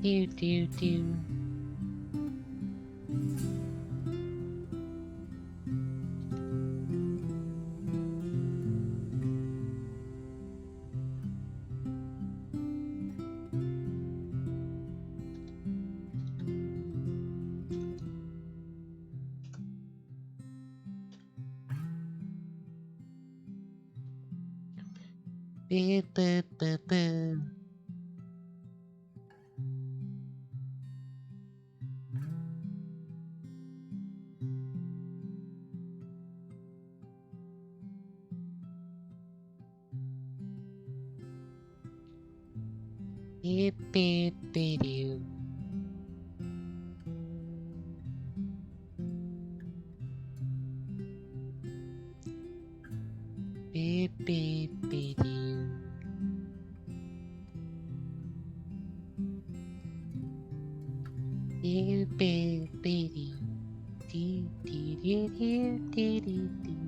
Do do do. Boo boo boo boo. Beep beep beep doo. Beep beep beep doo. Beep beep beep doo. Doo doo doo doo doo doo doo.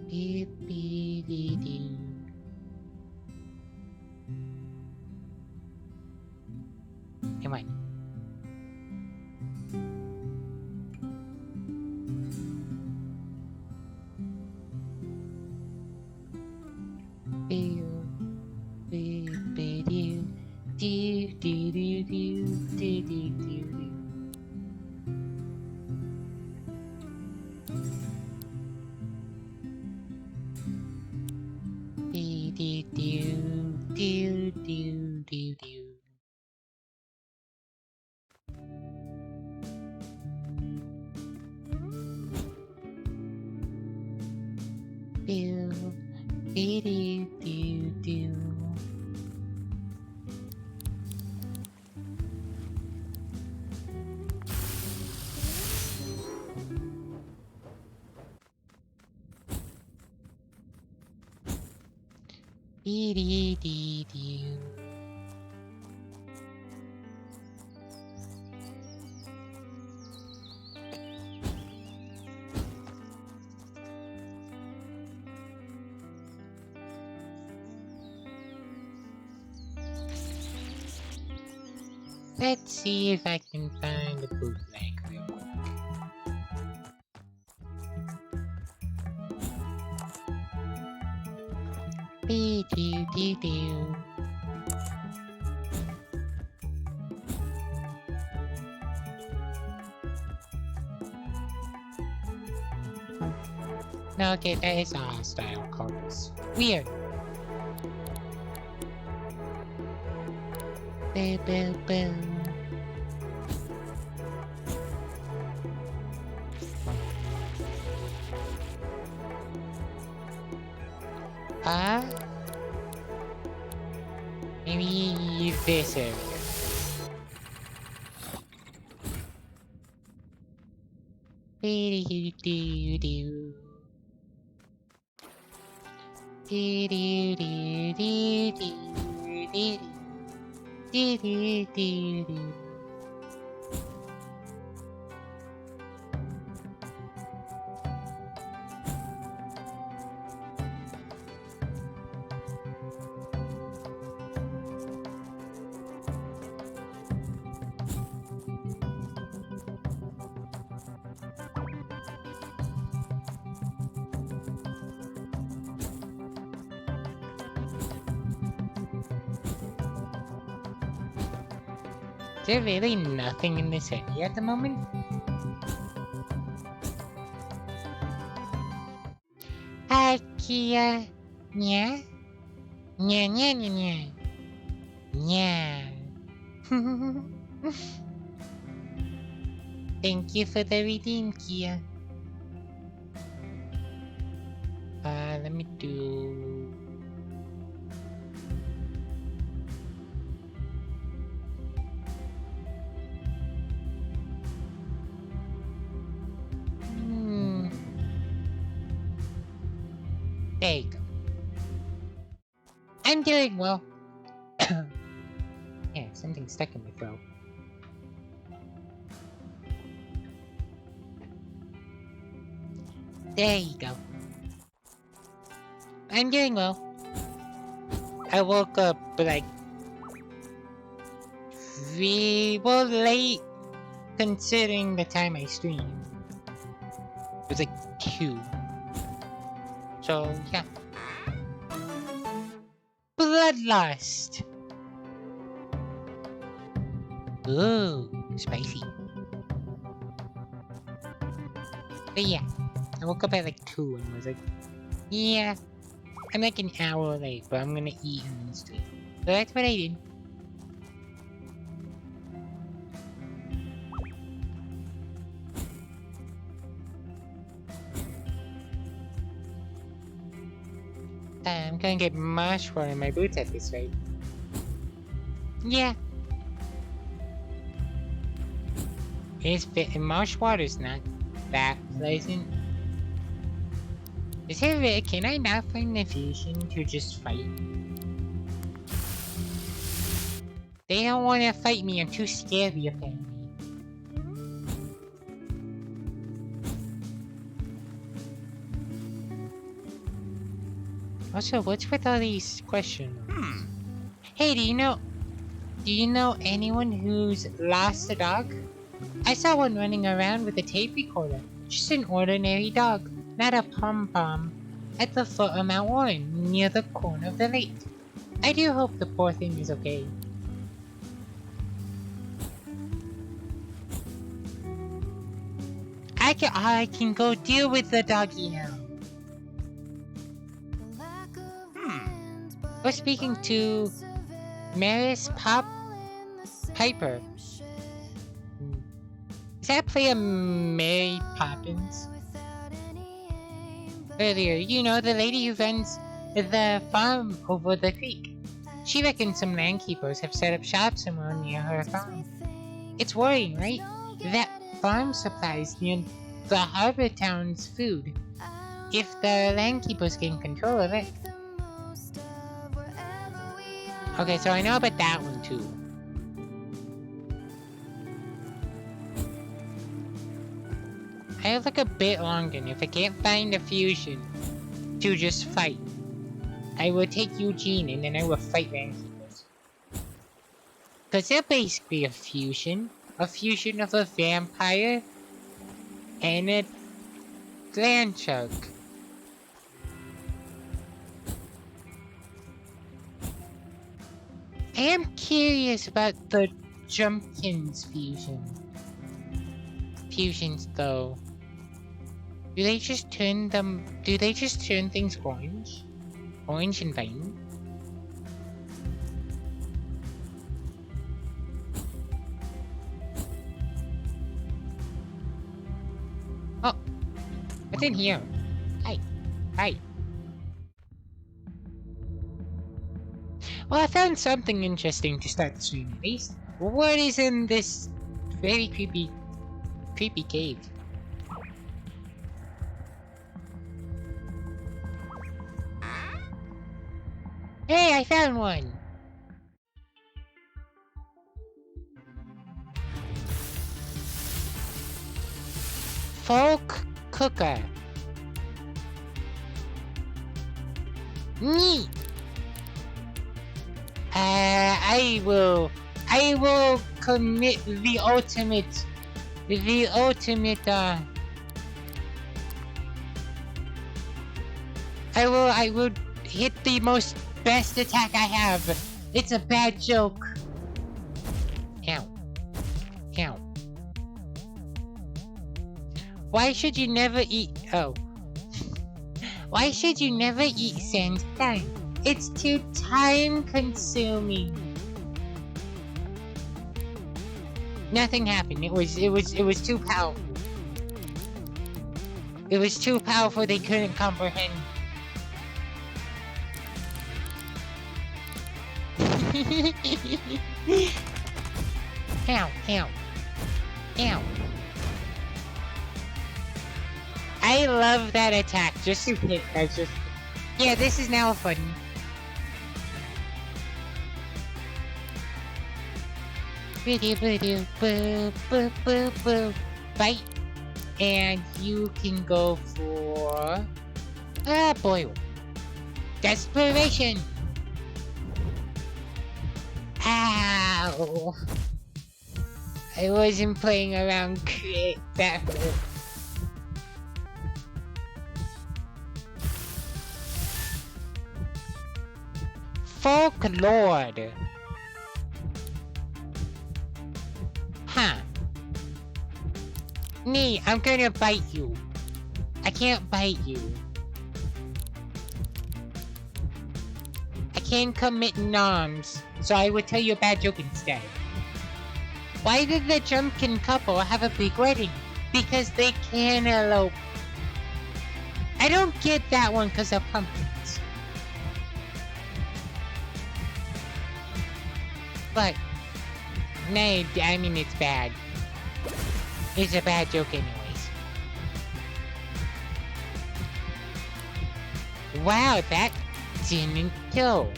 Beep beep doo doo. Come on. Beep beep beep doo. Doo doo doo doo doo doo doo doo. Doo doo doo doo doo doo doo. Doo doo doo doo doo. Dee dee dee doo. Let's see if I can find the bootleg real quick. Bee doo doo doo. No, okay, that is our style colors. Weird. Boo boo boo. Maybe this area. Doo doo doo doo. Doo doo doo doo doo doo. Doo doo doo doo. Is there really nothing in this area at the moment? Hi, Kia. Nya? Nya nya nya nya. Nya. Thank you for the redeem, Kia. Let me do... There you go. I'm doing well. Yeah, something stuck in my throat. There you go. I'm doing well. I woke up like late considering the time I streamed. It was like 2. So yeah. Bloodlust. Ooh, spicy. But yeah, I woke up at like 2 and was like, yeah, I'm like an hour late, but I'm gonna eat and then sleep. So that's what I did. I'm gonna get marsh water in my boots at this rate. Yeah. Marsh water's not that pleasant. Can I not find the fusion to just fight? They don't want to fight me, I'm too scary apparently. Also, what's with all these questions? Hey, do you know anyone who's lost a dog? I saw one running around with a tape recorder. Just an ordinary dog, not a pom-pom, at the foot of Mount Warren, near the corner of the lake. I do hope the poor thing is okay. I can go deal with the doggy now. We're speaking to Maris Piper. Is that player Mary Poppins? Earlier, you know, the lady who runs the farm over the creek. She reckons some land keepers have set up shops somewhere near her farm. It's worrying, right? That farm supplies near the harbor town's food. If the land keepers gain control of it. Okay, so I know about that one too. I look a bit longer, and if I can't find a fusion to just fight, I will take Eugene and then I will fight Landkeepers. Cause they're basically a fusion of a vampire and a land shark. I am curious about the Jumpkins fusions though. Do they just turn things orange? Orange and vine? Oh! What's in here? Hi. Hi. Well, I found something interesting to start the stream at least. What is in this very creepy cave? Hey, I found one! Folk cooker. Neat! I will commit the ultimate, I will hit the best attack I have. It's a bad joke. Ow. Ow. Why should you never eat, why should you never eat sand slime? It's too time consuming. Nothing happened. It was too powerful. It was too powerful, they couldn't comprehend. Ow, ow. Ow. I love that attack, just to hit, that's just... Yeah, this is now fun. Bite. And you can go for... boil. Desperation! Ow! I wasn't playing around. That hurt. Folklore. Huh. Nee, I'm gonna bite you. I can't bite you. I can't commit norms, so I would tell you a bad joke instead. Why did the Jumpkin couple have a big wedding? Because they can elope. I don't get that one because of pumpkins. But, no, I mean it's bad. It's a bad joke anyways. Wow, that didn't go.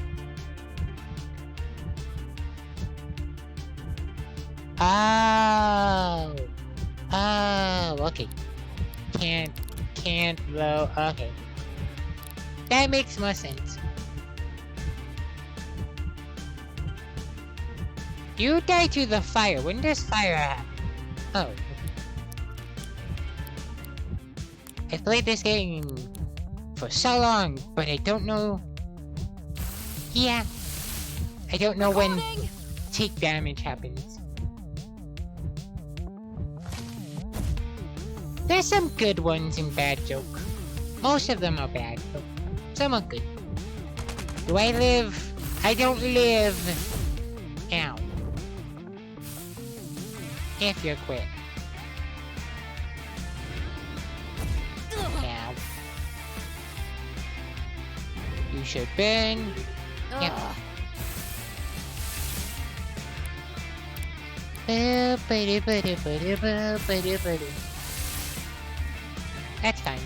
Oh. Oh, okay. Can't blow. Okay. That makes more sense. You die to the fire. When does fire happen? Oh. I played this game for so long, but I don't know. Yeah. I don't know when take damage happens. There's some good ones in Bad Joke. Most of them are bad, but some are good. Do I live? I don't live. Ow. If you're quick. Ow. You should burn. Yep. That's fine.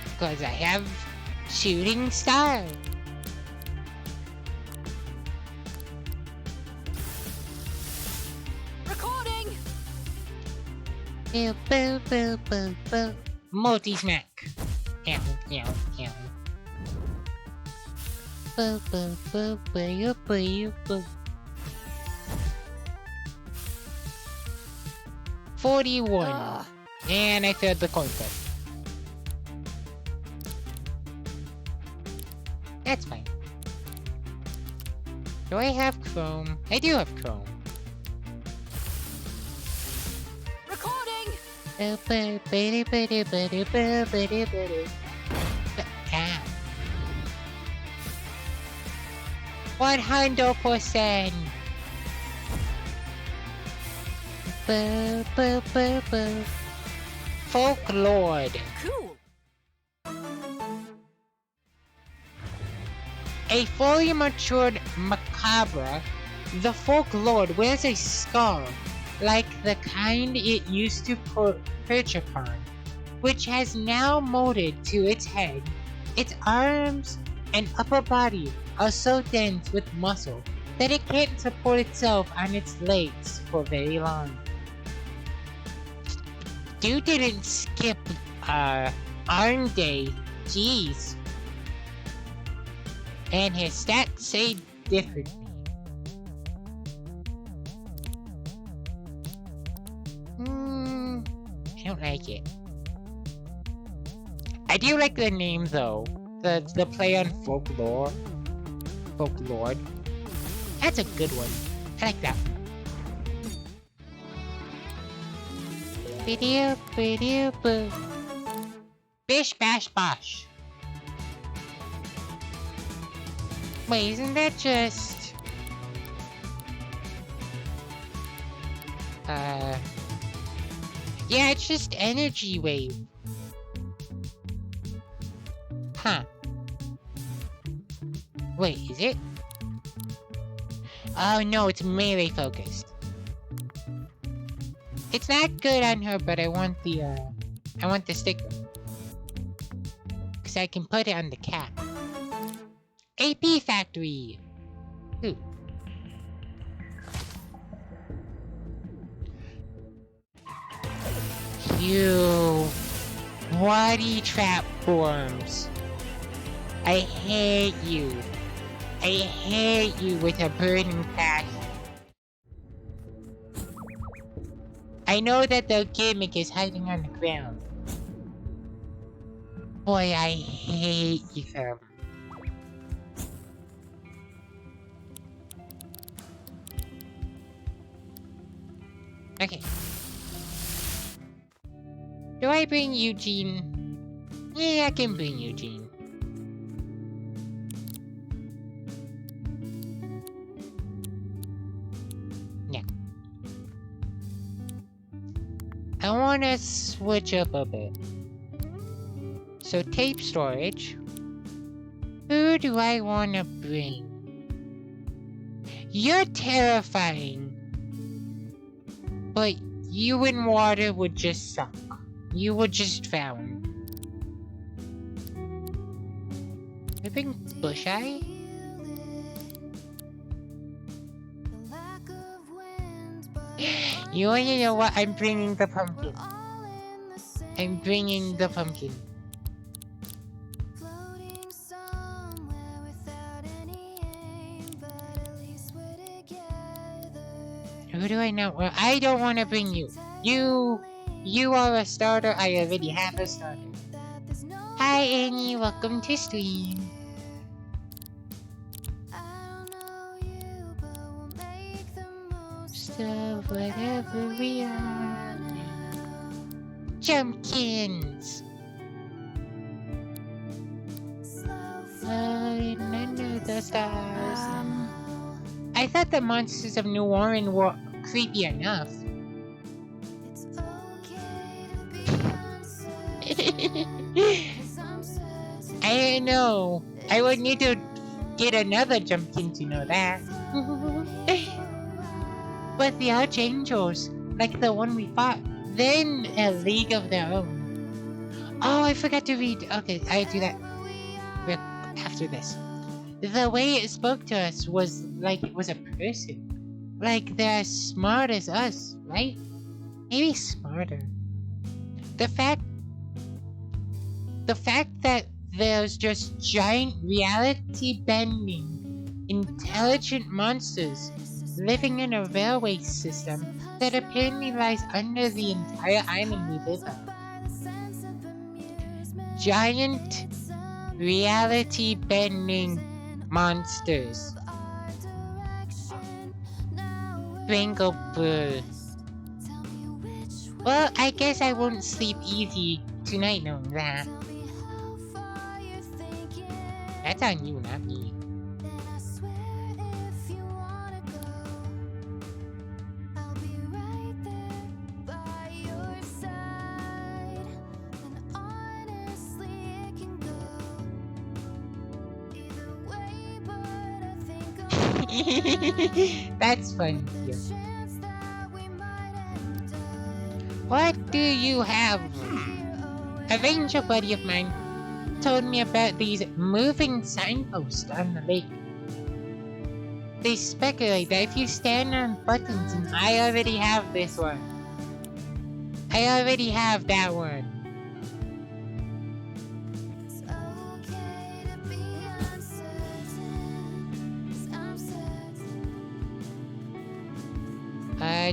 Because I have shooting star. Recording. Multi-smack. Ow, ow, ow. 41. And I failed the coin flip. That's fine. Do I have Chrome? I do have Chrome. Recording. Ow. 100%. Folklore. Cool. A fully matured macabre, the folklore wears a skull like the kind it used to perch upon, which has now molded to its head. Its arms and upper body are so dense with muscle that it can't support itself on its legs for very long. Dude didn't skip arm day, jeez. And his stats say differently. I don't like it. I do like the name though. The play on folklore. Folklore. That's a good one. I like that. Bish bash bosh. Wait, isn't that just... Yeah, it's just energy wave. Huh. Wait, is it? Oh no, it's melee focused. It's not good on her, but I want the sticker. Cause I can put it on the cat. AP Factory! Ooh. You Bloody trap forms. I hate you. I hate you with a burning passion. I know that the gimmick is hiding on the ground. Boy, I hate them. Okay. Do I bring Eugene? Yeah, I can bring Eugene. Yeah. I wanna switch up a bit. So tape storage. Who do I wanna bring? You're terrifying. But you in water would just suck. You would just drown. I think Bush Eye? You wanna know what? I'm bringing the pumpkin. I'm bringing the pumpkin. Who do I know? Well, I don't want to bring you. You are a starter. I already have a starter. Hi Annie, welcome to stream. So whatever we are now. Jumpkins. Floating under the stars now. I thought the monsters of New Warren were creepy enough. I know. I would need to get another Jumpkin to know that. But the Archangels, like the one we fought, they're in a league of their own. Oh, I forgot to read. Okay, I do that after this. The way it spoke to us was like it was a person. Like they're as smart as us, right? Maybe smarter. The fact that there's just giant reality-bending, intelligent monsters living in a railway system that apparently lies under the entire island we live on. Giant reality-bending monsters. Twinkle. Well, I guess I won't sleep easy tonight knowing that. That's on you, not me. That's funny. Yeah. What do you have? A ranger buddy of mine told me about these moving signposts on the lake. They speculate that if you stand on buttons, and I already have this one. I already have that one.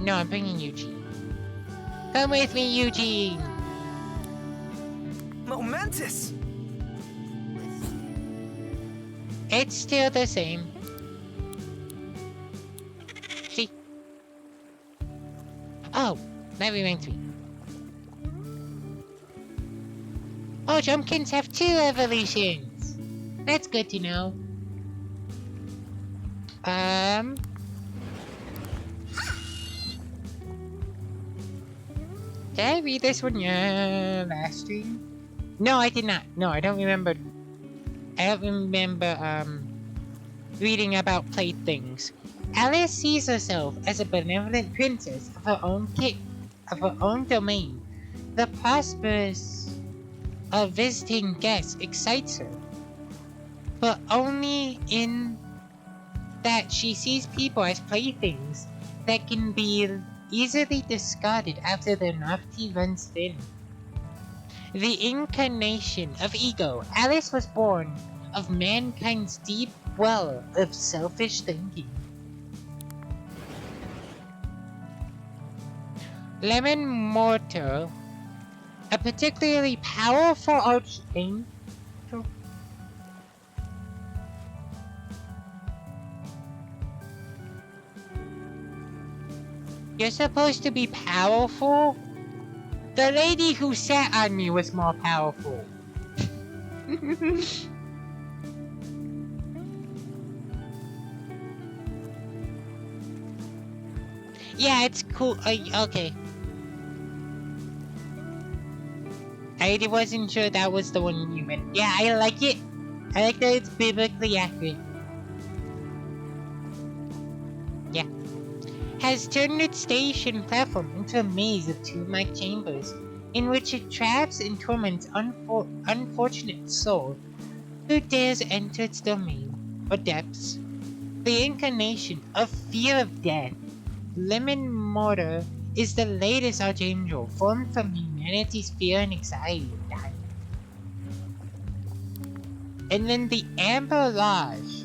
No, I'm bringing Eugene. Come with me, Eugene! Momentous! It's still the same. See? Oh, that reminds me. Oh, Jumpkins have 2 evolutions! That's good to know. Did I read this one last stream? No, I did not. No, I don't remember. I don't remember reading about playthings. Alice sees herself as a benevolent princess of her own domain. The prosperous of visiting guests excites her, but only in that she sees people as playthings that can be easily discarded after their novelty runs thin. The incarnation of ego, Alice was born of mankind's deep well of selfish thinking. Lemon Mortar, a particularly powerful archangel. You're supposed to be powerful? The lady who sat on me was more powerful. Yeah, it's cool. Okay. I wasn't sure that was the one you meant. Yeah, I like it. I like that it's biblically accurate. Yeah. Has turned its station platform into a maze of tomb-like chambers, in which it traps and torments unfortunate soul who dares enter its domain or depths. The incarnation of fear of death, Lemon Mortar is the latest archangel formed from humanity's fear and anxiety of dying. And then the Amber Lodge.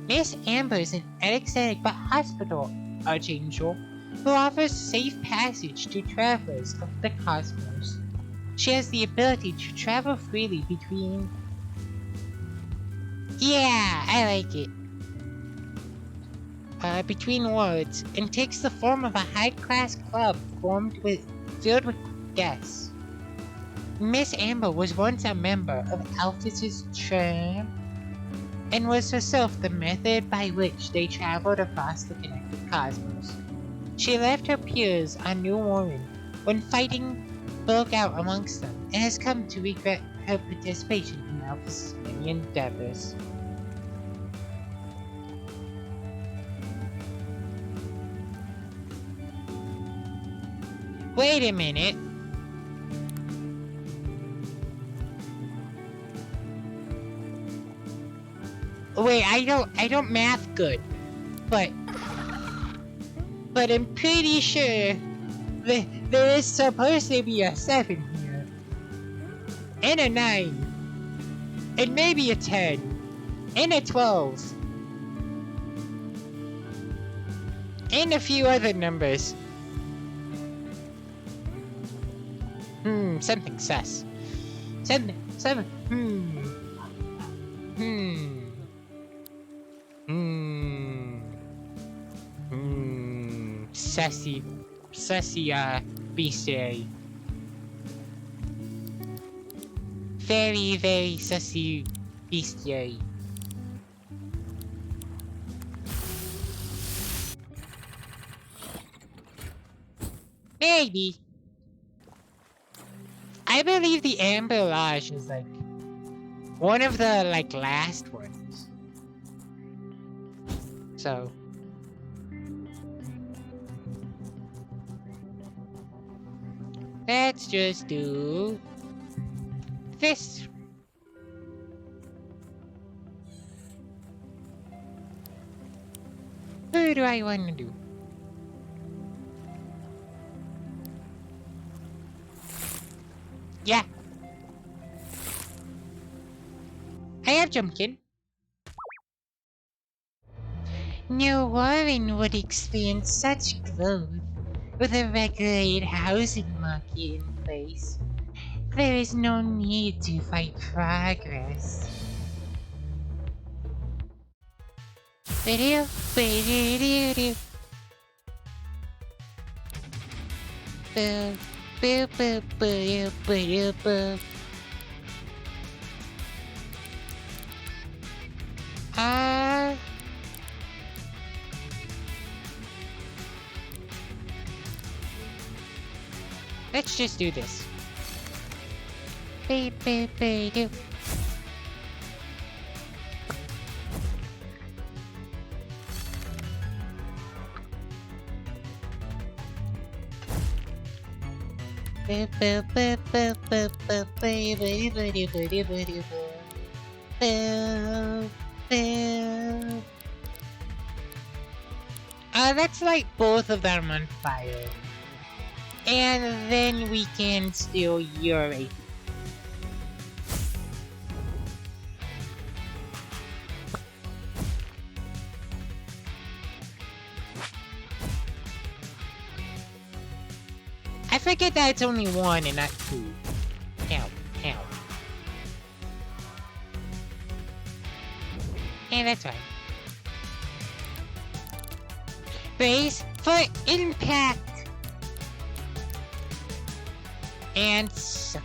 Miss Amber is an ecstatic but hospitable archangel who offers safe passage to travelers of the cosmos. She has the ability to travel freely between... Yeah, I like it. Between worlds, and takes the form of a high-class club filled with guests. Miss Amber was once a member of Alphys's Tram, and was herself the method by which they traveled across the connected cosmos. She left her peers on New Warren when fighting broke out amongst them, and has come to regret her participation in Alphys's many endeavors. Wait a minute. Wait, I don't math good, but I'm pretty sure there is supposed to be a 7 here, and a 9, and maybe a 10, and a 12, and a few other numbers. Something sus. Sussy. Bestiary. Very, very sussy bestiary. Maybe. I believe the Amber Lodge is like one of the last ones. So let's just do this. Who do I want to do? Yeah. I have Jumpkin. No Warren would experience such growth with a regulated housing market in place. There is no need to fight progress. Video. Let's just do this. Let's light both of them on fire. And then we can steal your AP. I forget that it's only one and not two. Help. Hey, that's fine. Brace for impact. And suck.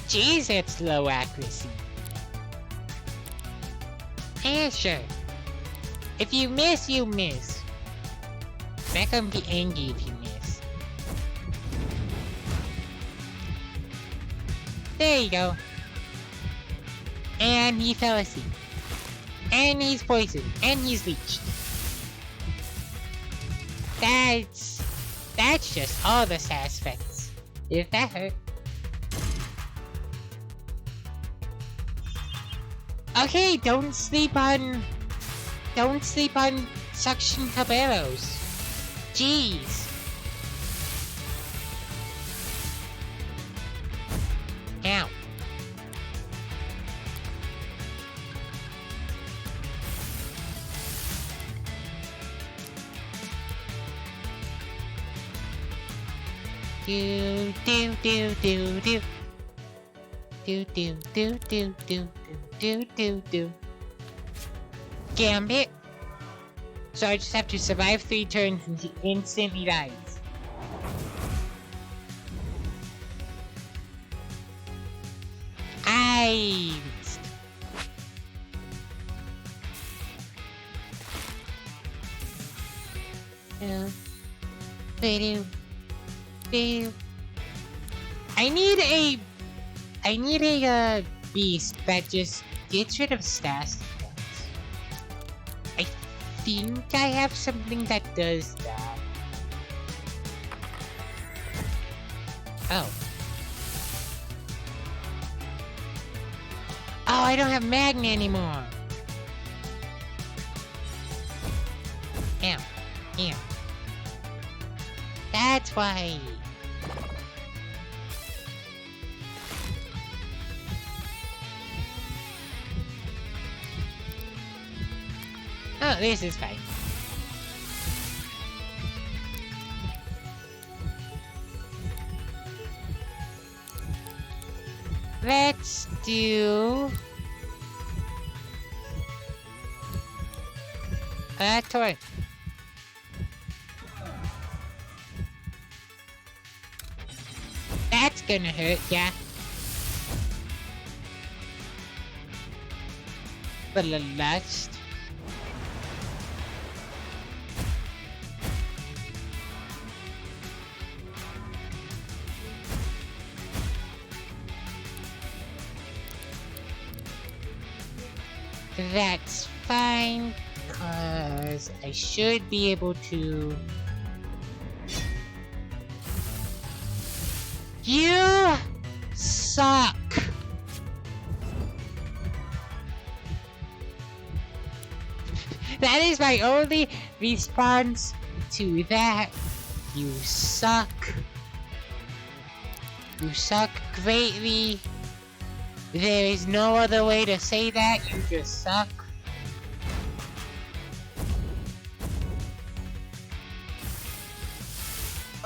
Jeez, that's low accuracy. Yeah, sure. If you miss, you miss. Not gonna be angry if you miss. There you go. And he fell asleep. And he's poisoned. And he's leeched. That's just all the aspects. If that hurt. Okay, don't sleep on suction caballos. Jeez. Ow. Do do do do do. Do do do do do do do do. Gambit. So I just have to survive 3 turns and he instantly dies. I missed. I need a beast that just gets rid of stats. I think I have something that does that. Oh. Oh, I don't have Magna anymore. Ow. That's why. Oh, this is fine. Let's do a torch. That's gonna hurt, yeah. But the lust. That's fine, cause I should be able to. You suck. That is my only response to that. You suck. You suck greatly. There is no other way to say that. You just suck.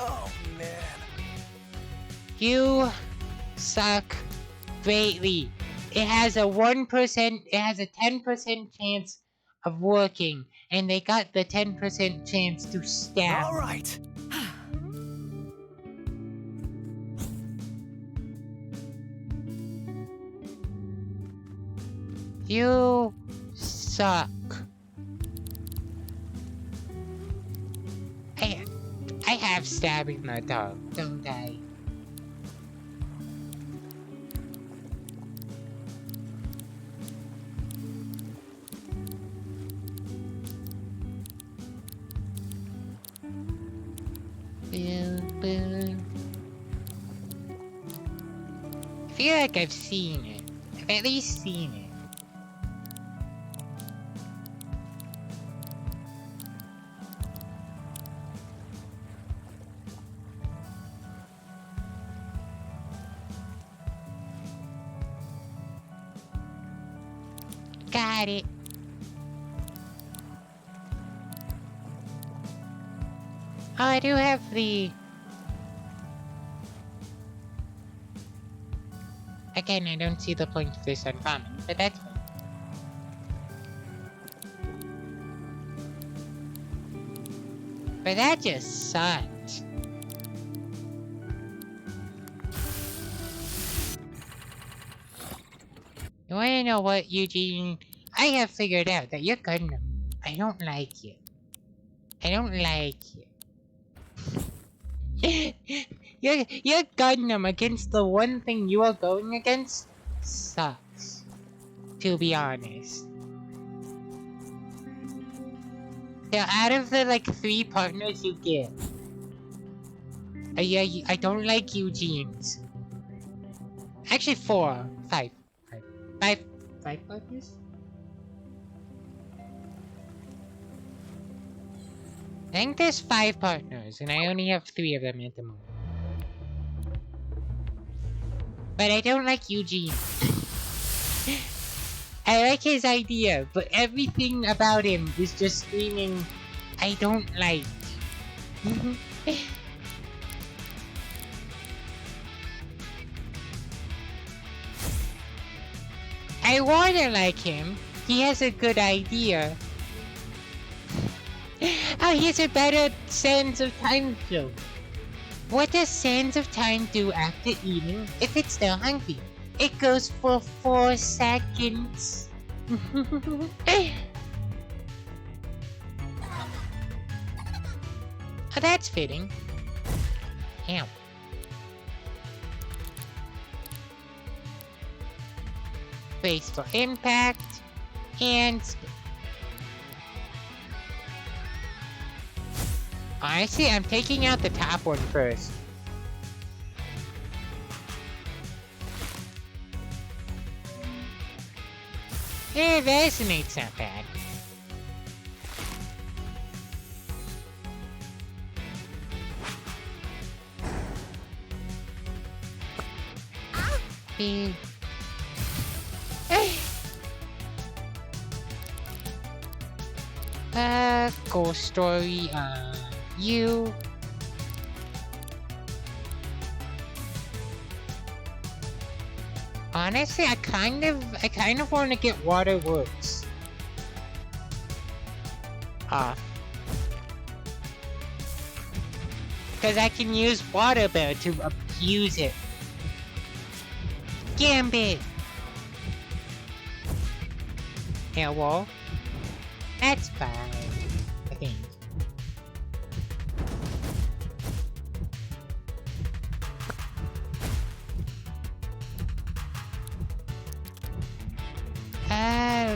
Oh, man. You suck greatly. It has a 1%, it has a 10% chance of working, and they got the 10% chance to stab. All right. You suck. I have stabbing my dog, don't I? I feel like I've seen it. I've at least seen it. Got it. Oh, I do have the... Again, I don't see the point of this uncommon, but that's fine. But that just sucked. You wanna know what, Eugene? I have figured out that you're Gundam. I don't like you. I don't like you. Your Gundam against the one thing you are going against sucks. To be honest. So out of the like 3 partners you get, I don't like Eugene's. Actually 4, 5 partners? I think there's 5 partners, and I only have 3 of them at the moment. But I don't like Eugene. I like his idea, but everything about him is just screaming, I don't like. I wanna like him. He has a good idea. Oh, he has a better Sands of Time show. What does Sands of Time do after eating if it's still hungry? It goes for 4 seconds. Oh, that's fitting. Ow. Brace for impact, and spin. Honestly, I'm taking out the top one first. Yeah, resonate's not bad. Big. Ghost story, you. Honestly, I kind of want to get Waterworks off. Because I can use Waterbird to abuse it. Gambit! Air wall. That's fine, I think.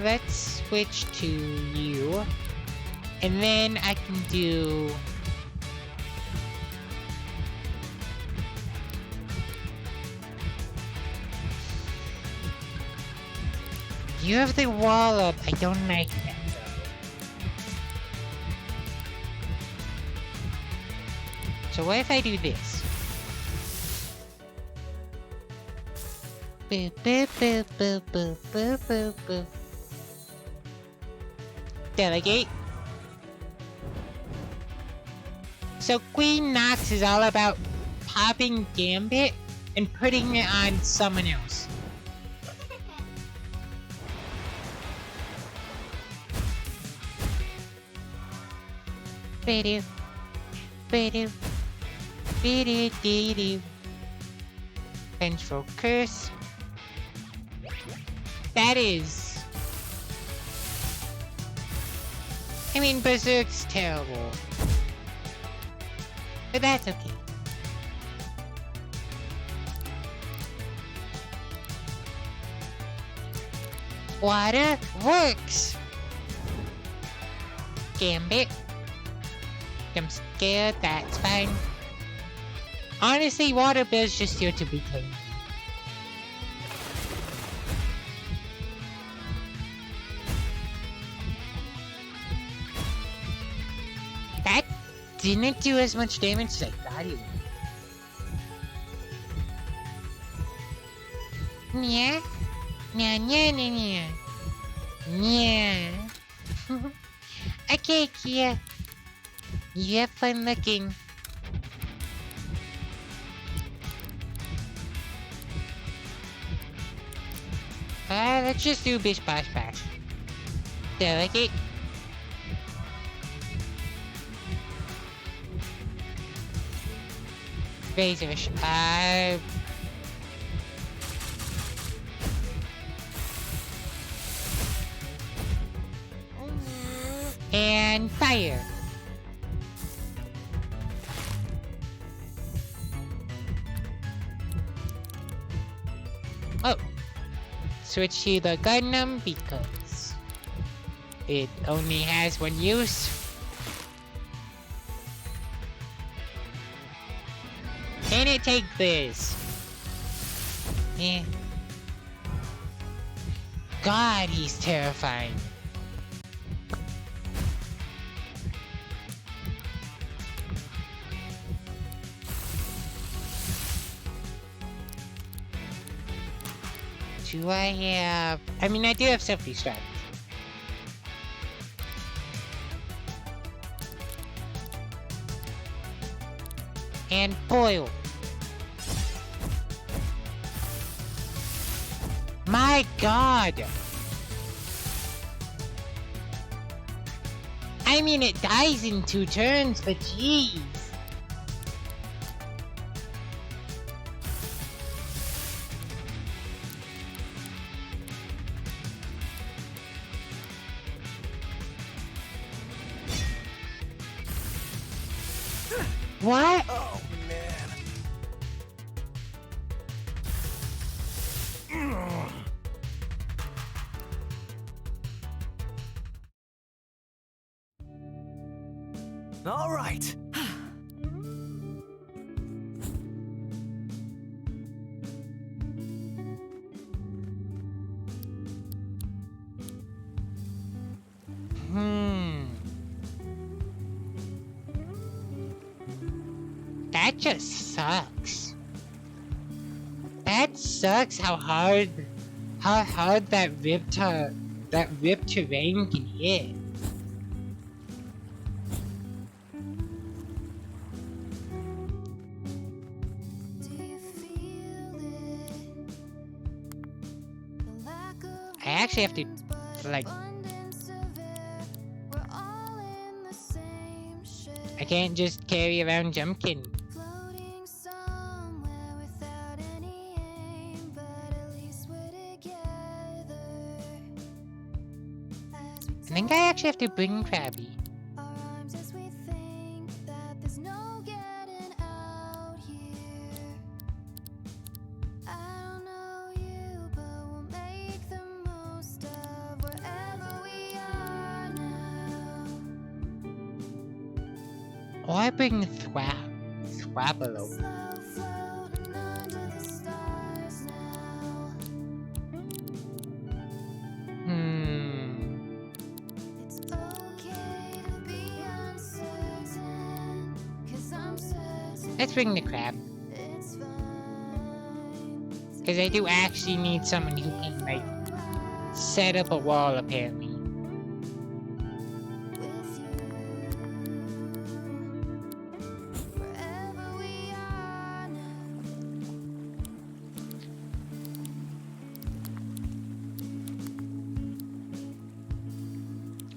Let's switch to you. And then I can do... You have the wall up. I don't like that. So what if I do this? Boop, boop, boop, boop, boop, boop, boop, boop. Delegate. So Queen Nox is all about popping Gambit and putting it on someone else. Be-do. Be-do. Be-do-dee-doo. Vengeful Curse. That is... I mean, Berserk's terrible. But that's okay. Water works! Gambit. I'm scared, that's fine. Honestly, Waterbird's just here to be clean. That didn't do as much damage as I thought it would. Yeah? Yeah. Yeah. Okay, Kia. You have fun looking. Let's just do bish bash bash. Delegate. Razors. And fire. Oh. Switch to the Gundam because it only has one use. Can it take this? Yeah. God, he's terrifying. Do I have... I mean, I do have self-destruct. And boil. My God! I mean, it dies in 2 turns, but jeez. What? Oh, man. All right. That just sucks. That sucks how hard that ripped terrain can hit. I actually have to, like... I can't just carry around Jumpkin. I think I actually have to bring Krabby. Or I bring Thwabalo. Let's bring the crab. Because I do actually need someone who can, like, set up a wall, apparently.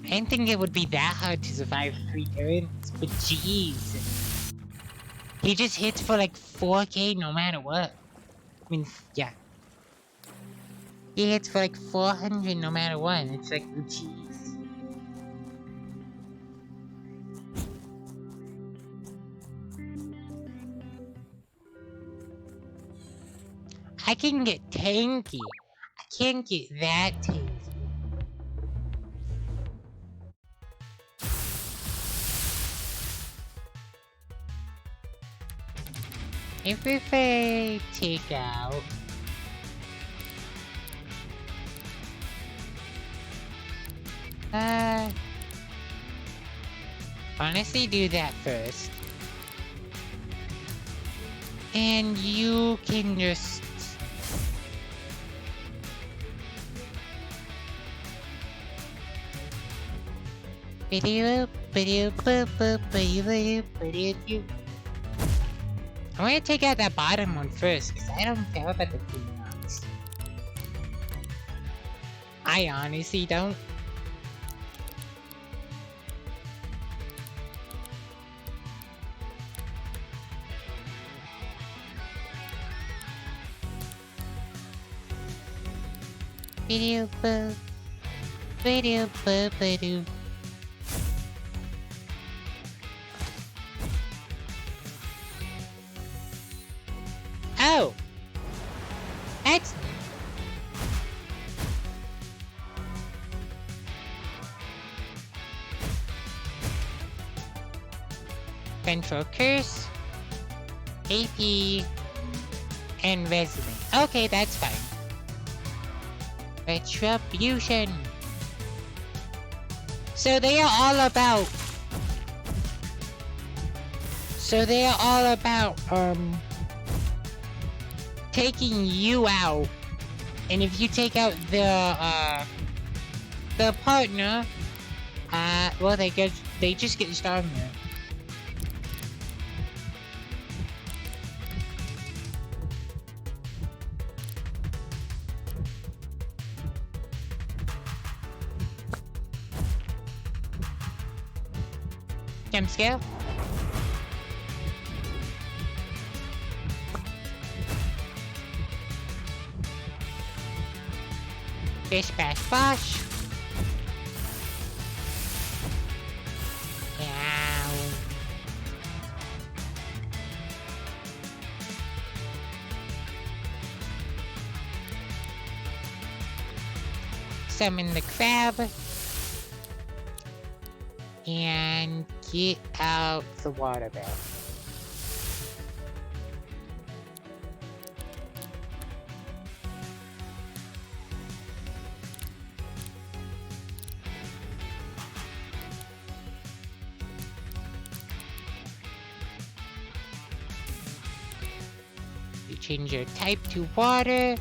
I didn't think it would be that hard to survive 3 turns, but jeez. He just hits for like 4k no matter what. I mean, yeah. He hits for like 400 no matter what, and it's like, jeez. I can get tanky. I can't get that tanky. If I take out... honestly do that first. And you can just... I'm gonna take out that bottom one first, because I don't care about the females. I honestly don't. Oh! Excellent. Control curse, AP, and resume. Okay, that's fine. Retribution. So they are all about. Taking you out, and if you take out the partner, well, they just get stronger. Jump scale. Bish bash bosh. Ow. Summon the crab. And get out the water barrel. You change your type to water,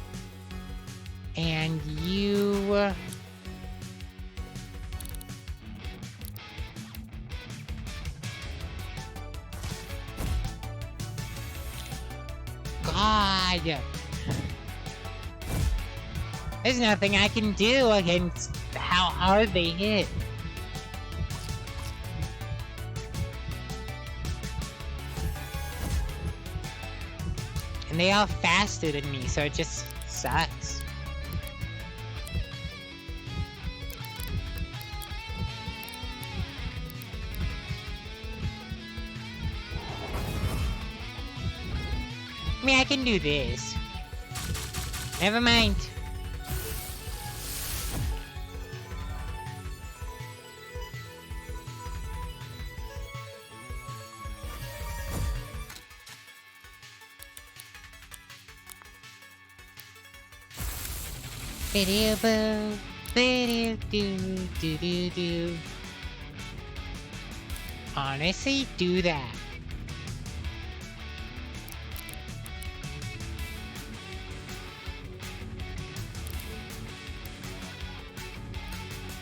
and you God. There's nothing I can do against how hard they hit. And they are faster than me, so it just sucks. I mean, I can do this. Never mind. Video boo, video do. Honestly, do that.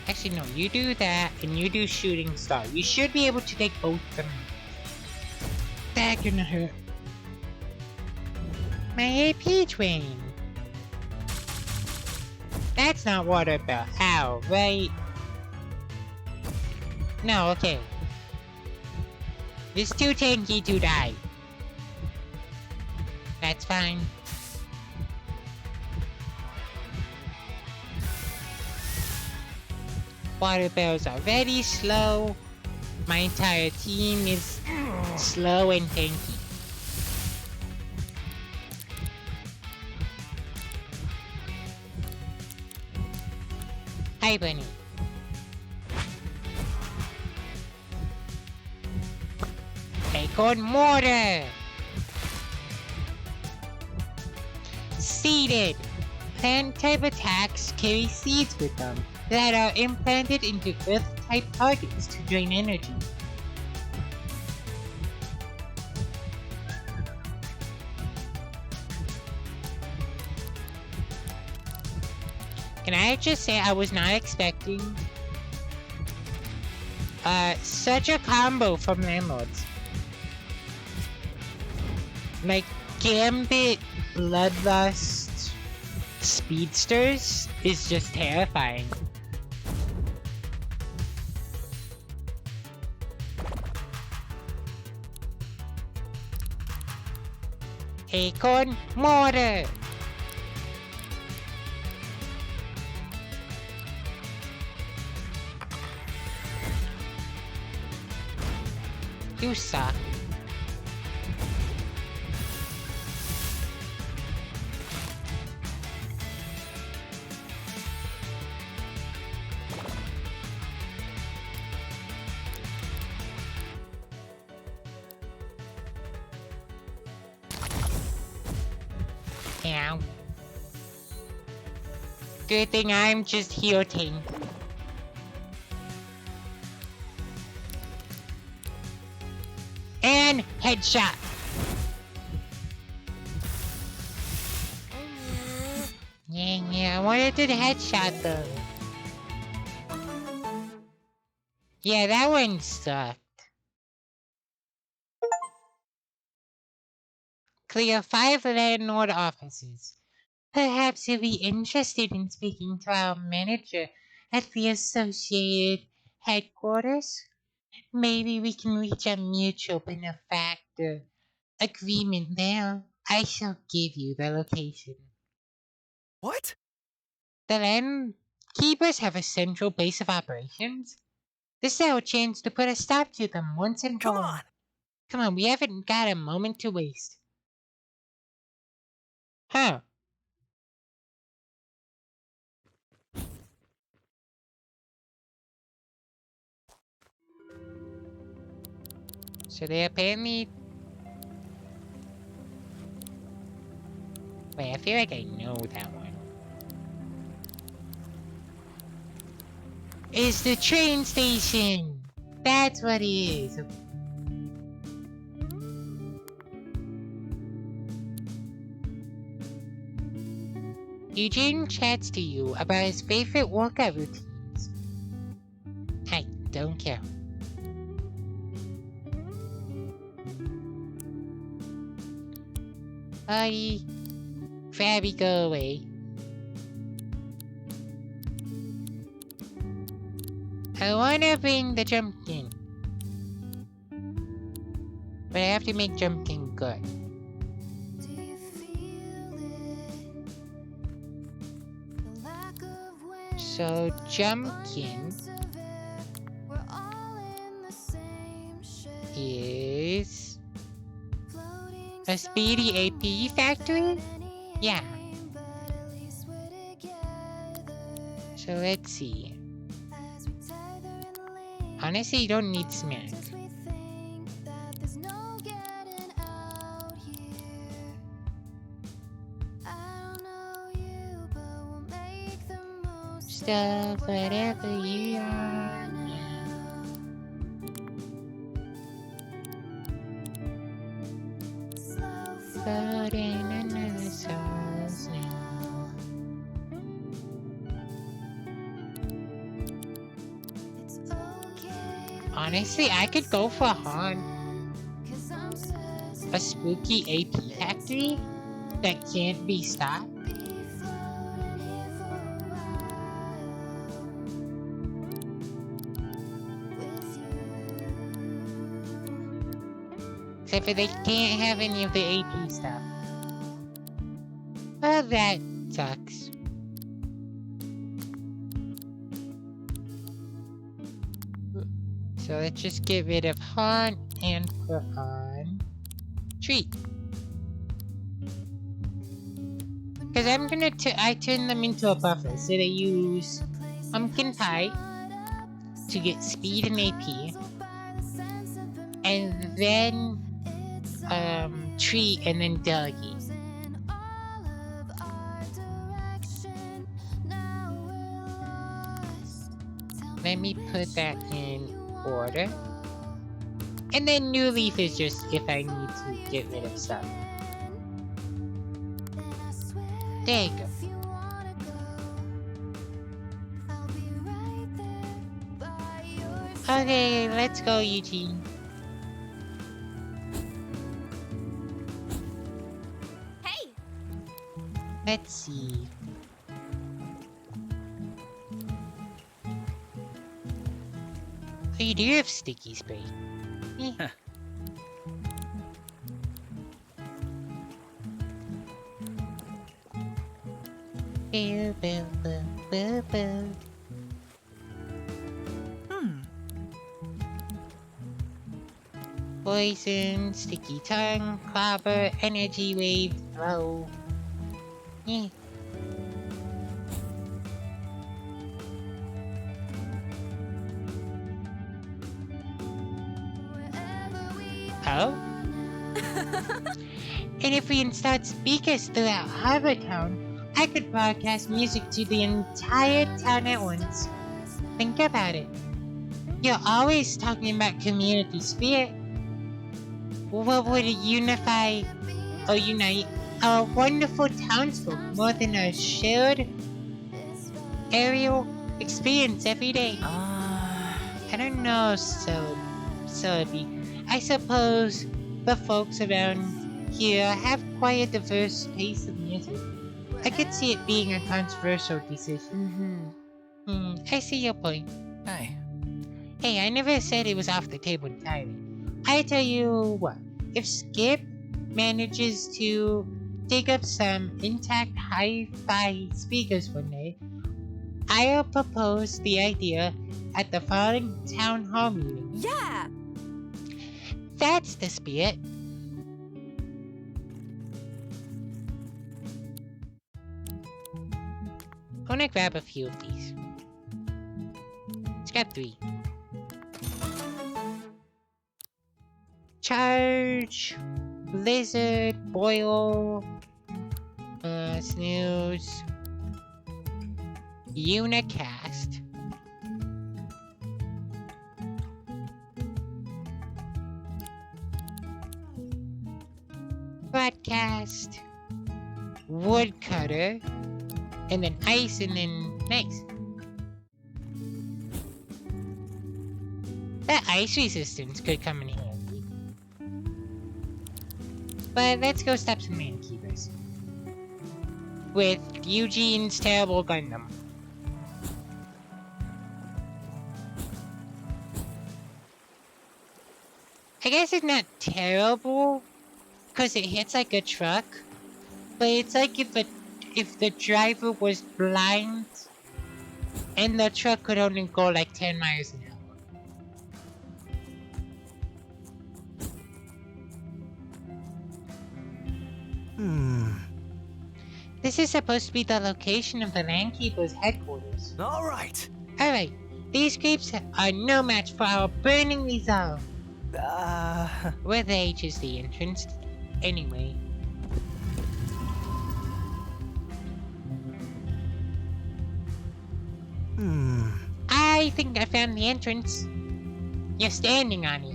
Actually, no, you do that, and you do shooting star. You should be able to take both of them. That gonna hurt. My AP drain. That's not water bell. Ow, right? No, okay. It's too tanky to die. That's fine. Water bells are very slow. My entire team is slow and tanky. Hi, Bunny. Acorn mortar. Seeded. Plant type attacks carry seeds with them that are implanted into earth-type targets to drain energy. Can I just say I was not expecting Such a combo from landlords. Like, Gambit, Bloodlust, Speedsters is just terrifying. Acorn Mortar! You suck. Ow. Good thing I'm just healing. And headshot. Yeah, I wanted to headshot though. Yeah, that one sucked. Clear 5 landlord offices. Perhaps you'll be interested in speaking to our manager at the associated headquarters. Maybe we can reach a mutual benefactor agreement there. I shall give you the location. What? The land keepers have a central base of operations. This is our chance to put a stop to them once and for Come all. on! Come on, we haven't got a moment to waste. Huh. So they apparently... Wait, I feel like I know that one. It's the train station! That's what it is. Eugene chats to you about his favorite workout routines. I don't care. Buddy, Fabby, go away. I wanna bring the jumpkin. But I have to make jumpkin good. So, jumpkin is a speedy AP factory? Yeah. So let's see. Honestly, you don't need smack. Stuff whatever you are now. Floating another soul's now. Honestly, I could go for Han. A spooky AP factory that can't be stopped. Except for they can't have any of the AP stuff. Well, that sucks. So let's just get rid of Han and put on Treat. Because I'm gonna I turn them into a buffer, so they use Pumpkin Pie to get speed and AP. And then Treat and then Delegate. Let me put that in order. And then New Leaf is just if I need to get rid of stuff. There you go. Okay, let's go, Eugene. Hey! Let's see. Oh, you do have sticky spray. Eh. Boo, boo, boo, boo, boo. Poison, sticky tongue, clobber, energy wave, throw. Eh. Oh? And if we installed speakers throughout Harbor Town, I could broadcast music to the entire town at once. Think about it. You're always talking about community spirit. What would unite our wonderful townsfolk more than a shared aerial experience every day? I don't know, Celebi. I suppose the folks around here have quite a diverse taste of music. I could see it being a controversial decision. I see your point. Hey. Hey, I never said it was off the table entirely. I tell you what, if Skip manages to dig up some intact hi-fi speakers one day, I'll propose the idea at the following town hall meeting. Yeah! That's the spirit. I wanna grab a few of these. Let's grab 3. Charge, Blizzard, Boil, Snooze, Unicast, Broadcast, Woodcutter, and then Ice, and then Nice. That ice resistance could come in handy. But let's go stop some man keepers. With Eugene's terrible Gundam. I guess it's not terrible, because it hits like a truck. But it's like if the driver was blind, and the truck could only go like 10 miles an hour. This is supposed to be the location of the Landkeeper's headquarters. All right. Alright, these creeps are no match for our burning resolve. Were they just the entrance? Anyway. I think I found the entrance. You're standing on it.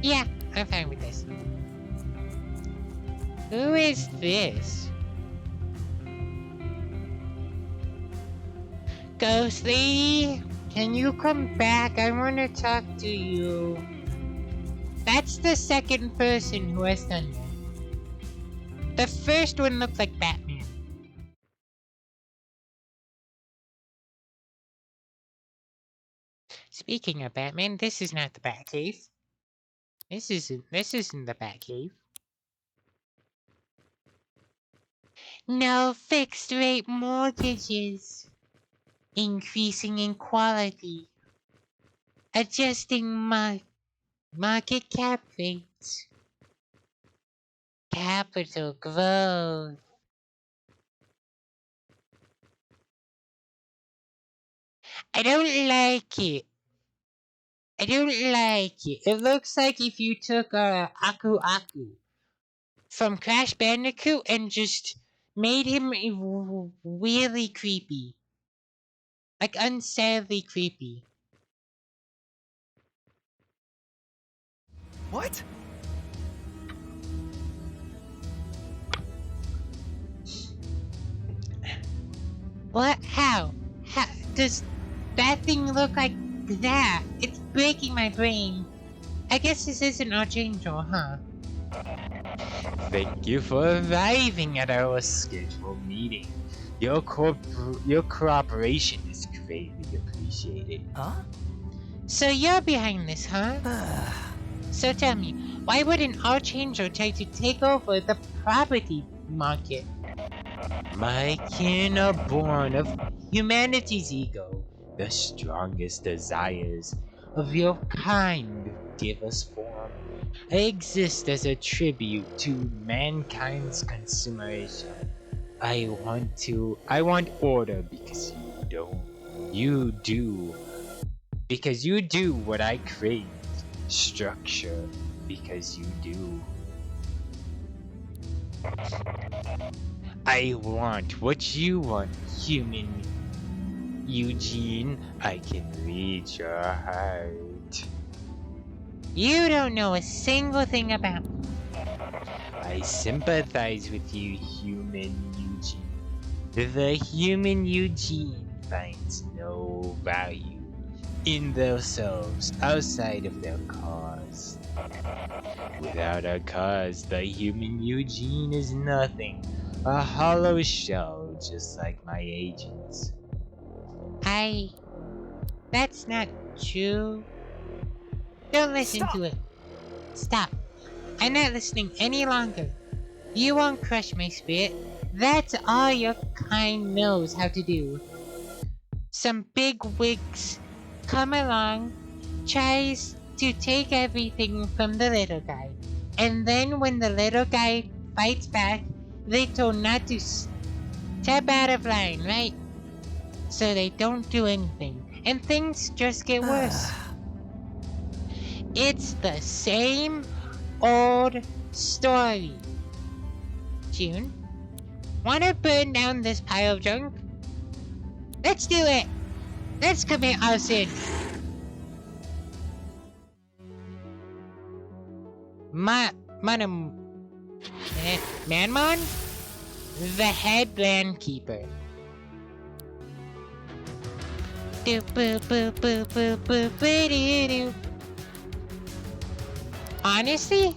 Yeah, I'm fine with this. Who is this? Ghostly, can you come back? I want to talk to you. That's the second person who has done that. The first one looked like Batman. Speaking of Batman, this is not the Batcave. This isn't the Batcave. No fixed rate mortgages. Increasing in quality. Adjusting market cap rates. Capital growth. I don't like it. I don't like it. It looks like if you took Aku Aku from Crash Bandicoot and just made him really creepy. Like unsadly creepy. What? What? How? How does that thing look like that? It's breaking my brain. I guess this isn't Archangel, huh? Thank you for arriving at our scheduled meeting. Your cooperation is greatly appreciated. Huh? So you're behind this, huh? So tell me, why would an Archangel try to take over the property market? My kin are born of humanity's ego. The strongest desires of your kind give us form. I exist as a tribute to mankind's consumerism. I want order because you don't. You do. Because you do what I crave. Structure because you do. I want what you want, human Eugene. I can read your heart. You don't know a single thing about me. I sympathize with you, human Eugene. The human Eugene finds no value in themselves outside of their cause. Without a cause, the human Eugene is nothing. A hollow shell, just like my agents. That's not true. Don't listen to it. Stop. I'm not listening any longer. You won't crush my spirit. That's all your kind knows how to do. Some big wigs come along, tries to take everything from the little guy. And then when the little guy fights back, they told not to step out of line, right? So they don't do anything. And things just get worse. It's the same old story. June, wanna burn down this pile of junk? Let's do it! Let's commit arson! Manmon? The headland keeper. Do boo boo boo boo boo boo doo doo. Honestly?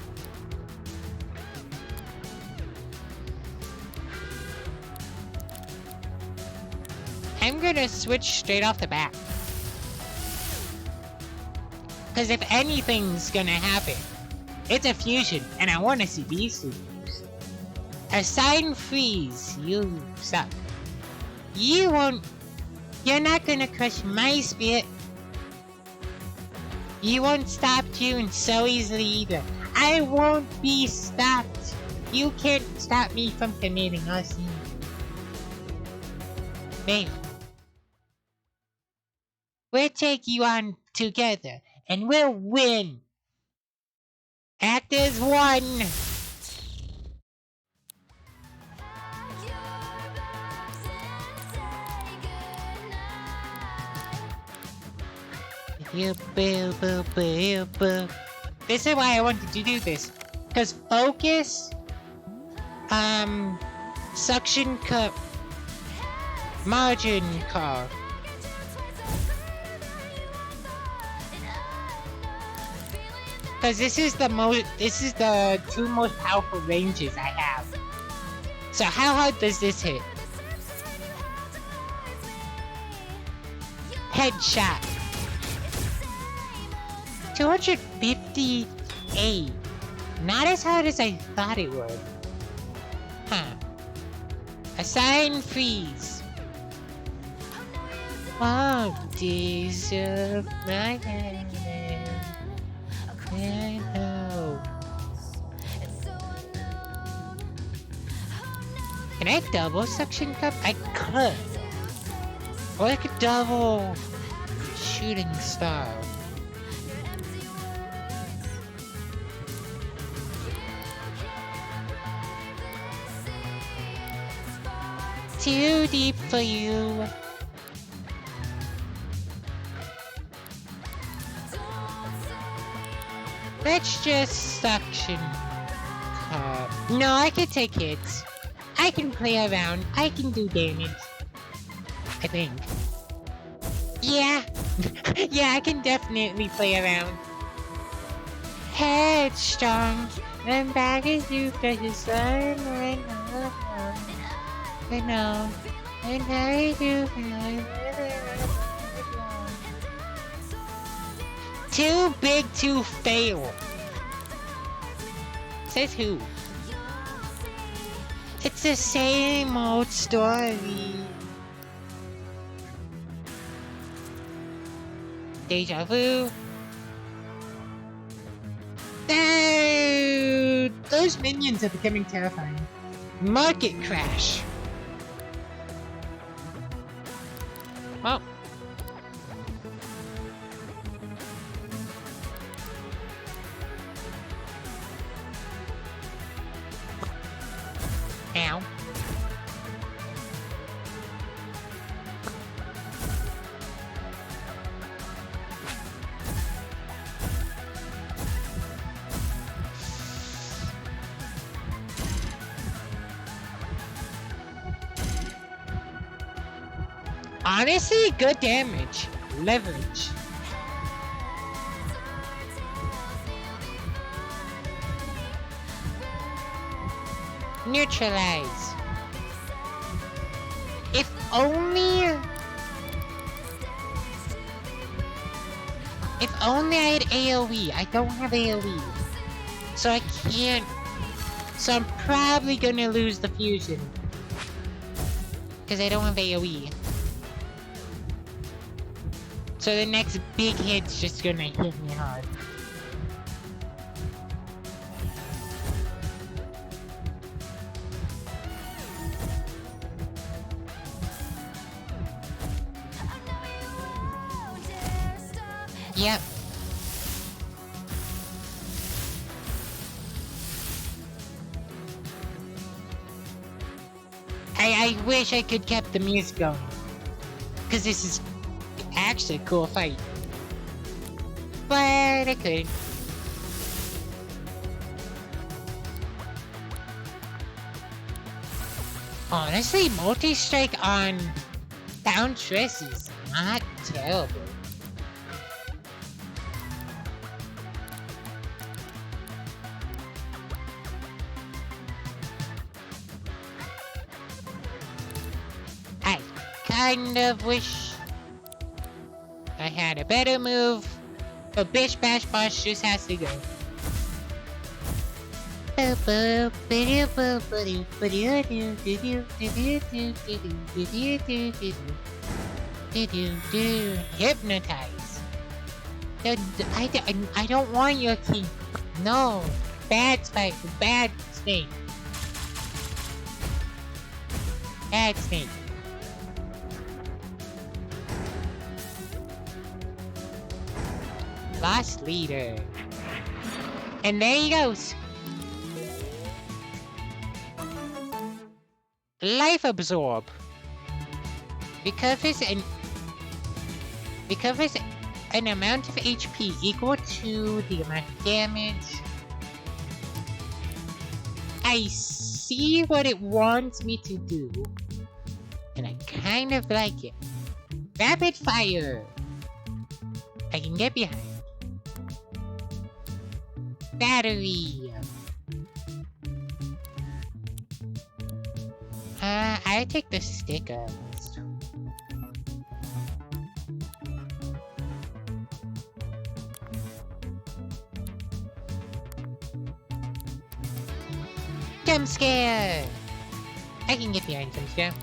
I'm gonna switch straight off the bat. Cause if anything's gonna happen, it's a fusion, and I wanna see these two fuse. Assign freeze, you suck. You're not gonna crush my spirit. You won't stop June so easily either. I won't be stopped. You can't stop me from committing arson. Babe. We'll take you on together, and we'll win! Act as one! This is why I wanted to do this. Cause focus, suction cup, margin car. Cause this is the two most powerful ranges I have. So how hard does this hit? Headshot. 258. Not as hard as I thought it would. Huh. Assign freeze. Oh, deserve my hand. I know. Can I double suction cup? I could. Or I could double shooting star. Too deep for you. Let's just suction cup. No, I can take hits. I can play around. I can do damage. I think. Yeah! Yeah, I can definitely play around. Headstrong, and back as you precious son, I know, and I do. Too big to fail. Says who? It's the same old story. Deja vu. Dude, those minions are becoming terrifying. Market crash. Oh. Ow. Honestly, good damage. Leverage. Neutralize. If only... If only I had AoE. I don't have AoE. So I can't... So I'm probably gonna lose the fusion. Because I don't have AoE. So the next big hit's just gonna hit me hard. Yep. I wish I could keep the music going. Cause this is actually a cool fight. But I couldn't. Honestly, multi-strike on down stress is not terrible. I kind of wish I had a better move, but Bish Bash Bosh just has to go. Hypnotize. I don't want your key. No. Bad spike. Bad snake. Bad snake. Lost leader. And there he goes. Life absorb. Recovers an amount of HP equal to the amount of damage. I see what it wants me to do, and I kind of like it. Rapid fire. I can get behind. Battery. I take the stickers. Jump scare! I can get behind jump scare.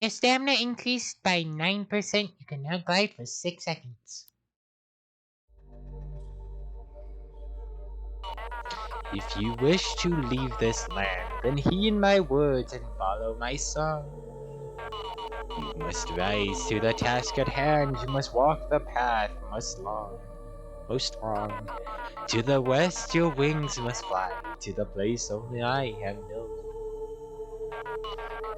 Your stamina increased by 9%. You can now glide for 6 seconds. If you wish to leave this land, then heed my words and follow my song. You must rise to the task at hand, you must walk the path most long. To the west your wings must fly, to the place only I have known.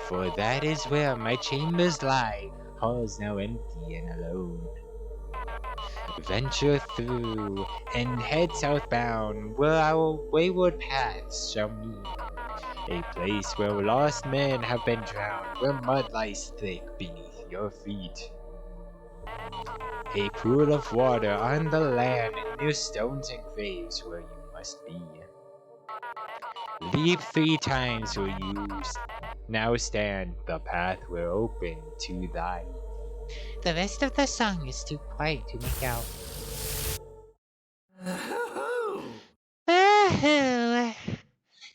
For that is where my chambers lie, halls now empty and alone. Venture through, and head southbound, where our wayward paths shall meet. A place where lost men have been drowned, where mud lies thick beneath your feet. A pool of water on the land, near stones and graves where you must be. Leap 3 times where you now stand, the path will open to thy. The rest of the song is too quiet to make out. Oh,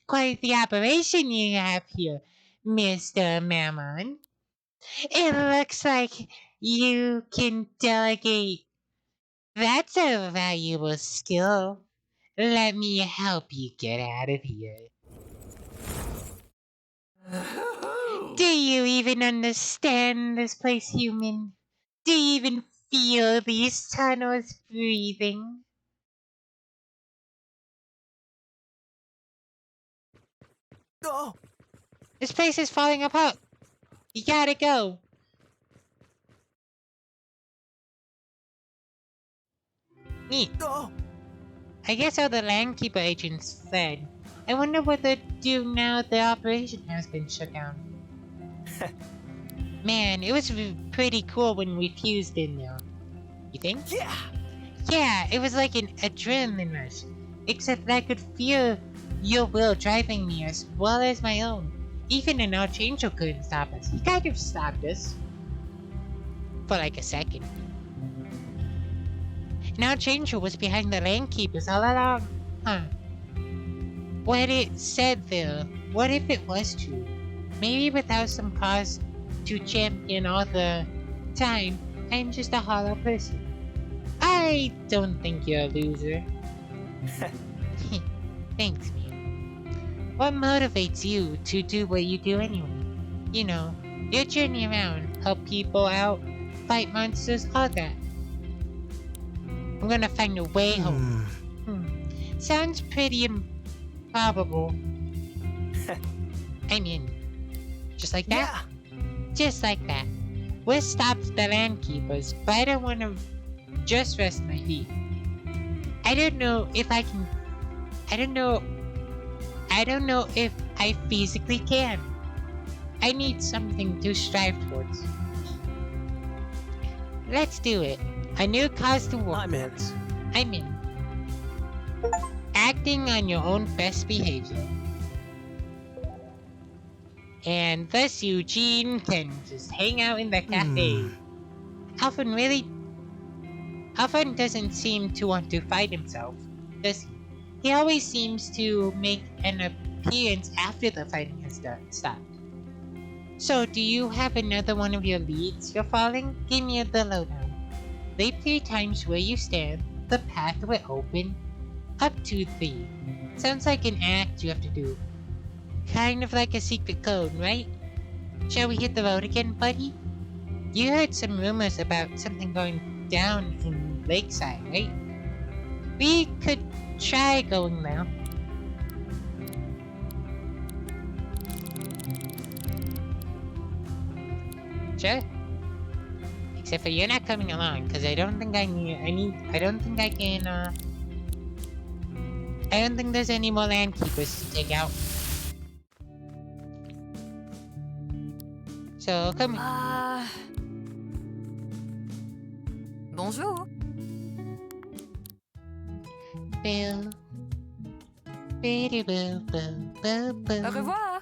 quite the operation you have here, Mr. Mammon. It looks like you can delegate. That's a valuable skill. Let me help you get out of here. Do you even understand this place, human? Do you even feel these tunnels breathing? Oh, This place is falling apart. You gotta go. Neat. oh. I guess all the landkeeper agents fled. I wonder what they'll do now the operation has been shut down. Man, it was pretty cool when we fused in there. You think? Yeah. Yeah, it was like an adrenaline rush. Except I could feel your will driving me as well as my own. Even an archangel couldn't stop us. He kind of stopped us. For like a second. An archangel was behind the landkeepers all along. Huh. What it said there, what if it was true? Maybe without some cause to champion all the time, I'm just a hollow person. I don't think you're a loser. Thanks, man. What motivates you to do what you do anyway? You know, your journey around, help people out, fight monsters, all that. I'm gonna find a way home. Sounds pretty improbable. I mean, just like that? Yeah. Just like that. We'll stop the landkeepers, but I don't want to just rest my feet. I don't know if I can. I don't know if I physically can. I need something to strive towards. Let's do it. A new cause to work I'm in. towards. I'm in. Acting on your own best behavior. And thus Eugene can just hang out in the cafe. Alvin doesn't seem to want to fight himself, does he? He always seems to make an appearance after the fighting has stopped. So, do you have another one of your leads you're following? Give me the lowdown. Leap 3 times where you stand, the path will open up to 3. Sounds like an act you have to do. Kind of like a secret code, right? Shall we hit the road again, buddy? You heard some rumors about something going down in Lakeside, right? We could try going now. Sure. Except for you're not coming along, because I don't think I don't think there's any more landkeepers to take out. So, come here. Bonjour. Bill. Bitty Bill, Bill, Bill, Bill. Au revoir.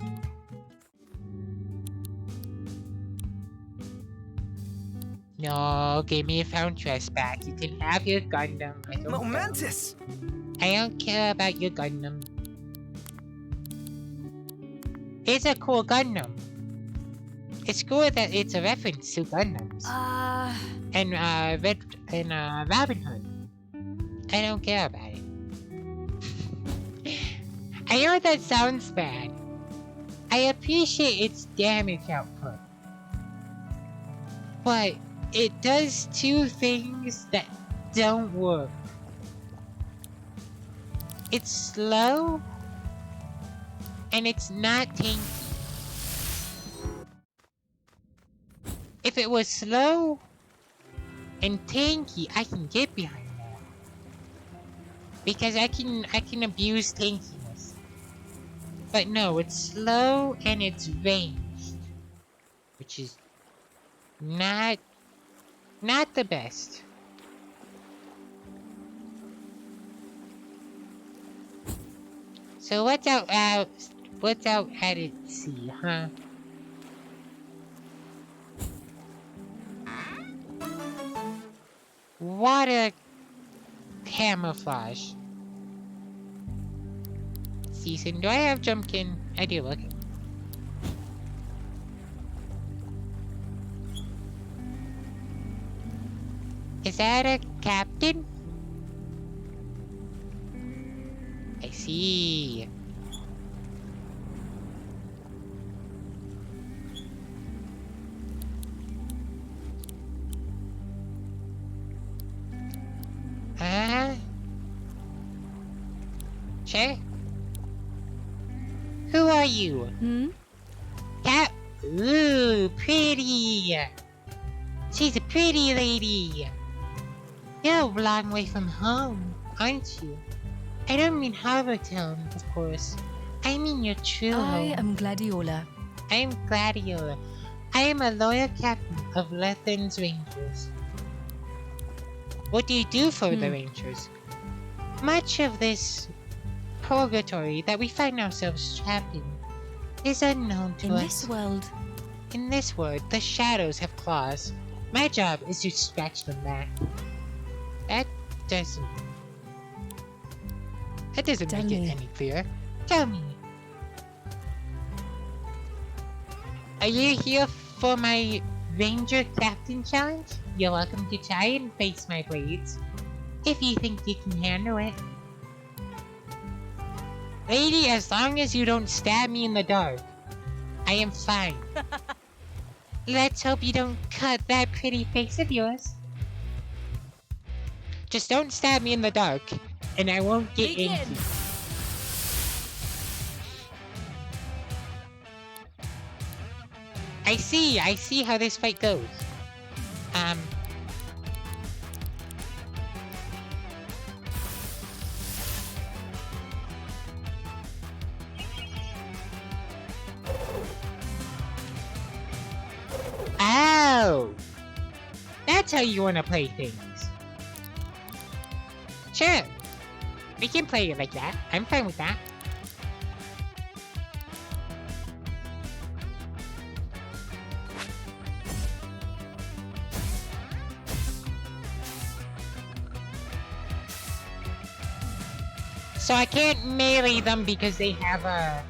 No, give me your found trust back. You can have your Gundam. Momentous. I don't care about your Gundam. It's a cool Gundam. It's cool that it's a reference to Gundams. And Robin Hood. I don't care about it. I know that sounds bad. I appreciate its damage output. But it does 2 things that don't work. It's slow, and it's not tanky. If it was slow and tanky, I can get behind that. Because I can abuse tankiness. But no, it's slow and it's ranged. Which is not the best. So what's out at sea, huh? Water camouflage. Season, do I have Jumpkin? I do, okay. Is that a captain? I see. Sure. Who are you? Cat? Ooh, pretty. She's a pretty lady. You're a long way from home, aren't you? I don't mean Harbor Town, of course. I mean your true home. I am Gladiola. I am Gladiola. I am a loyal captain of Lethren's Rangers. What do you do for the Rangers? Much of this purgatory that we find ourselves trapped in is unknown to us. In this world. In this world, the shadows have claws. My job is to scratch them back. That doesn't Tell make it me. any clearer. Tell me. Are you here for my Ranger Captain Challenge? You're welcome to try and face my blades, if you think you can handle it. Lady, as long as you don't stab me in the dark, I am fine. Let's hope you don't cut that pretty face of yours. Just don't stab me in the dark, and I won't get Begin. angry. I see how this fight goes. Oh! That's how you wanna play things. Sure. We can play it like that. I'm fine with that. So I can't melee them because they have a...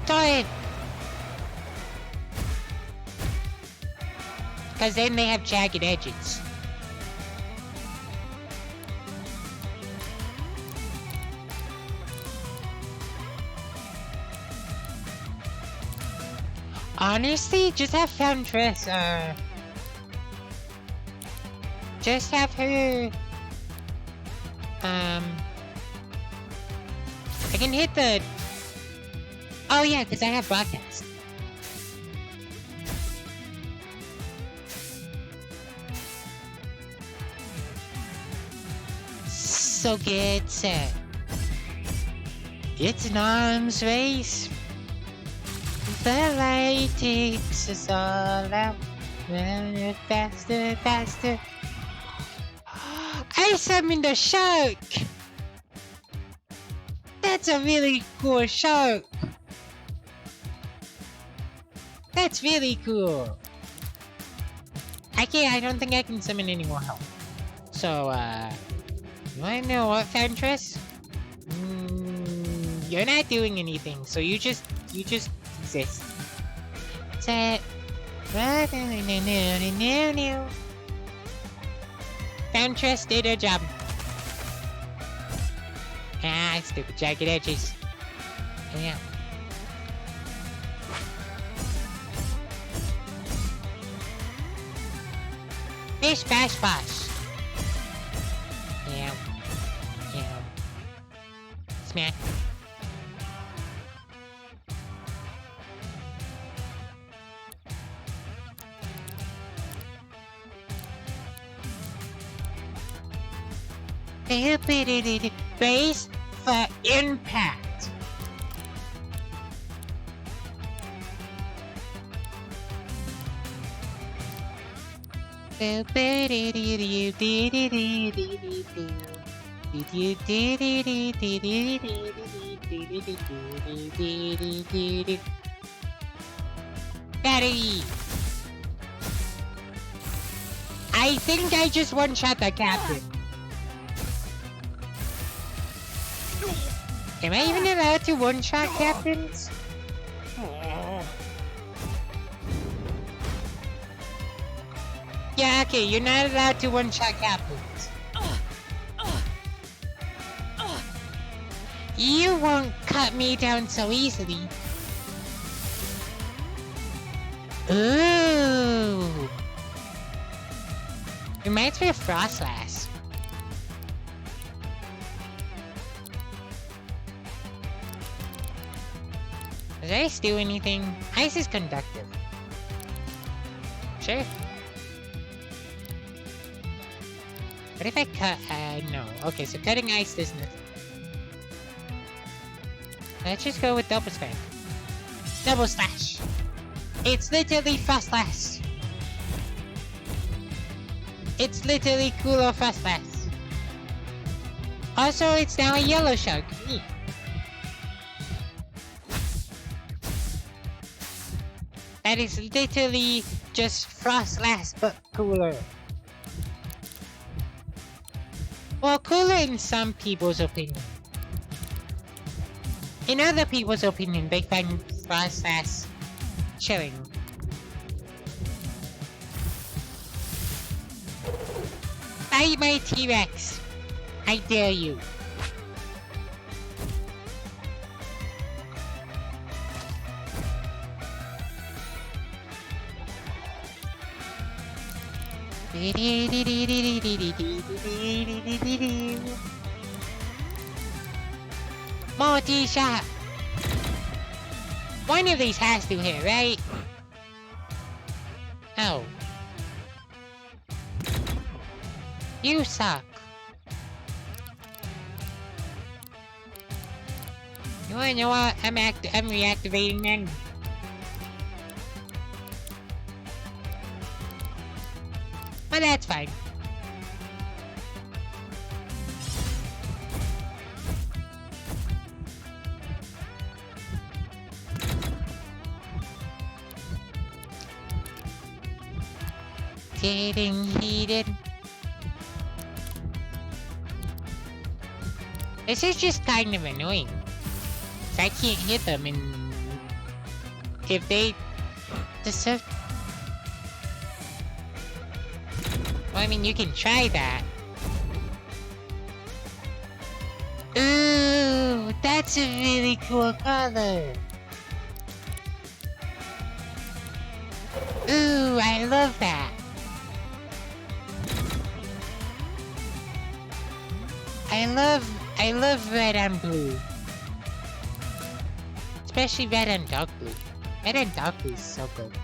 Darn! Because then they have jagged edges. Honestly, just have Foundress, just have her... I can hit the... Oh yeah, because I have broadcast. So get set. It's an arms race. The light takes us all out. Running faster, faster. I summoned a shark! That's a really cool shark! That's really cool! I don't think I can summon any more help. So, you wanna know what, Foundress? You're not doing anything, so you just exist. Set. Foundress did her job. Ah, stupid jagged edges. Yeah. Bish bash bosh. Yeah. Yeah. Smack. Brace for impact. Battery. I think I just one-shot the captain. Am I even allowed to one-shot captains? Yeah, okay, you're not allowed to one-shot captains. You won't cut me down so easily. Ooh. Reminds me of Frostlass. Does ice do anything? Ice is conductive. Sure. What if I cut? No. Okay, so cutting ice does nothing. Let's just go with double spam. Double slash. It's literally Frostlass. It's literally cooler Frostlass. Also, it's now a yellow shark. Neat. That is literally just Frostlass, but cooler. Well, cooler in some people's opinion. In other people's opinion, they find Frostlass chilling. Fight my T-Rex! I dare you. Multi-shot! One of these has to hit, right? Oh. You suck. You wanna know what? I'm reactivating then. But that's fine. Getting heated. This is just kind of annoying. I can't hit them, and if they deserve. Well, I mean, you can try that. Ooh, that's a really cool color. Ooh, I love that. I love red and blue. Especially red and dark blue. Red and dark blue is so good.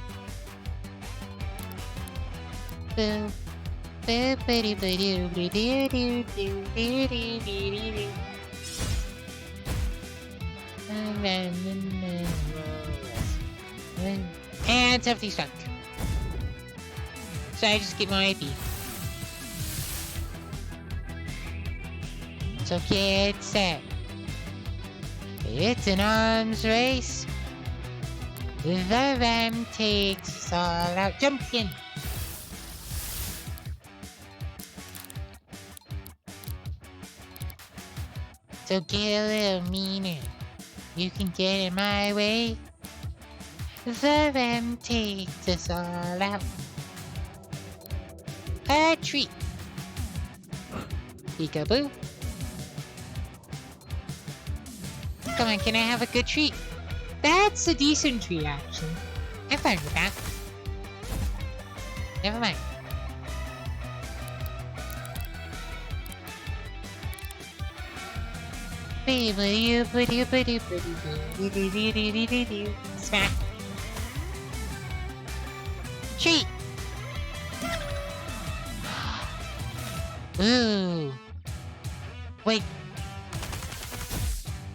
And something stuck. So I just get my IP. So get set. It's an arms race. The ram takes us all out. Jump in. So get a little meaner. You can get in my way. The ram takes us all out. A treat. Peekaboo. Come on, can I have a good treat? That's a decent treat, actually. I'm fine with that. Never mind. Smack. Treat. Ooh. Wait.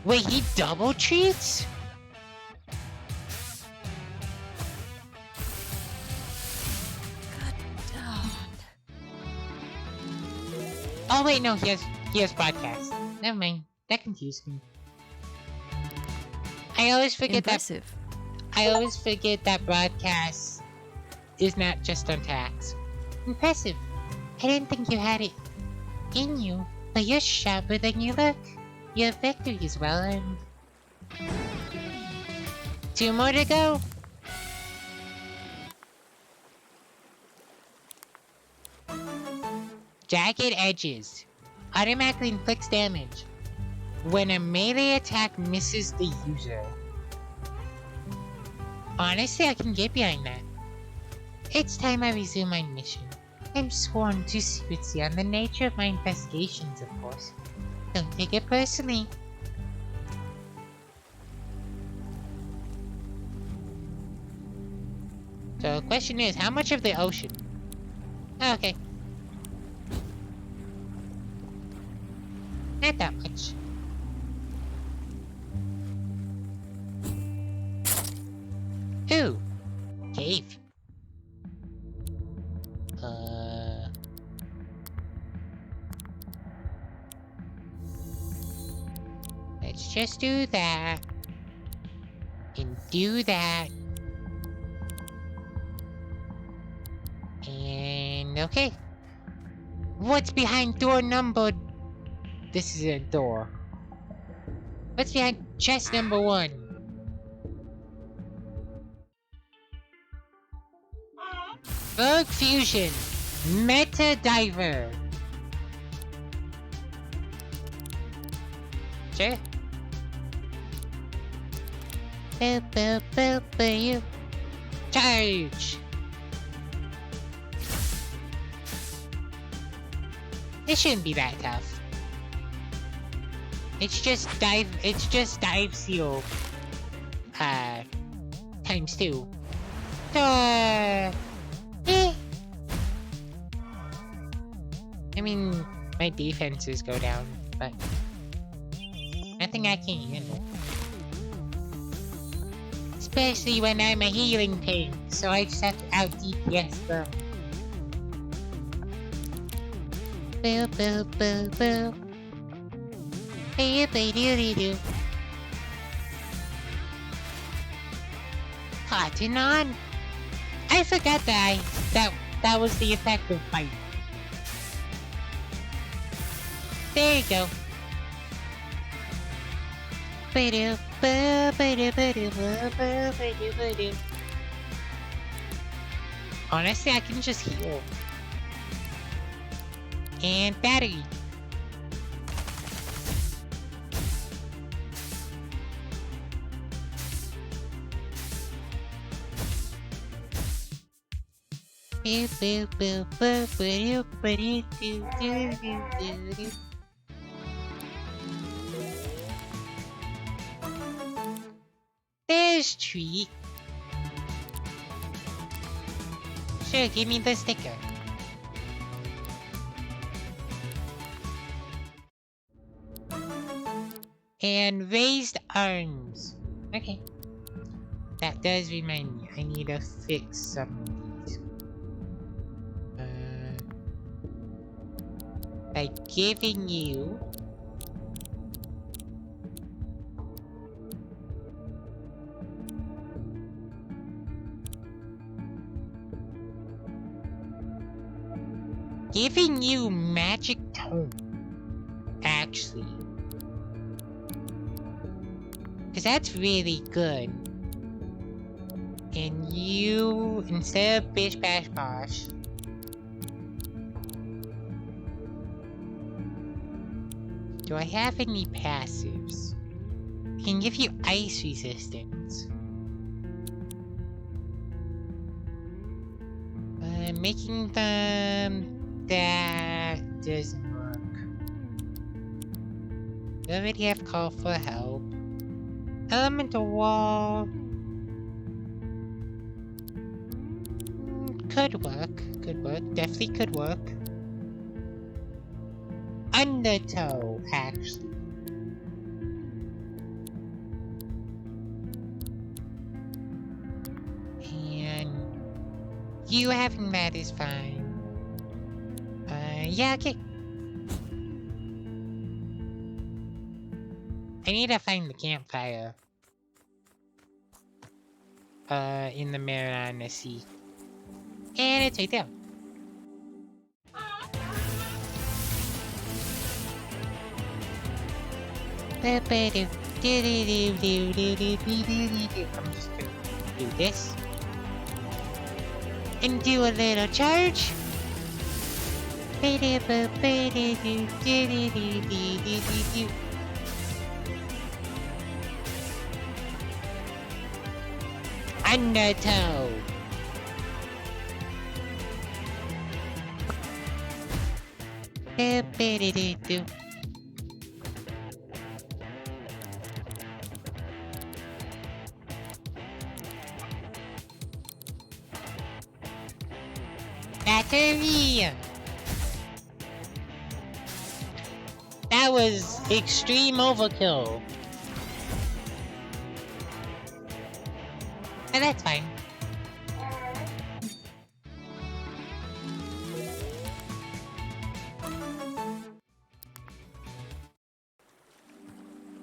Wait, he double cheats? Oh wait, no, he has broadcast. Never mind. That confused me. I always forget Impressive. I always forget that broadcast is not just on tax. Impressive. I didn't think you had it in you, but you're sharper than you look. Your victory is well earned. 2 more to go. Jagged edges. Automatically inflicts damage when a melee attack misses the user. Honestly, I can get behind that. It's time I resume my mission. I'm sworn to secrecy on the nature of my investigations, of course. Don't take it personally. So the question is, how much of the ocean? Okay. Not that much. Ooh. Cave. Let's just do that. And do that. And okay. What's behind door number? This is a door. What's behind chest number 1? Berg Fusion. Meta Diver. Sure. Boop, boop, boop, boop. Charge. This shouldn't be that tough. It's just dive seal. Times 2. Eh. I mean, my defenses go down, but nothing I can't handle. Especially when I'm a healing tank, so I just have to out DPS them. Boo boo boo boo. Hey boo doo doo. Cotton on. I forgot that was the effect of fight. There you go. Ba-doo, ba, ba-doo, ba-doo, ba, ba, ba-doo, ba-doo. Honestly, I can just heal. And battery. Boo boo boo boo boo boo doo doo doo doo doo. There's treat. Sure, give me the sticker. And raised arms. Okay. That does remind me, I need to fix some of these. By giving you magic tone, actually, because that's really good. And you, instead of bish bash bosh, do I have any passives? I can give you ice resistance. Making them... that doesn't work. We already have call for help. Elemental wall... could work. Could work. Definitely could work. Undertow, actually. And you having that is fine. Yeah, okay. I need to find the campfire. In the Mariana Sea. And it's right there. I'm just gonna do this. And do a little charge. Undertow. Battery. That was extreme overkill. But that's fine.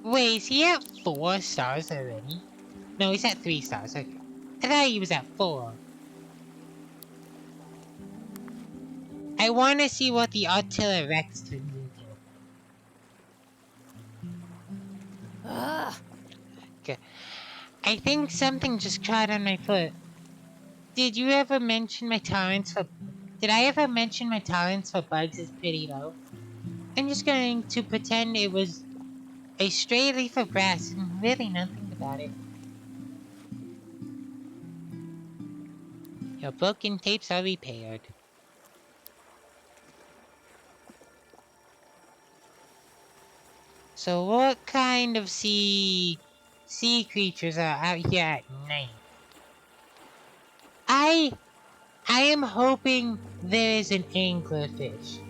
Wait, is he at 4 stars already? No, he's at 3 stars. Okay. I thought he was at 4. I want to see what the Attila Rex turns into. Okay. I think something just caught on my foot. Did you ever mention my tolerance for... Did I ever mention my tolerance for bugs is pretty low? I'm just going to pretend it was a stray leaf of grass and really nothing about it. Your broken tapes are repaired. So what kind of sea creatures are out here at night? I am hoping there is an anglerfish.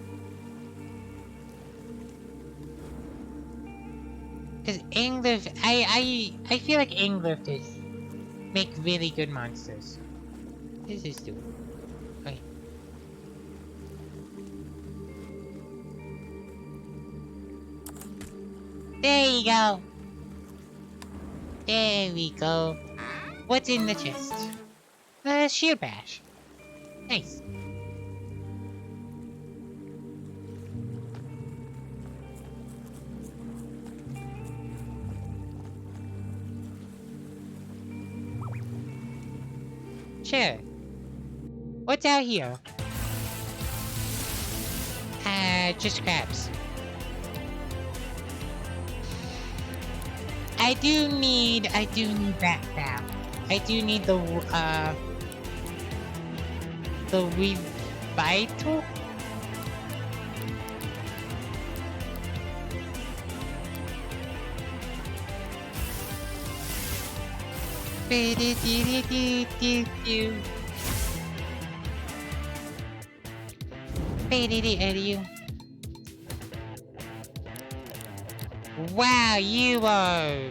Cause I feel like anglerfish make really good monsters. What does this do? Okay. There you go. There we go. What's in the chest? Shield bash. Nice. Sure. What's out here? Just crabs. I do need that now. I do need the revital? Wow, you are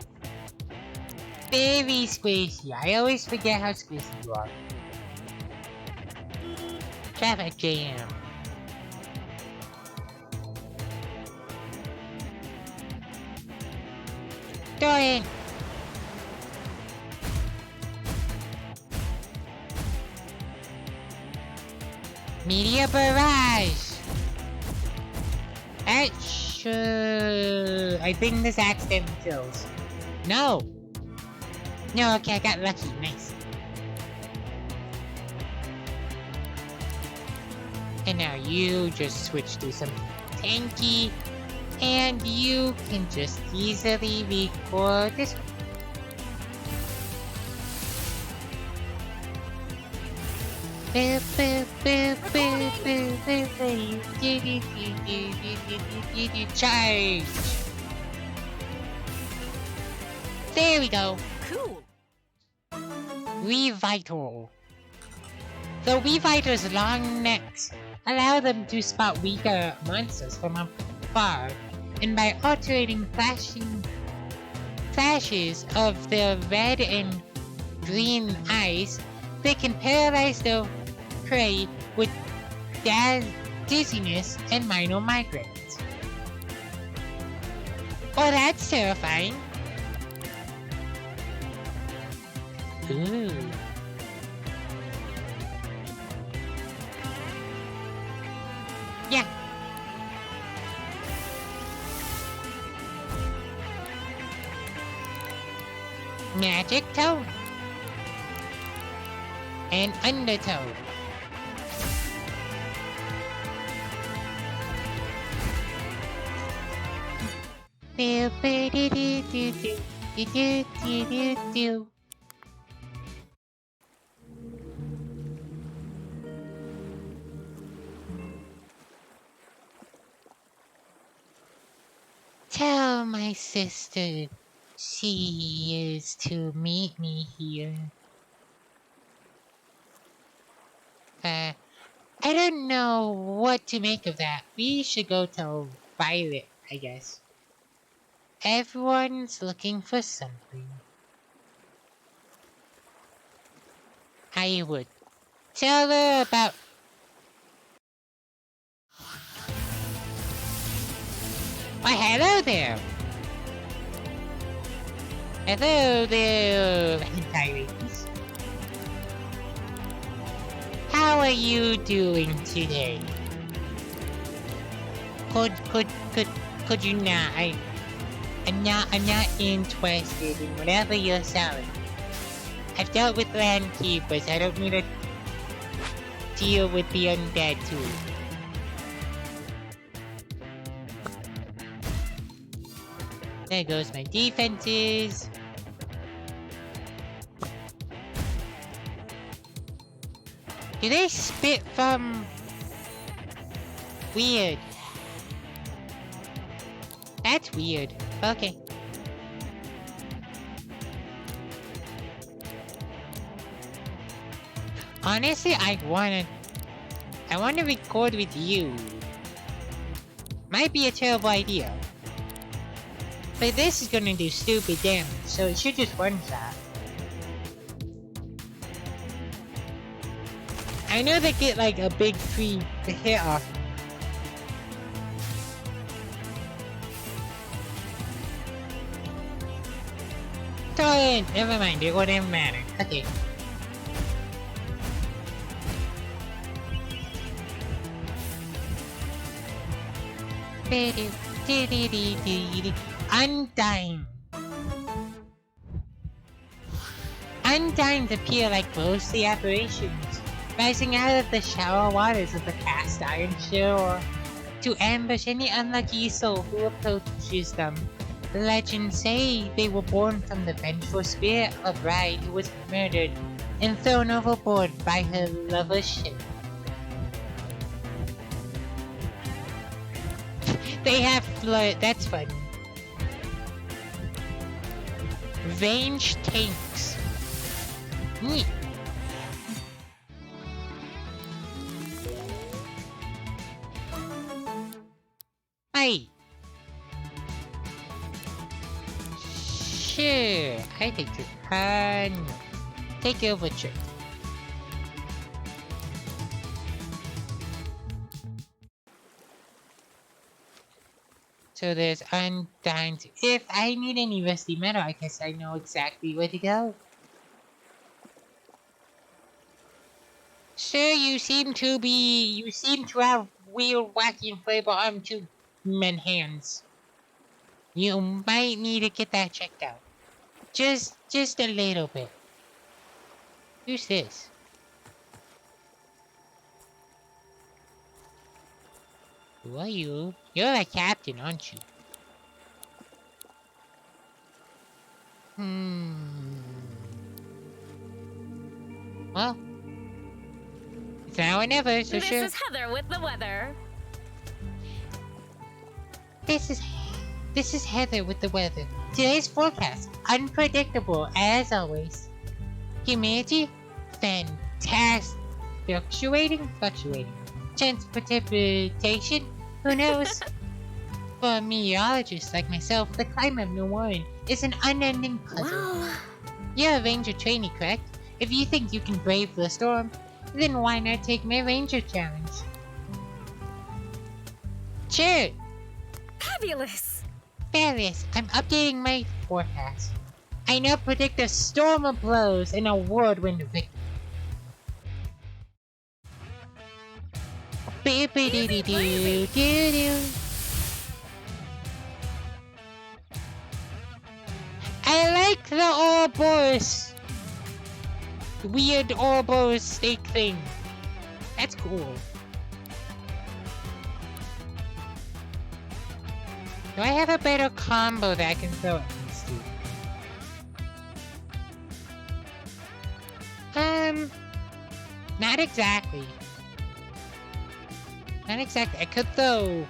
very squishy. I always forget how squishy you are. Traffic jam. Dorian! Meteor barrage! I think this axe them kills. No! No, okay, I got lucky. Nice. And now you just switch to some tanky, and you can just easily record this one. Charge! There we go. Cool. Revital. The Revitals' long necks allow them to spot weaker monsters from up far, and by altering flashes of their red and green eyes, they can paralyze their prey with dizziness and minor migraines. Oh, that's terrifying. Ooh. Yeah. Magic tone. And undertone. Do do do do do do do do do. Tell my sister she is to meet me here. I don't know what to make of that. We should go tell Violet, I guess. Everyone's looking for something. I would tell her about... Why, hello there! Hello there, Tyrese. How are you doing today? Could you not? I'm not interested in whatever you're selling. I've dealt with land keepers. I don't need to deal with the undead too. There goes my defenses. Do they spit from... Weird. That's weird. Okay. Honestly, I wanna record with you. Might be a terrible idea. But this is gonna do stupid damage, so it should just one shot. I know they get like a big free hit off. Torrent! Never mind, it wouldn't matter. Okay. Undyne. Undynes appear like ghostly apparitions, rising out of the shallow waters of the cast iron shore to ambush any unlucky soul who approaches them. The legends say they were born from the vengeful spirit of a bride who was murdered and thrown overboard by her lover's ship. They have blood, that's funny. Range tanks. Neat. Hey. Sure, I take your hand. Take over, trick. So there's Undyne. If I need any rusty metal, I guess I know exactly where to go. Sir, you seem to have weird, wacky, inflatable arm two men hands. You might need to get that checked out. Just a little bit. Who's this? Who are you? You're a captain, aren't you? Well, it's now or never, so sure. This is Heather with the weather. This is Heather with the weather. Today's forecast, unpredictable as always. Humidity, fantastic. Fluctuating. Chance precipitation, who knows? For a meteorologist like myself, the climate of New Orleans is an unending puzzle. Wow. You're a ranger trainee, correct? If you think you can brave the storm, then why not take my ranger challenge? Sure! Fabulous. Fabulous, I'm updating my forecast. I now predict a storm of blows and a whirlwind victory. I like the Ouroboros. Weird Ouroboros steak thing. That's cool. Do I have a better combo that I can throw at these two? Not exactly. Not exactly. I could throw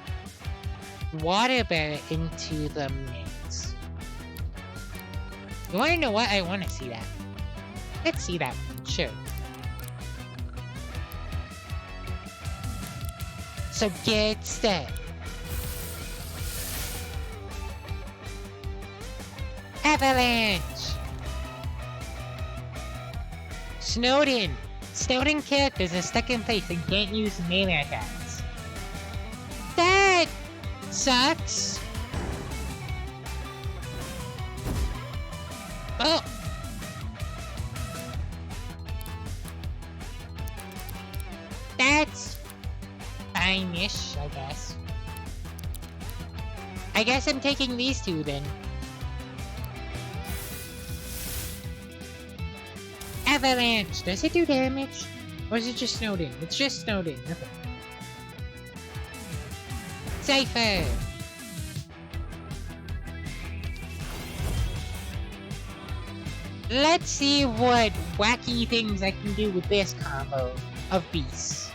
water bear into the mix. You wanna know what? I wanna see that. Let's see that one, sure. So get set. Avalanche! Snowden! Snowden characters are stuck in place and can't use melee attacks. That sucks! Oh! That's fine-ish, I guess. I guess I'm taking these two then. Avalanche! Does it do damage? Or is it just Snowden? It's just Snowden. Okay. Cypher! Let's see what wacky things I can do with this combo of beasts.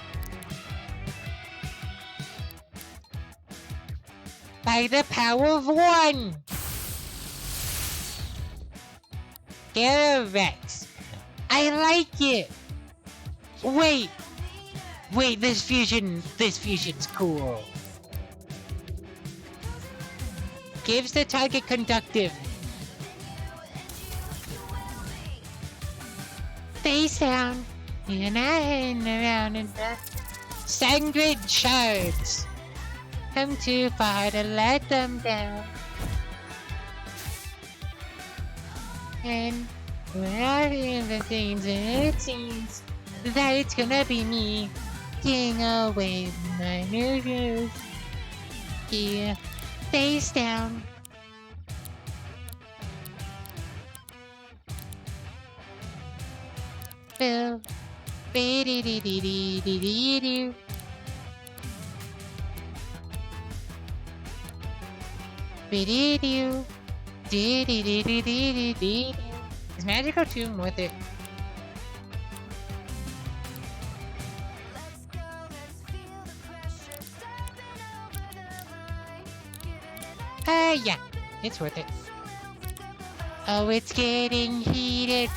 By the power of one! Rex. I like it! Wait! Wait, this fusion's cool. Gives the target conductive. Face down. And around and back. Sangrid shards. Come too far to let them down. And we're out in the things and it seems that it's gonna be me getting away with my new groove. Here, face down. Bill, be-dee-dee-dee-dee-dee-dee-doo. Be-dee-doo, dee-dee-dee-dee-dee-dee-doo. Is Magical Tomb worth it? Yeah, it's worth it. Oh, it's getting heated.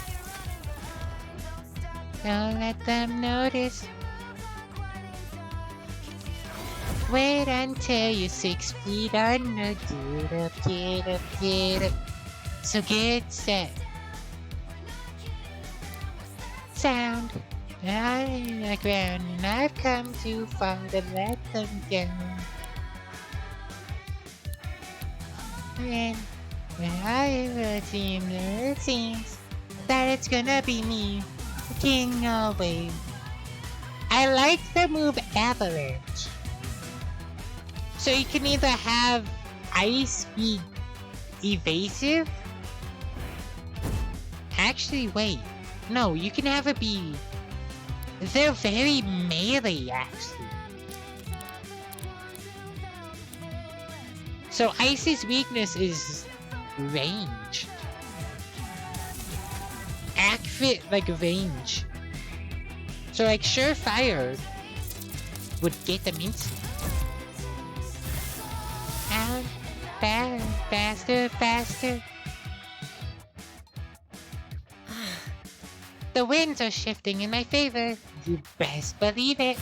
Don't let them notice. Wait until you're 6 feet under. Get up, get up, get up. So get set. Sound out in the ground, and I've come too far to let them down. And when it seems that it's gonna be me, king away. I like the move Avalanche. So you can either have Ice be evasive. Actually, wait. No, you can have it be... They're very melee, actually. So Ice's weakness is range. Accurate, like, range. So, like, Surefire would get them instantly. And faster, faster. The winds are shifting in my favor. You best believe it.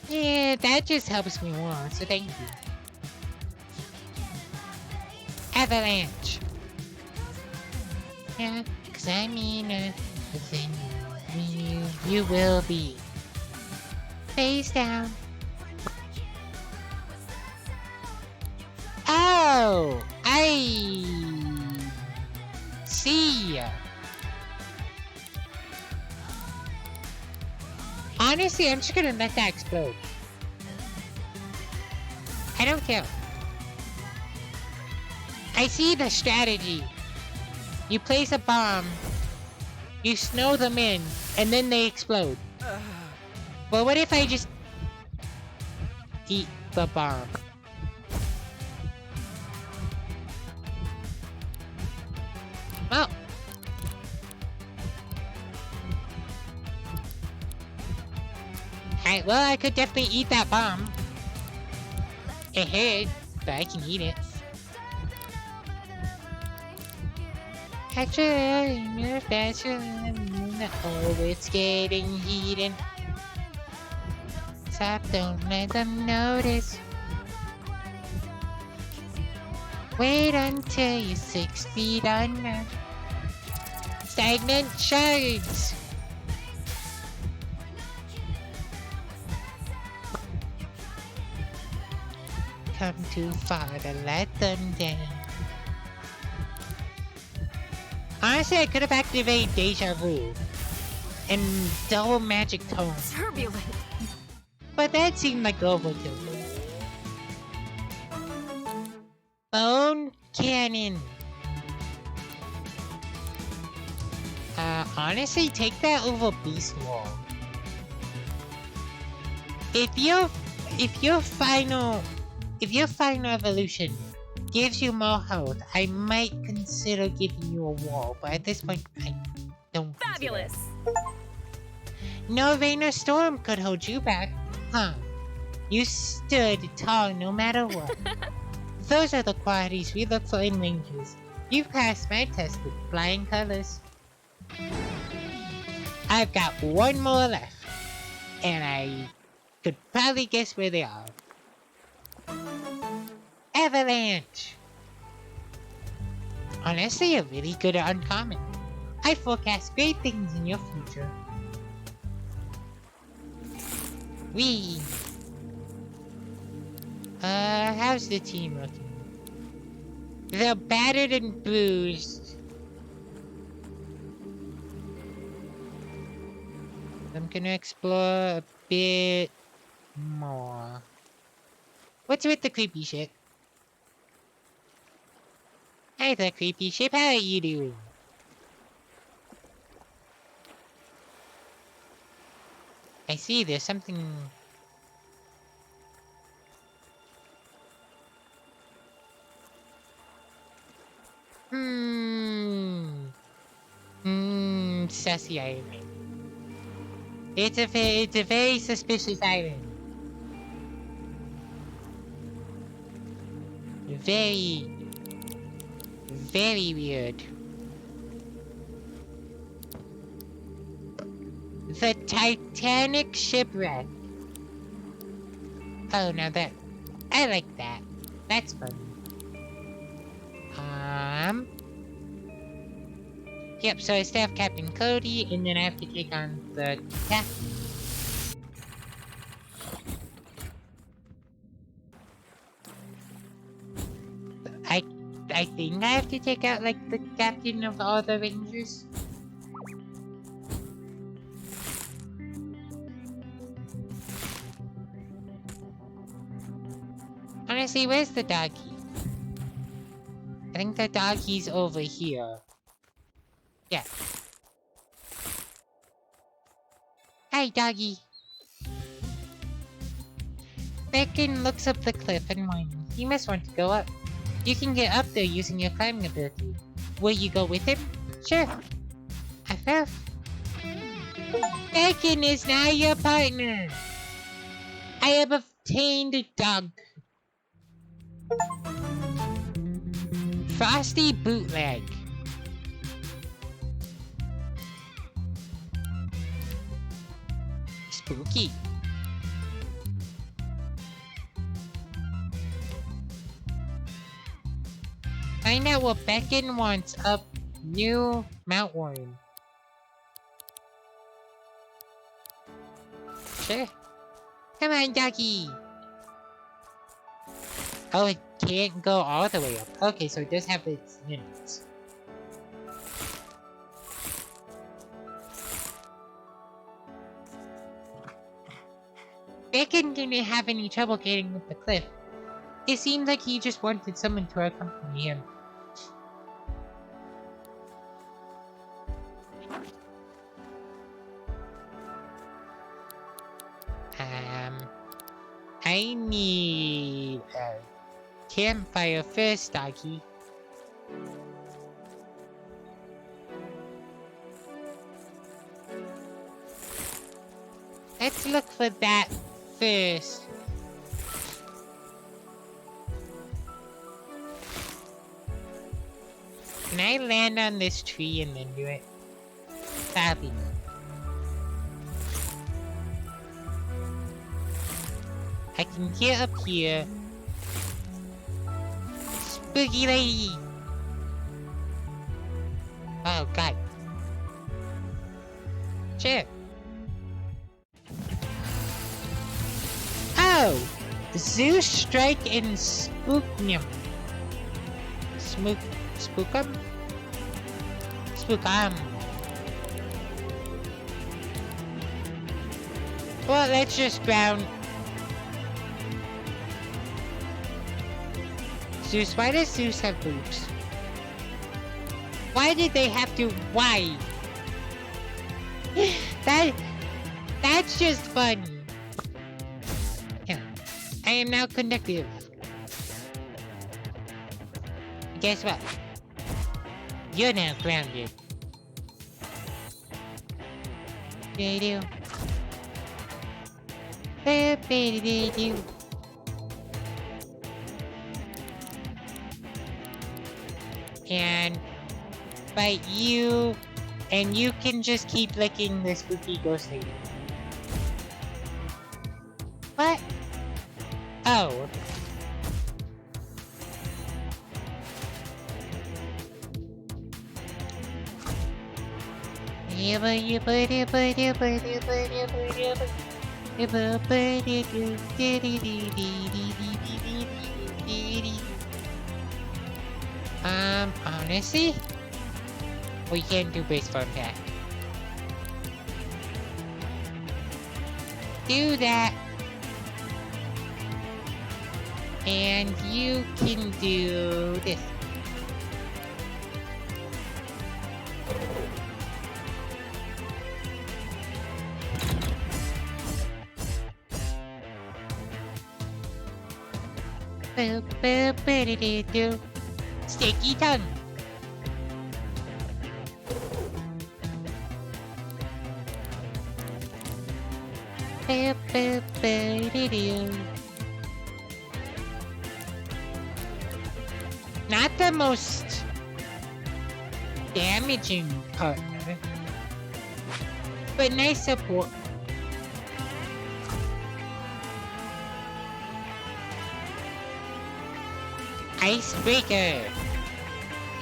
Yeah, that just helps me more, so thank you. Avalanche. Yeah, 'cause I mean, then you will be. Face down. Oh, I see. Honestly, I'm just gonna let that explode. I don't care. I see the strategy. You place a bomb, you snow them in, and then they explode. Well, what if I just eat the bomb? Oh. Alright, well, I could definitely eat that bomb. It hurt, but I can eat it. Actually, you're faster. Oh, it's getting heated. Stop, don't let them notice. Wait until you're 6 feet under. Stagnant shards. Come too far to let them down. Honestly, I could have activated Deja Vu and double magic tone, Turbulent. but that seemed like overkill. Bone cannon. Honestly, take that over Beast Wall. If your final evolution gives you more health, I might consider giving you a wall, but at this point, I don't. Fabulous. No rain or storm could hold you back, huh? You stood tall no matter what. Those are the qualities we look for in rangers. You've passed my test with flying colors. I've got one more left, and I could probably guess where they are. Avalanche! Honestly, a really good uncommon. I forecast great things in your future. Wee! How's the team looking? They're battered and bruised. I'm gonna explore a bit more. What's with the creepy shit? Hey there, creepy ship, how are you doing? I see there's something... Sassy island. It's a very suspicious island. Very weird. The Titanic shipwreck. Oh, now that... I like that. That's fun. Yep, so I still have Captain Cody, and then I have to take on the captain. I think I have to take out, like, the captain of all the Rangers. Honestly, where's the doggy? I think the doggy's over here. Yeah. Hi, doggy. Beacon looks up the cliff and whines. You must want to go up. You can get up there using your climbing ability. Will you go with him? Sure. FF. Beacon is now your partner. I have obtained a dog. Frosty Bootleg. Spooky. Find out what Beacon wants up New Mount Warren. Sure. Come on, doggy. Oh, it can't go all the way up. Okay, so it does have its limits. Beacon didn't have any trouble getting up the cliff. It seemed like he just wanted someone to accompany him. I need a campfire first, doggy. Let's look for that first. Can I land on this tree and then do it? That'd be good. I can get up here. Spooky lady! Oh, God. Sure. Oh! Zeus Strike and Spooknium. Spookum? Spookum. Well, let's just ground. Zeus, why does Zeus have boobs? Why did they have to? Why? That's just funny. Yeah. I am now conductive. Guess what? You're now grounded. Do-do. Do-do-do-do. And fight you, and you can just keep licking the spooky ghost lady. What? Oh. Honestly, we can't do baseball attack. Do that. And you can do this. Sticky tongue. Not the most damaging partner, but nice support. Icebreaker.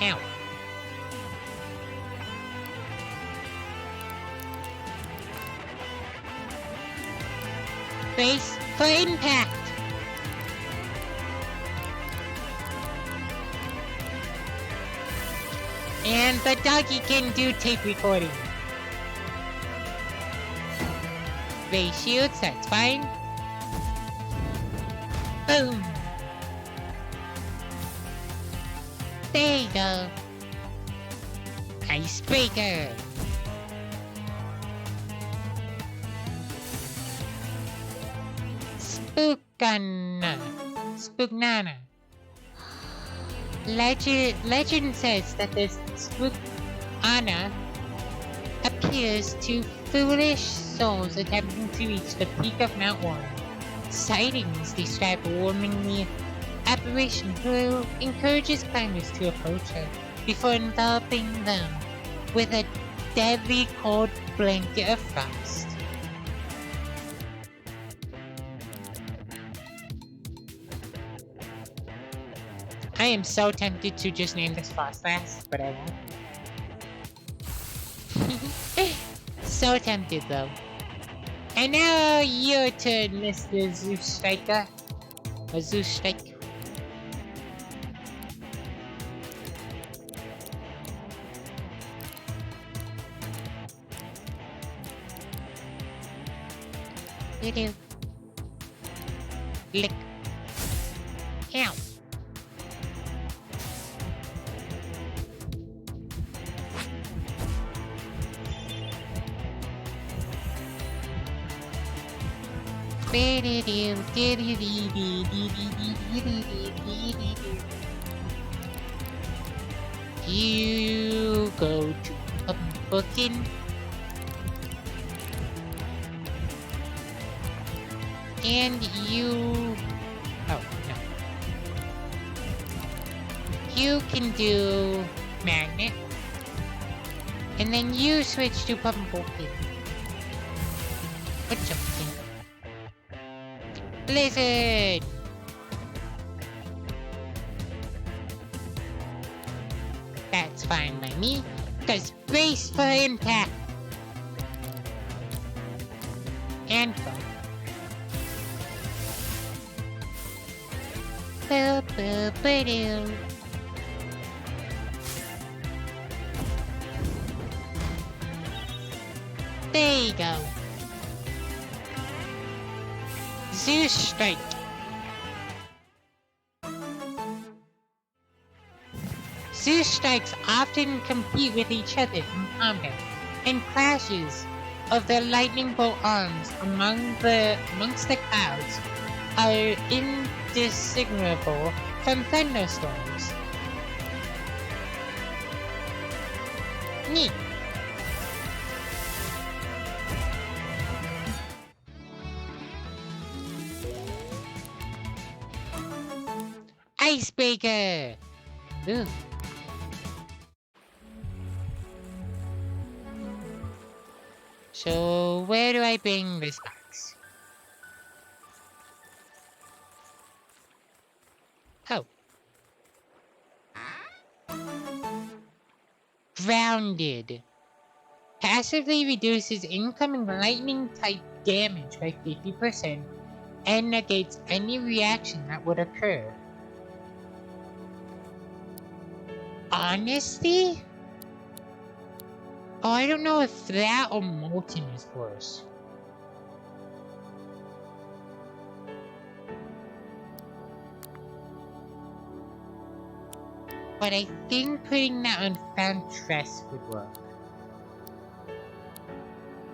Ow. Brace for impact. And the doggy can do tape recording. Face shields, that's fine. Boom. There you go. Icebreaker. Spookana. Spooknana. Legend says that this Spookana appears to foolish souls attempting to reach the peak of Mount Warren. Sightings describe a womanly apparition who encourages climbers to approach her before enveloping them with a deadly cold blanket of frost. I am so tempted to just name this boss last, but I won't. So tempted though. And now your turn, Mr. Zeus Striker. Or Zeus Strike. Do. Lick. Ow. You go to Pumpkin. And you... Oh, no. You can do Magnet. And then you switch to Pumpkin. What jumping? Blizzard! That's fine by me, because brace for impact! And fun. Boo-boo-boo-doo. There you go. Zeus Strike. Zeus Strikes often compete with each other in combat, and clashes of their lightning bolt arms amongst the clouds are indistinguishable from thunderstorms. Neat. Icebreaker! Ooh. So, where do I bring this box? Oh. Grounded. Passively reduces incoming lightning-type damage by 50% and negates any reaction that would occur. Honesty? Oh, I don't know if that or Molten is worse. But I think putting that on Fantress would work.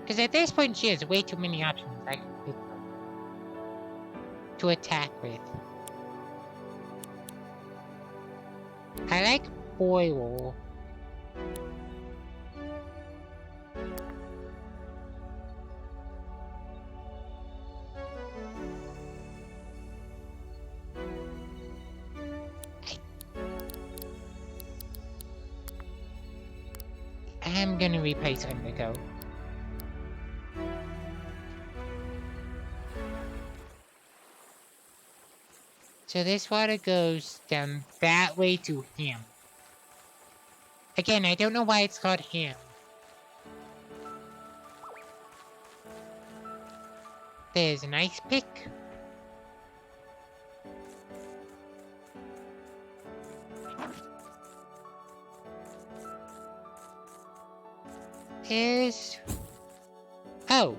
Because at this point she has way too many options I can pick from to attack with. I like Boil. I'm gonna replace Indigo. So this water goes down that way to Ham. Again, I don't know why it's called Ham. There's an ice pick. There's... Oh.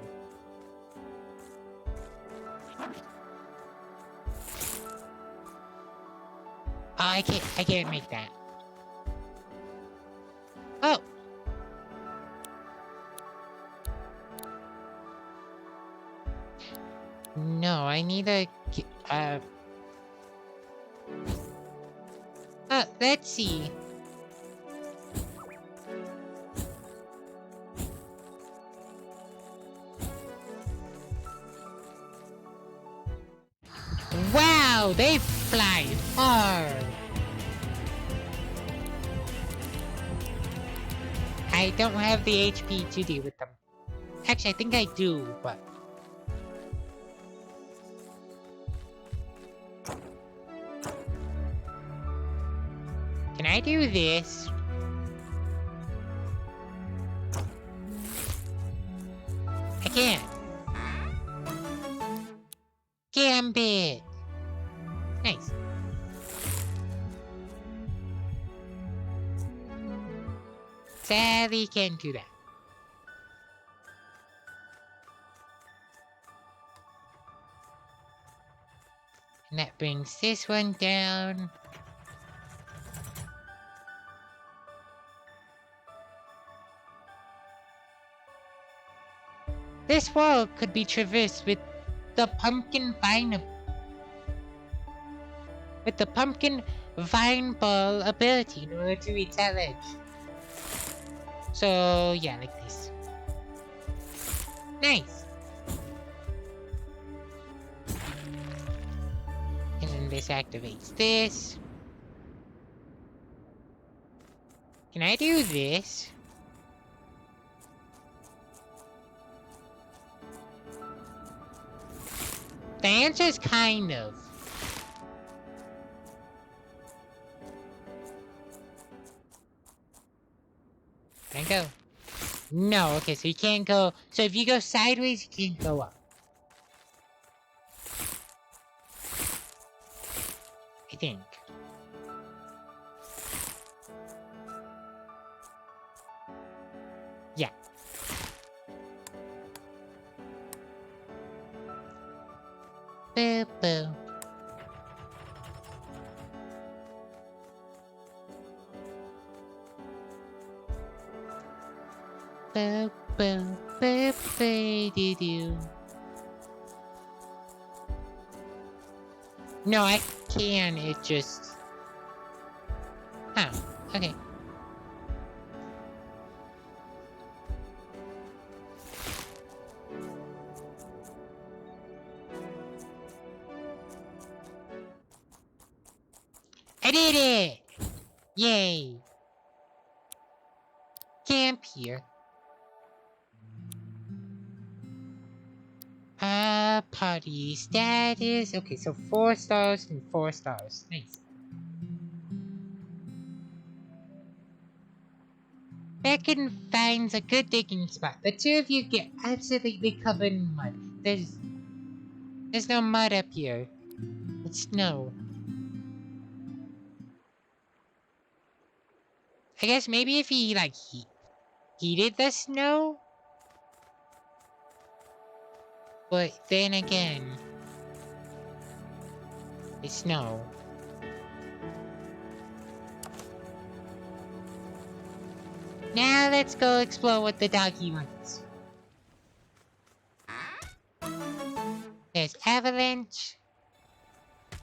I can't make that. Oh. No, I need a... let's see. Wow, they fly far. I don't have the HP to deal with them. Actually, I think I do, but... Can I do this? I can't. Gambit. Nice. Sadly, can't do that. And that brings this one down. This wall could be traversed with the pumpkin vine ball ability in order to reach that edge. So yeah, like this. Nice. And then this activates this. Can I do this? The answer is kind of. Can I go? No, okay, so you can't go. So if you go sideways, you can't go up. I think. Yeah. Boo boo. Boo boo boo boo doo doo. No, I can, it just... Huh, okay. I did it! Yay! Camp here. Party status. Okay, so 4 stars and 4 stars. Nice. Beckon finds a good digging spot. The two of you get absolutely covered in mud. There's no mud up here. It's snow. I guess maybe if he, like, heated the snow? But then again, it's snow. Now let's go explore what the doggy wants. There's avalanche.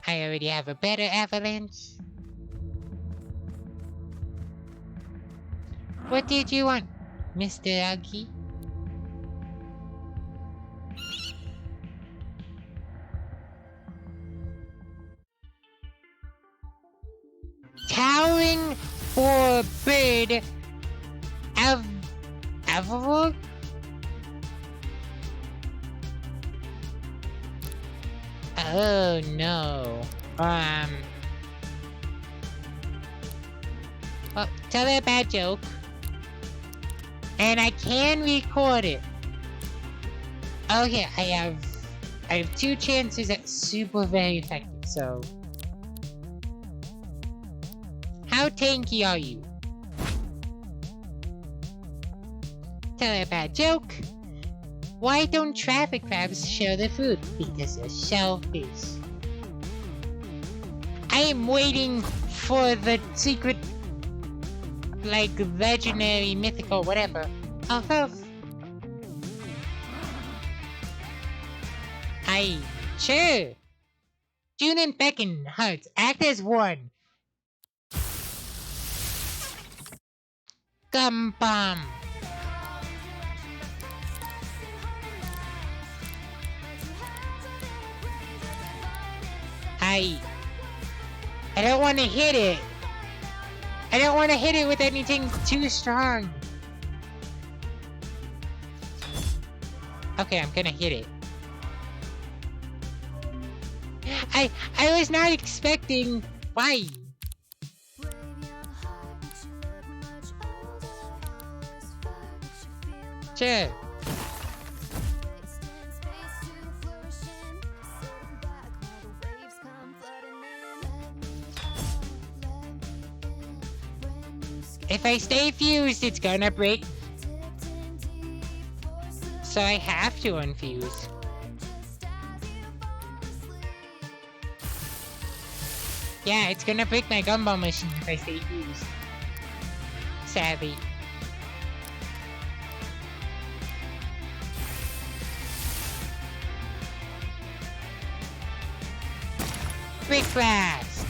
I already have a better avalanche. What did you want, Mr. Doggy? Towering for bird Avalon? Oh no. Well, tell her a bad joke. And I can record it. Okay, I have 2 chances at super very effective, so. How tanky are you? Tell her a bad joke. Why don't traffic crabs share their food? Because they're shellfish. I am waiting for the secret, like, legendary, mythical, whatever. Sure. June and Beckon hearts act as one. Gum bomb. I don't want to hit it. I don't want to hit it with anything too strong. Okay, I'm gonna hit it. I was not expecting... Why? Sure. If I stay fused, it's gonna break. So I have to unfuse. Yeah, it's gonna break my gumball machine if I stay fused. Sadly. Brick blast!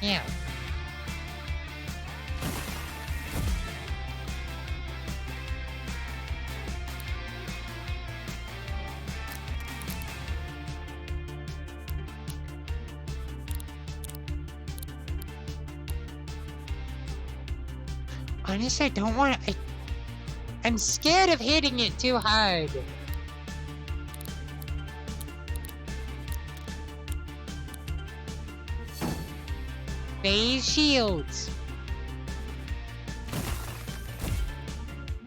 Yeah. Honestly, I don't want to. I'm scared of hitting it too hard. Phase shields.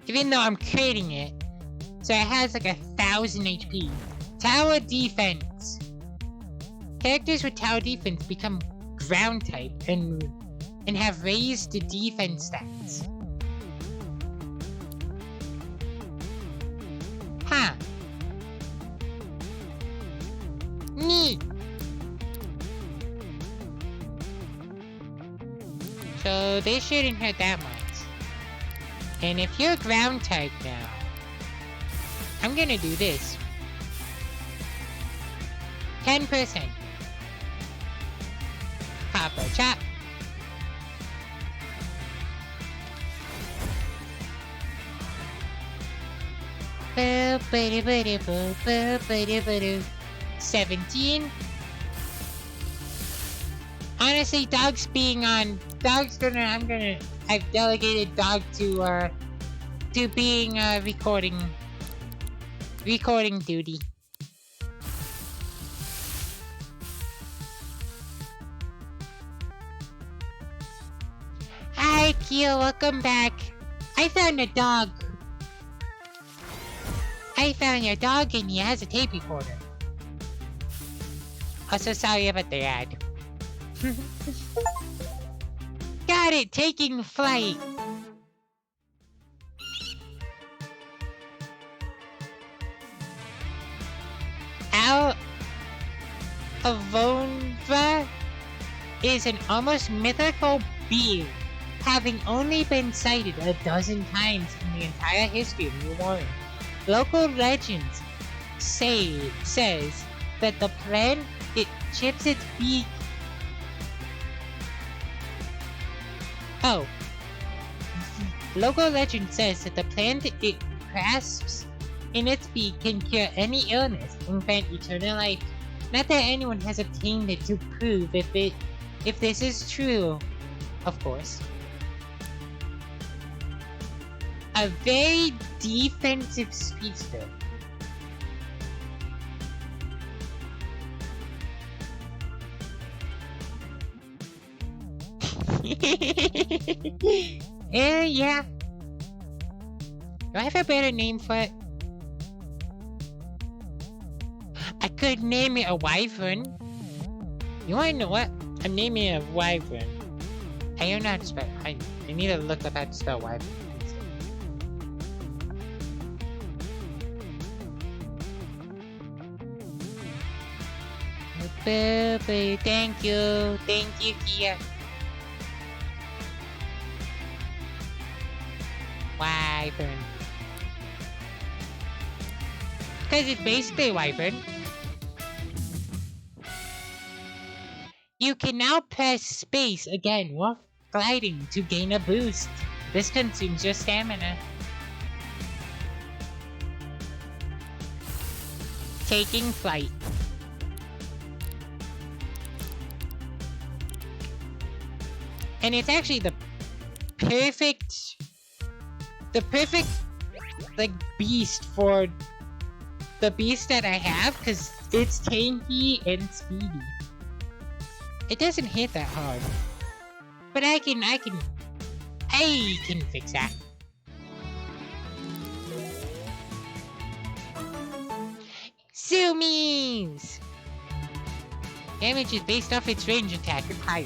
Even though I'm creating it, so it has like 1,000 HP. Tower defense. Characters with tower defense become ground type and have raised defense stats. Huh. Neat. So they shouldn't hurt that much. And if you're ground type now, I'm gonna do this. 10%. Copper chop. Boo, boo, boo, boo, boo, boo, boo. 17. Honestly, Dog's being on. I've delegated Dog to being recording duty. Hi, Keel, welcome back. I found a dog. I found your dog and he has a tape recorder. Also, sorry about the ad. Got it, taking flight. Avonva is an almost mythical being, having only been sighted a dozen times in the entire history of New Orleans. Local legends says that the plant it chips its beak. Local legend says that the plant it grasps in its beak can cure any illness and grant eternal life. Not that anyone has obtained it to prove if this is true, of course. A very defensive speedster. Yeah. Do I have a better name for it? I could name it a wyvern. You wanna know what? I'm naming it a wyvern. I don't know how to spell it. I need to look up how to spell wyvern. Thank you, Kia. Wyvern. Because it's basically a wyvern. You can now press space again while gliding to gain a boost. This consumes your stamina. Taking flight. And it's actually the perfect like beast for the beast that I have, because it's tanky and speedy. It doesn't hit that hard, but I can fix that. Zoomies! Damage is based off its range attack if higher.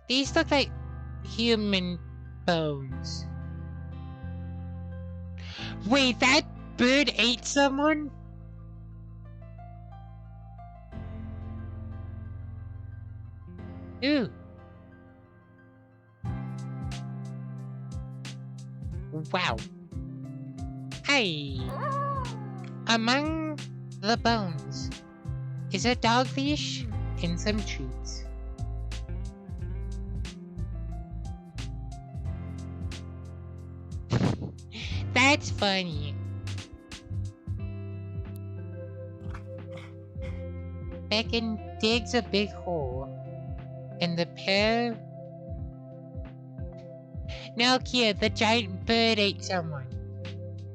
These look like human bones. Wait, that bird ate someone? Ooh. Wow. Hey. Among the bones is a dog leash and some treats. That's funny. Beckon digs a big hole, and the pair... No, Kia, the giant bird ate someone.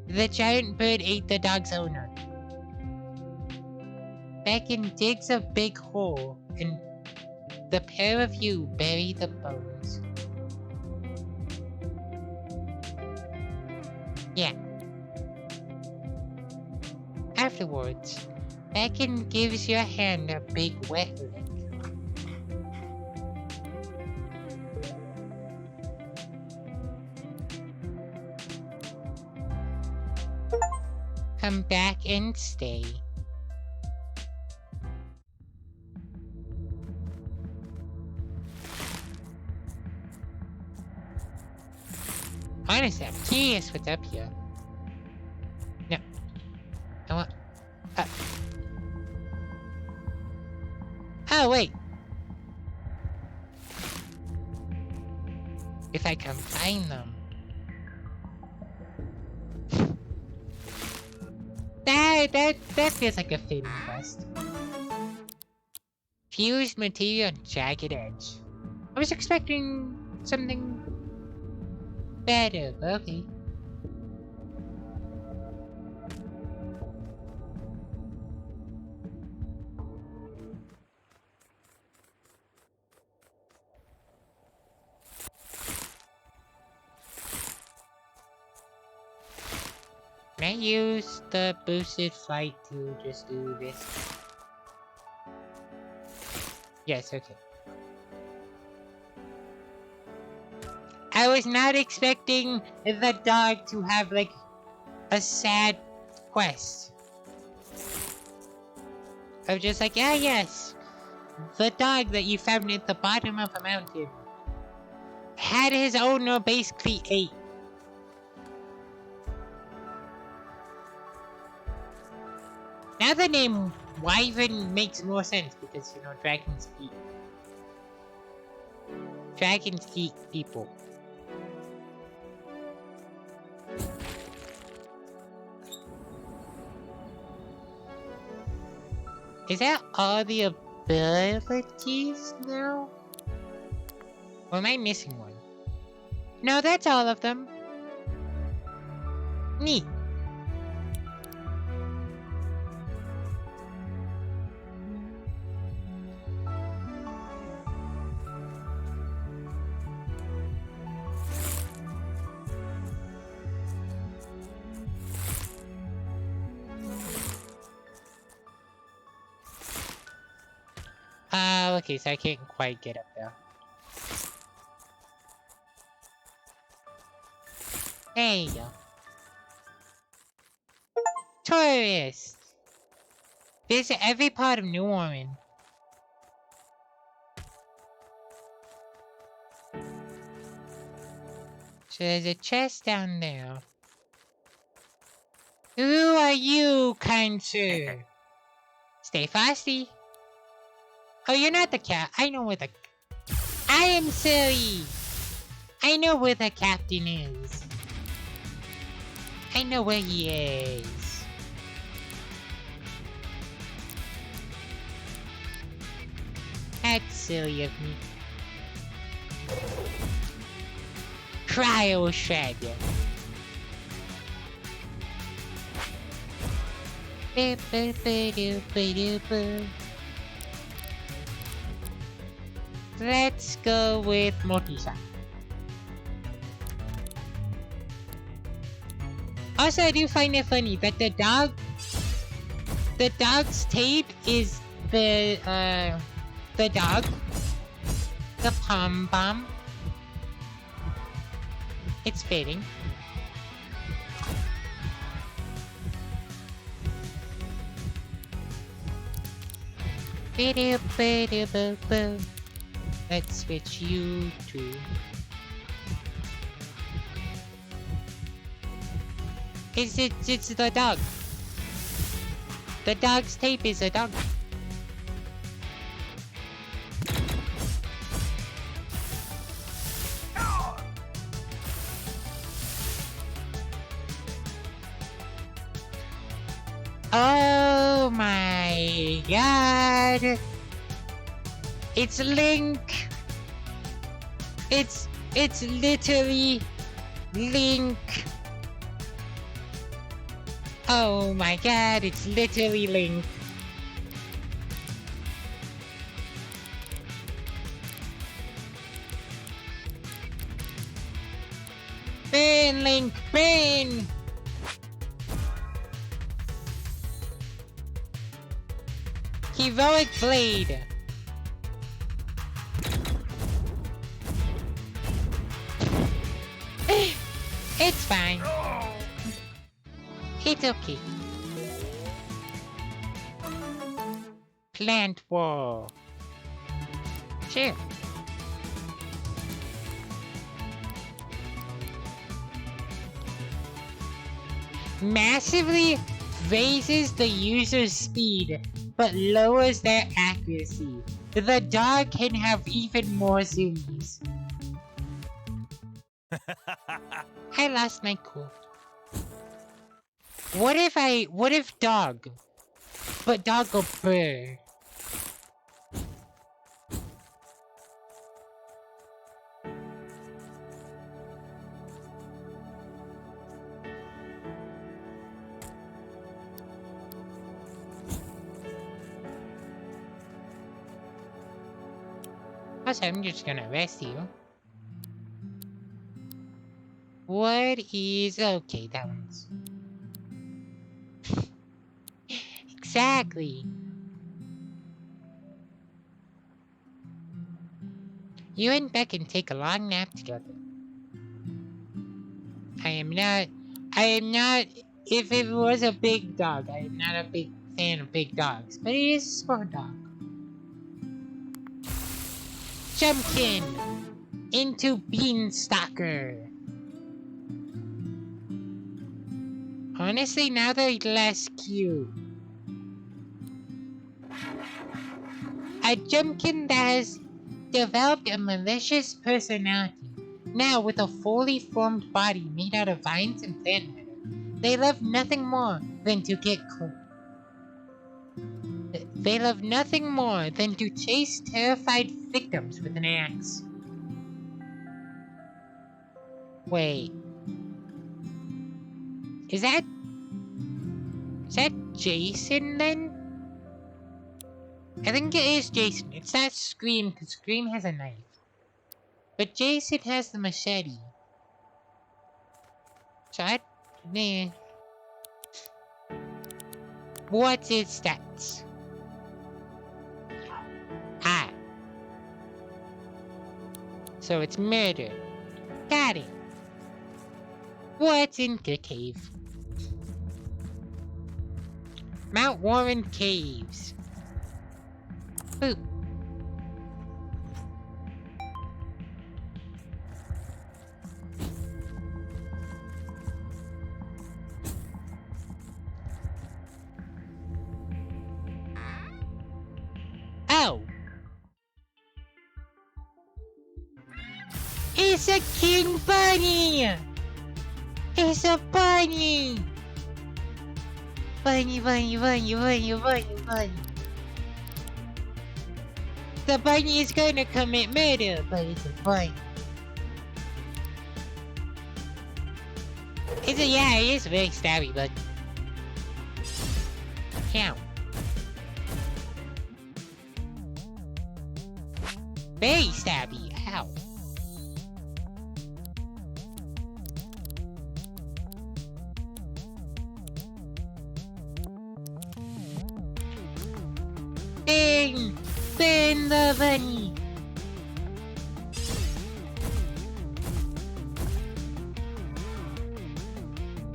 The giant bird ate the dog's owner. Beckon digs a big hole, and the pair of you bury the bones. Yeah. Afterwards, Beckon gives your hand a big wet lick. Come back and stay. Honestly, I'm curious what's up here. No. I want... Oh, wait. If I combine them... That feels like a fitting quest. Fused material and jagged edge. I was expecting something better, but okay. Can I use the boosted flight to just do this? Yes, okay. I was not expecting the dog to have, like, a sad quest. I was just like, ah, yes. The dog that you found at the bottom of a mountain had his owner basically ate. Now the name Wyvern makes more sense because, you know, dragons eat. Dragons eat people. Is that all the abilities now? Or am I missing one? No, that's all of them. Neat. Okay, so I can't quite get up there. There you go. Tourist! Visit every part of New Orleans. So there's a chest down there. Who are you, kind sir? Stay frosty. Oh, you're not the cat. I know where the... I am silly! I know where the captain is. I know where he is. That's silly of me. Cryo Shredder. Let's go with multi-shot. Also, I do find it funny that the dog's tape is the dog, the pom pom. It's fitting. Let's switch you to. It's the dog. The dog's tape is a dog. Oh my god! It's Link! It's literally Link! Oh my god, it's literally Link. Burn, Link, burn! Heroic Blade. It's fine. It's okay. Plant wall. Sure. Massively raises the user's speed, but lowers their accuracy. The dog can have even more zoomies. I lost my cool. What if dog? But dog go brr. Also, I'm just gonna arrest you. What is... Okay, that one's... Exactly. You and Beck can take a long nap together. I am not... If it was a big dog, I am not a big fan of big dogs. But it is a small dog. Jumpkin! Into Beanstalker. Honestly, now they're less cute. A Jumpkin that has developed a malicious personality. Now, with a fully formed body made out of vines and plant matter, they love nothing more than to get close. They love nothing more than to chase terrified victims with an axe. Wait. Is that Jason then? I think it is Jason. It's not Scream, because Scream has a knife. But Jason has the machete. So nah. What's its stats? Ah. So it's murder. Got it. What's in the cave? Mount Warren Caves. Boop. Oh! It's a king bunny! It's a bunny! Bunny, bunny, bunny, bunny, bunny, bunny. The bunny is gonna commit murder, but it's a bunny. Yeah, it is very stabby, but... Ow. Very stabby, ow. Burn! Burn the bunny!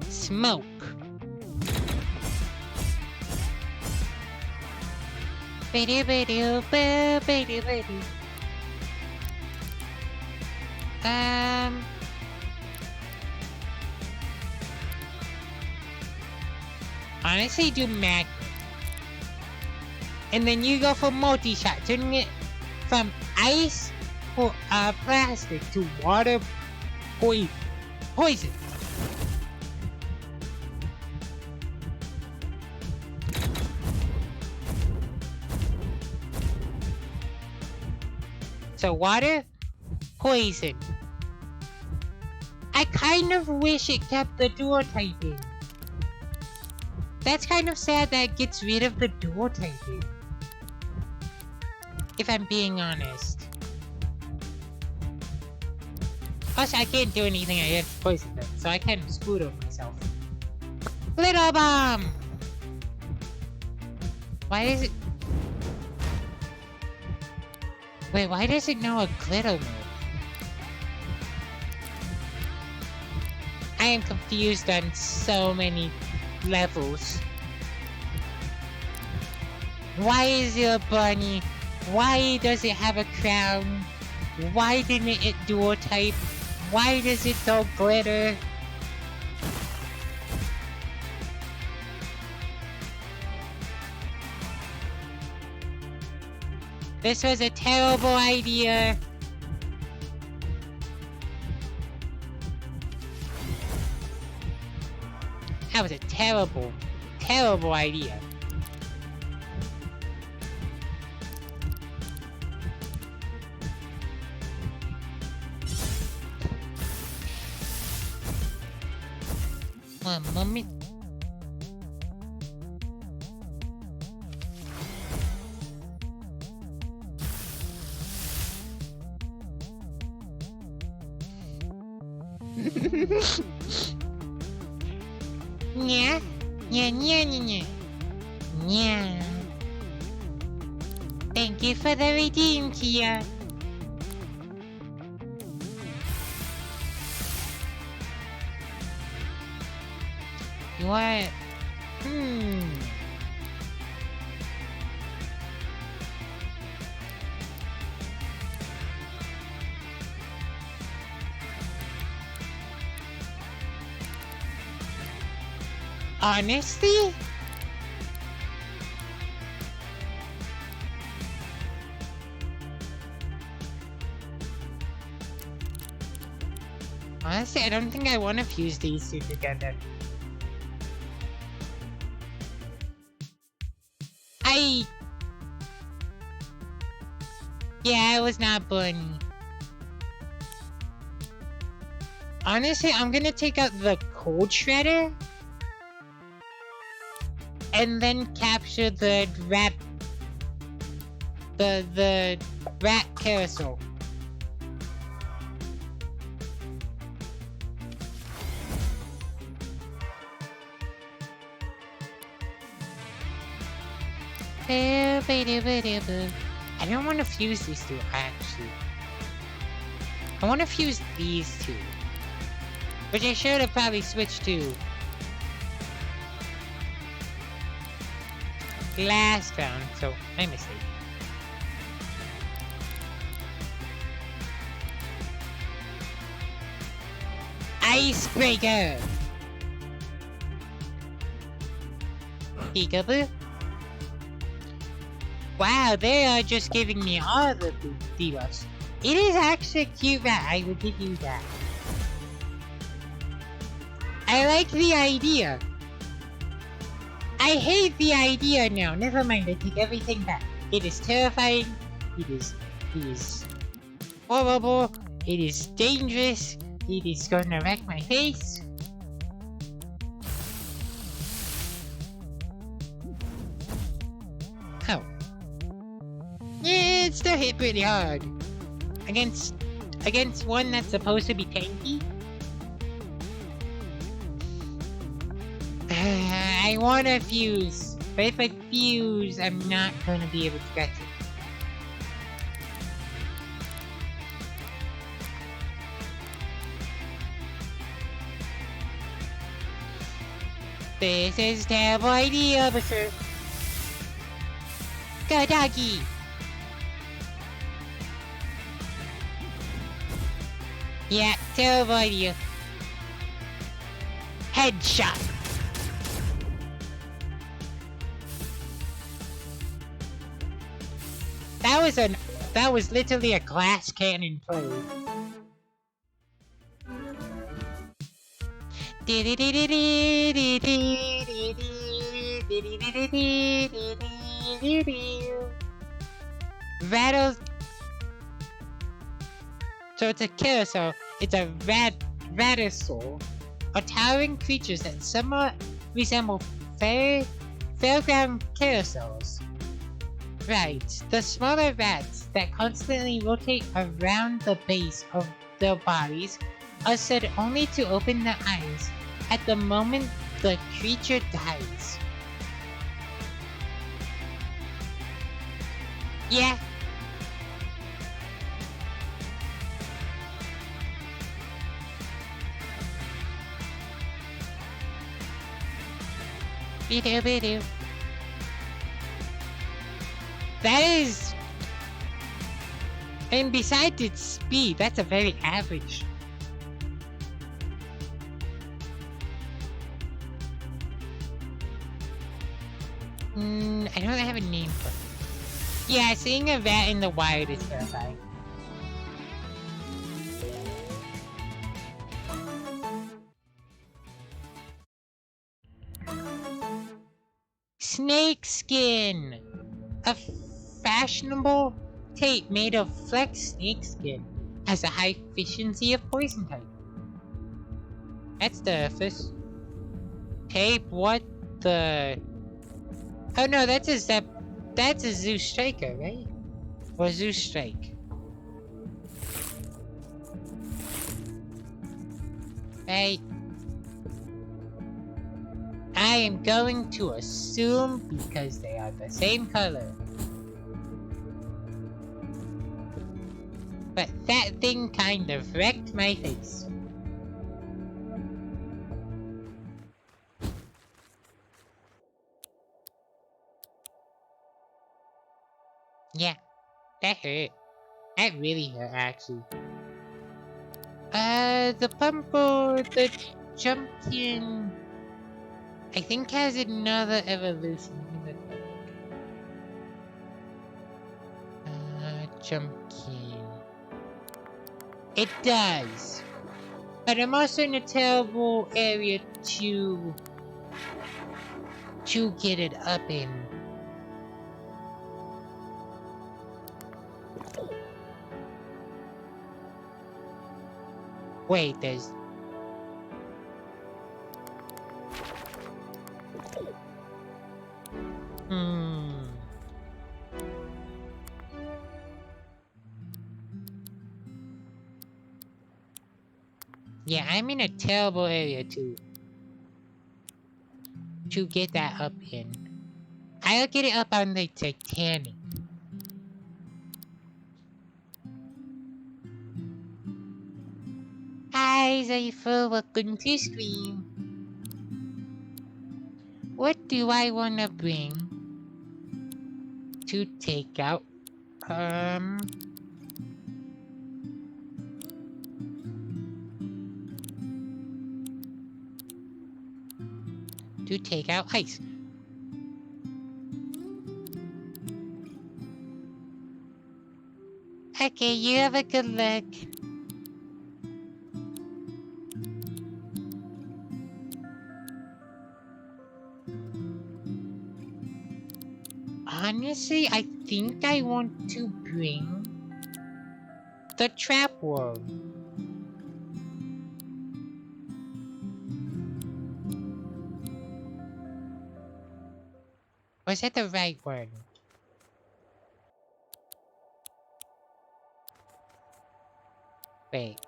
Smoke. Honestly, do magnet. And then you go for multi-shot, turning it from ice or plastic to water poison. So water, poison. I kind of wish it kept the dual typing. That's kind of sad that it gets rid of the dual typing. If I'm being honest. Also, I can't do anything against poison them, so I can scoot on myself. Little bomb! Why is it... Wait, why does it know a glitter move? I am confused on so many levels. Why is it a bunny? Why does it have a crown? Why didn't it dual type? Why does it throw glitter? This was a terrible idea. That was a terrible, terrible idea. One moment. Yeah, yeah, yeah, yeah, yeah. Thank you for the redeem, Kia. You want? Honestly? Honestly, I don't think I want to fuse these two together. Yeah, I was not bunny. Honestly, I'm gonna take out the cold shredder. And then capture the rat... The rat carousel. I don't want to fuse these two, actually. I want to fuse these two. Which I should have probably switched to last round, so my mistake. Icebreaker! Peekaboo. Wow, they are just giving me all the debuffs. It is actually a cute rat, I will give you that. I like the idea. I hate the idea now. Never mind, I take everything back. It is terrifying. It is horrible. It is dangerous. It is gonna wreck my face. Oh. Yeah, it still hit pretty hard. Against one that's supposed to be tanky? I wanna fuse. But if I fuse, I'm not gonna be able to get it. This is a terrible idea, officer. Go, doggy. Yeah, terrible idea. Headshot. That was literally a glass cannon play. Rattles. So it's a carousel. It's a radical, are towering creatures that somewhat resemble fairground carousels. Right, the smaller rats that constantly rotate around the base of their bodies are said only to open their eyes at the moment the creature dies. Yeah. Be-do. That is... And besides its speed, that's a very average. I don't have a name for it. Yeah, seeing a rat in the wild is terrifying. Snake skin! A fashionable tape made of flex snake skin has a high efficiency of poison type. That's the first tape. What the? Oh no, that's a Zeus Striker, right? Or Zeus Strike. Right. I am going to assume because they are the same color. But that thing kind of wrecked my face. Yeah, that hurt. That really hurt, actually. The the Jumpkin, I think has another evolution. Jumpkin. It does. But I'm also in a terrible area to get it up in. Wait, there's... Yeah, I'm in a terrible area to get that up in. I'll get it up on the Titanic. Hi, Zayful, welcome to stream. What do I wanna bring to take out? To take out ice. Okay, you have a good luck. Honestly, I think I want to bring the trap worm. Was that the right word? Wait,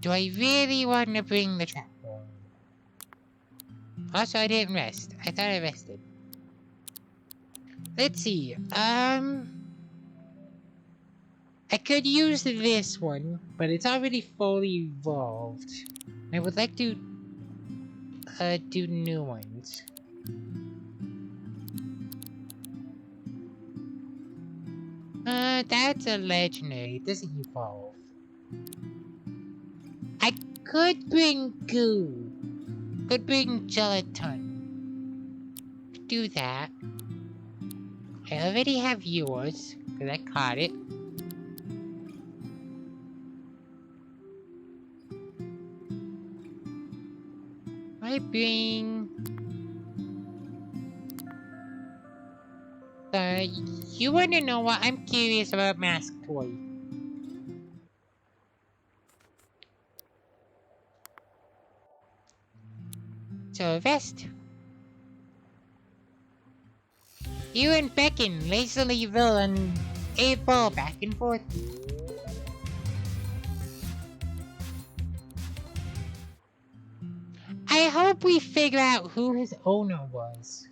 do I really want to bring the trap worm? Also, I didn't rest. I thought I rested. Let's see. I could use this one, but it's already fully evolved. I would like to do new ones. That's a legendary. It doesn't evolve. I could bring goo. Could bring gelatin. Could do that. I already have yours, because I caught it. I bring... you wanna know what? I'm curious about Mask Toy. So, vest. You and Beckon lazily roll on a ball back and forth. I hope we figure out who his owner was.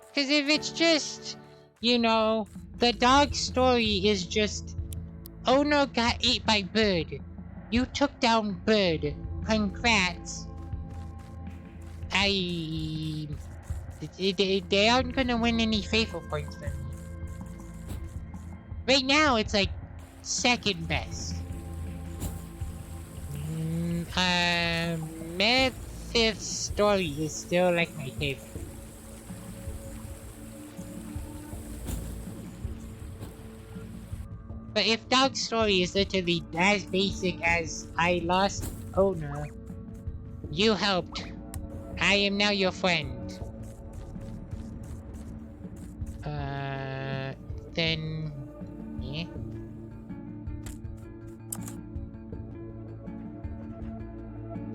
Because if it's just, you know, the dog story is just, owner got ate by bird. You took down bird. Congrats. They aren't gonna win any faithful points for me. Right now, it's like second best. Fifth story is still like my favorite. But if dog story is literally as basic as I lost owner, you helped. I am now your friend. Then... yeah.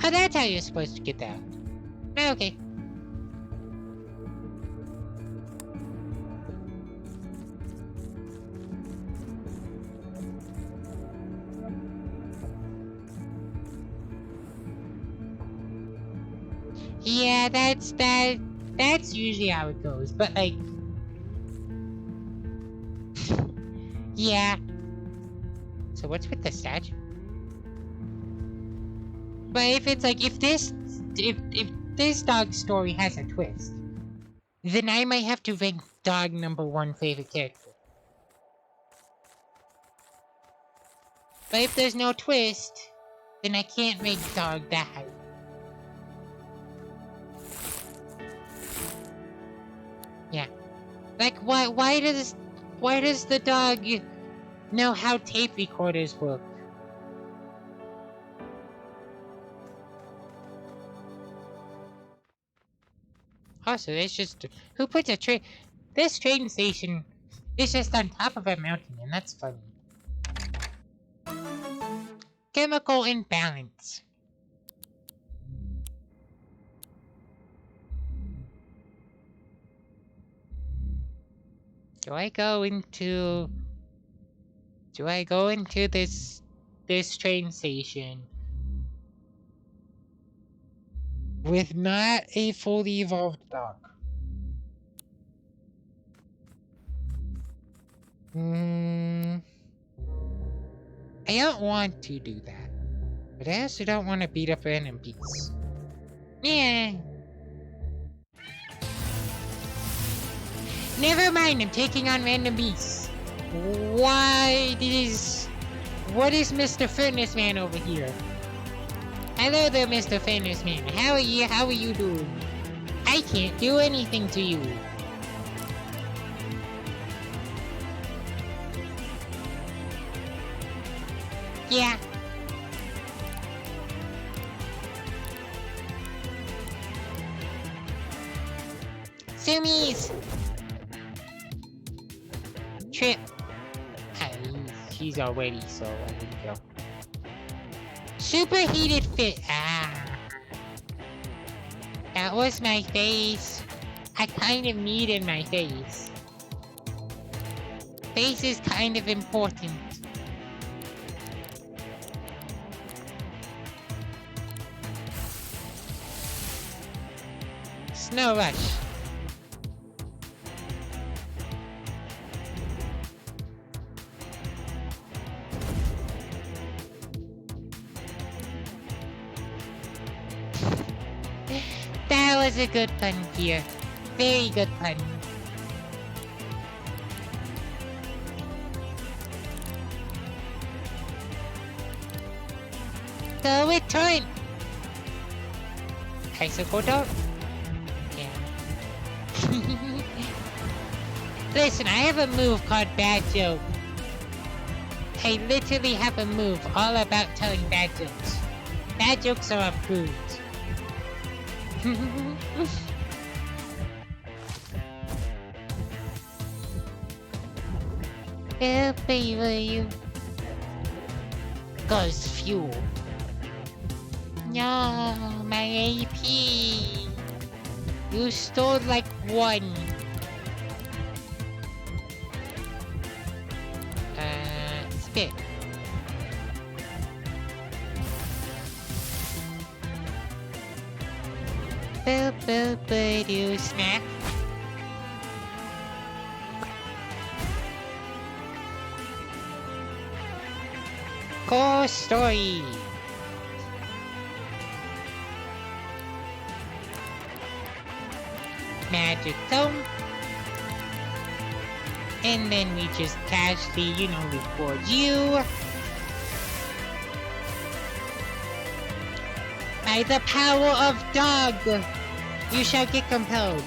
Oh, that's how you're supposed to get that. Okay. Yeah, that's usually how it goes, but like... yeah. So what's with the statue? But if it's like, if this dog story has a twist, then I might have to rank dog #1 favorite character. But if there's no twist, then I can't rank dog that high. Yeah. Like, why does the dog know how tape recorders work? Also, there's just... who puts a train... this train station is just on top of a mountain, and that's funny. Chemical imbalance. Do I go into this train station with not a fully evolved dog? I don't want to do that, but I also don't want to beat up random beasts. Yeah. Never mind, I'm taking on random beasts. What is Mr. Furnace Man over here? Hello there, Mr. Furnace Man. How are you doing? I can't do anything to you. Yeah. Sumies! Trip. She's already, so I need to go. Superheated fit. That was my face. I kind of needed my face. Space is kind of important. Snow Rush. That was a good pun here. Very good pun. Go with turn. Icicle dart. Yeah. Listen, I have a move called Bad Joke. I literally have a move all about telling bad jokes. Bad jokes are approved. I'll favor you. Cause fuel. No, my AP. You stole like one. Spit. Boo boo boo doo smack. Core story. Magic Tome. And then we just casually, record you. By the power of dog, you shall get compelled.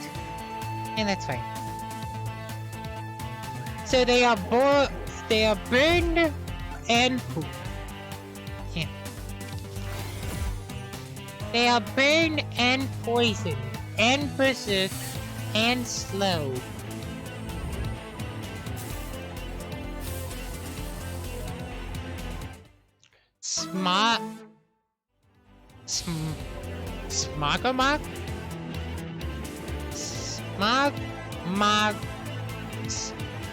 And that's fine. So they are burned and pooped. Yeah. They are burned and poisoned and berserk and slow. Smogomog? Smogmog's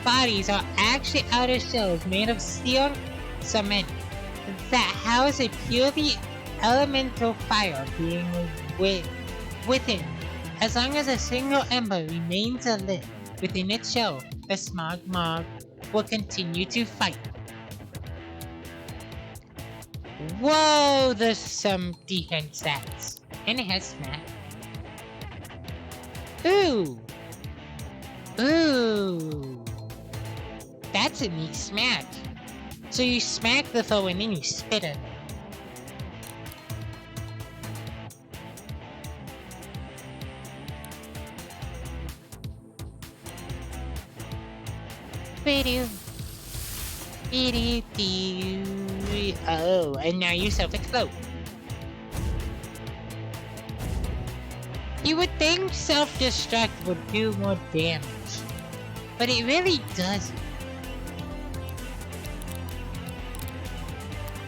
bodies are actually outer shells made of steel cement that house a purely elemental fire being within. As long as a single ember remains alit within its shell, the Smogmog will continue to fight. Whoa, there's some defense stats. And it has smack. Ooh. Ooh. That's a neat smack. So you smack the foe and then you spit at them. Oh, and now you self-explode. You would think self-destruct would do more damage, but it really doesn't.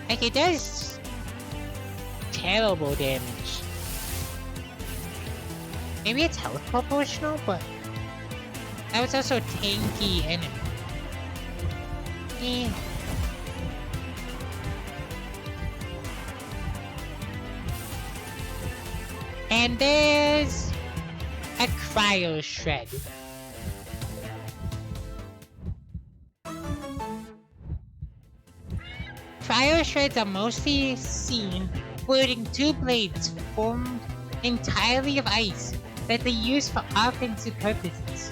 Like, it does terrible damage. Maybe it's health proportional, but that was also a tanky enemy. Yeah. And there's a cryo shred. Cryo shreds are mostly seen wielding two blades formed entirely of ice that they use for offensive purposes.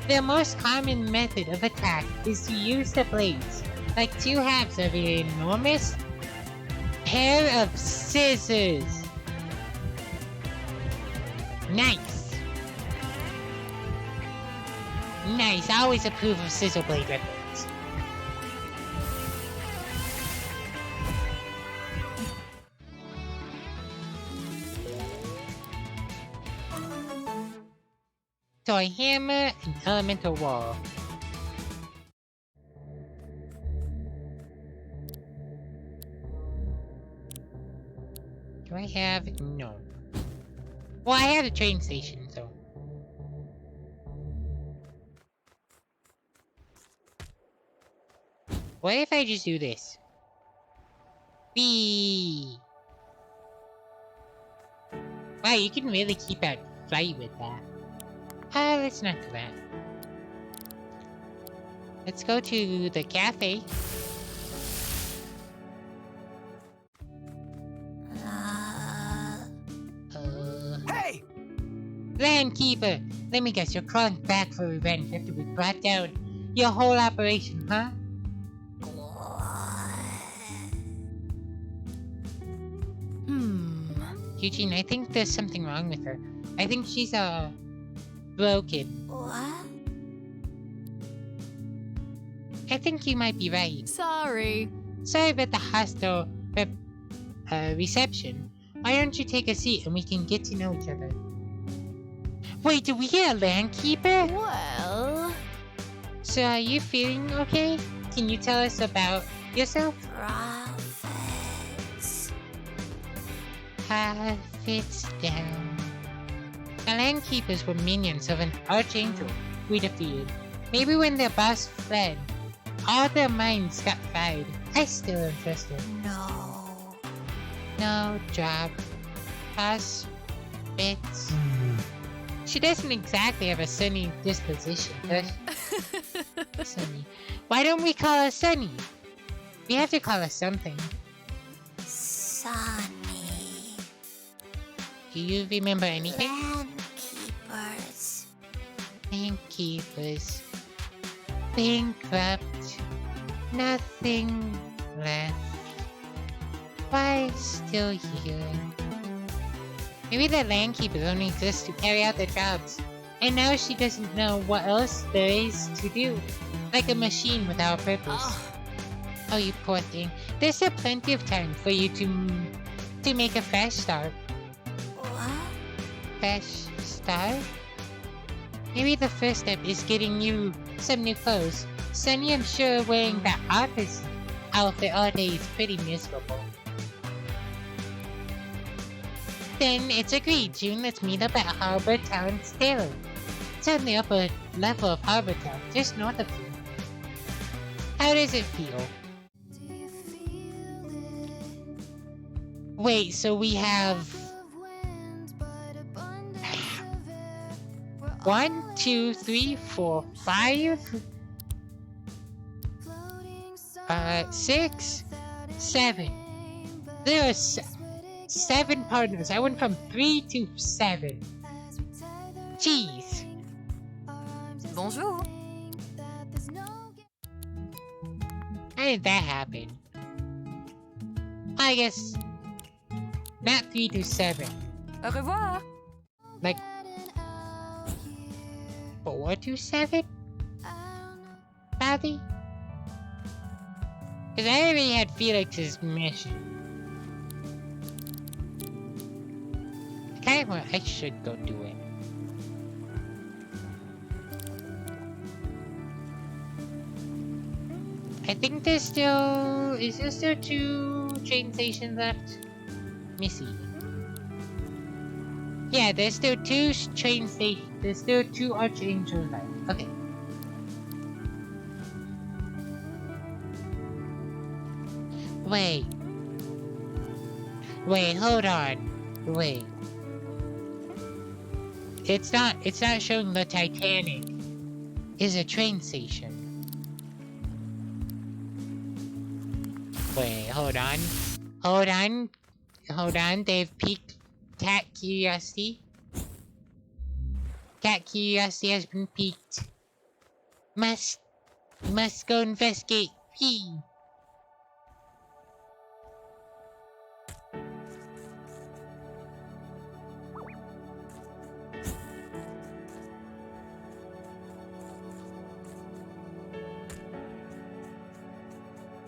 Their most common method of attack is to use the blades like two halves of an enormous pair of scissors. Nice. Nice, I always approve of scissor blade weapons. Toy hammer and elemental wall. Do I have? No. Well, I have a train station, so. What if I just do this? Whee! Wow, you can really keep out flight with that. Let's not do that. Let's go to the cafe. Hey! Landkeeper! Let me guess, you're crawling back for revenge after we brought down your whole operation, huh? Eugene, I think there's something wrong with her. I think she's, broken. What? I think you might be right. Sorry. Sorry about the hostile reception. Why don't you take a seat and we can get to know each other? Wait, did we get a landkeeper? Well, So are you feeling okay? Can you tell us about yourself? Prophets down. The landkeepers were minions of an archangel we defeated. Maybe when their boss fled, all their minds got fried. I still am trusted. No job. Pass. Bits. She doesn't exactly have a sunny disposition, does she? Sunny. Why don't we call her Sunny? We have to call her something. Sunny. Do you remember anything? Landkeepers. Landkeepers. Bankrupt. Nothing left. Why still here? Maybe the landkeepers only exist to carry out their jobs. And now she doesn't know what else there is to do. Like a machine without a purpose. Oh, you poor thing. There's still plenty of time for you to make a fresh start. What? Fresh start? Maybe the first step is getting you some new clothes. Sunny, I'm sure wearing that office outfit all day is pretty miserable. Then it's agreed, June. Let's meet up at Harbor Town's Tailor. It's on the upper level of Harbor Town, just north of here. How does it feel? Wait, so we have 1, 2, 3, 4, 5, 6, 7. There are 7 partners. I went from 3 to 7. Jeez. bonjour. How did that happen? I guess not 3 to 7. Au revoir. Like 4 to 7? Probably? Because I already had Felix's mission. I should go do it. I think there's still... Is there still 2 train stations left? Let me see. Yeah, there's still 2 train stations. There's still 2 Archangels left. Okay. Wait. Wait, hold on. Wait. It's not showing the Titanic is a train station. Wait, hold on. Hold on, they've piqued Cat Curiosity. Cat Curiosity has been piqued. Must go investigate. Pee.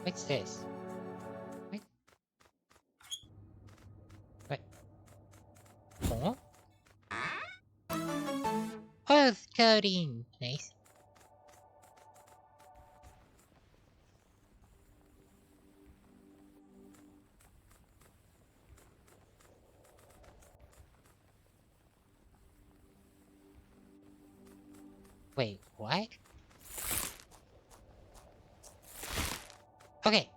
What's this? What? Huh? Oh, codeine. Nice. Wait, what? Okay.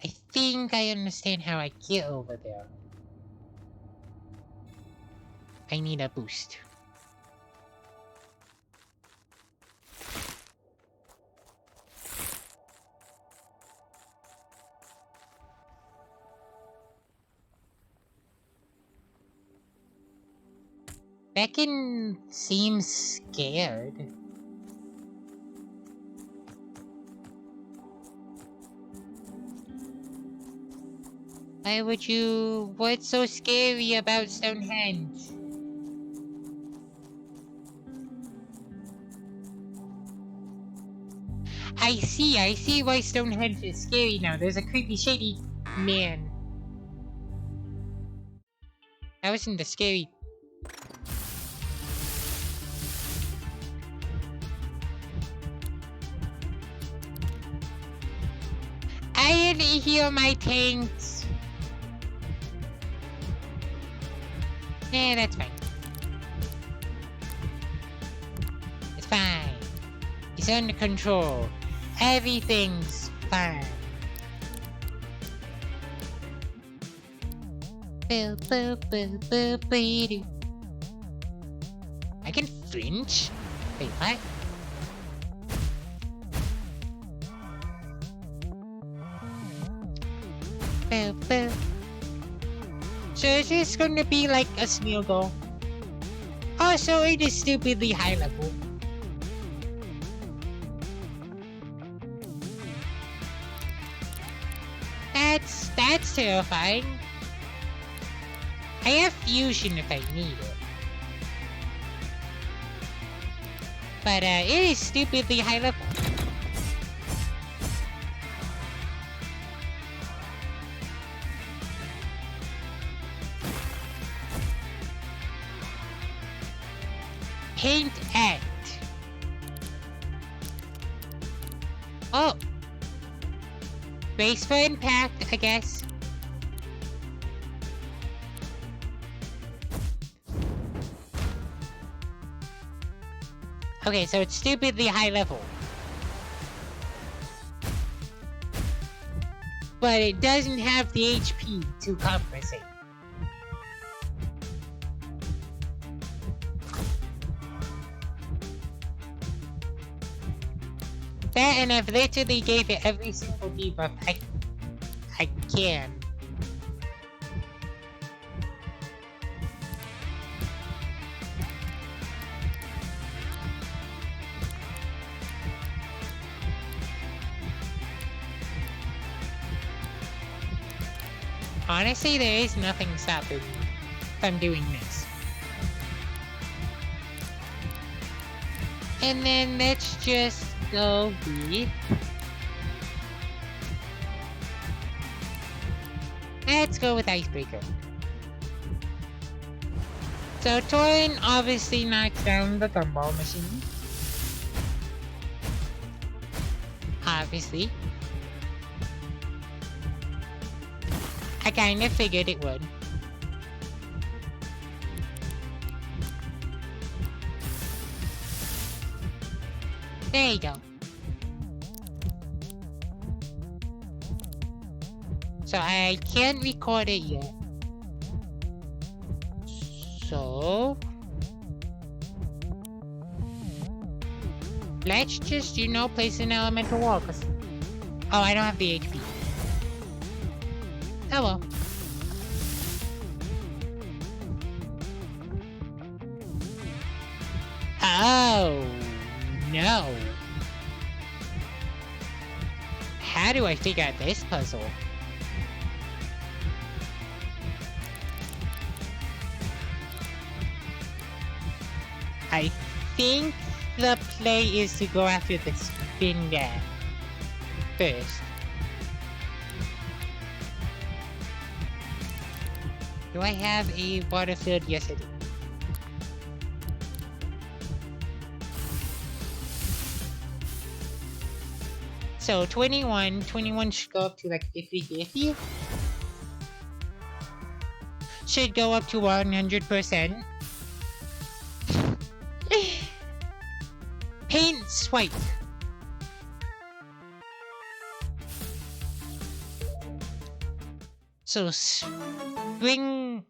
I think I understand how I get over there. I need a boost. Beckon seems scared. Why would you... What's so scary about Stonehenge? I see why Stonehenge is scary now. There's a creepy, shady man. That wasn't the scary... I didn't hear my tanks. Yeah, that's fine. It's fine. It's under control. Everything's fine. Boo, boo, boo, boo, boo, doo. I can flinch? Wait, what? Boo, boo. So is this gonna be like a snail goal? Oh, so it is stupidly high level. That's terrifying. I have fusion if I need it. But it is stupidly high level. Paint act. Oh. Brace for impact, I guess. Okay, so it's stupidly high level. But it doesn't have the HP to compensate. That, and I've literally gave it every single debuff I can. Honestly, there is nothing stopping me from doing this. And then let's just go with... Let's go with Icebreaker. So Torin obviously knocks down the gumball machine. Obviously. I kinda figured it would. There you go. So I can't record it yet. So... let's just, you know, place an elemental wall, cause... Oh, I don't have the HP. Oh well. Oh, no. How do I figure out this puzzle? I think the play is to go after the spin guy first. Do I have a water field? Yes, I do. So 21 should go up to like 50-50. Should go up to 100%. Paint swipe. So springlet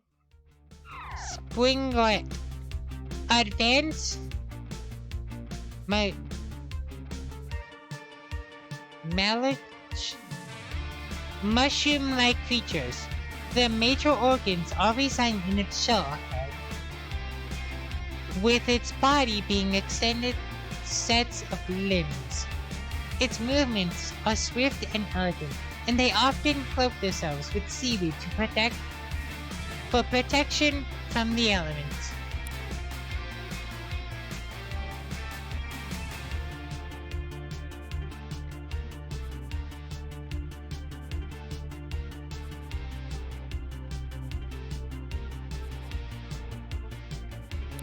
advance my mallet mushroom-like creatures. The major organs are resigned in its shell head, with its body being extended sets of limbs. Its movements are swift and elegant, and they often cloak themselves with seaweed for protection from the elements.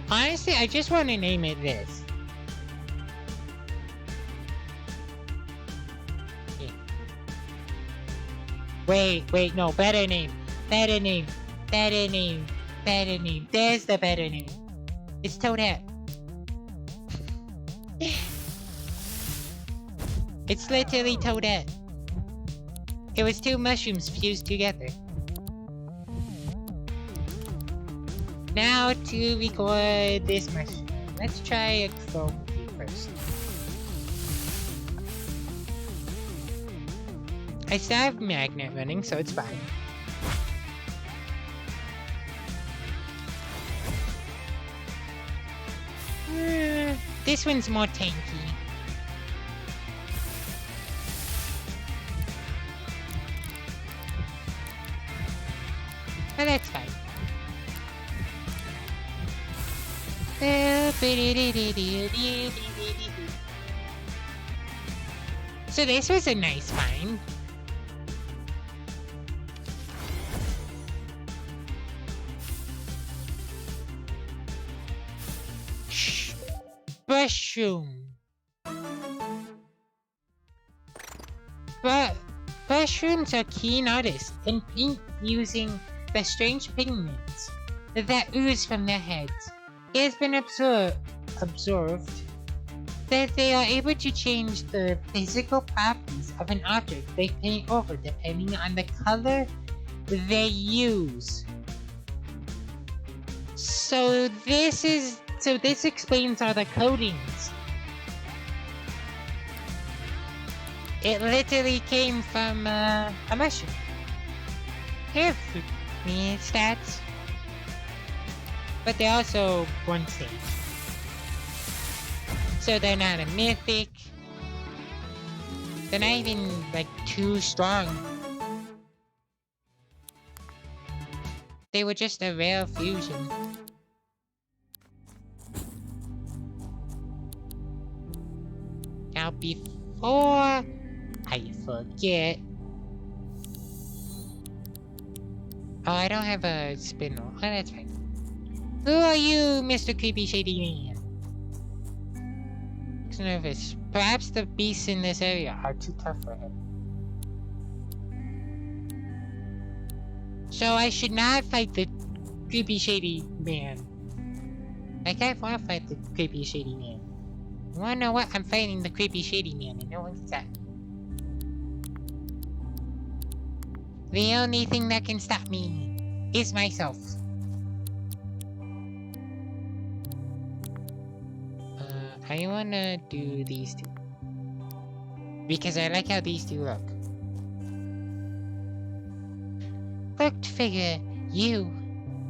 Honestly, I just want to name it this. Yeah. Wait, no, better name. There's the better name. It's Toadette. It's literally Toadette. It was two mushrooms fused together. Now to record this mushroom. Let's try a chrome first. I still have magnet running, so it's fine. This one's more tanky. But that's fine. So this was a nice find. Shh. Mushroom. Mushrooms are keen artists and paint using the strange pigments that ooze from their heads. It has been observed that they are able to change the physical properties of an object they paint over depending on the color they use. So this explains all the coatings. It literally came from a mushroom. Here, me stats. But they're also one stage. So they're not a mythic. They're not even like too strong. They were just a rare fusion. Now before I forget. Oh, I don't have a spindle. Oh, that's fine. Who are you, Mr. Creepy Shady Man? He's nervous. Perhaps the beasts in this area are too tough for him. So I should not fight the Creepy Shady Man. I can't want to fight the Creepy Shady Man. You wanna know what? I'm fighting the Creepy Shady Man and no one can stop me. The only thing that can stop me is myself. I wanna do these two. Because I like how these two look. Cloaked figure, you.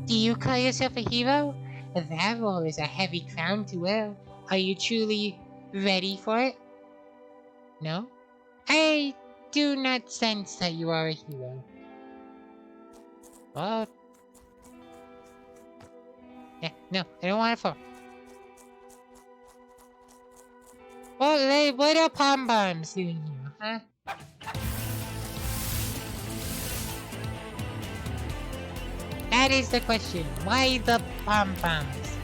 Do you call yourself a hero? That role is a heavy crown to wear. Are you truly ready for it? No? I do not sense that you are a hero. Well... yeah, no, I don't want it for. Well, what are pom bombs doing here, huh? That is the question. Why the pom bombs?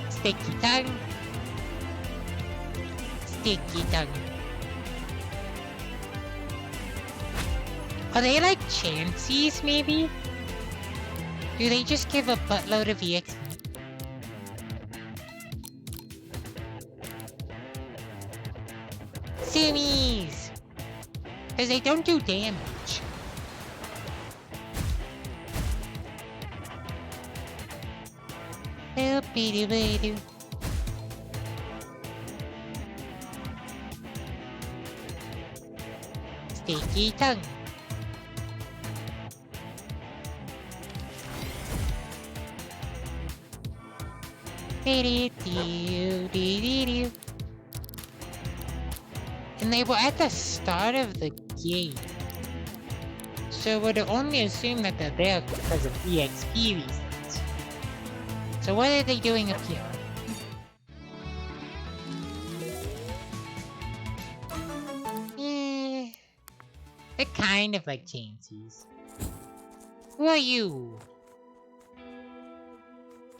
Sticky tongue. Sticky tongue. Are they like chances, maybe? Do they just give a buttload of EXP? Zoomies! Because they don't do damage. Boop-be-doo-be-doo. Sticky tongue. Do-do-do-do-do-do. And they were at the start of the game. So would only assume that they're there because of EXP reasons. So what are they doing up here? They're kind of like Chainsies. Who are you?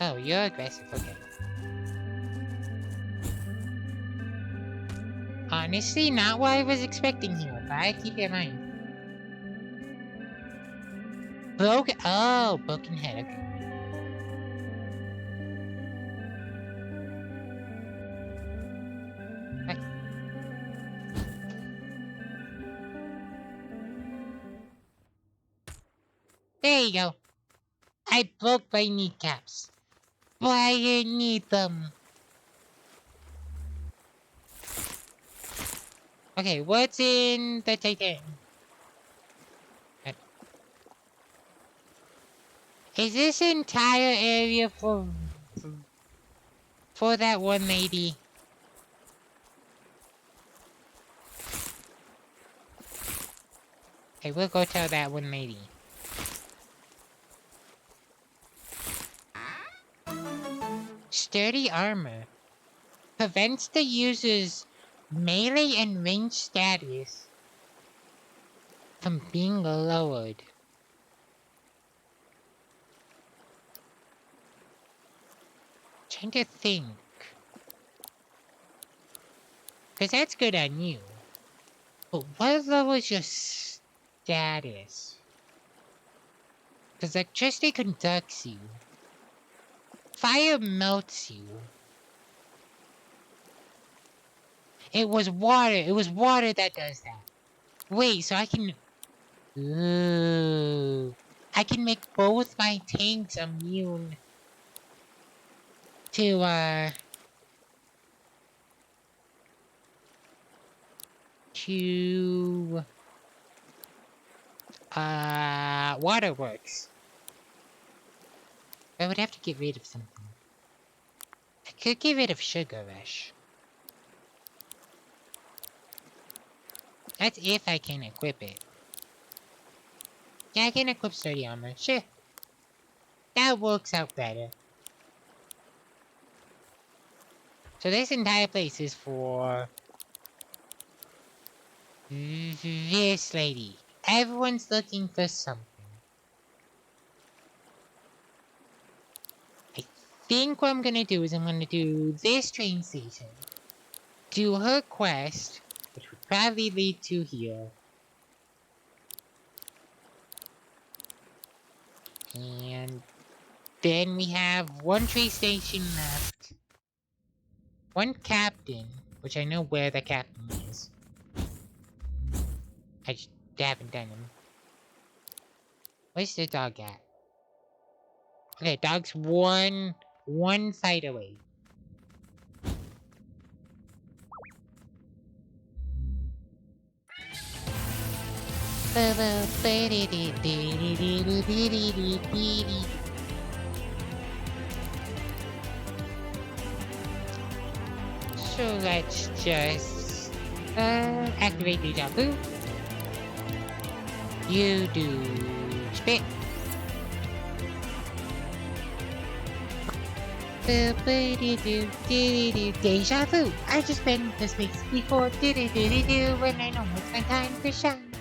Oh, you're aggressive, okay. Honestly, not what I was expecting here, but I keep it in mind. Broken head, okay. Right. There you go. I broke my kneecaps. But I didn't need them. Okay, what's in the Titan? Is this entire area for that one lady? Okay, we'll go tell that one lady. Sturdy armor prevents the user's melee and range status from being lowered. Trying to think. Cause that's good on you. But what lowers your status? Cause electricity conducts you. Fire melts you. It was water that does that. Wait, so I can... Ooh. I can make both my tanks immune to, waterworks. I would have to get rid of something. I could get rid of Sugar Rush. That's if I can equip it. Yeah, I can equip sturdy armor. Sure. That works out better. So this entire place is for... this lady. Everyone's looking for something. I think what I'm gonna do is I'm gonna do this train station. Do her quest, which would probably lead to here. And then we have one train station left. One captain, which I know where the captain is. I just haven't done him. Where's the dog at? Okay, dog's one fight away. So let's just activate Deja Vu. You do spit. Deja Vu. I just been this place before. When I know it's my time to shine.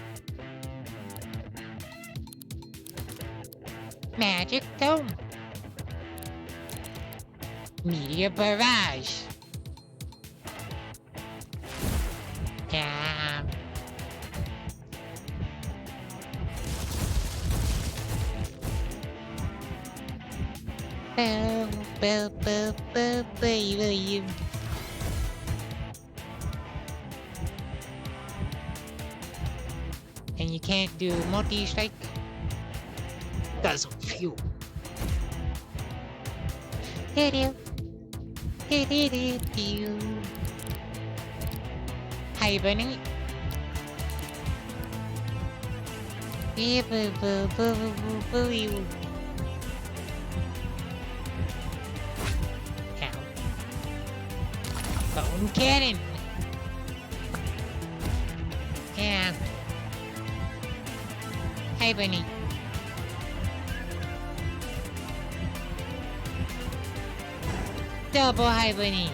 Magic Dome. Meteor Barrage. Yeah. And you can't do multi-strike? Doesn't feel. Do-do. Do-do-do-do. Hi, Bunny. Boo-boo-boo-boo-boo-boo-boo. Ow. Bone cannon. Yeah. Hi, Bunny. Double hi, Bunny.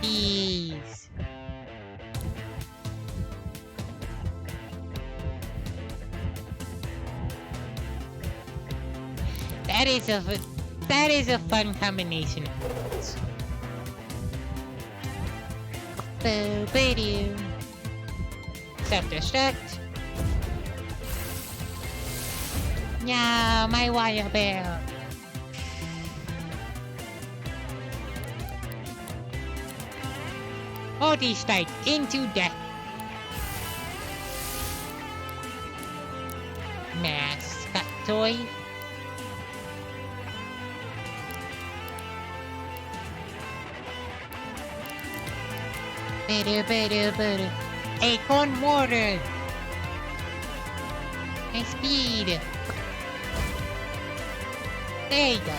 Peace. That is a fun combination of words. Boo-boo-doo. Self-destruct. Yeah, my wire bell. Multi-strike into death. Mascot toy. Better. Acorn water. My speed. There you go.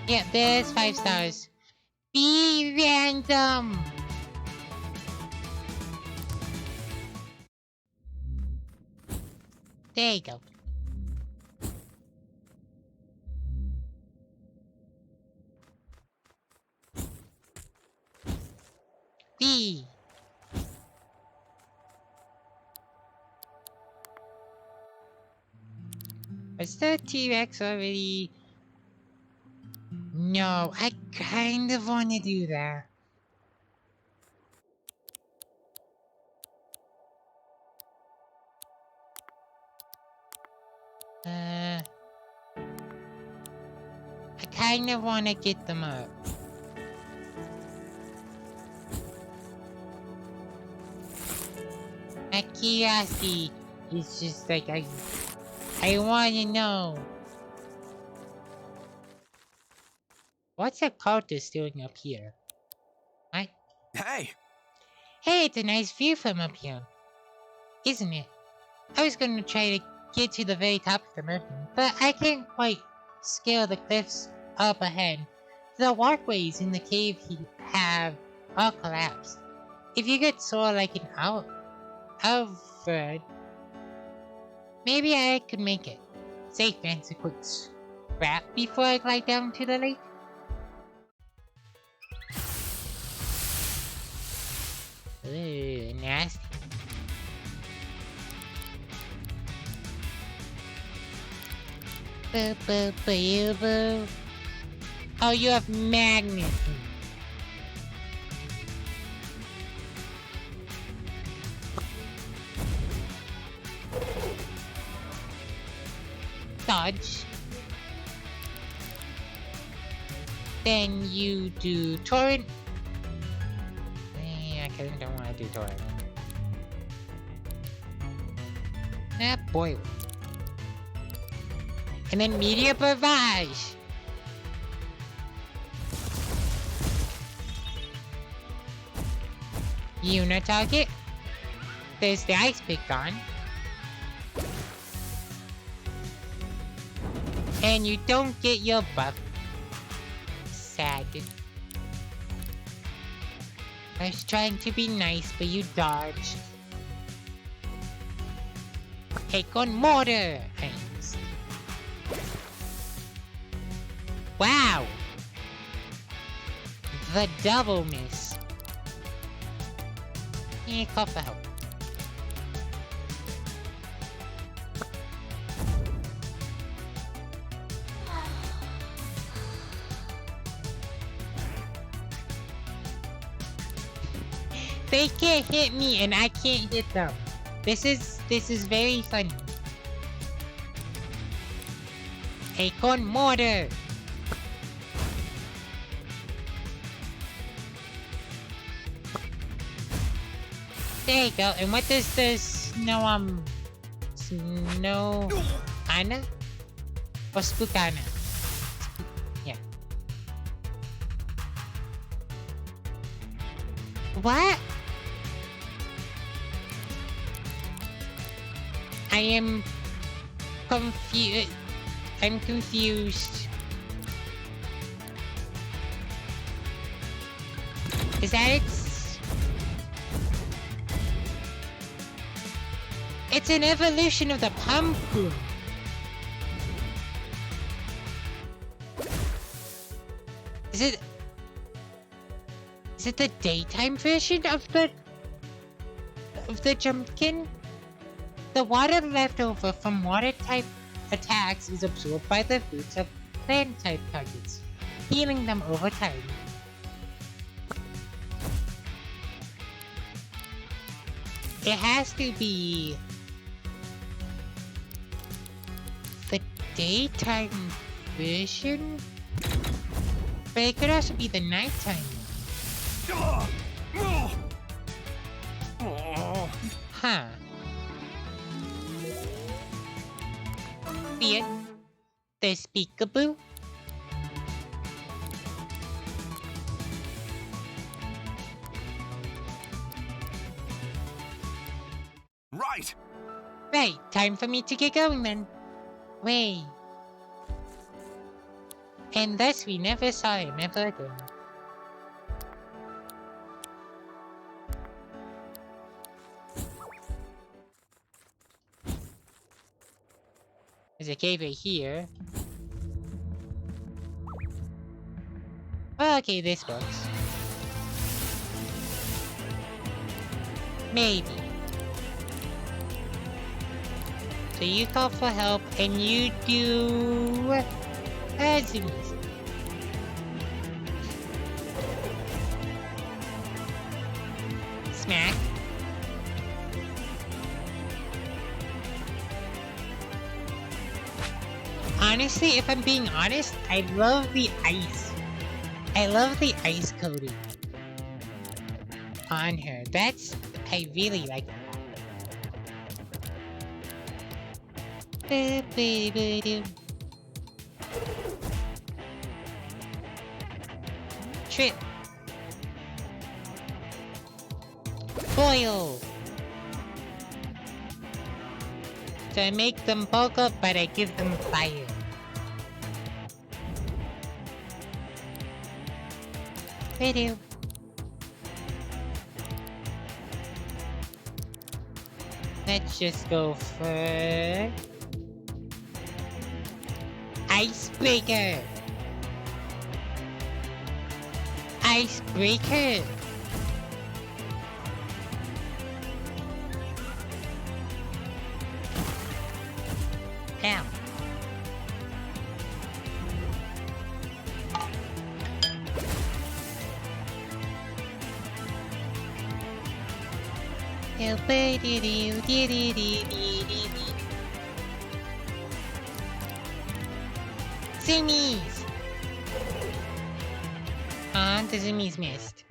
Yeah, there's 5 stars. Be random. There you go. B. Is the T-Rex already? No, I kind of want to do that. I kind of want to get them up. My curiosity is just like, I want to know. What's a cultist doing up here? What? Hey! Hey, it's a nice view from up here. Isn't it? I was going to try to get to the very top of the mountain, but I can't quite scale the cliffs up ahead. The walkways in the cave have all collapsed. If you could soar like an bird, maybe I could make it. Safe and a quick scrap before I glide down to the lake. Ooh, nasty. Boo boo boo boo. Oh, you have magnets. Dodge. Then you do torrent. I kind of don't want to do torrent. Ah, boy. And then meteor barrage. Unit target. There's the ice pick on. And you don't get your buff. Sad. I was trying to be nice, but you dodged. Take on mortar. Thanks. Wow. The double miss. Call for help. They can't hit me and I can't hit them. This is very funny. Acorn mortar. There you go. And what does the snow Anna? Or Spookana? Yeah. What? I am confused. I'm confused. Is that it? It's an evolution of the pumpkin. Is it the daytime version of the jumpkin? The water left over from water type attacks is absorbed by the roots of plant type targets, healing them over time. It has to be the daytime version, but it could also be the nighttime one. Huh. Be it the Speakaboo? Right! Right, time for me to get going then. Wait. And thus we never saw him ever again. There's a cave right here. Okay, this works. Maybe. So you call for help and you do zoomies. Smack. Honestly, if I'm being honest, I love the ice. I love the ice coating on her. I really like that. Trip. Boil. So I make them bulk up, but I give them fire. Video. Let's just go for Icebreaker. Icebreaker. Ow. Zoomies! The zoomies missed.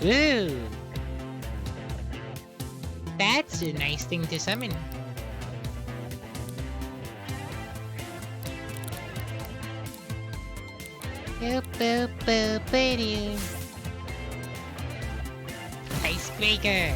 Ooh! That's a nice thing to summon. Icebreaker.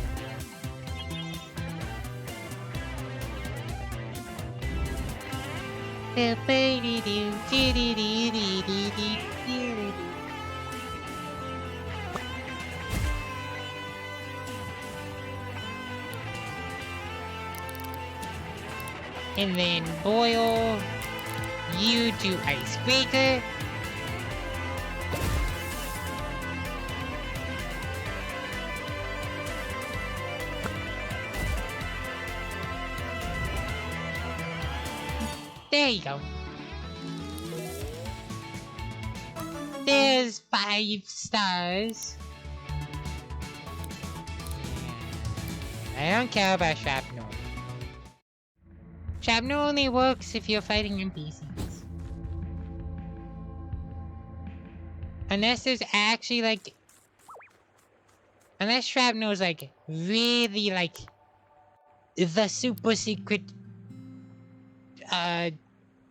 And then boil. You do icebreaker. There you go. There's 5 stars. I don't care about shrapnel. Shrapnel only works if you're fighting NPCs. Unless there's actually like... Unless Shrapnel's like really like the super secret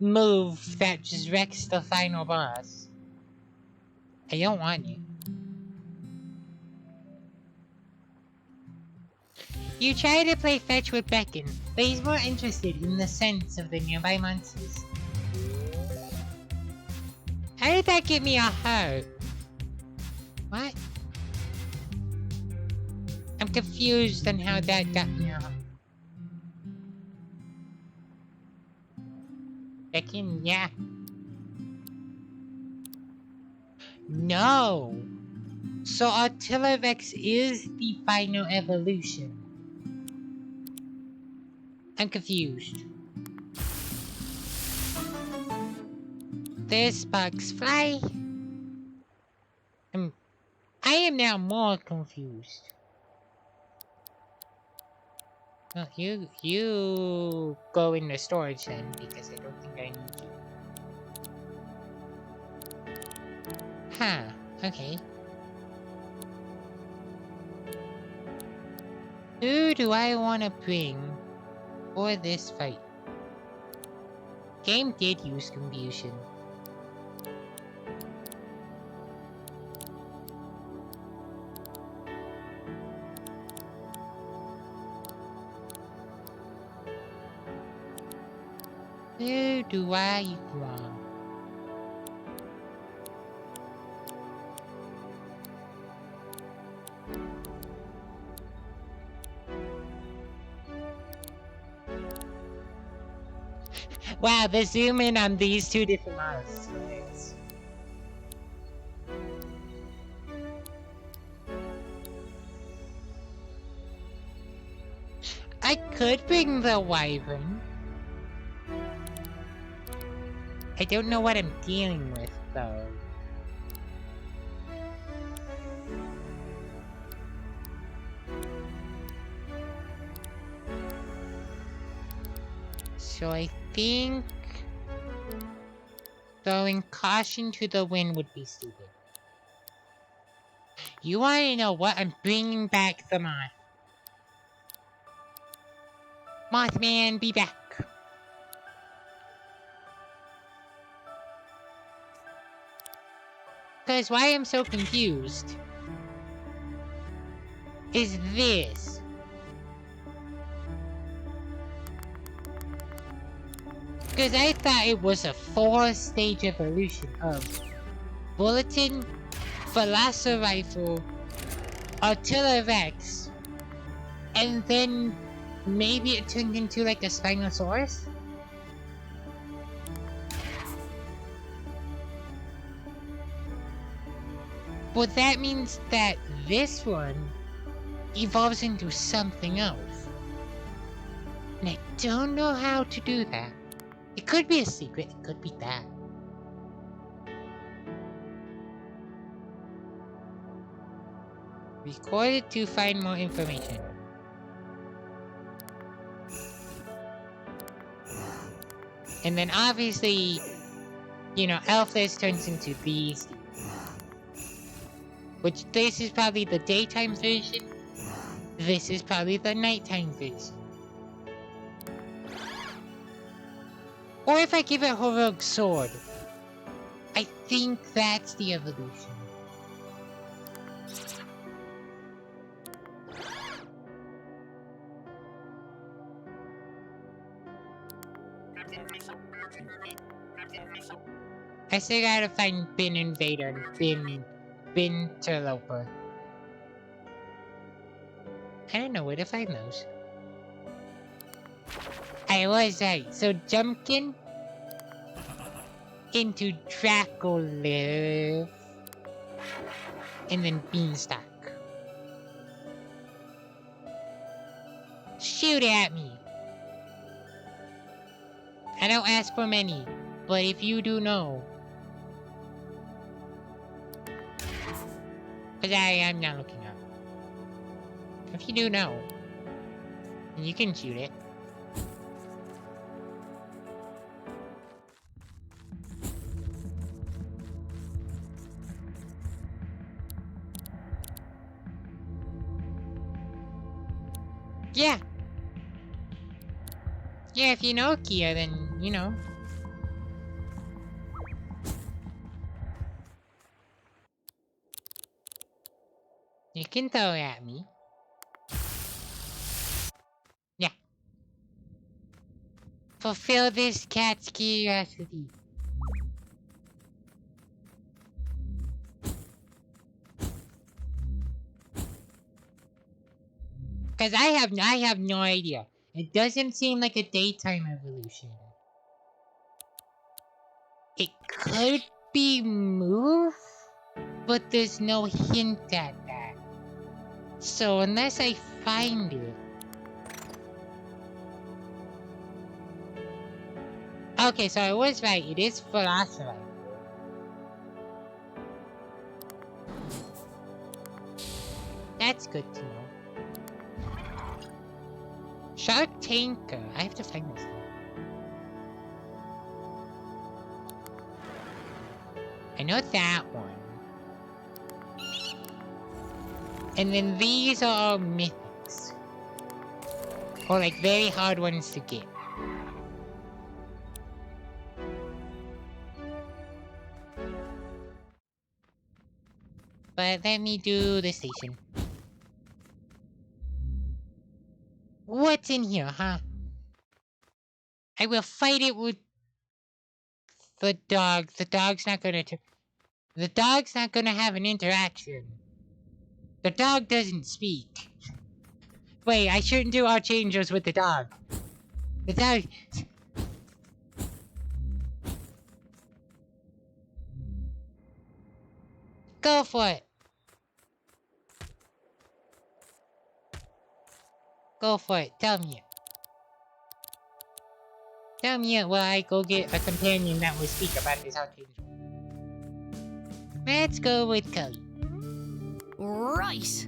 move that just wrecks the final boss. I don't want you. You try to play fetch with Beckon, but he's more interested in the sense of the nearby monsters. How did that give me a heart? What? I'm confused on how that got me a heart. Beckon, yeah. No! So Artillavex is the final evolution. I'm confused. There's sparks fly. I am now more confused. Well, you go in the storage then, because I don't think I need you. Huh, okay. Who do I want to bring for this fight? Game did use confusion. Who do I want? Wow, the zoom in on these two different models. I could bring the wyvern. I don't know what I'm dealing with, though. So I think throwing caution to the wind would be stupid. You want to know what? I'm bringing back the moth. Mothman, be back. Because why I'm so confused is this. Because I thought it was a 4-stage evolution of Bulletin, Velociraptor, Artillavex, and then maybe it turned into like a Spinosaurus? But that means that this one evolves into something else. And I don't know how to do that. It could be a secret, it could be that. Recorded to find more information. And then obviously, you know, Elfless turns into these. Which this is probably the daytime version. This is probably the nighttime version. Or if I give it Heroic Sword, I think that's the evolution. I still gotta find Bin Invader and Bin Interloper. I don't know where to find those. I was right. So Jumpkin into Dracolith and then Beanstalk. Shoot at me. I don't ask for many, but if you do know. Because I am not looking up. If you do know, you can shoot it. Yeah. Yeah, if you know Kia, then, you know. You can throw it at me. Yeah. Fulfill this cat's curiosity. Cause I have no idea. It doesn't seem like a daytime evolution. It could be move, but there's no hint at that. So unless I find it. Okay, so I was right. It is Velociraptor. That's good to know. Shark Tanker. I have to find this one. I know that one. And then these are all mythics. Or like very hard ones to get. But let me do the station. What's in here, huh? I will fight it with the dog. The dog's not gonna have an interaction. The dog doesn't speak. Wait, I shouldn't do Archangels with the dog. The dog... Go for it. Go for it. Tell me it. Tell me it while I go get a companion that will speak about this Archangel. Let's go with Kelly. Right.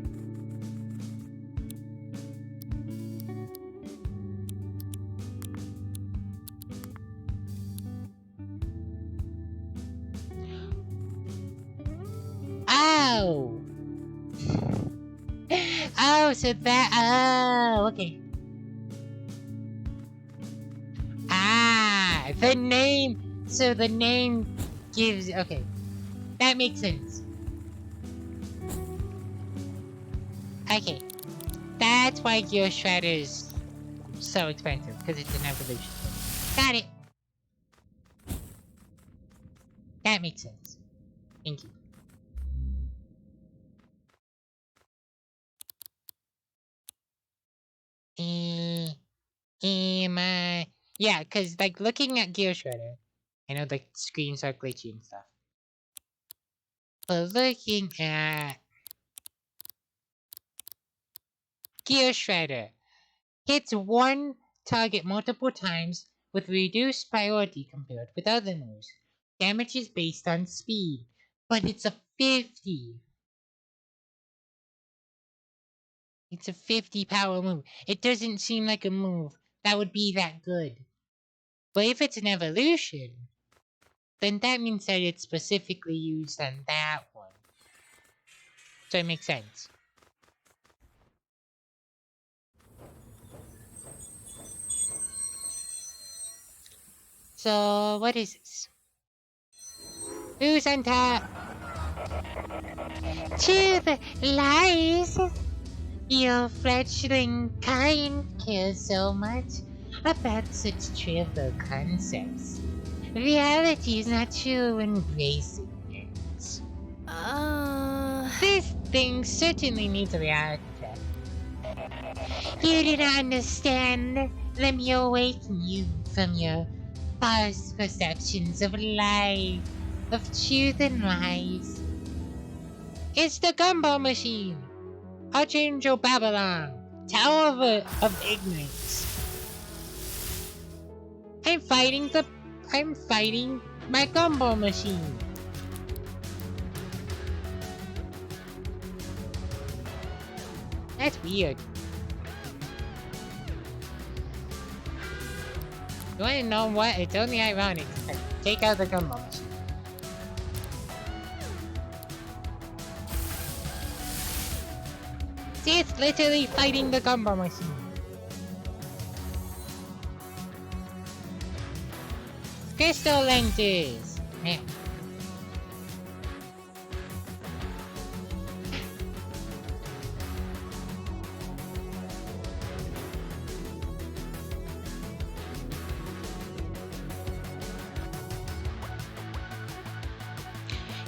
Oh! Oh, so that... Oh, okay. Ah, the name... So the name gives... Okay. That makes sense. Okay. That's why Gear Shredder is so expensive, because it's an evolution. Got it. That makes sense. Thank you. Yeah, because, like, looking at Gear Shredder, I know the screens are glitchy and stuff. But looking at Gear Shredder, hits one target multiple times with reduced priority compared with other moves. Damage is based on speed, but it's a 50. It's a 50 power move. It doesn't seem like a move that would be that good. But if it's an evolution, then that means that it's specifically used on that one. So it makes sense. So, what is this? Who's on top? To the lies! Your fledgling kind cares so much about such trivial concepts. Reality is not true when embracing it. This thing certainly needs a reality check. You do not understand. Let me awaken you from your false perceptions of life, of truth and lies. It's the gumball machine! Archangel Babylon! Tower of Ignorance! I'm fighting my gumball machine! That's weird. You wanna know what? It's only ironic. Take out the gumball machine. See, it's literally fighting the gumball machine. Crystal lenses! Man.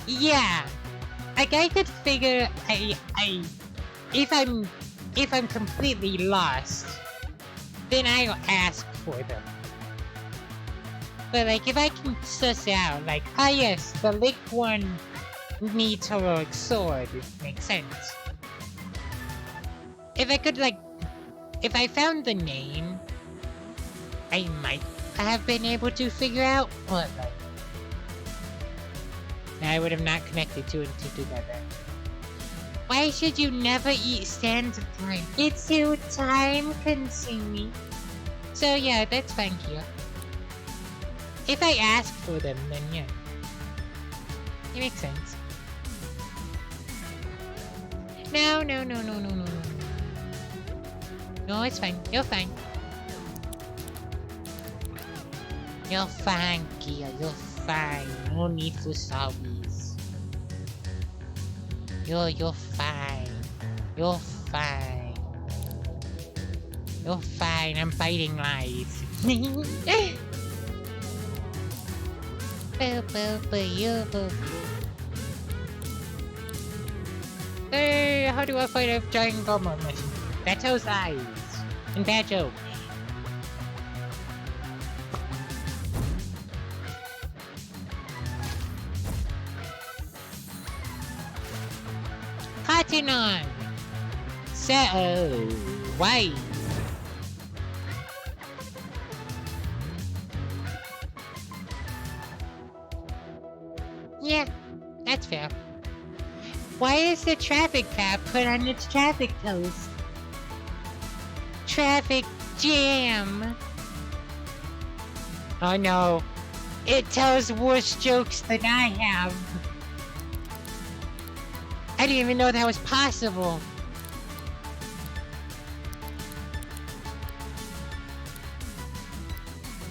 Yeah, like I could figure, if I'm completely lost, then I'll ask for them. But like, if I can suss out, like, ah yes, the Lick one needs heroic sword, it makes sense. If I could like, if I found the name, I might have been able to figure out, but like, I would have not connected two and two together. Why should you never eat sands of time? It's too time consuming. So yeah, that's fine here. If I ask for them, then yeah. It makes sense. No. No, it's fine. You're fine. You're fine, Kia. You're fine. No need for sorries. You're fine. You're fine. You're fine. I'm fighting lies. Hey, how do I fight a giant goblin machine? Bato's eyes. And bad joke. Cotton on! So, why? Yeah, that's fair. Why is the traffic cop put on its traffic post? Traffic jam! Oh no, it tells worse jokes than I have. I didn't even know that was possible.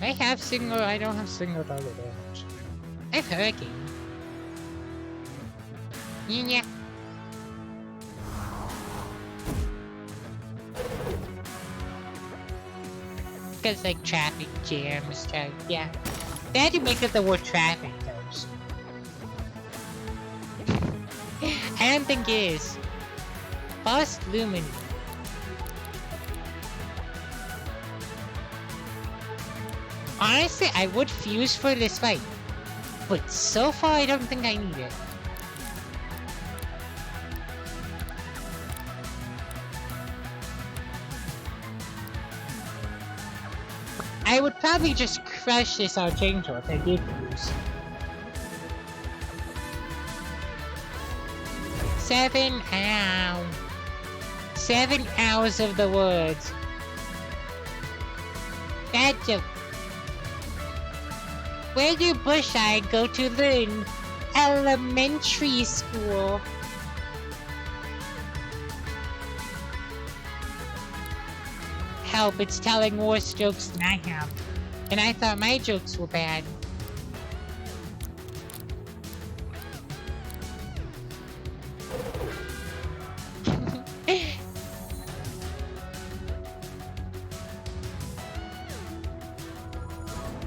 I have single, I don't have single dollar damage. I have hurricane. Yeah. Because like traffic jams, yeah. They had to make it the word traffic toast. I don't think it is. Boss Lumen. Honestly, I would fuse for this fight. But so far, I don't think I need it. I would probably just crush this Archangel if I did fuse. 7 ow. 7 hours of the words. Bad joke. Where do Bush-Eye go to learn? Elementary school. Help, it's telling worse jokes than I have. And I thought my jokes were bad.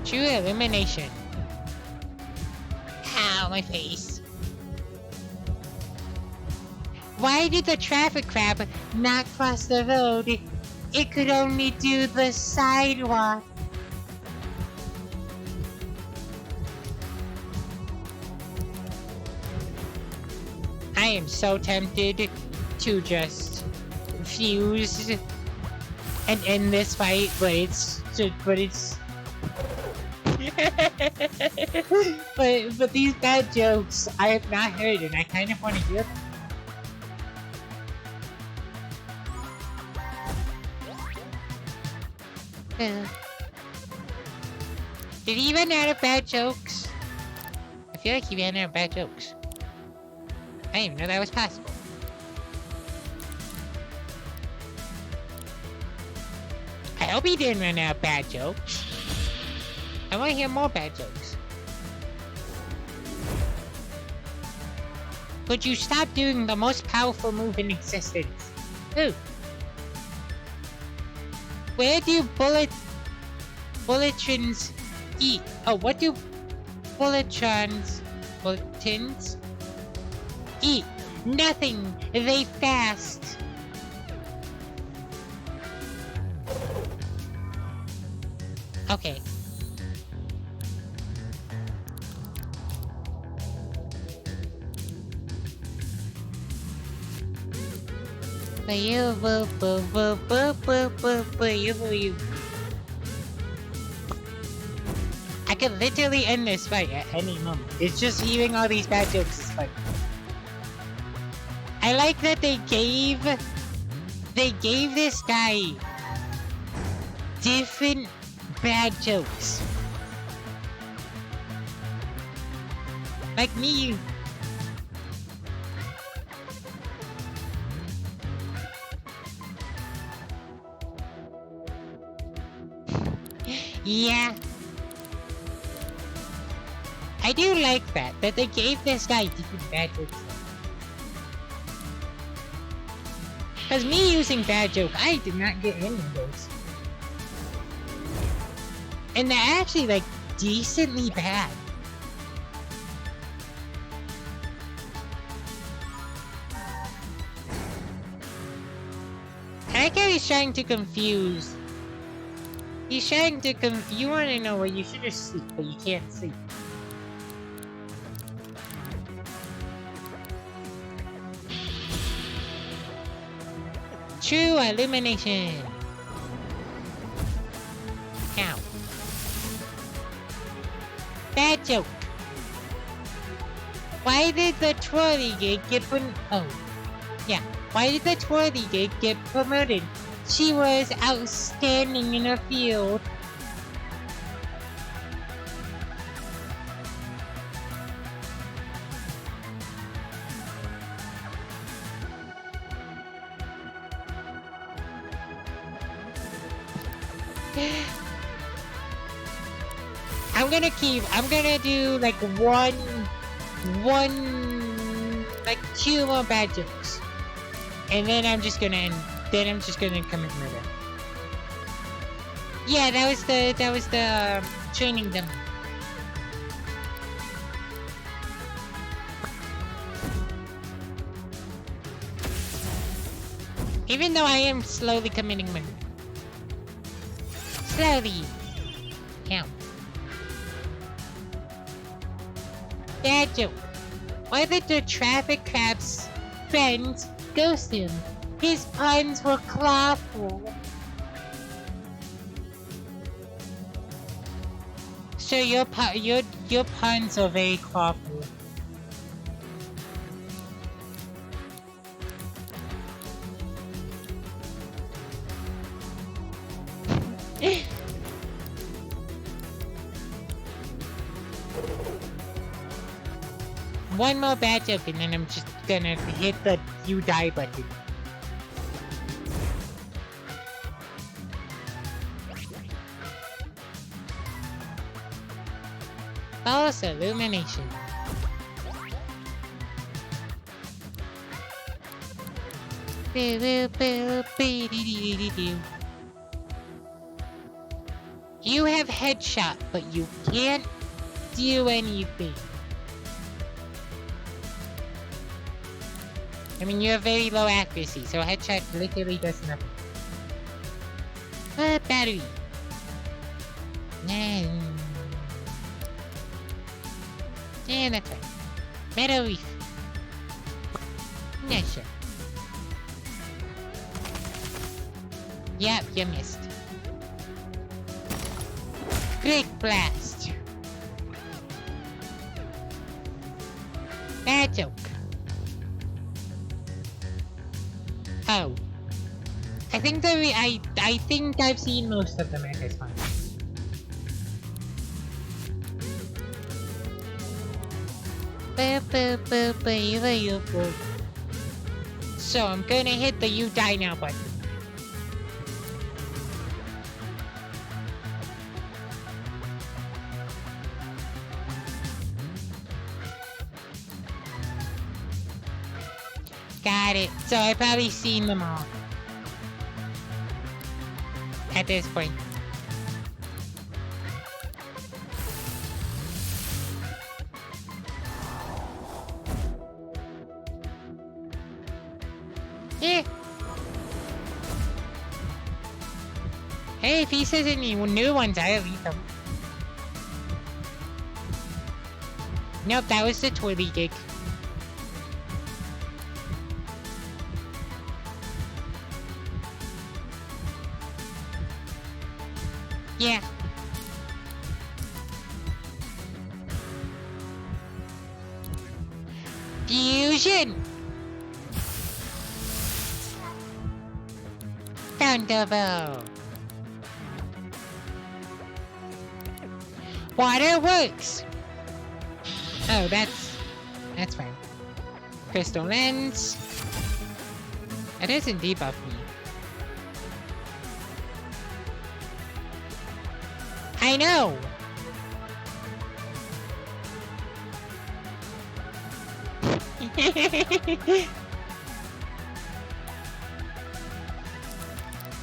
True elimination. Ow, my face. Why did the traffic crab not cross the road? It could only do the sidewalk. I am so tempted to just fuse and end this fight, but it's but these bad jokes I have not heard and I kind of want to hear them. Did he run out of bad jokes? I feel like he ran out of bad jokes. I didn't even know that was possible. I hope he didn't run out of bad jokes. I want to hear more bad jokes. Could you stop doing the most powerful move in existence? Ooh. Where do bulletrons eat? Oh, what do bulletins eat? Nothing. They fast. Okay. I could literally end this fight at any moment. It's just hearing all these bad jokes is fun. I like that they gave this guy different bad jokes. Like me. Yeah. I do like that they gave this guy different bad jokes. Cause me using bad joke, I did not get any of those. And they're actually like decently bad. I like how he's trying to confuse. He's trying to you wanna know what you should just sleep, but you can't sleep. True illumination. Ow. Bad joke. Why did the twirly gig get oh, yeah. Why did the twirly gig get promoted? She was outstanding in her field. I'm gonna do like like 2 more bad jokes. And then I'm just gonna commit murder. Yeah, that was the training demo. Even though I am slowly committing murder. Slowly. Ow. Bad joke. Why did the traffic crab's friends ghost him? His puns were clawful. So your puns are very clawful. One more bad joke and then I'm just gonna hit the you die button. False illumination. You have headshot, but you can't do anything. I mean, you have very low accuracy, so a headshot literally does nothing. Battery. No. Yeah, that's right. Metal Reef. Yeah, sure. Yep, you missed. Great blast. Bad joke. Oh. I think I think I've seen most of them at this point. So I'm gonna hit the you die now button. Got it. So I've probably seen them all. At this point. Yeah. Hey, if he says any new ones, I'll eat them. Nope, that was the Twilly gig. Yeah. Fusion! Thunderbolt! Water works! Oh, that's fine. Crystal lens. It doesn't debuff me. I know!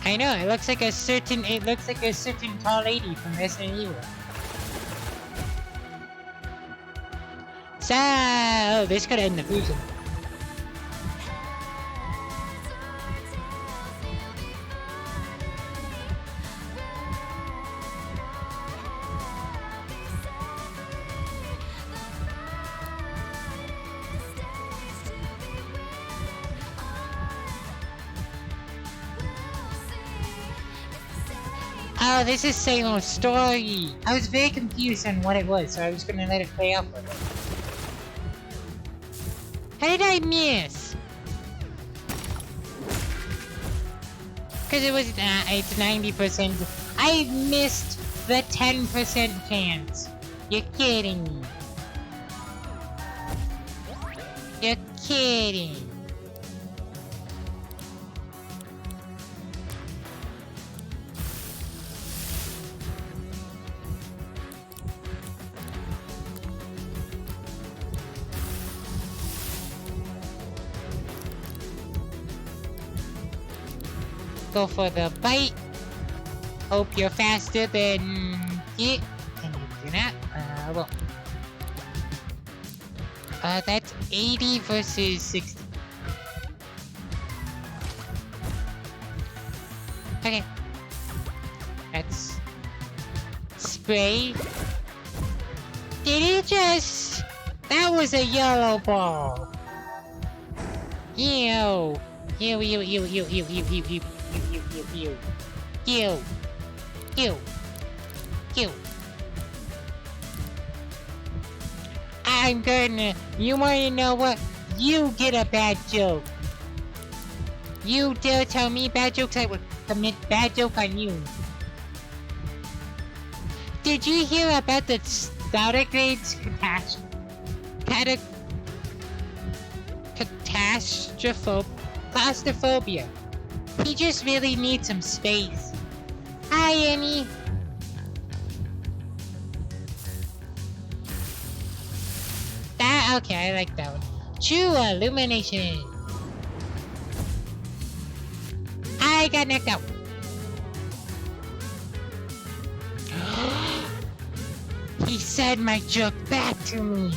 I know, it looks like a certain tall lady from Resident Evil. So, this could end the fusion. Oh, this is Sailor's story. I was very confused on what it was, so I was gonna let it play out for a bit. How did I miss? Because it was, it's 90%. I missed the 10% chance. You're kidding me. You're kidding. Go for the bite. Hope you're faster than it. And you're not. Well. That's 80 versus 60. Okay. That's spray. Did it just? That was a yellow ball. Ew. Ew, ew, ew, ew, ew, ew, ew, ew. Ew. Ew. Ew. Ew. I'm gonna... You wanna know what? You get a bad joke. You dare tell me bad jokes, I would commit bad joke on you. Did you hear about the Stargrade's claustrophobia? He just really needs some space. Hi, Annie. Okay, I like that one. True illumination. I got knocked out. He said my joke back to me.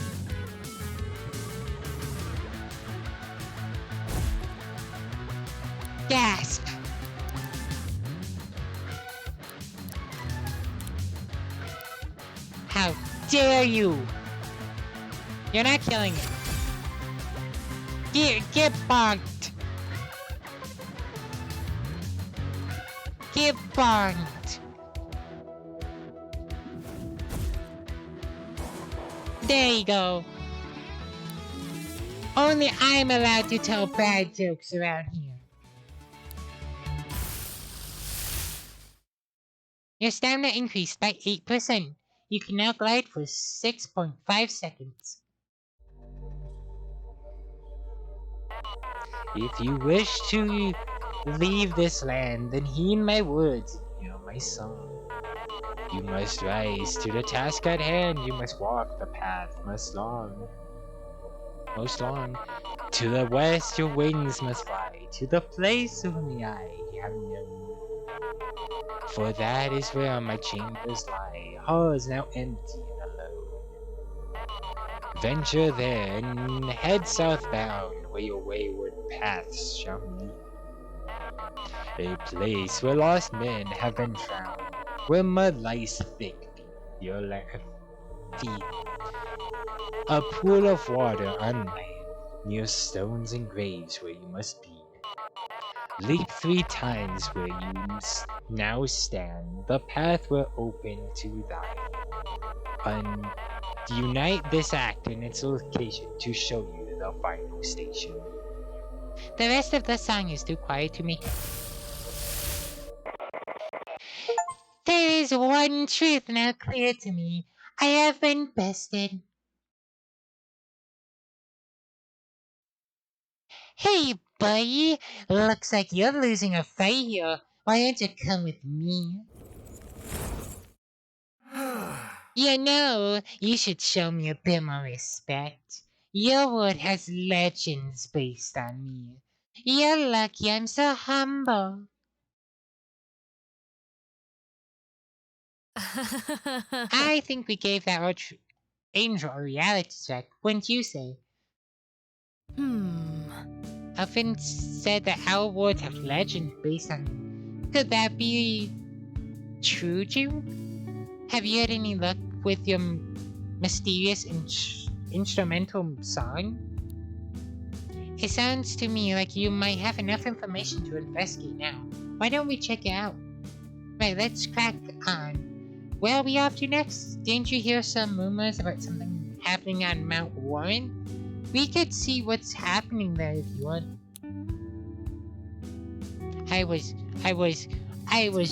Gasp. How dare you? You're not killing it. Get bonked. Get bonked. There you go. Only I'm allowed to tell bad jokes around here. Your stamina increased by 8%. You can now glide for 6.5 seconds. If you wish to leave this land, then heed my words, you know my song. You must rise to the task at hand, you must walk the path most long. most long. To the west your wings must fly, to the place only I have known. For that is where my chambers lie, halls now empty and alone. Venture there and head southbound, where your wayward paths shall meet. A place where lost men have been found, where mud lies thick beneath your feet. A pool of water on land, near stones and graves where you must be. Leap 3 times where you now stand, the path will open to thine. Unite this act in its location to show you the final station. The rest of the song is too quiet to me. There is one truth now clear to me. I have been bested. Hey, buddy. Looks like you're losing a fight here. Why don't you come with me? You know, you should show me a bit more respect. Your world has legends based on me. You're lucky I'm so humble. I think we gave that angel a reality check, wouldn't you say? Often said that our worlds have legends based on me. Could that be true, June? Have you had any luck with your mysterious instrumental song? It sounds to me like you might have enough information to investigate now. Why don't we check it out? Right, let's crack on. Where are we off to next? Didn't you hear some rumors about something happening on Mount Warren? We could see what's happening there if you want. I was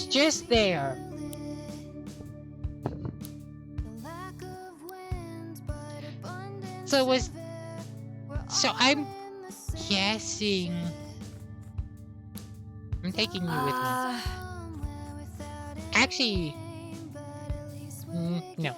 just there. So I'm guessing. I'm taking you with me. Actually, no.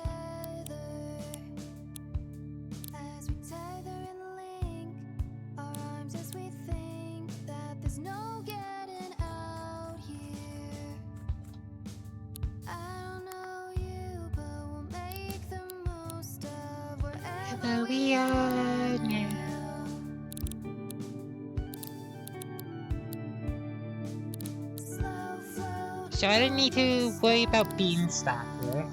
Where we are now. So I don't need to worry about Beanstalk here.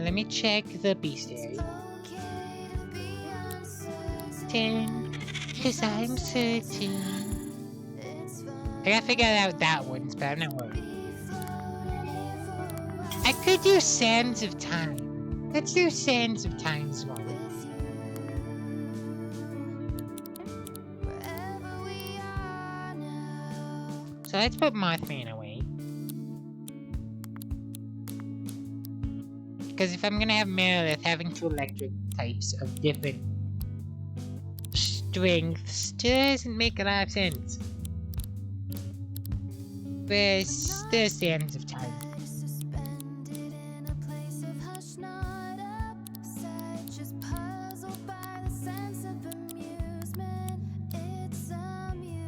Let me check the bestiary. 10, 'cause I'm certain. I gotta figure out that one, but I'm not worried. I could do Sands of Time. Let's do Sands of Time as well. So let's put Mothman away. Because if I'm gonna have Meredith having 2 electric types of different strengths, doesn't make a lot of sense. Where's the Sands of Time?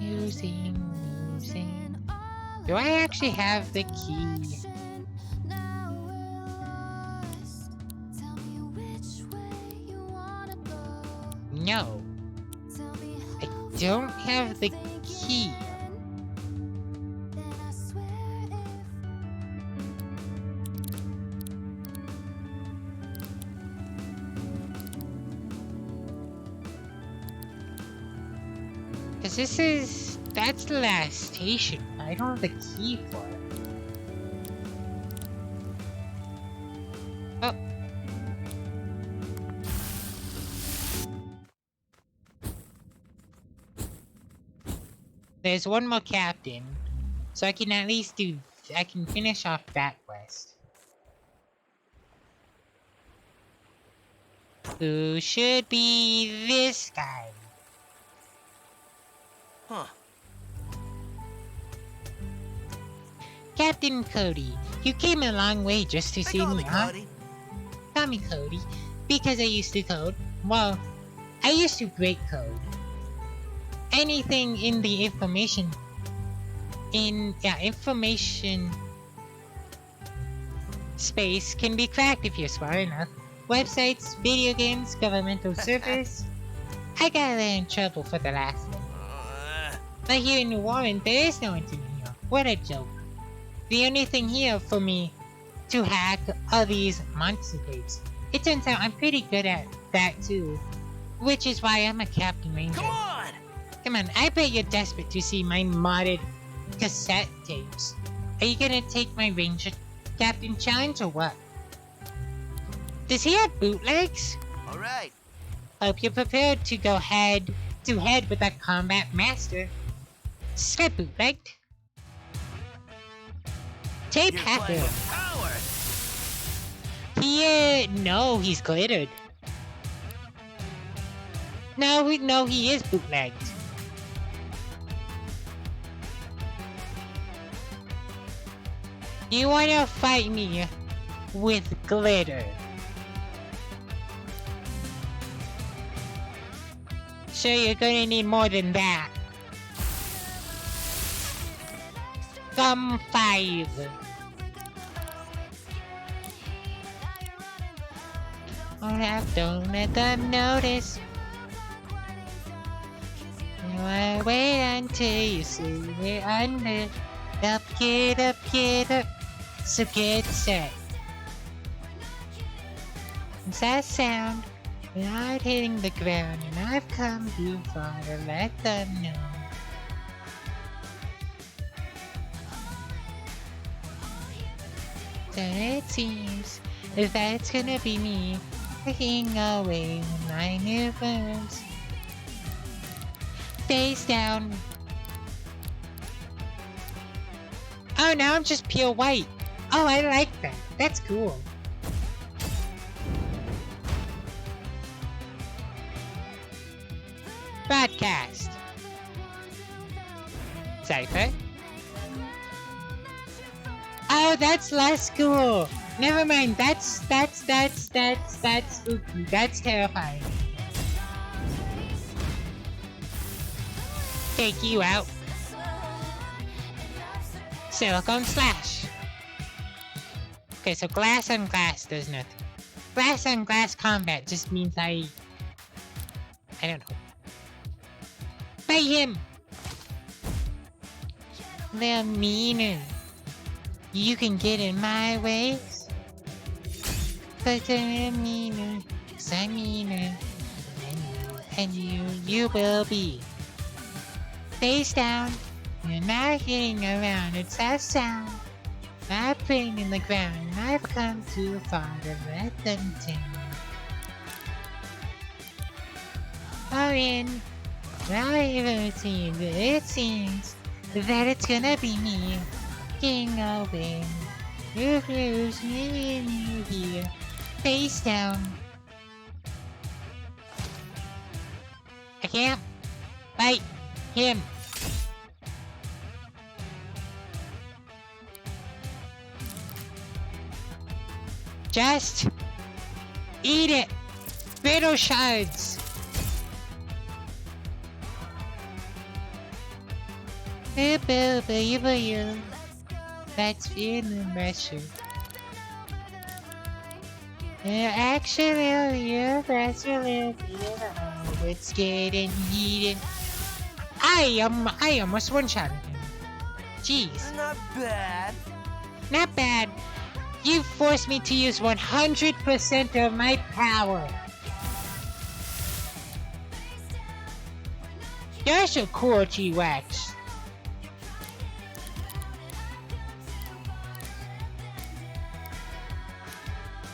Musing. Do I actually have the key? No. I don't have the key. Because that's the last station. I don't have the key for it. Oh. There's one more captain. So I can at least I can finish off that quest. Who should be this guy? Huh. Captain Cody, you came a long way just to see me, huh? Cody. Call me Cody. because I used to code. Well, I used to break code. Anything in the information space can be cracked if you're smart enough. Websites, video games, governmental servers. I got in trouble for the last one. But here in New Orleans, there is no internet here. What a joke. The only thing here for me to hack are these monster tapes. It turns out I'm pretty good at that too. Which is why I'm a Captain Ranger. Come on! Come on, I bet you're desperate to see my modded cassette tapes. Are you gonna take my Ranger Captain challenge or what? Does he have bootlegs? Alright. Hope you're prepared to go head to head with a combat master. Is that bootlegged? Tape You're hacker. playing with power! No, he's glittered. No, he is bootlegged. You wanna fight me with glitter? So you're gonna need more than that. Come 5. Don't let them notice. I wait until you see it under. Up, get up, get up. So get set. It's that sound. Without hitting the ground, and I've come too far to let them know. Then it seems that it's gonna be me taking away my new friends. Face down. Oh, now I'm just pure white. Oh, I like that. That's cool. Broadcast. Cypher. Oh, that's less cool. Never mind. That's spooky. That's terrifying. Take you out. Silicone slash. Okay, so glass on glass does nothing. Glass on glass combat just means I don't know. Fight him! They're meaner. You can get in my ways. But they're meaner. 'Cause I'm meaner. And you will be. Face down. You're not hitting around. It's that sound. My brain in the ground. And I've come too far to let them down. Are in. It seems that it's gonna be me getting away. You lose me and you here. Face down. I can't fight him. Just eat it. Brittle shards. That's feeling pressure. Actually, that's really beautiful. It's getting heated. I almost one-shotted him. Jeez. Not bad. Not bad. You forced me to use 100% of my power. You're so cool, T-Wax.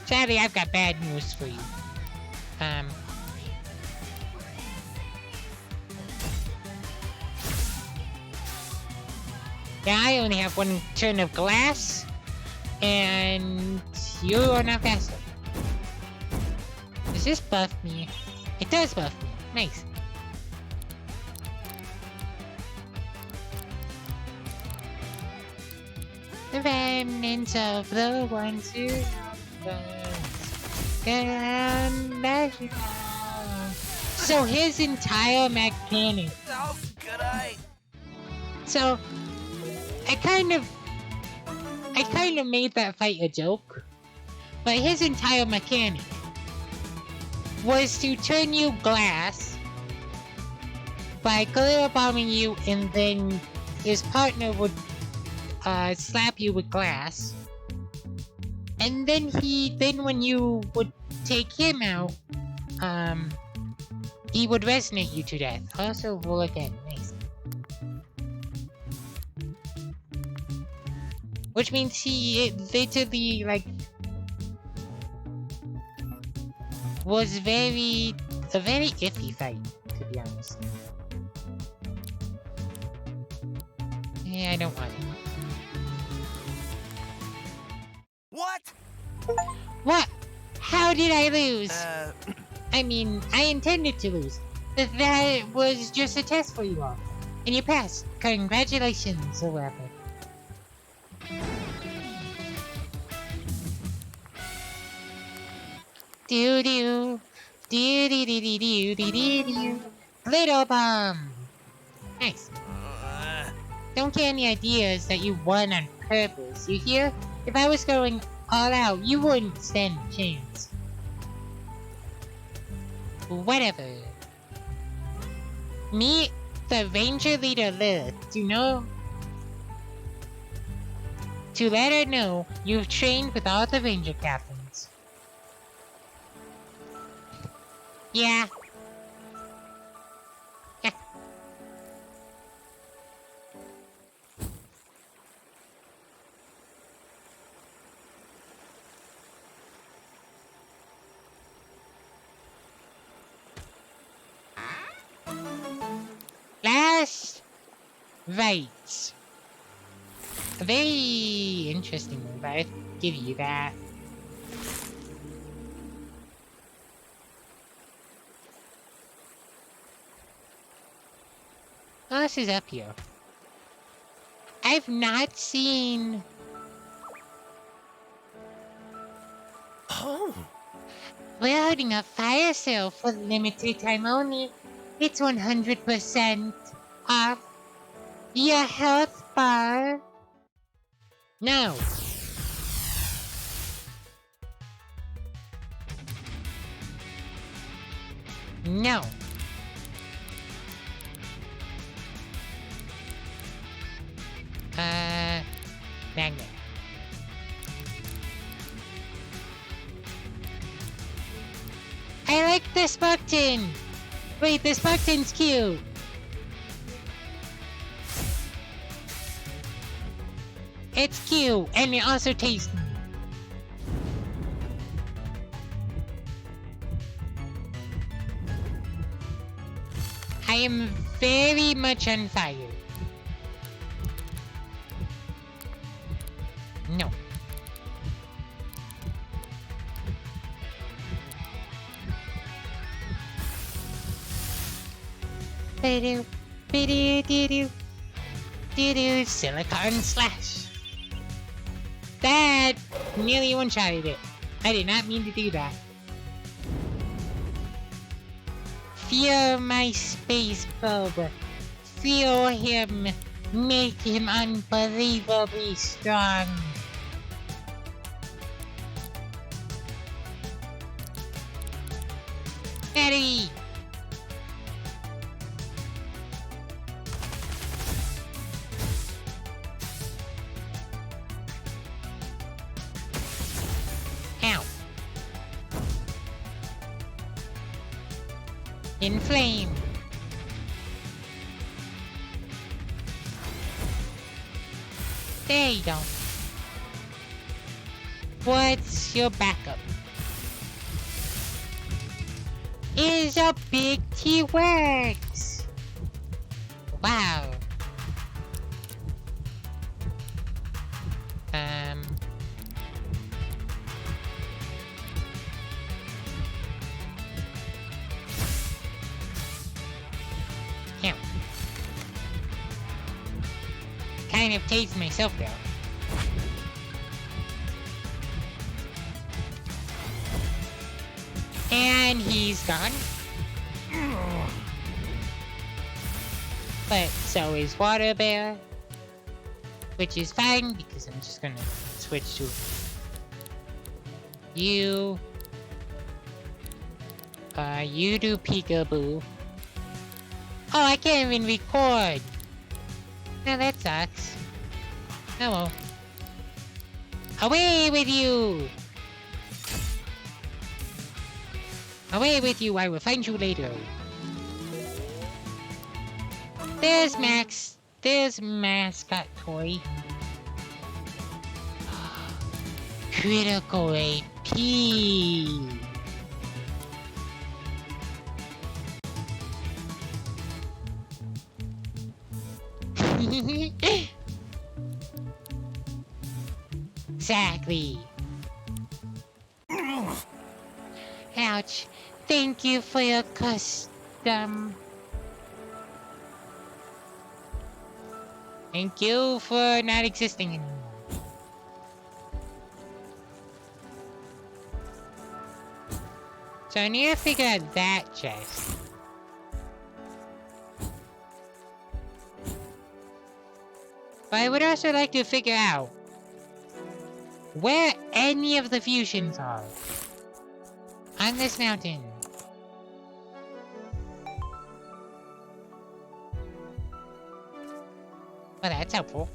Sadly, I've got bad news for you. Yeah, I only have one turn of glass, and you are not fast enough. Does this buff me? It does buff me. Nice. The remnants of the ones who And so his entire mechanic. Oh, good eye. So I kind of made that fight a joke, but his entire mechanic was to turn you glass by glitter bombing you, and then his partner would slap you with glass, and then when you would take him out, he would resonate you to death. Also, roll again. Nice. Which means he literally, like, was a very iffy fight, to be honest. Yeah, I don't want it. What? What? How did I lose? I mean, I intended to lose. That was just a test for you all. And you passed. Congratulations, or whatever. Do-do. Do-do-do-do-do-do-do. Glitter bomb! Nice. Don't get any ideas that you won on purpose, you hear? If I was going all out, you wouldn't stand a chance. Whatever. Me, the Ranger Leader Lilith, to let her know you've trained with all the Ranger captains. Yeah. Last right. A very interesting move, I'll give you that. What else is up here? I've not seen... Oh. We're holding a fire sale for limited time only. It's 100% off your health bar. No. No. Magnet. I like this button! Wait, this button's cute! It's cute, and it also tastes good. I am very much on fire. No. Ba-do, ba-do-do-do, do-do, silicon slash. That nearly one-shotted it. I did not mean to do that. Feel my space bulb. Feel him. Make him unbelievably strong. Eddie! Ow. Inflame. There you go. What's your backup? Is a big T-Rex. Wow. Yeah. Kind of tased myself though. And he's gone. But so is Water Bear. Which is fine because I'm just gonna switch to you. You do peekaboo. Oh, I can't even record. Now that sucks. Oh well. Away with you! Away with you, I will find you later. There's Max. There's mascot toy. Critical AP. Exactly. Ouch. Thank you for your custom. Thank you for not existing anymore. So I need to figure out that chest. But I would also like to figure out where any of the fusions are on this mountain. Well, that's helpful.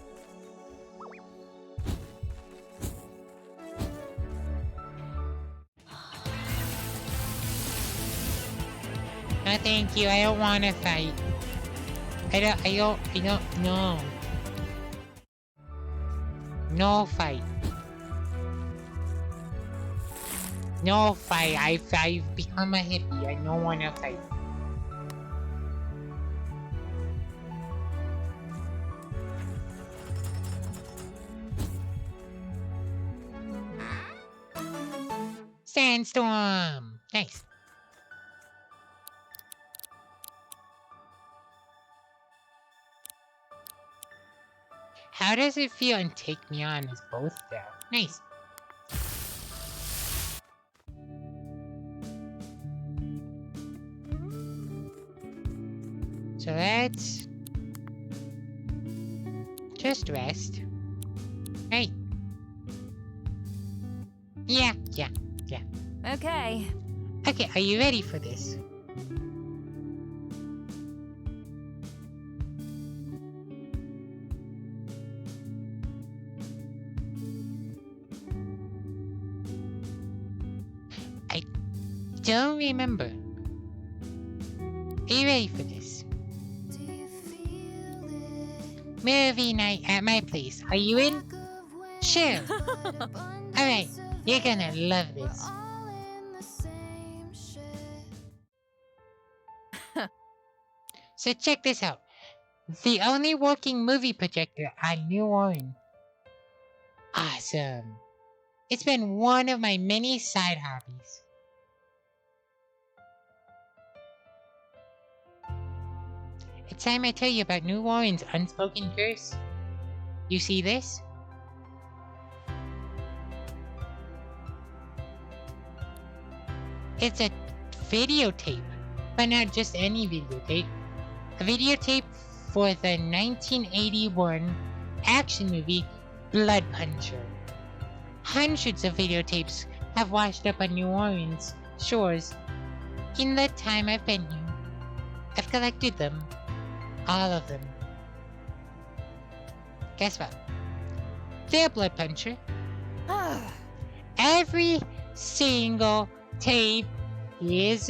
No, thank you. I don't want to fight. I don't, no. No fight. No fight. I've become a hippie. I don't want to fight. Sandstorm! Nice. How does it feel and take me on as both down? Nice. So let's just rest. Right. Yeah. Okay. Okay, are you ready for this? I don't remember. Are you ready for this? Movie night at my place. Are you in? Sure. Alright, you're gonna love this. So check this out. The only working movie projector on New Orleans. Awesome. It's been one of my many side hobbies. It's time I tell you about New Orleans' unspoken curse. You see this? It's a videotape, but not just any videotape. A videotape for the 1981 action movie Blood Puncher. Hundreds of videotapes have washed up on New Orleans shores in the time I've been here. I've collected them. All of them. Guess what? They're Blood Puncher. Every single tape is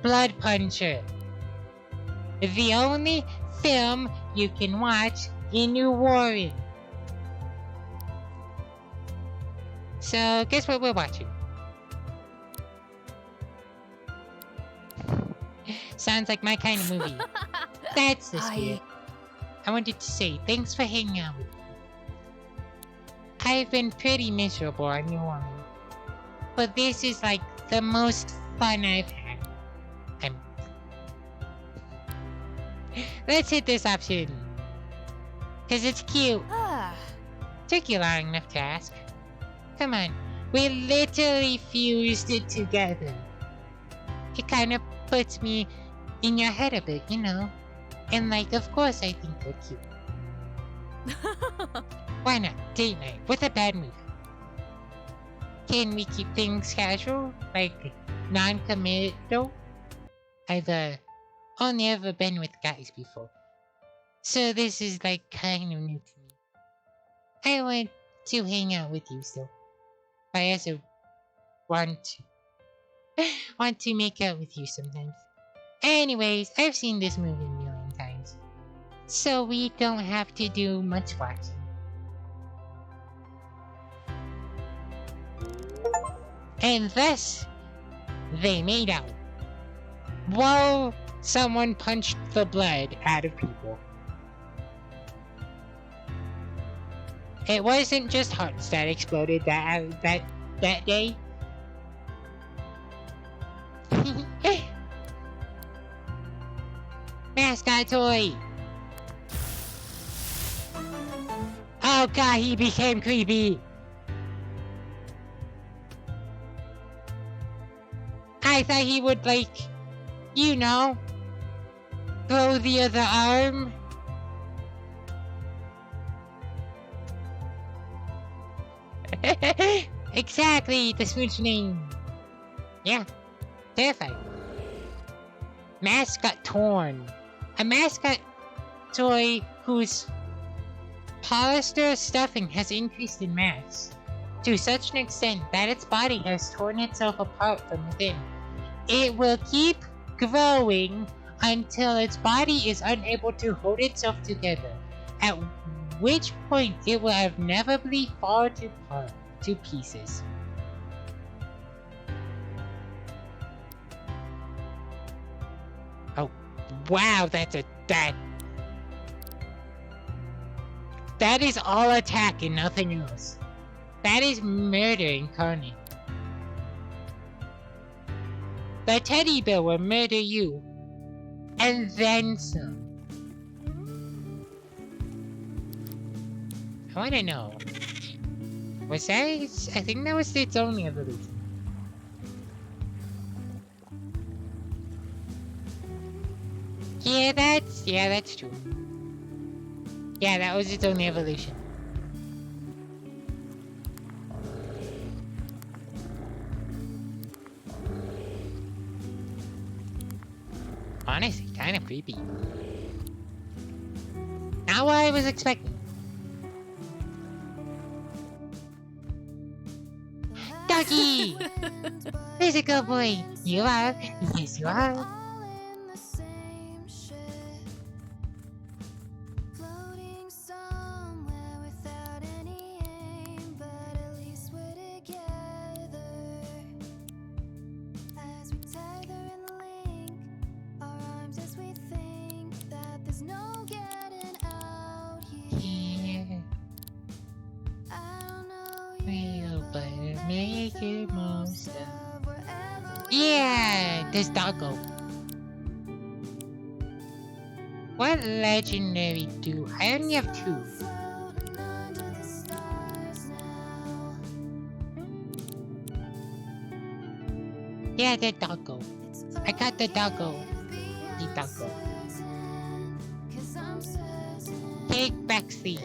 Blood Puncher. The only film you can watch in New Orleans. So, guess what we're watching? Sounds like my kind of movie. That's the spirit. I wanted to say thanks for hanging out with me. I've been pretty miserable on New Orleans, but this is like the most fun I've had. Let's hit this option. Cause it's cute. Took you long enough to ask. Come on, we literally fused it together. it kind of puts me in your head a bit, you know? And like, of course I think you're cute. Why not? Date night with a bad movie. Can we keep things casual? Like, non-committal? I've, only ever been with guys before. So this is like kind of new to me. I want to hang out with you still. I also want to make out with you sometimes. Anyways, I've seen this movie a million times. So we don't have to do much watching. And thus, they made out. While someone punched the blood out of people. It wasn't just hearts that exploded that day. Mascot toy! Oh god, he became creepy! I thought he would, like, you know, grow the other arm. Exactly, the smooch name. Yeah, terrifying. Mascot torn. A mascot toy whose polyester stuffing has increased in mass to such an extent that its body has torn itself apart from within. It will keep growing until its body is unable to hold itself together, at which point it will inevitably fall to pieces. Oh, wow, that is all attack and nothing else. That is murder incarnate. The teddy bear will murder you, and then some. I wanna know. Was that? I think that was its only evolution. Yeah, that's true. Yeah, that was its only evolution. Honestly, kind of creepy. Not what I was expecting. Doggy! Physical boy! You are. Yes, you are. Make it most of. Yeah, this doggo. What legendary do I only have 2? Yeah, the doggo. I got the doggo. The doggo. Take backseat.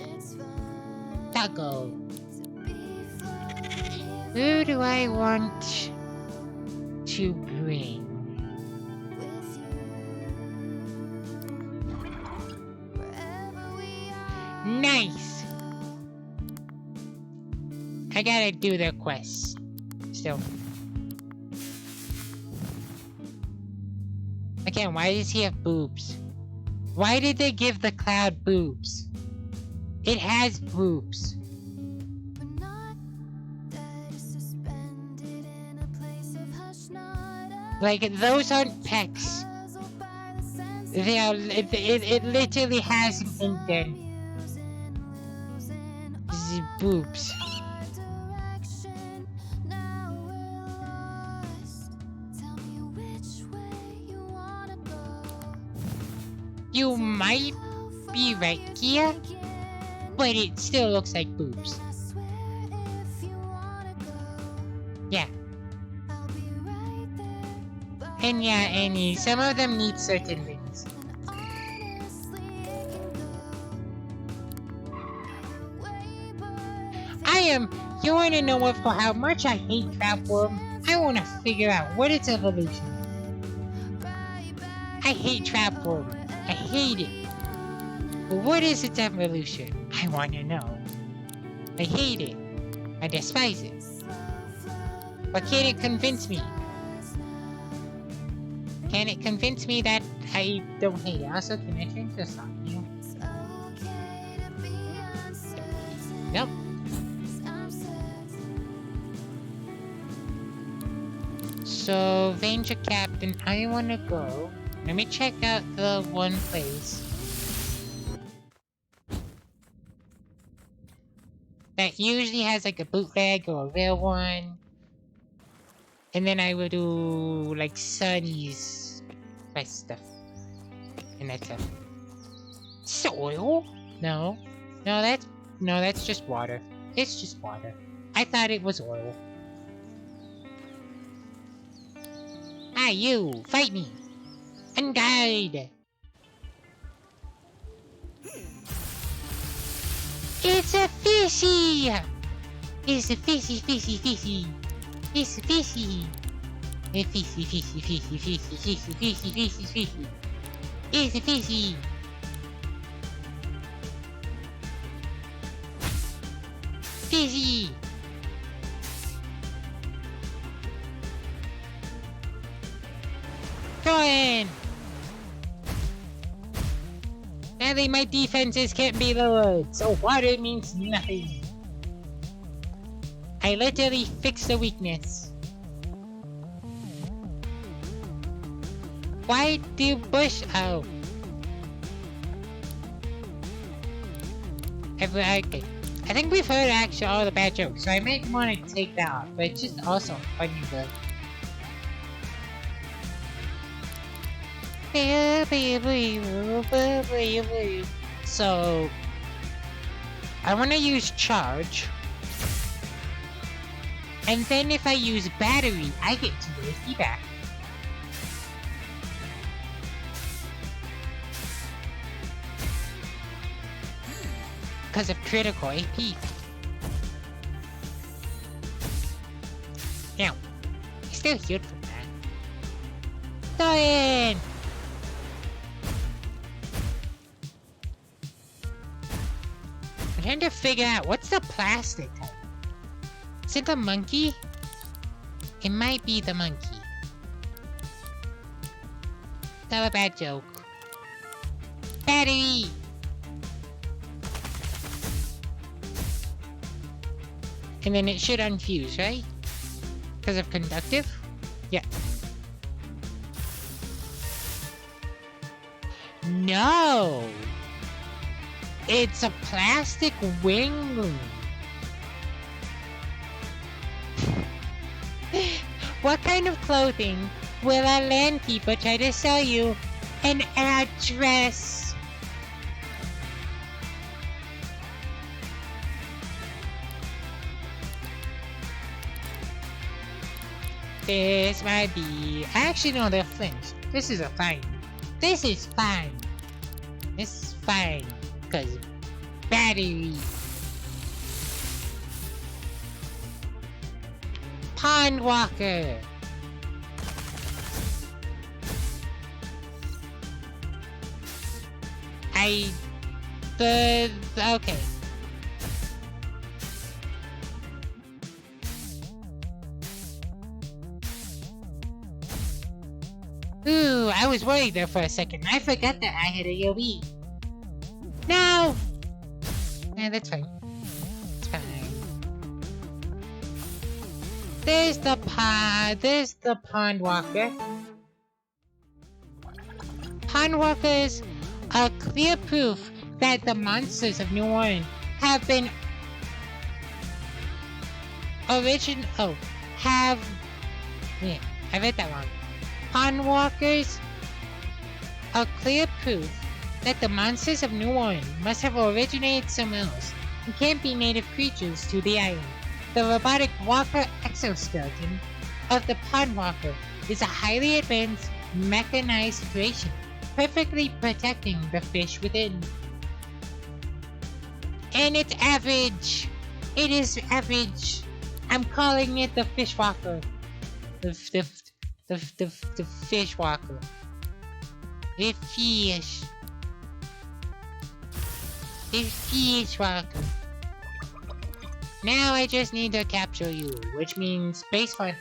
Doggo. Who do I want to bring? Nice! I gotta do the quest. Still. Again, why does he have boobs? Why did they give the cloud boobs? It has boobs. Like, those aren't pecs. They are, it literally has an indent. The boobs. You might be right, Kia, but it still looks like boobs. And yeah, Annie, some of them need certain things. You wanna know what, for how much I hate Trapworm? I wanna figure out what its evolution. I hate Trapworm. I hate it. But what is its evolution? I wanna know. I hate it. I despise it. But can it convince me? Can it convince me that I don't hate it? Also, can I change the song? Nope. So, Ranger Captain, I wanna go. Let me check out the one place that usually has like a bootleg or a real one. And then I will do like Sunny's best stuff. And that's it. Is it oil? No. No, that's just water. It's just water. I thought it was oil. Ah, you! Fight me! Unguide! It's a fishy! It's a fishy, fishy, fishy! It's a fishy! A fishy, fishy, fishy, fishy, fishy, fishy, fishy, fishy! It's a fishy! Fishy! Go in! Sadly, my defenses can't be lowered, so water means nothing. I literally fixed the weakness. Why do bush... Oh. Okay. I think we've heard actually all the bad jokes, so I might want to take that off, but it's just also funny though. So, I want to use charge, and then if I use battery, I get 2 AP back. Because of critical AP. Now, I still healed from that. Dying! I'm trying to figure out what's the plastic type. Is it the monkey? It might be the monkey. Not a bad joke. Battery! And then it should unfuse, right? Because of conductive? Yeah. No! It's a plastic wing loom. What kind of clothing will a landkeeper try to sell you an address? This might be... Actually, no, they're flinch. This is a fine. This is fine. This is fine. Because battery. Pond Walker. Okay. Ooh, I was worried there for a second. I forgot that I had a AoE. No! Yeah, that's fine. It's fine. There's the Pond Walker. Pond Walkers are clear proof that the monsters of New Orleans have been Wait, I read that wrong. Pond Walkers are clear proof that the monsters of New Orleans must have originated somewhere else and can't be native creatures to the island. The robotic walker exoskeleton of the pond walker is a highly advanced mechanized creation, perfectly protecting the fish within. And it's average. It is average. I'm calling it the fish walker. The fish walker. The fish. The fish walker. Now I just need to capture you, which means space for that.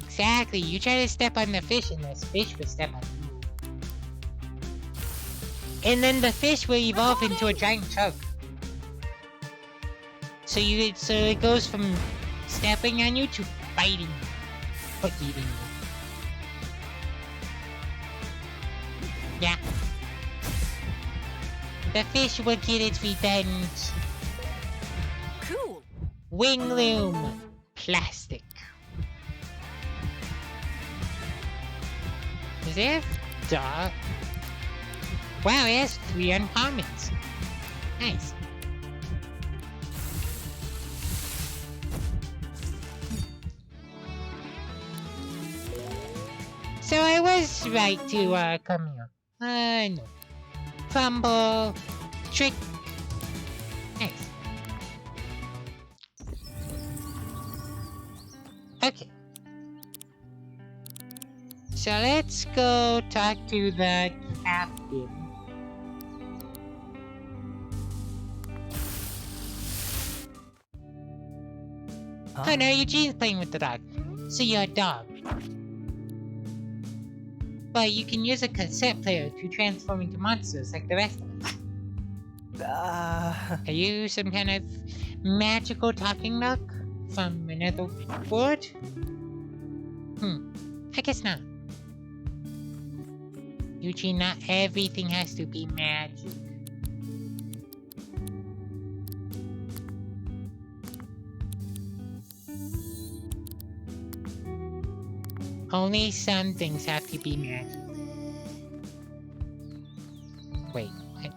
Exactly, you try to step on the fish and the fish will step on you. And then the fish will evolve into a giant chug. So it goes from stepping on you to biting you. Or eating you. Yeah. The fish will get its revenge. Cool. Wing loom. Plastic. Is there? Duh. Wow, it has 3 uncommons. Nice. So I was right to come here. No. Fumble. Trick. Nice. Okay. So let's go talk to the captain. Oh no, Eugene's playing with the dog. So you're a dog. But you can use a cassette player to transform into monsters like the rest of us. Are you some kind of magical talking duck from another world? I guess not. Eugene, not everything has to be magic. Only some things have to be magic. Wait, what?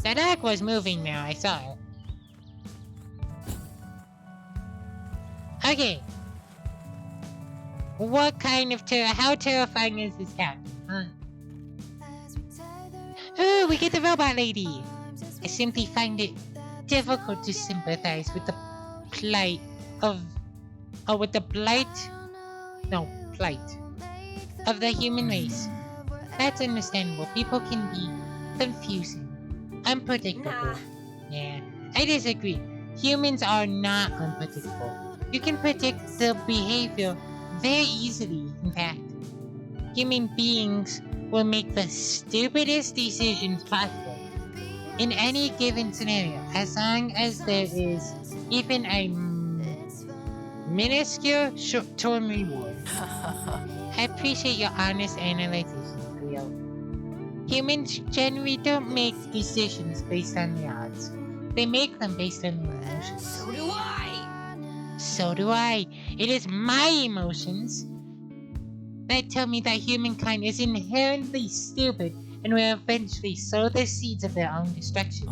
The dog was moving now, I saw it. Okay. What kind of how terrifying is this cat? Huh? Ooh, we get the robot lady! I simply find it difficult to sympathize with the plight of plight of the human race. That's understandable. People can be confusing, unpredictable. Yeah, I disagree. Humans are not unpredictable. You can predict their behavior very easily, in fact. Human beings will make the stupidest decisions possible in any given scenario, as long as there is even a minuscule short-term reward. I appreciate your honest analysis, Cleo. Humans generally don't make decisions based on the odds. They make them based on their emotions. So do I! So do I. It is my emotions that tell me that humankind is inherently stupid and will eventually sow the seeds of their own destruction.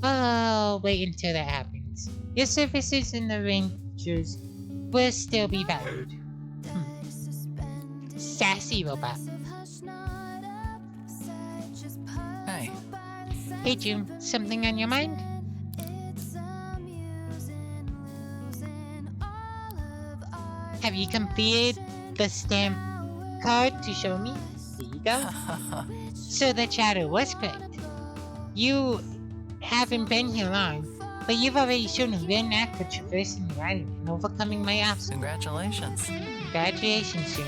Oh, wait until that happens. Your services in the Rangers will still be valued. Sassy robot. Hey. Hey June, something on your mind? Have you completed the stamp card to show me? There you go. So the chatter was correct. You haven't been here long, but you've already shown a real knack for traversing the island and overcoming my obstacles. Congratulations. Congratulations, June.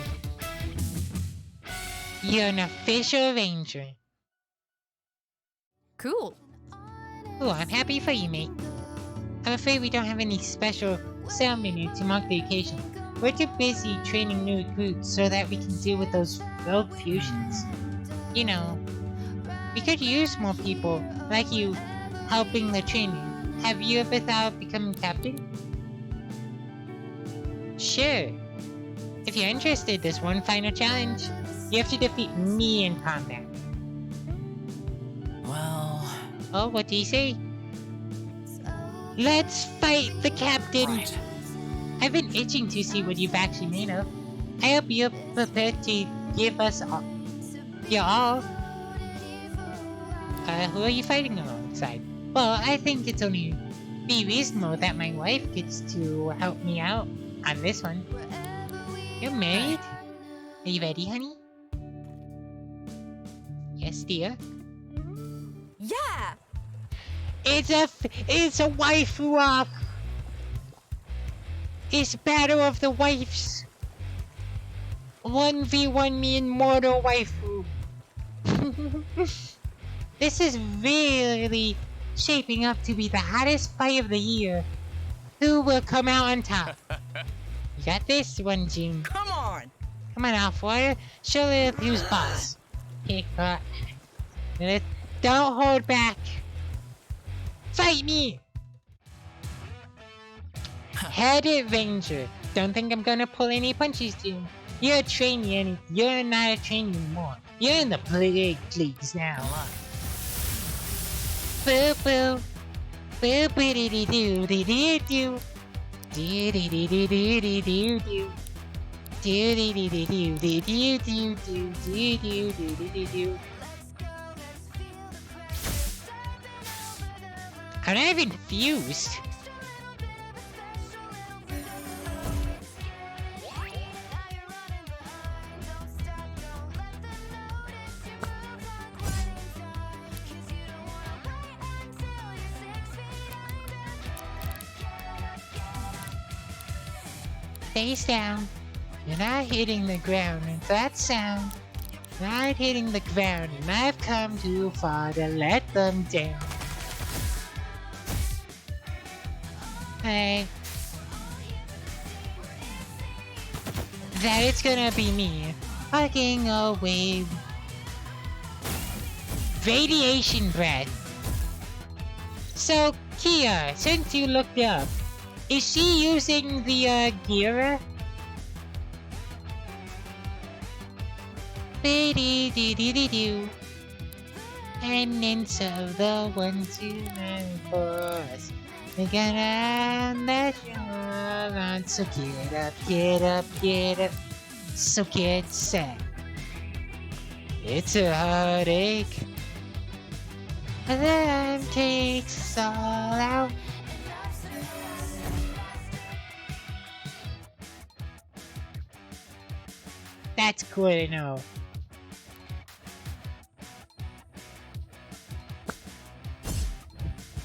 You're an official ranger. Cool. Oh, I'm happy for you, mate. I'm afraid we don't have any special ceremony to mark the occasion. We're too busy training new recruits so that we can deal with those rogue fusions. You know, we could use more people like you helping the training. Have you ever thought of becoming captain? Sure. If you're interested, there's one final challenge. You have to defeat me in combat. Well, Oh, what do you say? Let's fight the captain! Right. I've been itching to see what you've actually made of. I hope you're prepared to give us your all. Who are you fighting alongside? Well, I think it's only be reasonable that my wife gets to help me out on this one. You're married? Are you ready, honey? Yes, dear. Yeah! It's a waifu off. It's battle of the wives. 1v1 me and mortal waifu. This is really shaping up to be the hottest fight of the year. Who will come out on top? You got this one, June. Come on! Come on, Alfwater. Show Lilith who's boss. Kick butt. Lilith, don't hold back. Fight me! Headed Ranger. Don't think I'm gonna pull any punches, June. You're a trainee and you're not a trainee anymore. You're in the big leagues now. Good luck. Boo boo. Boo boo dee dee doo dee dee doo. Doo dee dee doo doo dee doo doo. Doo dee dee dee doo dee doo doo doo doo doo doo doo doo doo. I'm not even confused. Face down. You're not hitting the ground with that sound. Not hitting the ground, and I've come too far to let them down. Hey. That it's gonna be me. Fucking away. Radiation breath. So, Kia, since you looked up, is she using the, Gira? Dee-dee-dee-dee-dee-doo. Remnants of the ones who ran for us. We're gonna let you run, so get up, get up, get up. So get set. It's a heartache. That takes us all out. That's cool to know.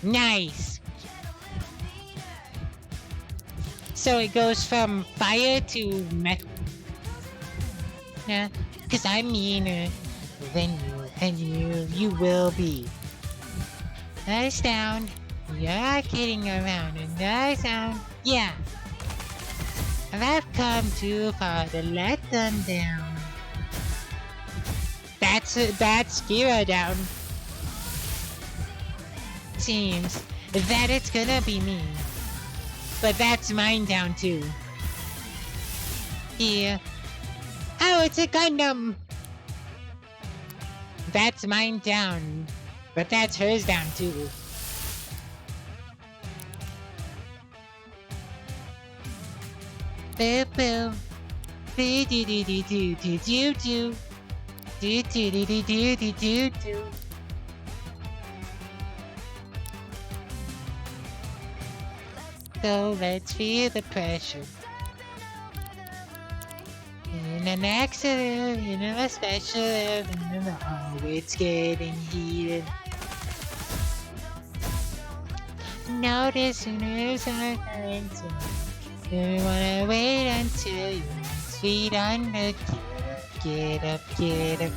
Nice! So it goes from fire to metal. Yeah, cause I'm meaner than you, and you will be. Nice down. You're kidding around, and nice down. Yeah. And I've come too far to let them down. That's Kira down. Seems that it's gonna be me. But that's mine down too. Yeah. Oh, it's a Gundam! That's mine down. But that's hers down too. Boo boo. Doo doo doo doo doo doo doo doo. Doo doo doo doo doo doo doo doo. So let's feel the pressure. In an accident, in a special event, oh, it's getting heated. Notice sooners are going to. You wanna wait until your feet under. Get up, get up.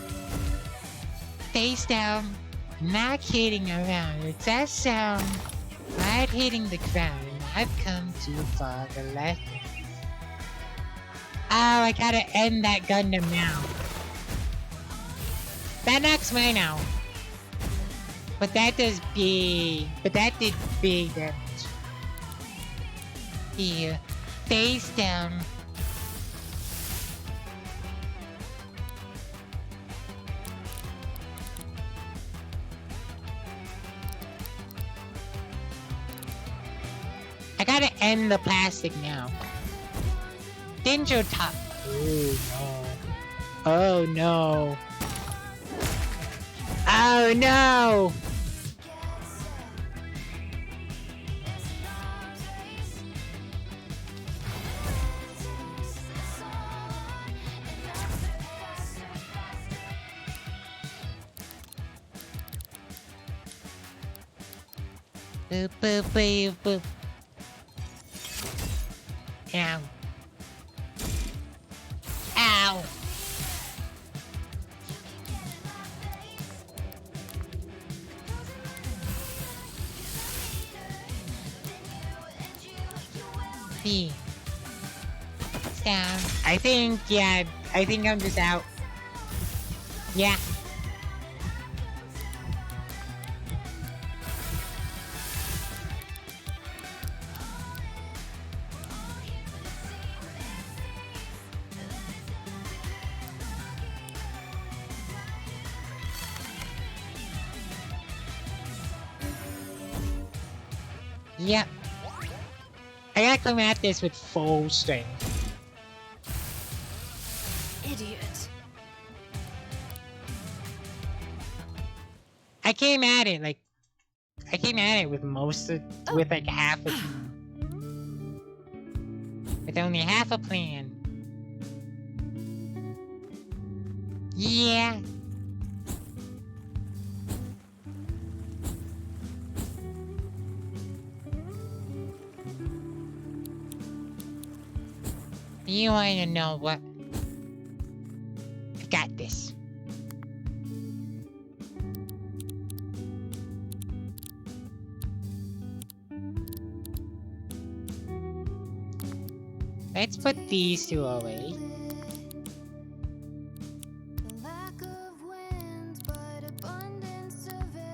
Face down. Not kidding around. It's that sound. Right hitting the ground. I've come too far to let. Oh, I gotta end that Gundam now. That knocks mine out. But that does big. But that did big damage. Here. Face down. I gotta end the plastic now. Danger top. Oh no. Oh no. Oh no! Boop boop boop boop. Ow. Ow. B. It's down. I think I'm just out. Yeah. Yep. I gotta come at this with full strength. Idiot. I came at it with with like half a with only half a plan. Yeah. You wanna know what? I got this. Let's put these two away.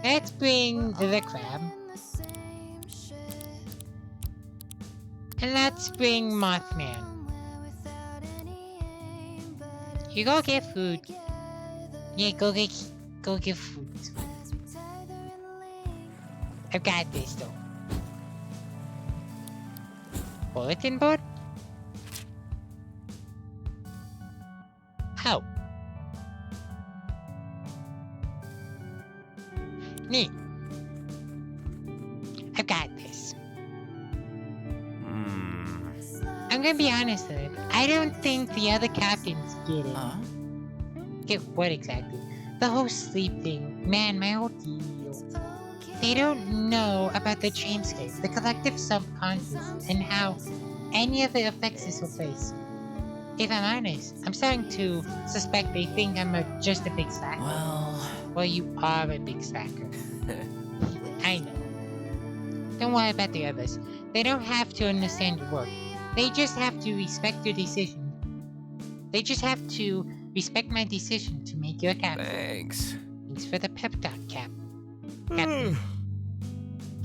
Let's bring the crab. And let's bring Mothman. You go get food. Yeah, go get food. I've got this though. Bulletin board? How? Neat. I've got this. I'm gonna be honest with it. I don't think the other captains get it. Huh? Get what exactly? The whole sleep thing. Man, my whole deal. They don't know about the dreamscape, the collective subconscious, and how any of it affects this whole place. If I'm honest, I'm starting to suspect they think I'm just a big slacker. Well, you are a big slacker. I know. Don't worry about the others. They don't have to understand your work. They just have to respect your decision. They just have to respect my decision to make you a captain. Thanks. Thanks for the pep talk, Captain.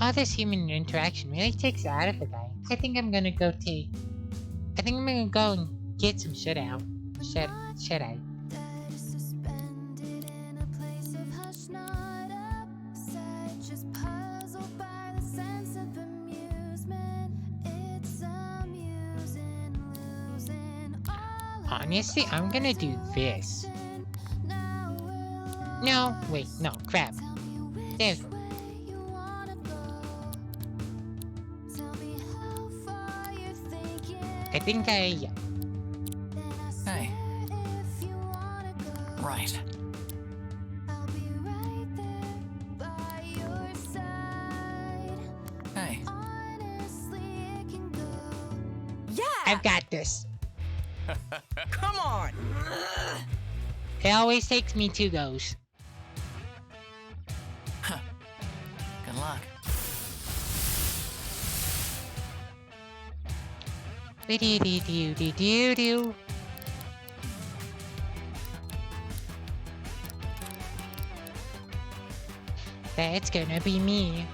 All this human interaction really takes it out of the guy. I think I'm gonna go and get some shut eye. Honestly, I'm gonna do this. No, wait, no, crap. There's one. I think yeah. Hey. Right. Hey. Yeah! I've got this. Come on! It always takes me 2 goes. Good luck. Do. That's gonna be me.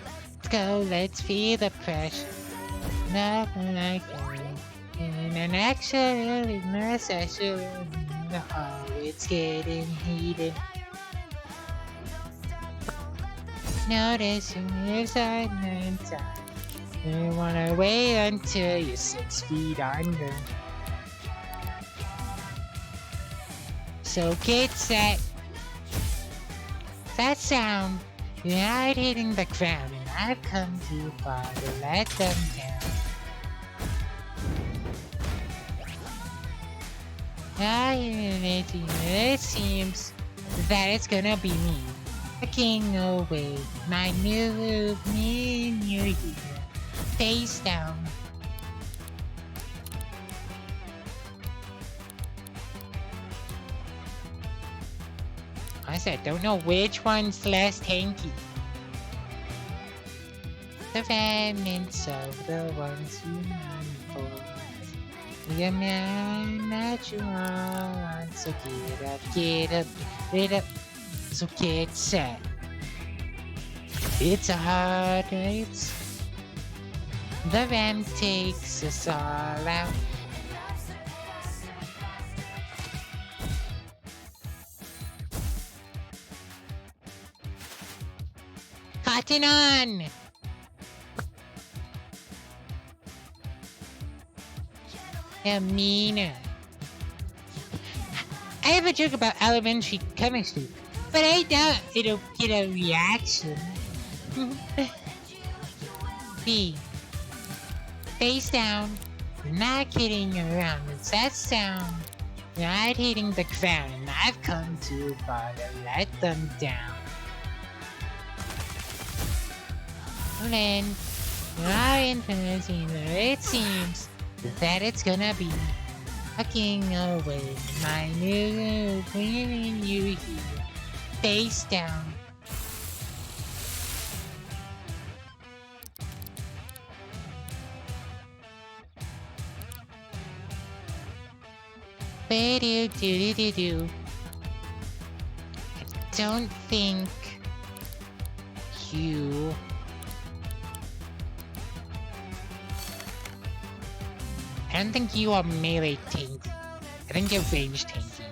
Let's go, let's feel the pressure. Nothing like it. In an actually necessary. Oh, it's getting heated. Notice you move side and side. You wanna wait until you're 6 feet under. So get set. That sound, you're not hitting the ground, and I've come too far to let them down. It seems that it's gonna be me, taking away my new year, face down. I said, don't know which one's less tanky. The remnants of the ones you know for. The man that you want. So get up, so get set. It's a hard race. The ram takes us all out. Cotton on! Amina. I have a joke about elementary chemistry, but I doubt it'll get a reaction. B. Face down. You're not kidding around. It's that sound. You're not hitting the ground, and I've come too far to let them down. Then, you're influencing it seems that it's gonna be fucking away my new bringing you here, face down. Do. I don't think you I don't think you are melee tanky. I think you're range tanky.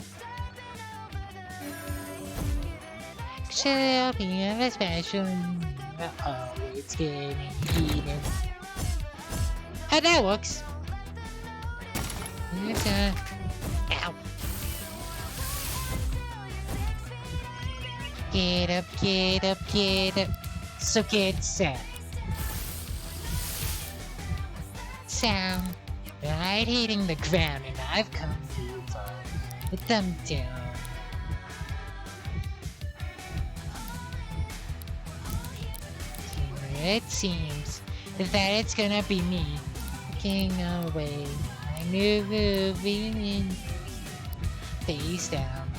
Actually, I'll be a special. Uh-oh, it's getting heated. How that works? It's ow. Get up, get up, get up. So get set. Sound. Right hitting the ground, and I've come too far. Put them down. It seems that it's gonna be me taking away my new moving face down.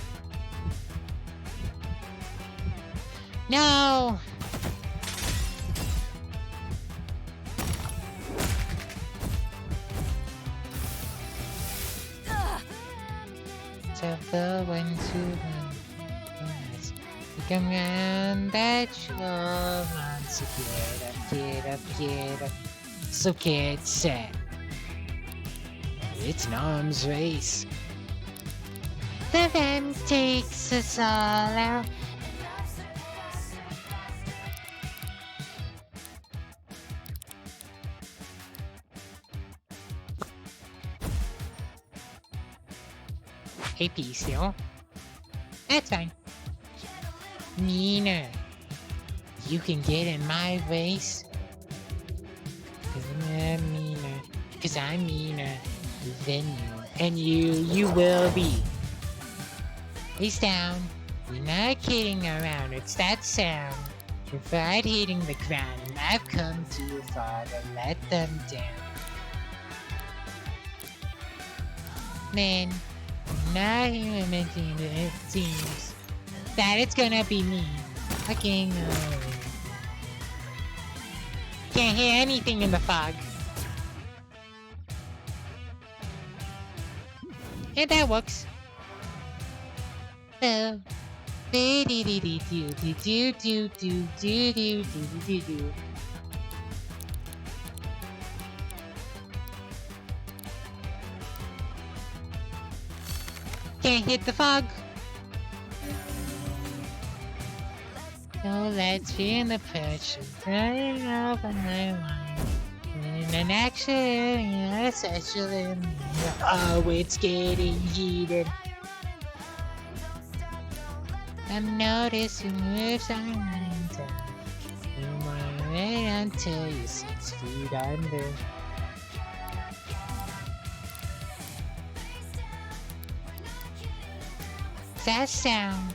No! Of the ones who wins. Come round that you all want. So get up, get up, get up. So get set. It's an arms race. The ram takes us all out. AP still. That's fine. Nina, you can get in my race. Cause I'm meaner. Cause I'm meaner than you. And you will be. Face down. You're not kidding around. It's that sound. You're right hitting the ground, and I've come too far to let them down. Man. Now you're mentioning it seems that it's gonna be me. Fucking can't hear anything in the fog. Yeah, that works. So can't hit the fog. So let's feel the pressure running over my mind. In an action, sexual in me. Oh, it's getting heated. I'm noticing moves I'm running down. You wanna wait until you're 6 feet under. That sound.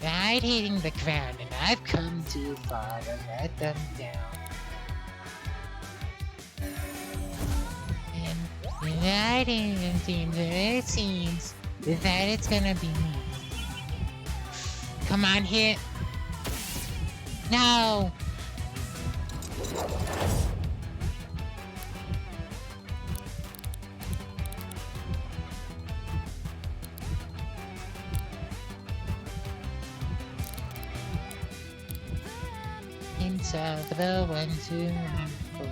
Right hitting the ground, and I've come too far to let them down. And I didn't seem it seems that it's gonna be me. Come on, hit. No! Of the ones who run for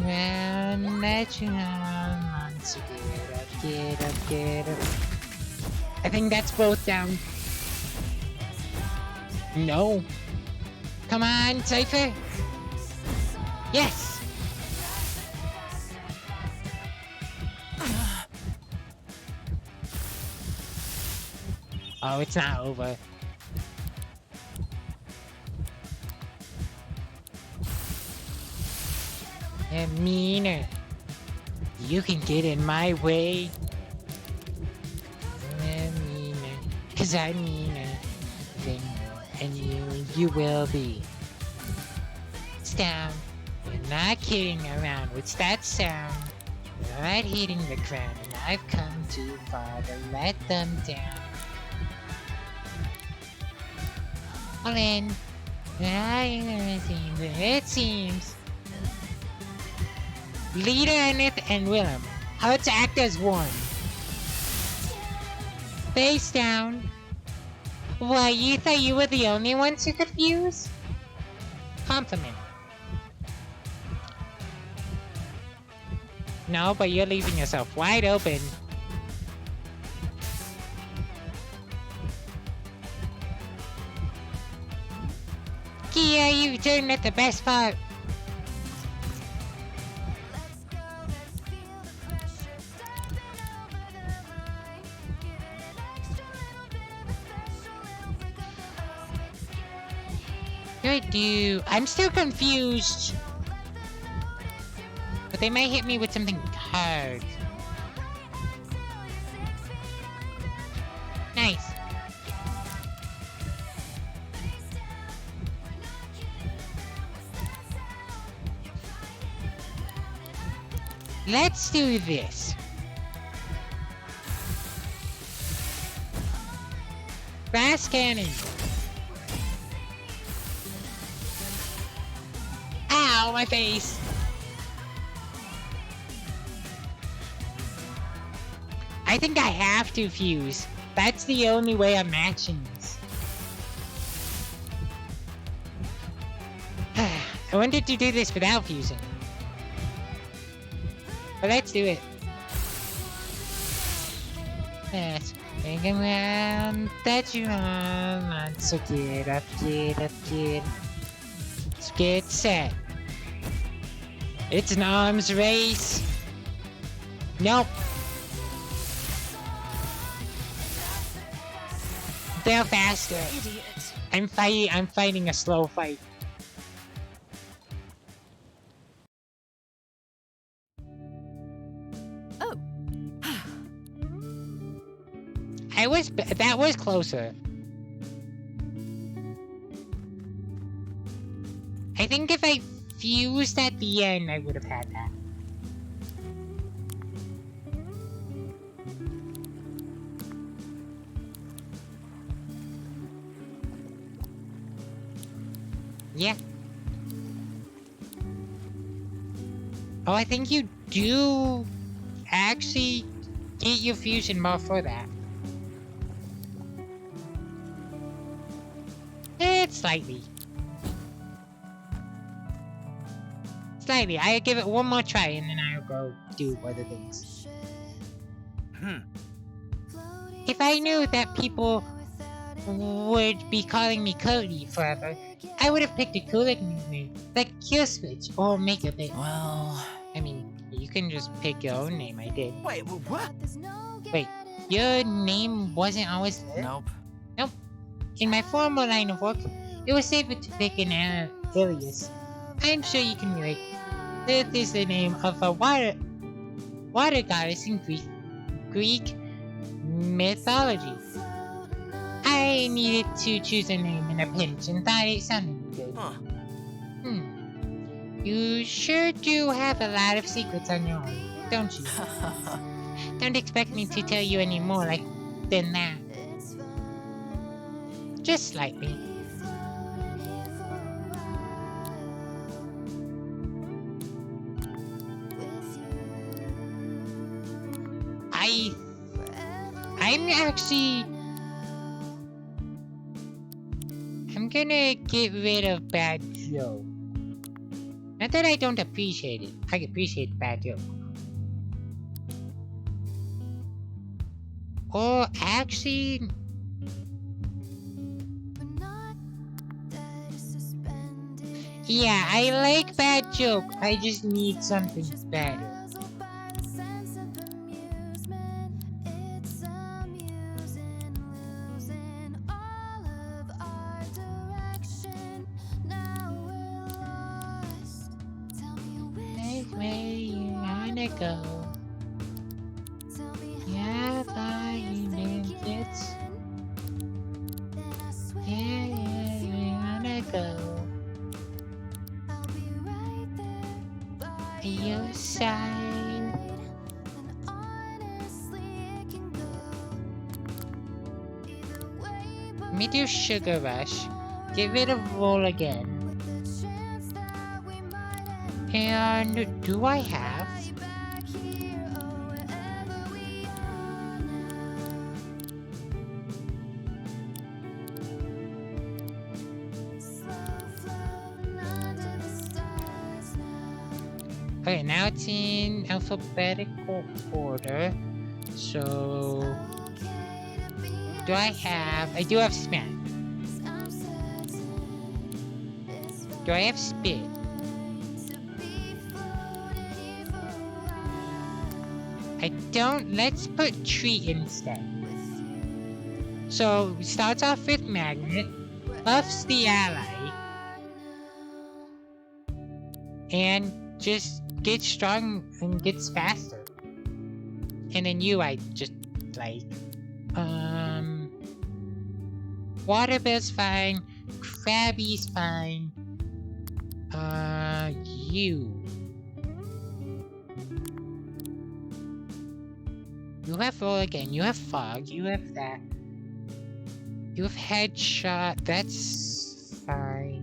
around that you want to get up, get up. I think that's both down. No. Come on, Cypher. Yes. Oh, it's not over. Meaner. You can get in my way. Meaner. Cause I'm meaner than you, and you will be. It's down. You're not kidding around. What's that sound? You're right hitting the ground, and I've come too far to let them down. Well then, it seems Leader, Annette, and Willem. How to act as one. Face down. Why, you thought you were the only ones who could fuse? Compliment. No, but you're leaving yourself wide open. Kia, you turned at the best part. I'm still confused. But they might hit me with something hard. Nice. Let's do this. Fast cannon. Ow, my face. I think I have to fuse. That's the only way I'm matching this. I wanted to do this without fusing. But let's do it. Yes. Hang around that you want. So get up, get up, get up. Let's get set. It's an arms race. Nope. They're faster. Idiot. I'm fighting a slow fight. Oh. That was closer. I think if I fused at the end, I would have had that. Yeah. Oh, I think you do actually get your fusion more for that. Slightly. Slightly. I'll give it one more try and then I'll go do other things. If I knew that people would be calling me Cody forever, I would have picked a cooler name, like Kill Switch or Make a Bit. Well, I mean, you can just pick your own name, I did. Wait, what? Wait, your name wasn't always there? nope. Nope. In my former line of work, it was safer to pick an alias. I'm sure you can relate. This is the name of a water goddess in Greek mythology. I needed to choose a name in a pinch and thought it sounded good. Huh. You sure do have a lot of secrets on your own, don't you? Don't expect me to tell you any more than that. Just slightly. I'm gonna get rid of bad joke. Not that I don't appreciate it. I appreciate the bad joke. Or actually... yeah, I like bad joke. I just need something better. Where you wanna go? Yeah, finding it. Yeah, you wanna go? Your side. Let me do Sugar Rush. Get rid of Roll again. And do I have? Okay, now it's in alphabetical order. So, do I have? I do have Smack. Do I have Spit? I don't. Let's put Treat instead. So, it starts off with Magnet, buffs the ally, and just gets strong and gets faster. And then you, I just like, Waterbell's fine, Krabby's fine, you. You have Roll again, you have Fog, you have that. You have Headshot, that's fine.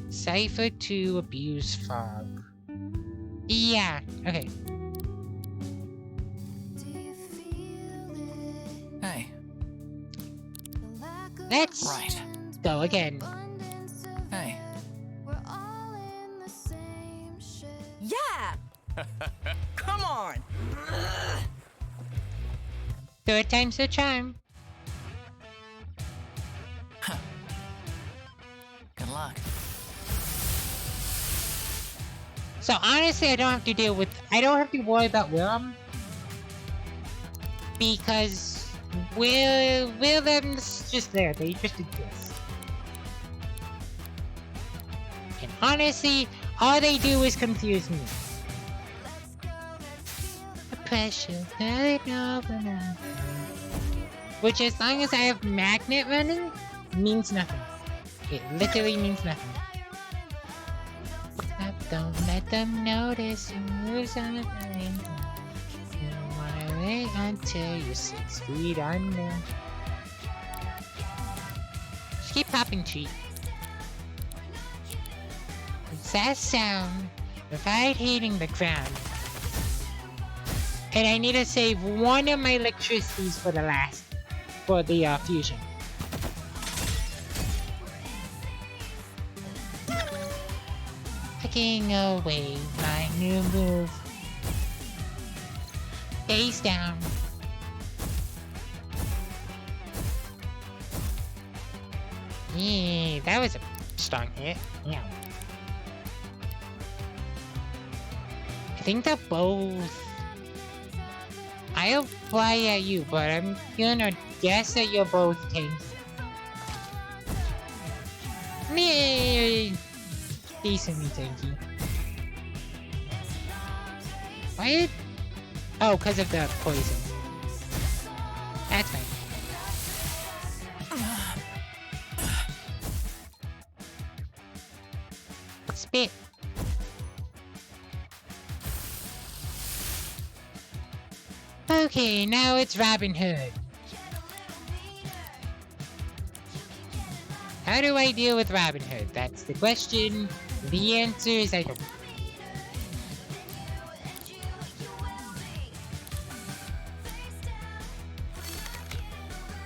Cypher to abuse Fog. Yeah, okay. Hey, Let's right. go again. Hey, Yeah! Come on! Third time's the charm. good luck. So honestly, I don't have to worry about Willem. Because Willem's just there, they just exist. And honestly, all they do is confuse me. The pressure, which as long as I have Magnet running, means nothing. It literally means nothing. Don't let them notice you moves on the plane. You don't wanna wait until you're 6 feet under. Just keep popping Treat. What's that sound? Avoid hitting the ground. And I need to save one of my electricities for the fusion. Taking away my new move. Face down. Yeah, that was a strong hit. Yeah. I think they're both. I'll fly at you, but I'm gonna guess that you're both tanks. Yeah, decently tanky. What? Oh, because of the poison. That's fine. Spit. Okay, now it's Robin Hood. How do I deal with Robin Hood? That's the question. The answer is I don't.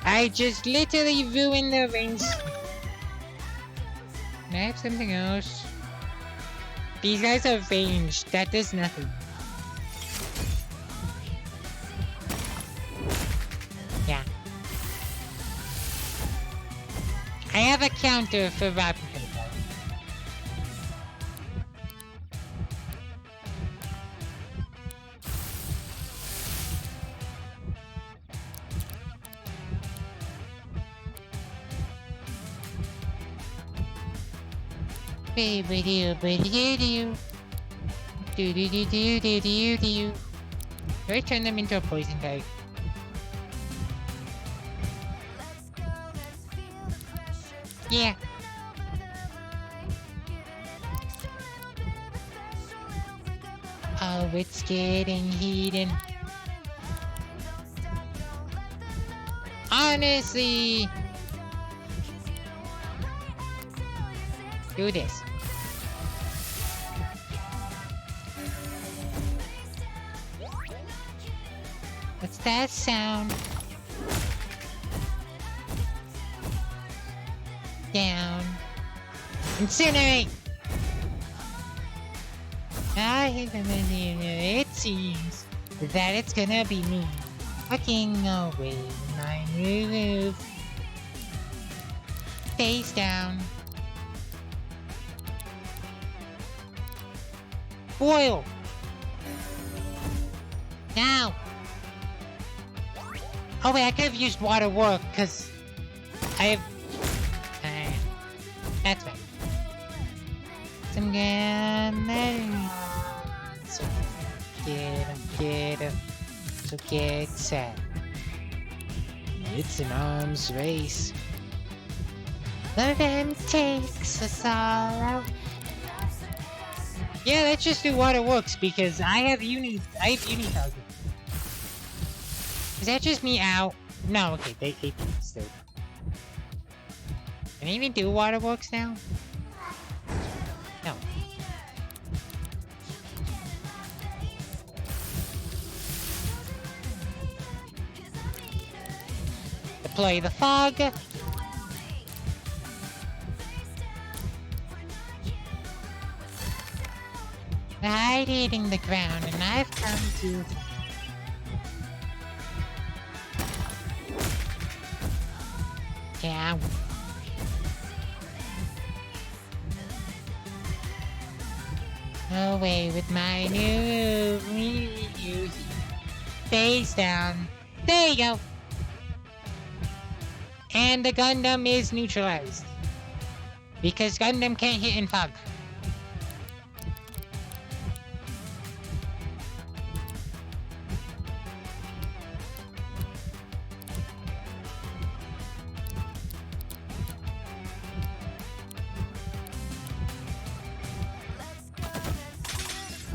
I just literally ruined the range. Can I have something else? These guys are ranged. That does nothing. Yeah. I have a counter for Robin Hood. Do I turn them into a poison type? Yeah. Oh, it's getting heated. Honestly, do this. What's that sound? Down. Incinerate! It seems that it's gonna be me. Fucking away my move. Face down. Boil! Now! Oh wait, I could have used water work, cause I have... that's fine. So I'm gonna... So get set. It's an arms race. One of them takes us all out. Yeah, let's just do water works because I have uni target. Is that just me out? No, okay, they stayed. Can I even do waterworks now? No. Deploy the fog. Hide hitting the ground, and I've come to... Yeah. Away with my new face down. There you go. And the Gundam is neutralized. Because Gundam can't hit in fog.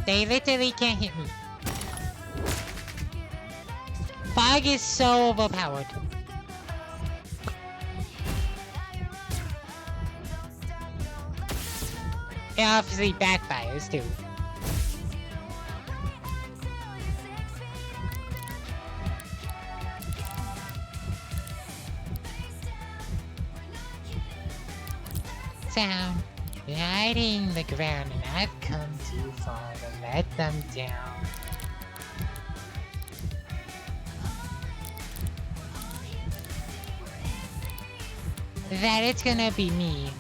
They literally can't hit me. Fog is so overpowered. It obviously backfires too. Sound hiding the ground, and I've come too far to let them down. that it's gonna be me.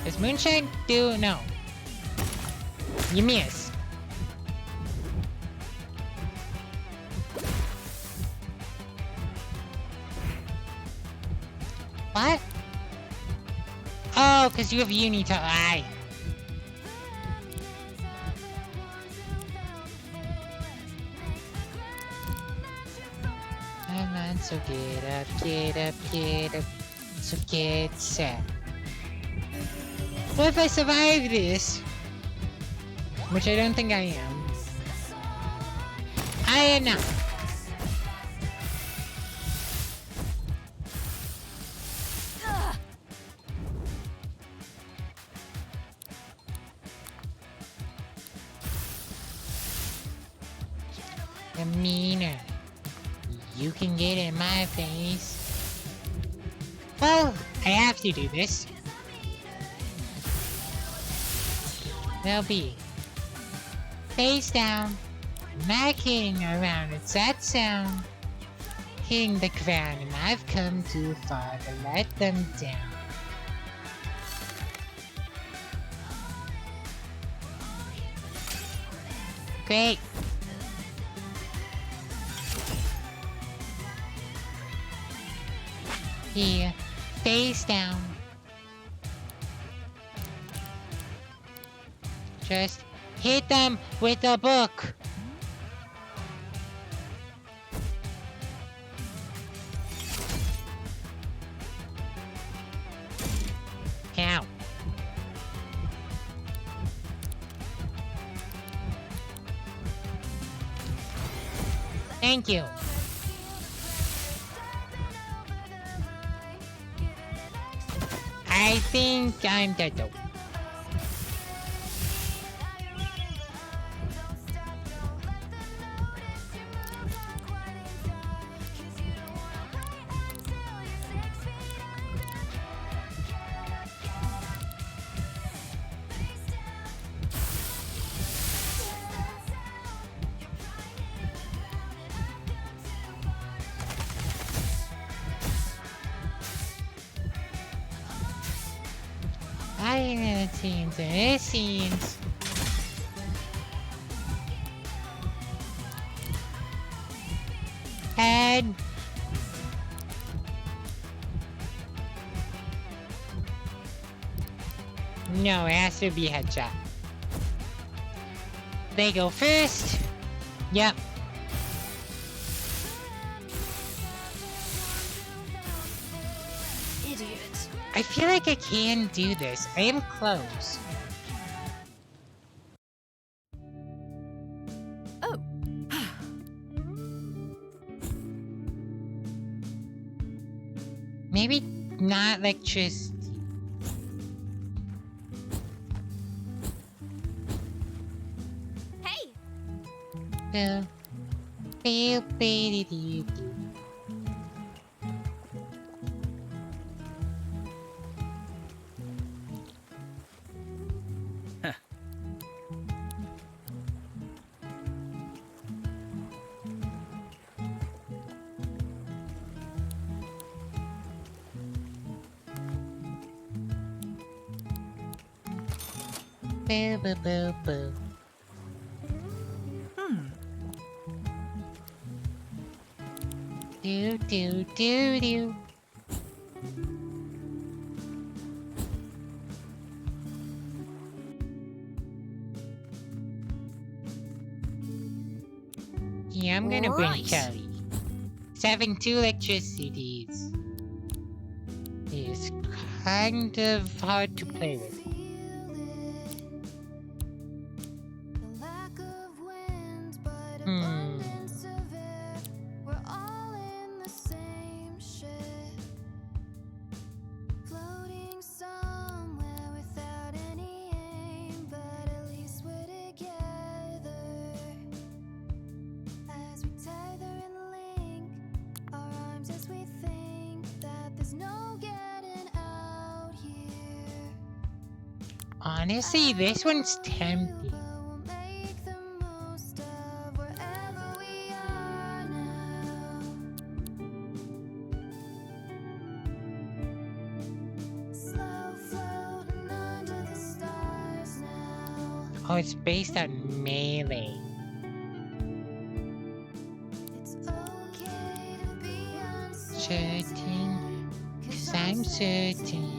Does Moonshine do? No. You miss. What? Oh, because you have Unito. Aye. Come on, so get up, get up, get up. So get set. What if I survive this? Which I don't think I am. I am not. Demeanor. You can get in my face. Well, I have to do this. They'll be face down, not hitting around. It's that sound hitting the ground, and I've come too far to let them down. Great. Here, face down. Just hit them with a book. Ow. Thank you. I think I'm dead though. I am teens and scenes. Head. No, it has to be headshot. They go first. Yep. Idiot. I feel like I can do this. I am close. Oh. Maybe not electricity. Hey. Bill. Bill, bill, boo, boo, boo, boo. Do, do, do, do. Yeah, I'm gonna bring Right. Kelly. He's having 2 electricities. He's kind of hard to play with. Hmm. Honestly, this one's tempting. Oh, it's based on melee. Certain, 'cause I'm certain.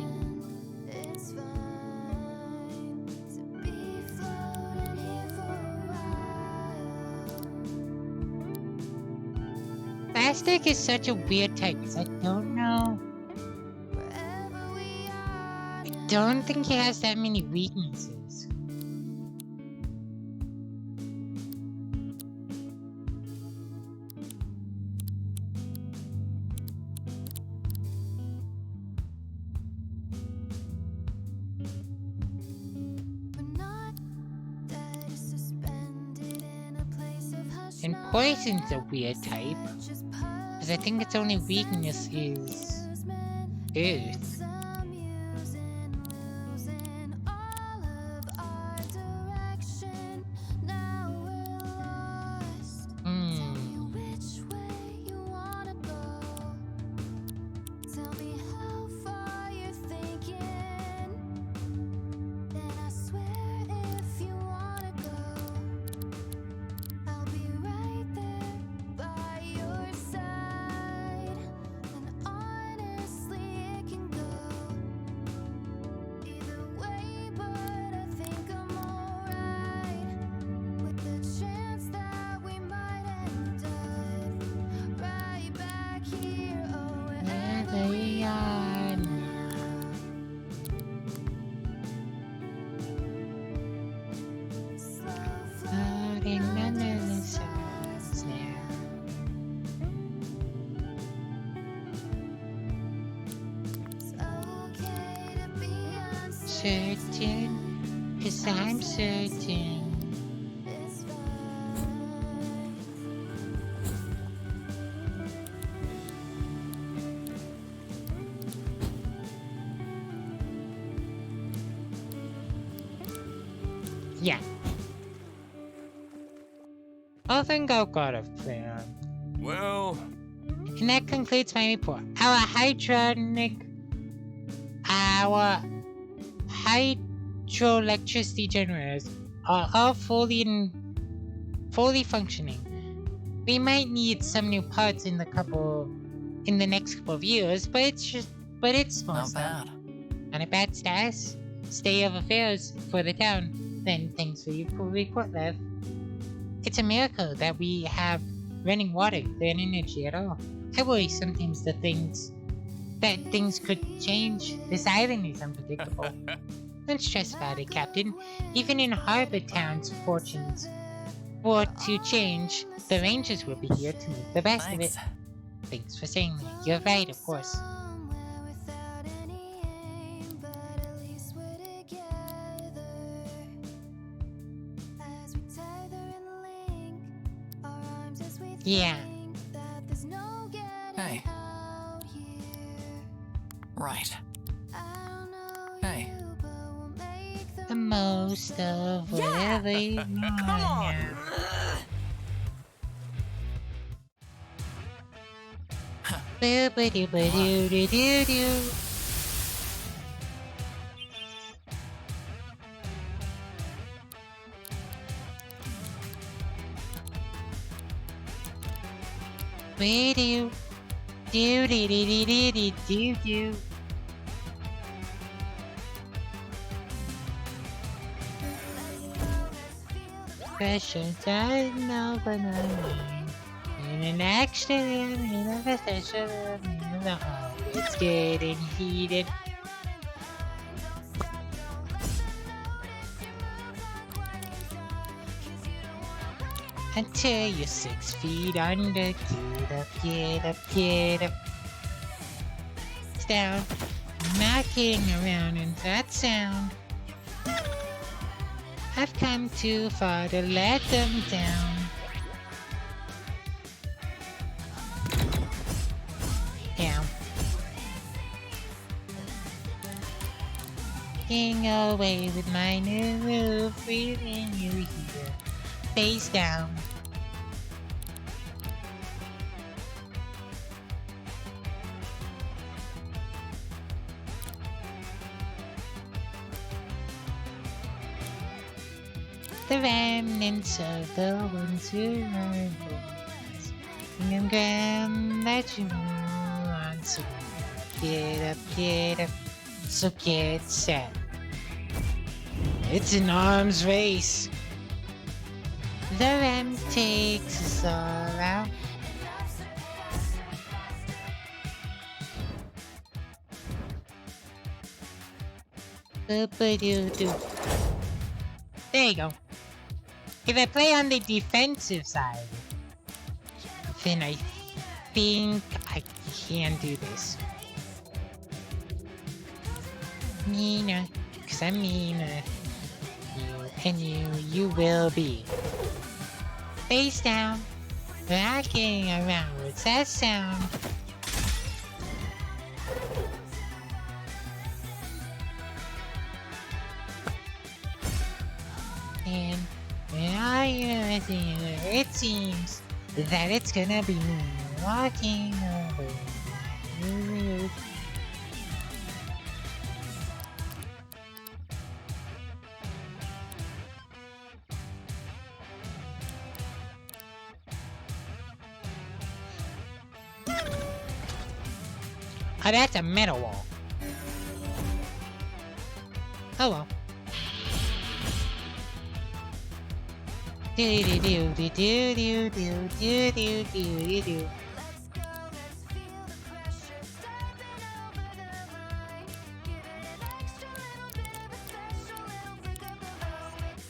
Plastic is such a weird type, 'cause I don't know. I don't think he has that many weaknesses. And poison's a weird type, because I think its only weakness is earth. Certain, 'cause I'm certain. Yeah. I think I've got a plan. Well, And that concludes my report. Our hydroelectricity generators are all fully functioning. We might need some new parts in the next couple of years, but it's small Not stuff. bad. Not a bad state of affairs for the town. Then thanks for your report, Lev. It's a miracle that we have running water and energy at all. I worry sometimes that things could change. This island is unpredictable. Don't stress about it, Captain. Even in harbor towns, fortunes were to change, the Rangers will be here to make the best of it. Thanks. Thanks for saying that. You're right, of course. Yeah. Hey. Right. Hey. The most of whatever you want. Come on. Boo-ba-doo-ba-doo-doo-doo-doo. Ba-doo. Do-dee-dee-dee-dee-dee-doo-doo. Special time now for nothing. In an accident, in a special, it's getting heated. Until you're 6 feet under, get up, get up, get up. It's down, knocking around in that sound. I've come too far to let them down. Down. Getting away with my new move, breathing you here. Face down. The remnants of the ones who are lost in the ground that you want. So get up, so get set. It's an arms race. The ram takes us all out. Boop-a-doo-doo. There you go. If I play on the defensive side, then I think I can do this. Meaner, cause I'm meaner. You and you will be. Face down, rocking around. What's that sound? And it seems that it's gonna be me walking over you. Oh, that's a metal wall. Oh well. Do do do do do do do do do do.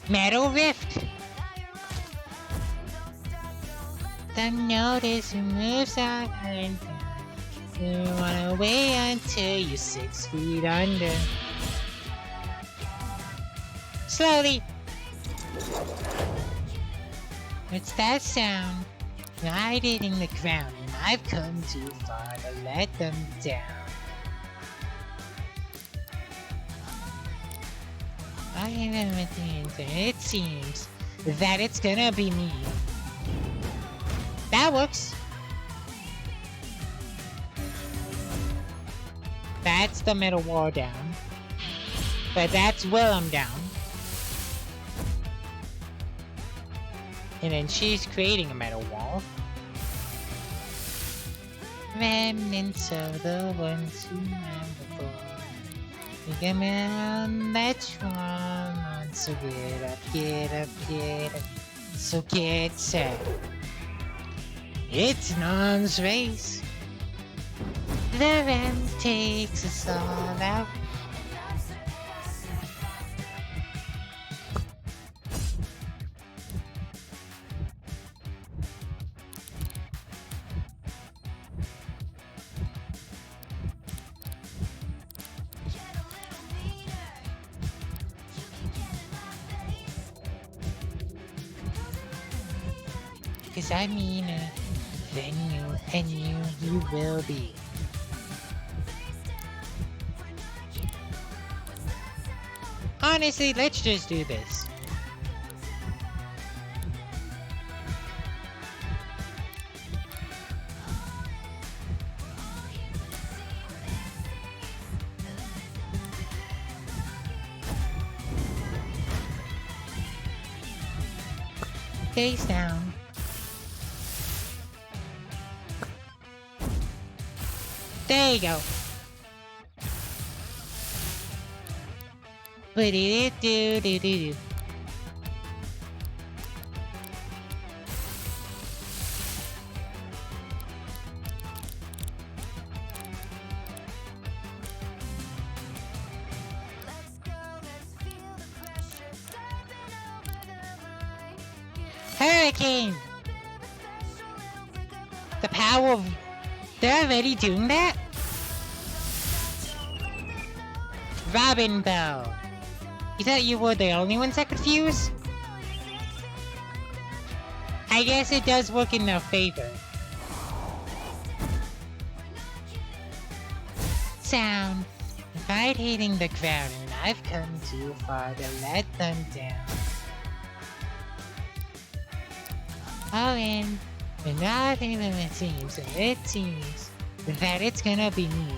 Metal rift. The notice who moves out and you wanna wait until you're 6 feet under. Slowly. What's that sound? Right hitting the ground, and I've come too far to let them down. I am at the end, and it seems that it's gonna be me. That works. That's the metal wall down. But that's Willem down. And then she's creating a metal wall. Remnants of the ones who ran before. Think I'm on that strong. So get up, get up, get up. So get set. It's an arms race. The ram takes us all out. Cause I mean, then you and you will be. Honestly, let's just do this. Face down. There you go. Do. Hurricane! The power of... They're already doing that? Robin Bell. You thought you were the only ones that could fuse? I guess it does work in their favor. Sound. Right hitting the ground, and I've come too far to let them down. Oh, and nothing than it seems that it's gonna be me.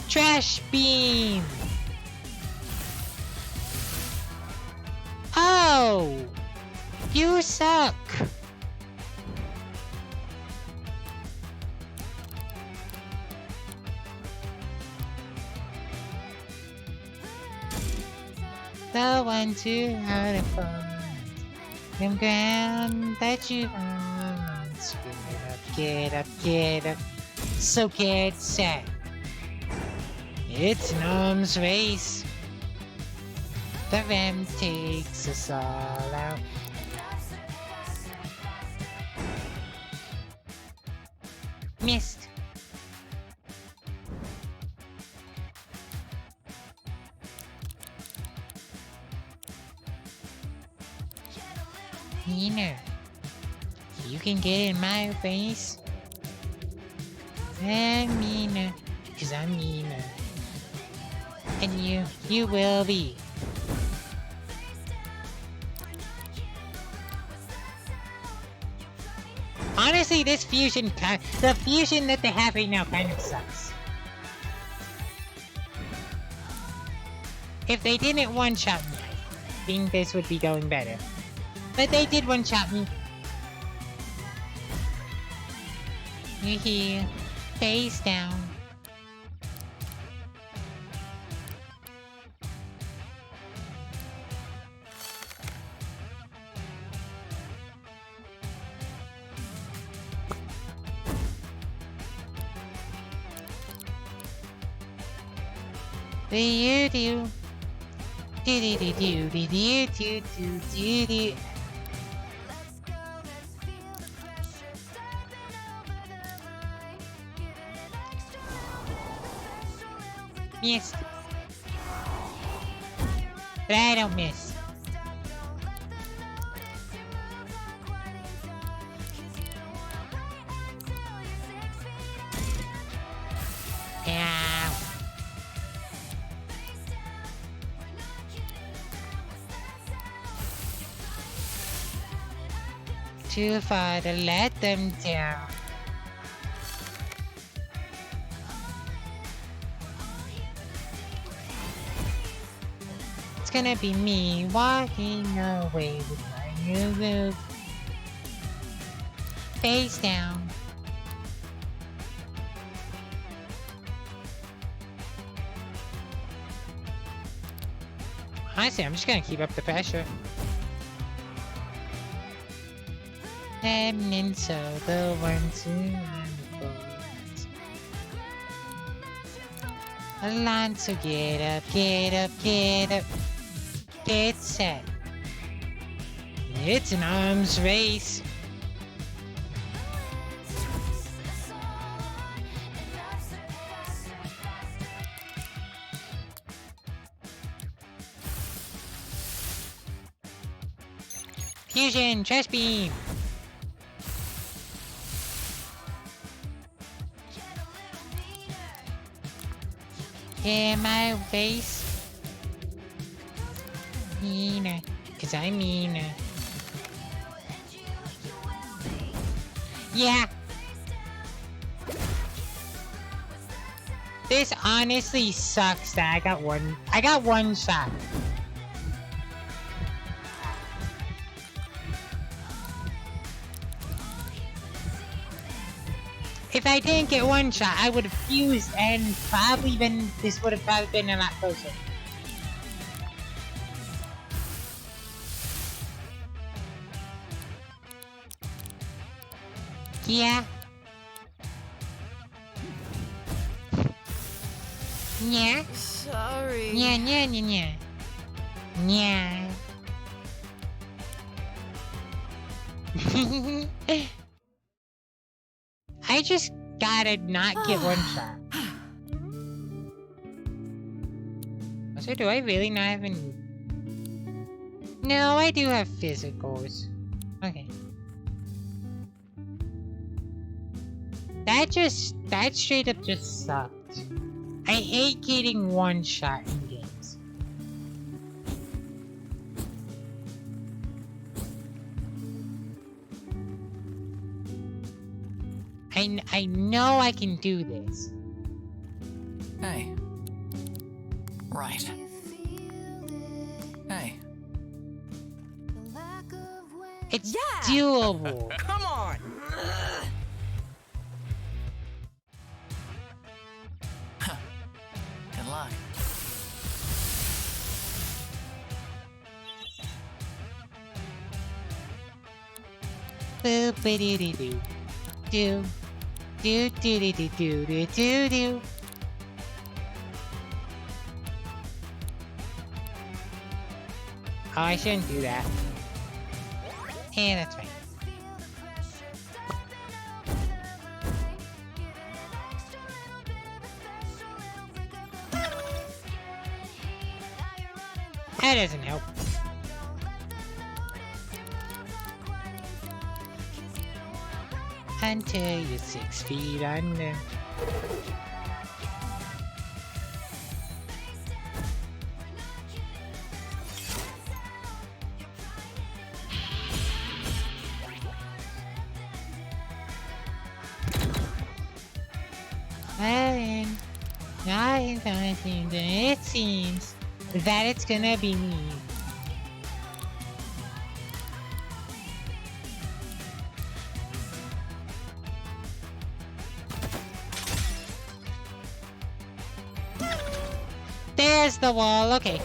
Trash beam! No! You suck! The ones who had a fun. Them ground that you want. Get up, get up. So get set. It's an arms race. The ram takes us all out. Missed. Nina, you can get in my face. I'm Nina, 'cause I'm Nina. And you will be. Honestly, this fusion, the fusion that they have right now kind of sucks. If they didn't one-shot me, I think this would be going better. But they did one-shot me. You hear, face down. Do you do? Do do do do do do do do do do. Missed. But I don't miss. Ow. Too far to let them down. It's gonna be me walking away with my new move. Face down. Honestly, I'm just gonna keep up the pressure. And so the ones who are the boys. Alonso, get up, get up, get up. Get set. It's an arms race. Fusion, trash beam. In my face. Nina, 'cause I'm Nina. Yeah. This honestly sucks that I got one shot. If I didn't get one shot, I would have fused and this would have probably been a lot closer. Yeah. Yeah. Sorry. Yeah, yeah, yeah, yeah. Yeah. I just gotta not get one shot. Also, do I really not have any? No, I do have physicals. Okay. That straight up just sucked. I hate getting one shot in games. I know I can do this. Hey. Right. Hey. It's Yeah. doable. Come on. Good luck. Boop-a-doo-doo-doo. Do. Do-do-do-do-do-do-do-do. Oh, I shouldn't do that. Yeah, that's fine. That doesn't help. Until you're 6 feet under. It seems that it's gonna be me. There's the wall, okay.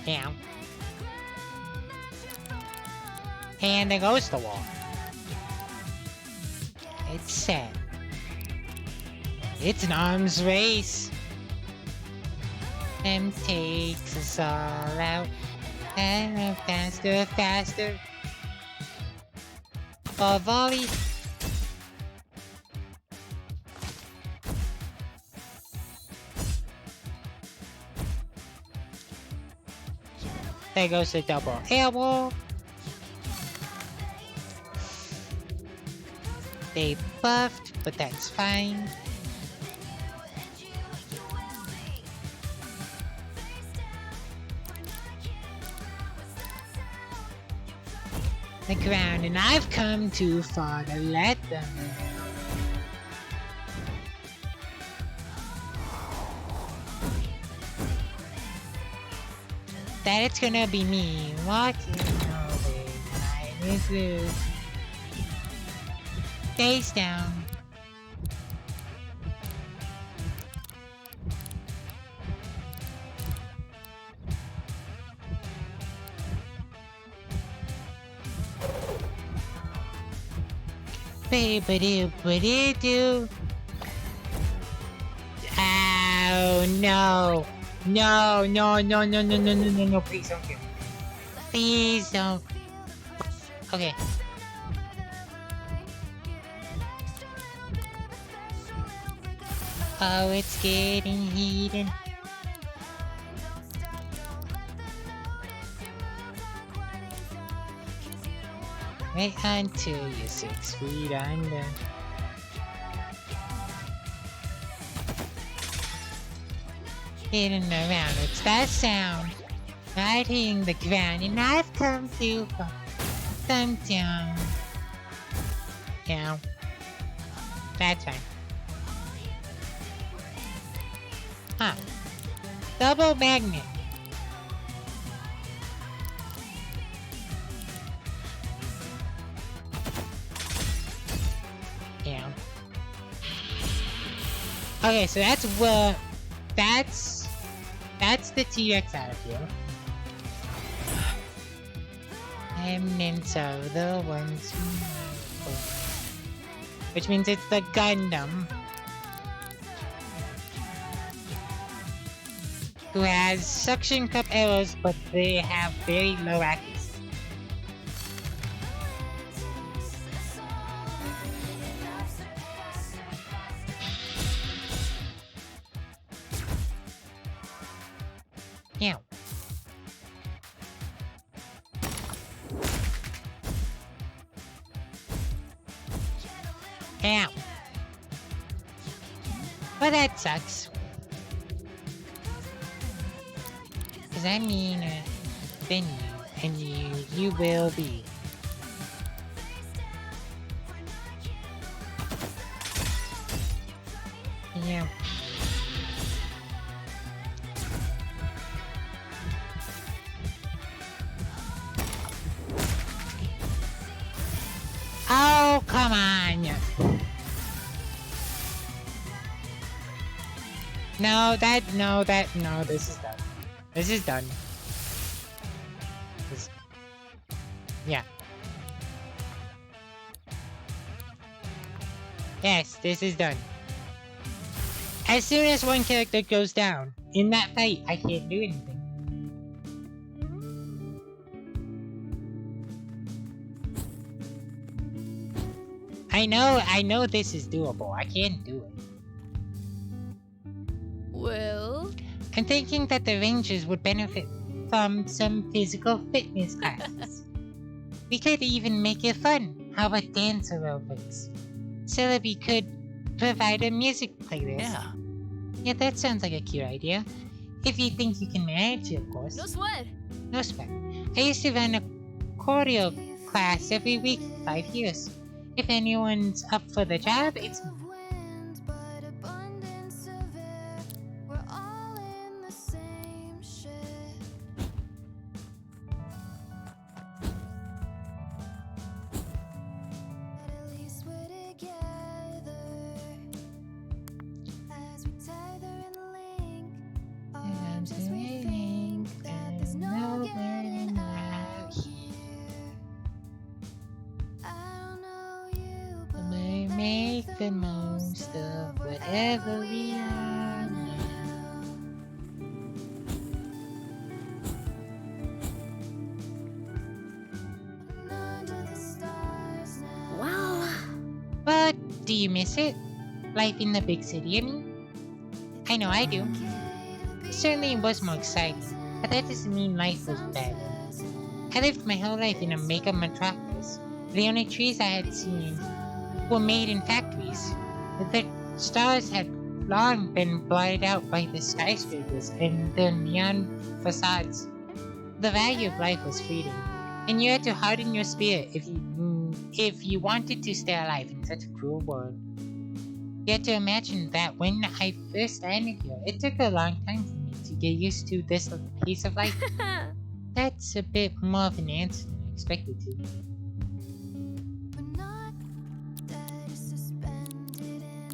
Yeah. And there goes the wall. It's set. It's an arms race. M takes us all out. And faster, faster. Ball volley. There goes the double elbow. They buffed, but that's fine. The ground, and I've come too far to let them. That it's gonna be me walking away. I is loose. Face down. Ba-ba-doo-ba-doo-doo. Ow, no. No, no, no, no, no, no, no, no, no, please don't kill me. Please don't. Okay. Oh, it's getting heated. Wait until you're 6 feet under. Hitting around, it's that sound. Right hitting the ground, and I've come too far. Thumb down. Yeah. That's fine. Huh. Double magnet. Yeah. Okay, so that's what... That's the T-Rex out of here. Remnants of the ones who... Which means it's the Gundam. Who has suction cup arrows, but they have very low accuracy. Yeah. Ow. Well, that sucks. Cause I mean, then you, and you will be. Yeah. No, this is done. This is done. Yeah. Yes, this is done. As soon as one character goes down, in that fight, I can't do anything. I know this is doable. I can do it. Well, I'm thinking that the Rangers would benefit from some physical fitness classes. We could even make it fun. How about dance aerobics? Celebi could provide a music playlist. Yeah. Yeah, that sounds like a cute idea. If you think you can manage it, of course. no sweat. No sweat. I used to run a choreo class every week for 5 years. If anyone's up for the job, it's me. Make the most of whatever we are now. Wow. But do you miss it? Life in the big city, I mean? I know I do. Certainly it was more exciting, but that doesn't mean life was bad. I lived my whole life in a mega metropolis. The only trees I had seen were made in factories. The stars had long been blotted out by the skyscrapers and their neon facades. The value of life was freedom, and you had to harden your spirit if you wanted to stay alive in such a cruel world. You had to imagine that when I first landed here, it took a long time for me to get used to this piece of life. That's a bit more of an answer than I expected to.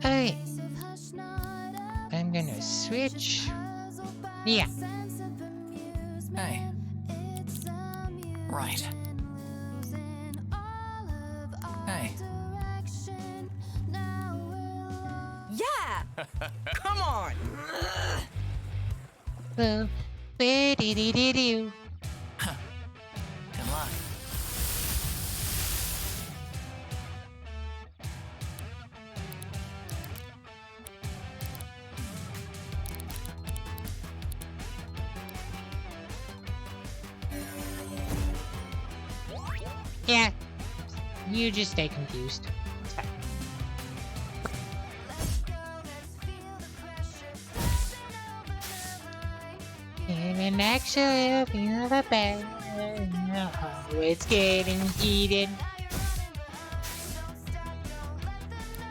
Alright. I'm gonna switch. Yeah. Hey. Right. Hey. Yeah! Come on! Well, ba-dee-dee-dee-doo. Good luck. Yeah. You just stay confused. It's fine. And actually, I feel the bad. Oh, it's getting heated.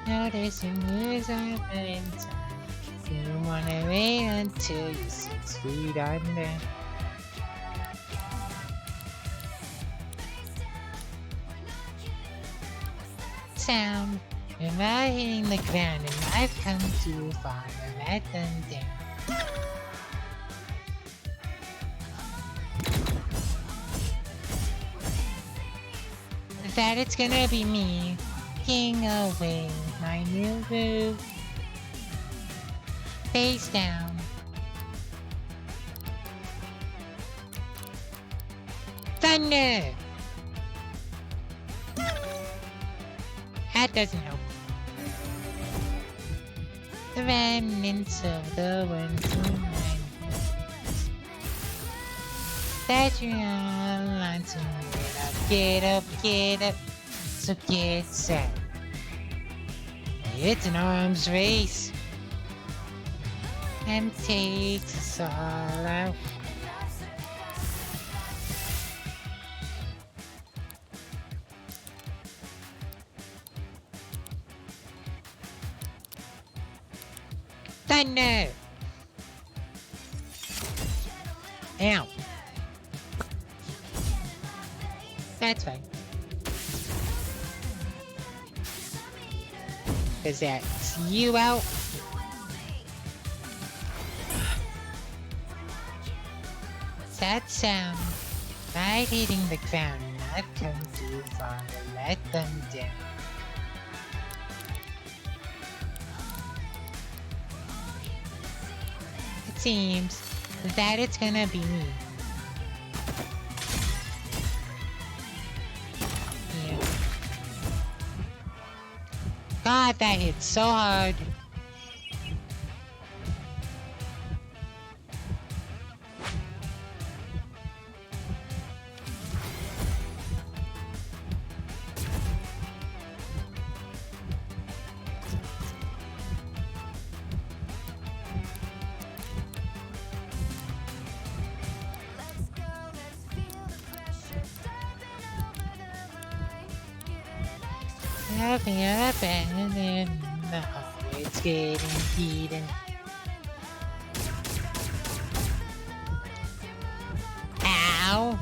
Noticing who's up inside. You wanna wait until you're 6 feet under. Sound. You're not hitting the ground and I've come too far to let them down. That it's gonna be me, king away my new groove. Face down. Thunder! That doesn't help. The remnants of the ones who might that you're on to get up, so get set. It's an arms race. And takes us all out. Thunder! Ow. That's fine. Cause that's you out. that sound? Right hitting the ground, not come too far to let them down. It seems that it's gonna be me. Yeah. God, that hit so hard. Having a band in the heart, it's getting heated. Ow!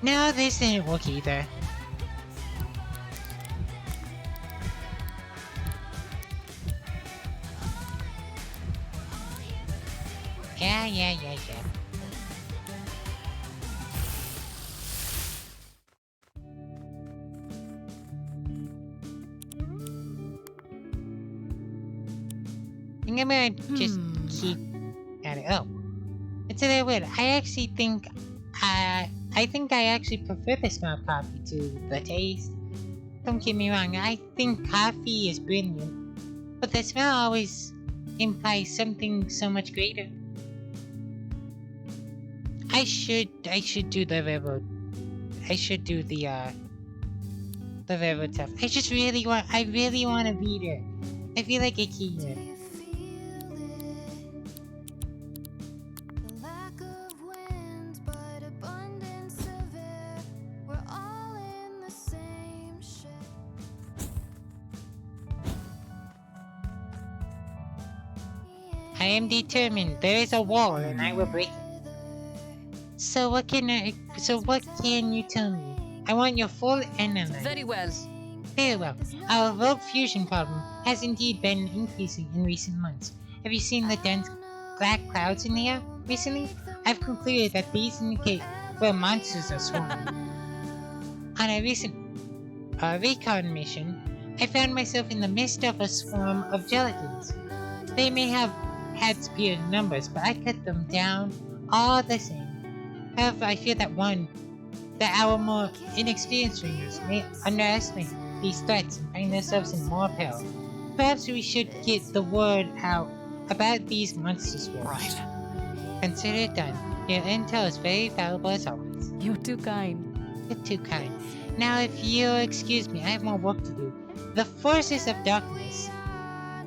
No, this didn't work either. Yeah. I think I'm gonna just keep at it. Oh, it's a little weird. I think I actually prefer the smell of coffee to the taste. Don't get me wrong, I think coffee is brilliant, but the smell always implies something so much greater. I should do the railroad. I should do the railroad stuff. I really want to be there. I feel like I can't. I am determined. There is a wall, and I will break it. So what can you tell me? I want your full analysis. Very well. Very well. Our rogue fusion problem has indeed been increasing in recent months. Have you seen the dense black clouds in the air recently? I've concluded that these indicate where monsters are swarming. On a recent recon mission, I found myself in the midst of a swarm of gelatins. They may have had superior numbers, but I cut them down all the same. However, I fear that our more inexperienced ringers may underestimate these threats and find themselves in more peril. Perhaps we should get the word out about these monster swarms. Right. Consider it done. Your intel is very valuable as always. You're too kind. You're too kind. Now, if you'll excuse me, I have more work to do. The forces of darkness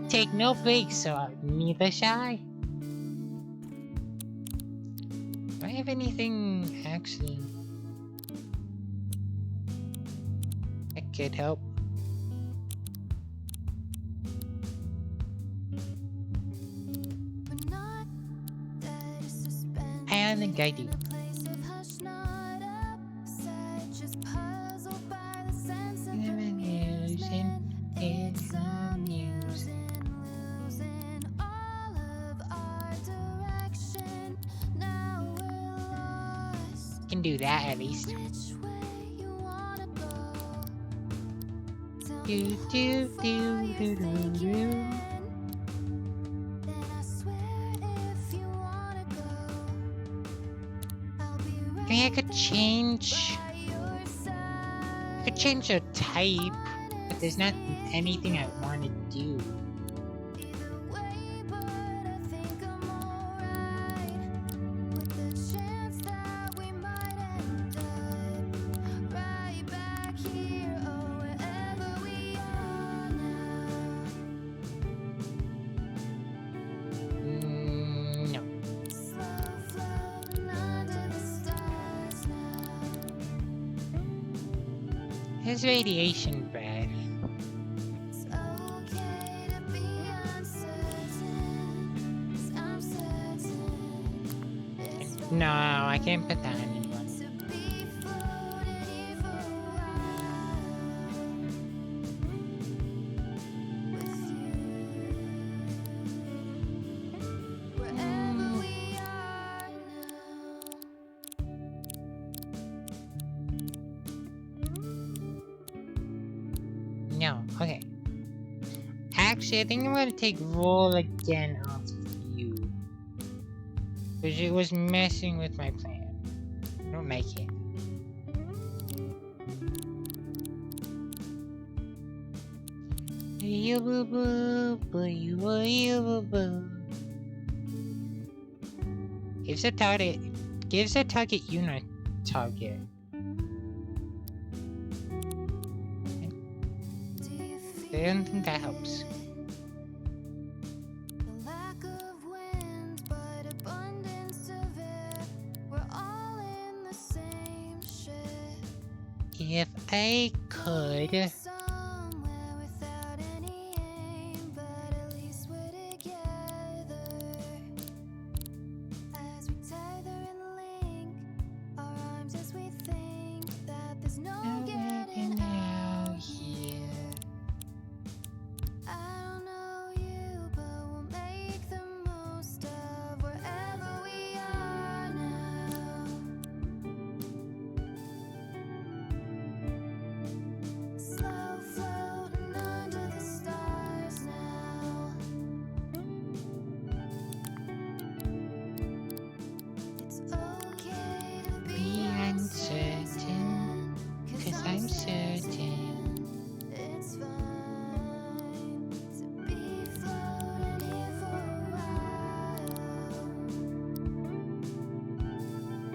take no breaks, so neither shall I. Do I have anything actually that could help? I don't think I do. Can do that at least. I mean, I could change the type, but there's not anything I want to do. No. His radiation breath. No, I can't put that on anyone. Actually, I think I'm gonna take roll again off you. Because it was messing with my plan. I don't like it. You boo boo, boo you boo boo. Gives a target unit target. I don't think that helps. If I could. Uncertain, 'cause I'm certain. It's fine to be floating here for a while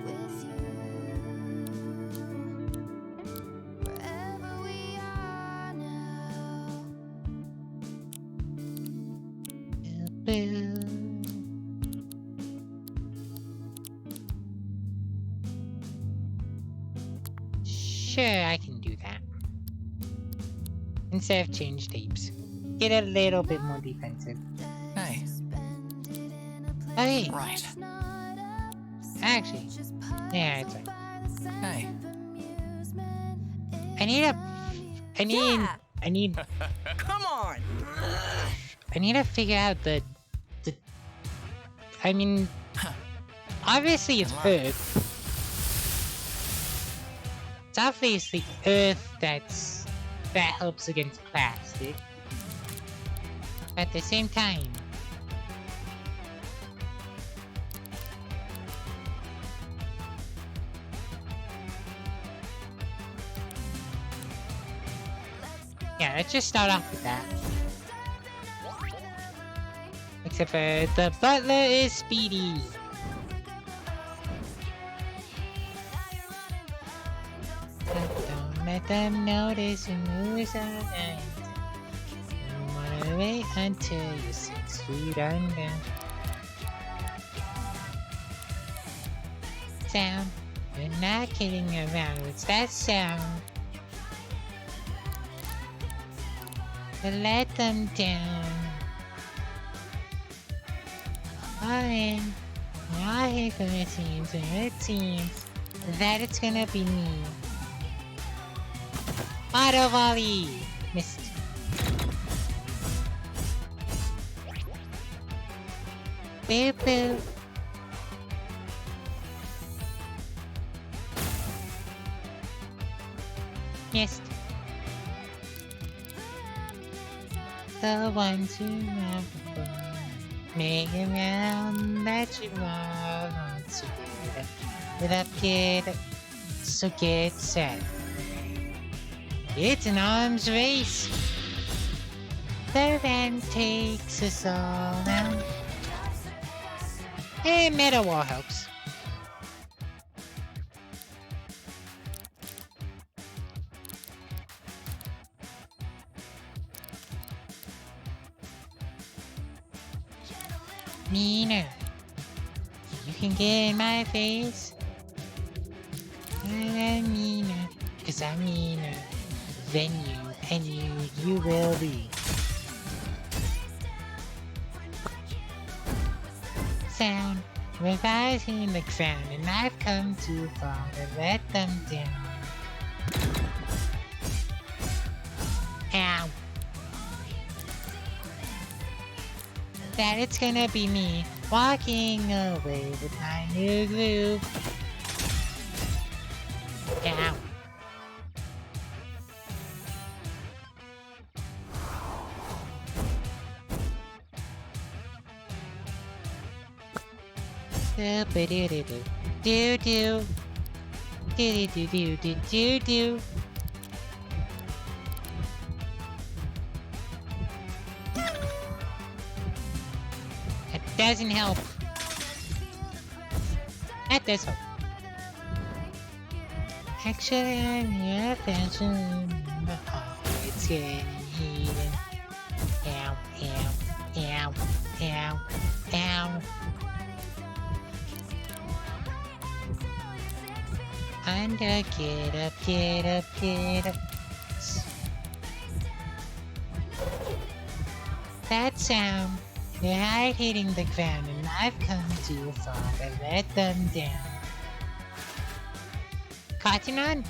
with you. Wherever we are now. Boo. Sure, I can do that. Instead of change tapes. Get a little bit more defensive. Hey. Okay. Right. Actually. Yeah, it's fine. Hey. I need Come on. I need to figure out the I mean obviously it's Earth. It's obviously Earth that helps against plastic. At the same time. Yeah, let's just start off with that. Except for the butler is speedy. Don't let them notice you moves are nice. Don't wanna wait until you're 6 feet under. Sound, we're not kidding around. What's that sound? But let them down. Alright, now here for the teams, and it seems that it's gonna be me. Auto volley! Missed. Boop boop. Missed. The ones who never fun. Make around that you want to get up, kid. So get set. It's an arms race. The van takes us all down. Hey, Meta Wall helps. Meaner. You can get in my face. I'm meaner, 'cause I'm meaner than you, and you will be. Sound, revising the ground, and I've come too far to let them down. Ow. That it's gonna be me walking away with my new groove. Ow. Do-ba-do-do-do. Do-do. Do-do-do-do-do-do-do. That doesn't help. That does help. Actually, I'm here eventually. It's getting heated. Ow, ow, ow, ow, ow. Under, get up, get up, get up. That sound, they're hard hitting the ground, and I've come too far to let them down. Cotton on?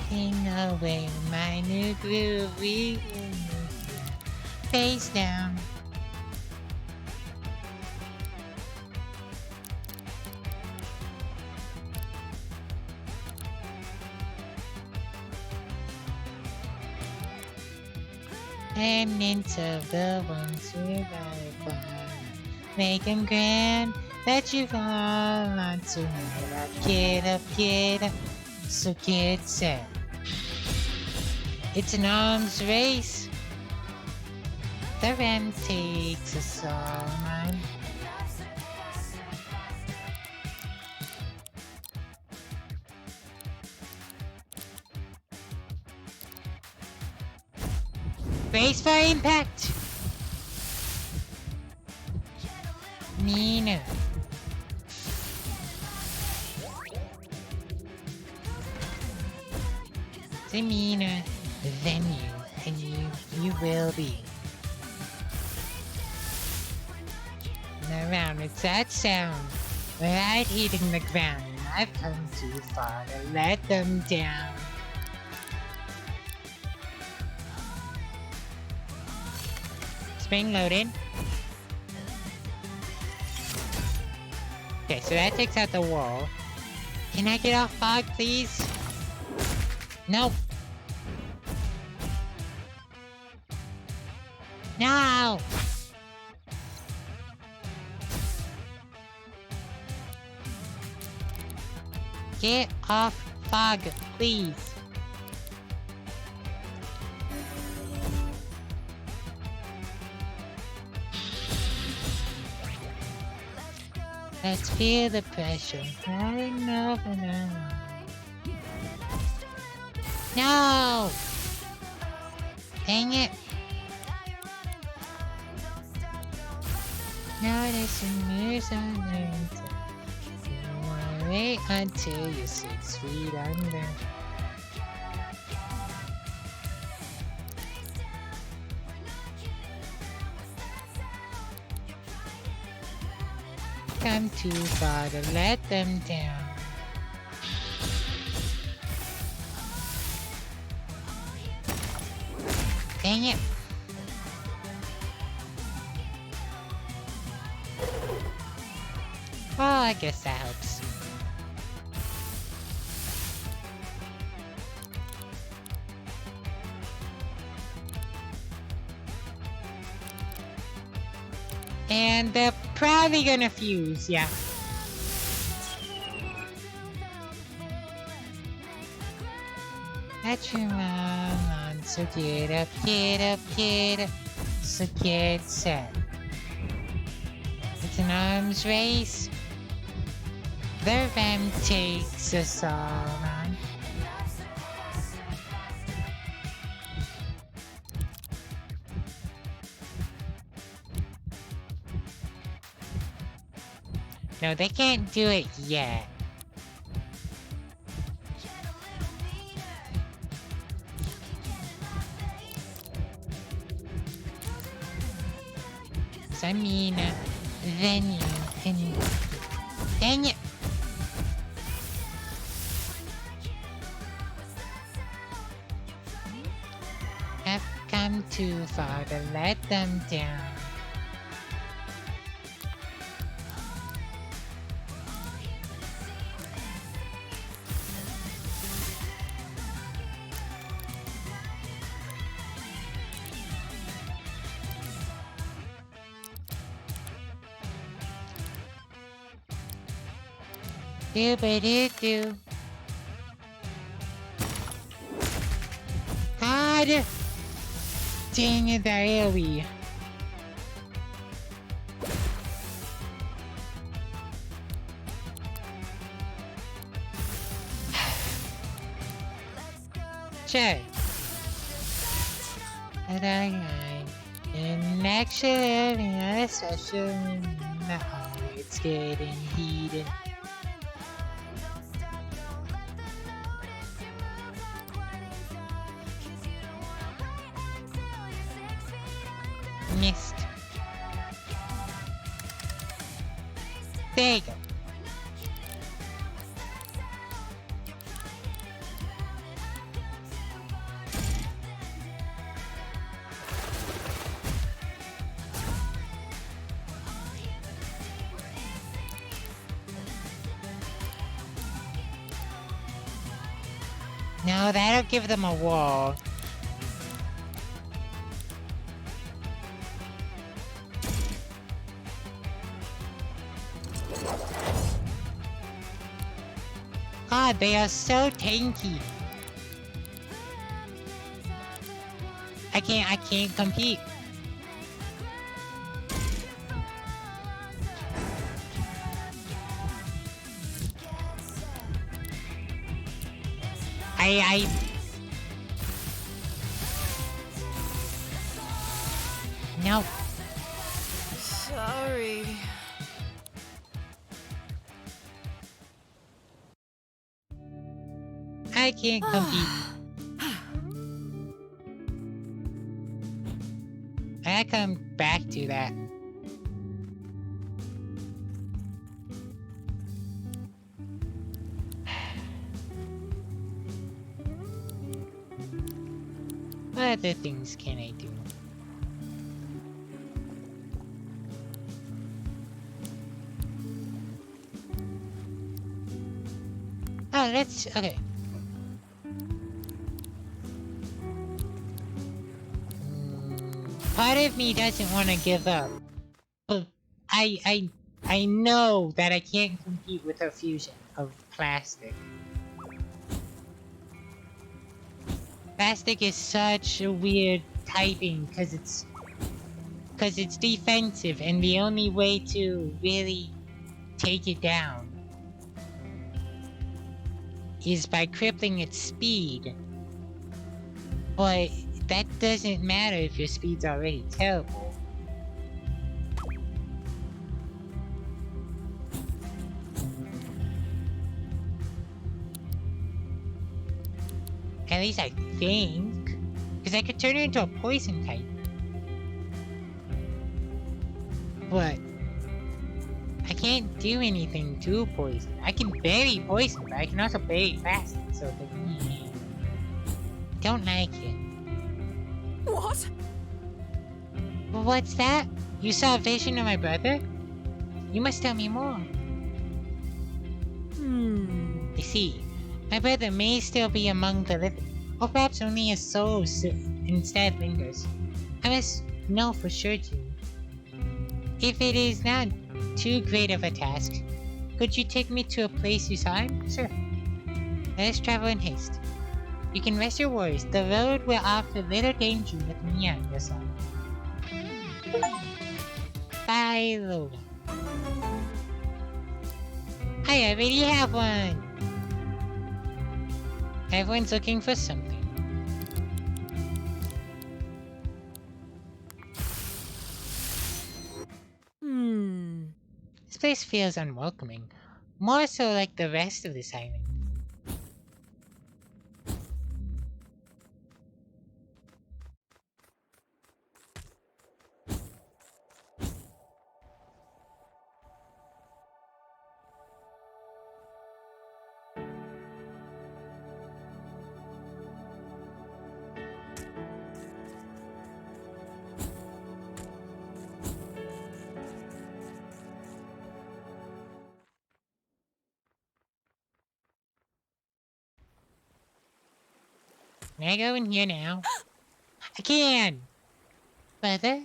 Taking away my new groove, we face down. Remnants of the ones who died. Make them grand, that you fall onto me. Get up, so get set. It's an arms race. The ram takes us all on. Brace for impact! Nina. The meaner than you, and you will be. And around with that sound, right hitting the ground, and I've come too far to let them down. Spring loaded. Okay, so that takes out the wall. Can I get off fog, please? Nope. No! Get off fog, please. Let's feel the pressure. I know for now. No! Dang it. Notice the moves on there. Don't worry until you're 6 feet under. Come too far to let them down. Dang it. Oh, I guess that helps. And they're probably gonna fuse, yeah. That's your mom, so get up, so get set. It's an arms race. The ram takes us all on. No, they can't do it yet. Samina, then you, and you. Dang it! I've come too far to let them down. Do-ba-do-do. God dang it, that AoE. Sure. And actually, a session. It's getting heated. Missed. There you go. No, that'll give them a wall. God, they are so tanky. I can't compete. I no. Sorry. I can't compete. I come back to that. What other things can I do? Oh, okay. Part of me doesn't want to give up, but I know that I can't compete with her fusion of plastic. Plastic is such a weird typing because it's defensive, and the only way to really take it down is by crippling its speed. But that doesn't matter if your speed's already terrible. At least I think. Because I could turn it into a poison type. But I can't do anything to poison. I can bury poison, but I can also bury plastic, so I don't like it. What? What's that? You saw a vision of my brother? You must tell me more. I see. My brother may still be among the living, or perhaps only his soul instead lingers. I must know for sure too. If it is not too great of a task, could you take me to a place you saw him? Sure. Let us travel in haste. You can rest your worries. The road will offer little danger with me on your side. Bye, Lola. I already have one. Everyone's looking for something. This place feels unwelcoming. More so like the rest of this island. Can I go in here now? I can! Brother?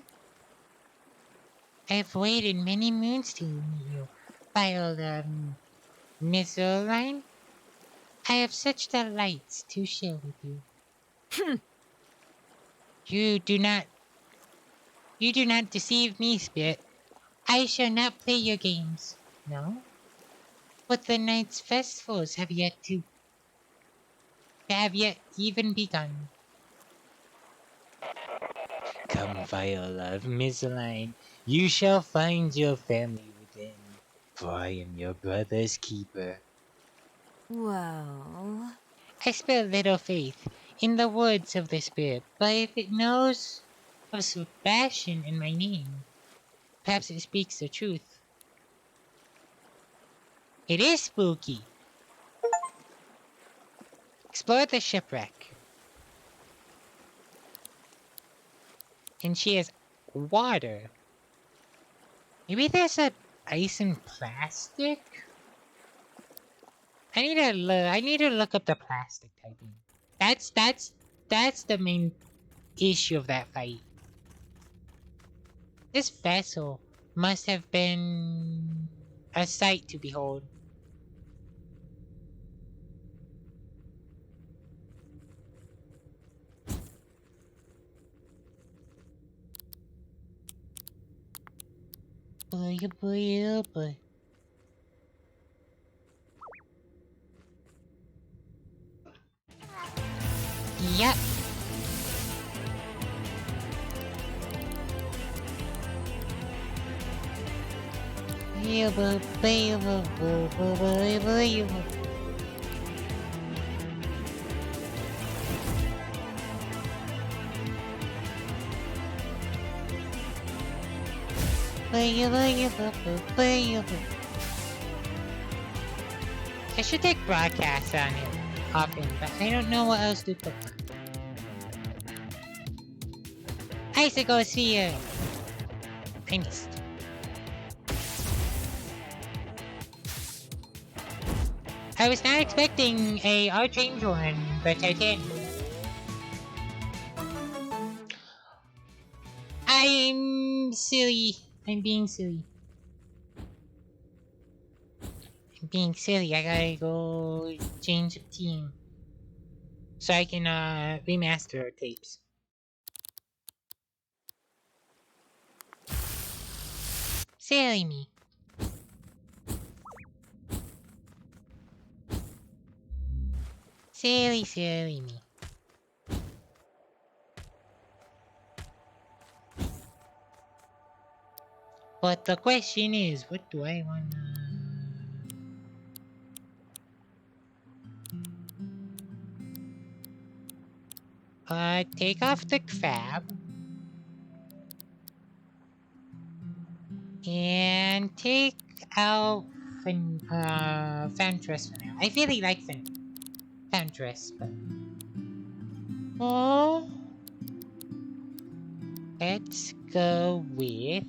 I've waited many moons to meet you. By all Miss Erline, I have such delights to share with you. You do not deceive me, Spirit. I shall not play your games. No? But the night's festivals have yet even begun. Come, Viola of Misaline, you shall find your family within, for I am your brother's keeper. Well, I spare little faith in the words of the Spirit, but if it knows of Sebastian in my name, perhaps it speaks the truth. It is spooky. Explore the shipwreck. And she has water. Maybe there's a ice and plastic? I need to look up the plastic typing. That's the main issue of that fight. This vessel must have been a sight to behold. Boy, oh boy, oh boy. Yep. I should take broadcasts on it often, but I don't know what else to put on. Icicle Sphere! I missed. I was not expecting a Archangel in the Titanic. I'm silly. I'm being silly. I'm being silly. I gotta go change of team. So I can remaster our tapes. Silly me. Silly me. But the question is, what do I wanna... take off the crab. And take out Fantress for now. I really like Fantress, but... Oh... Let's go with...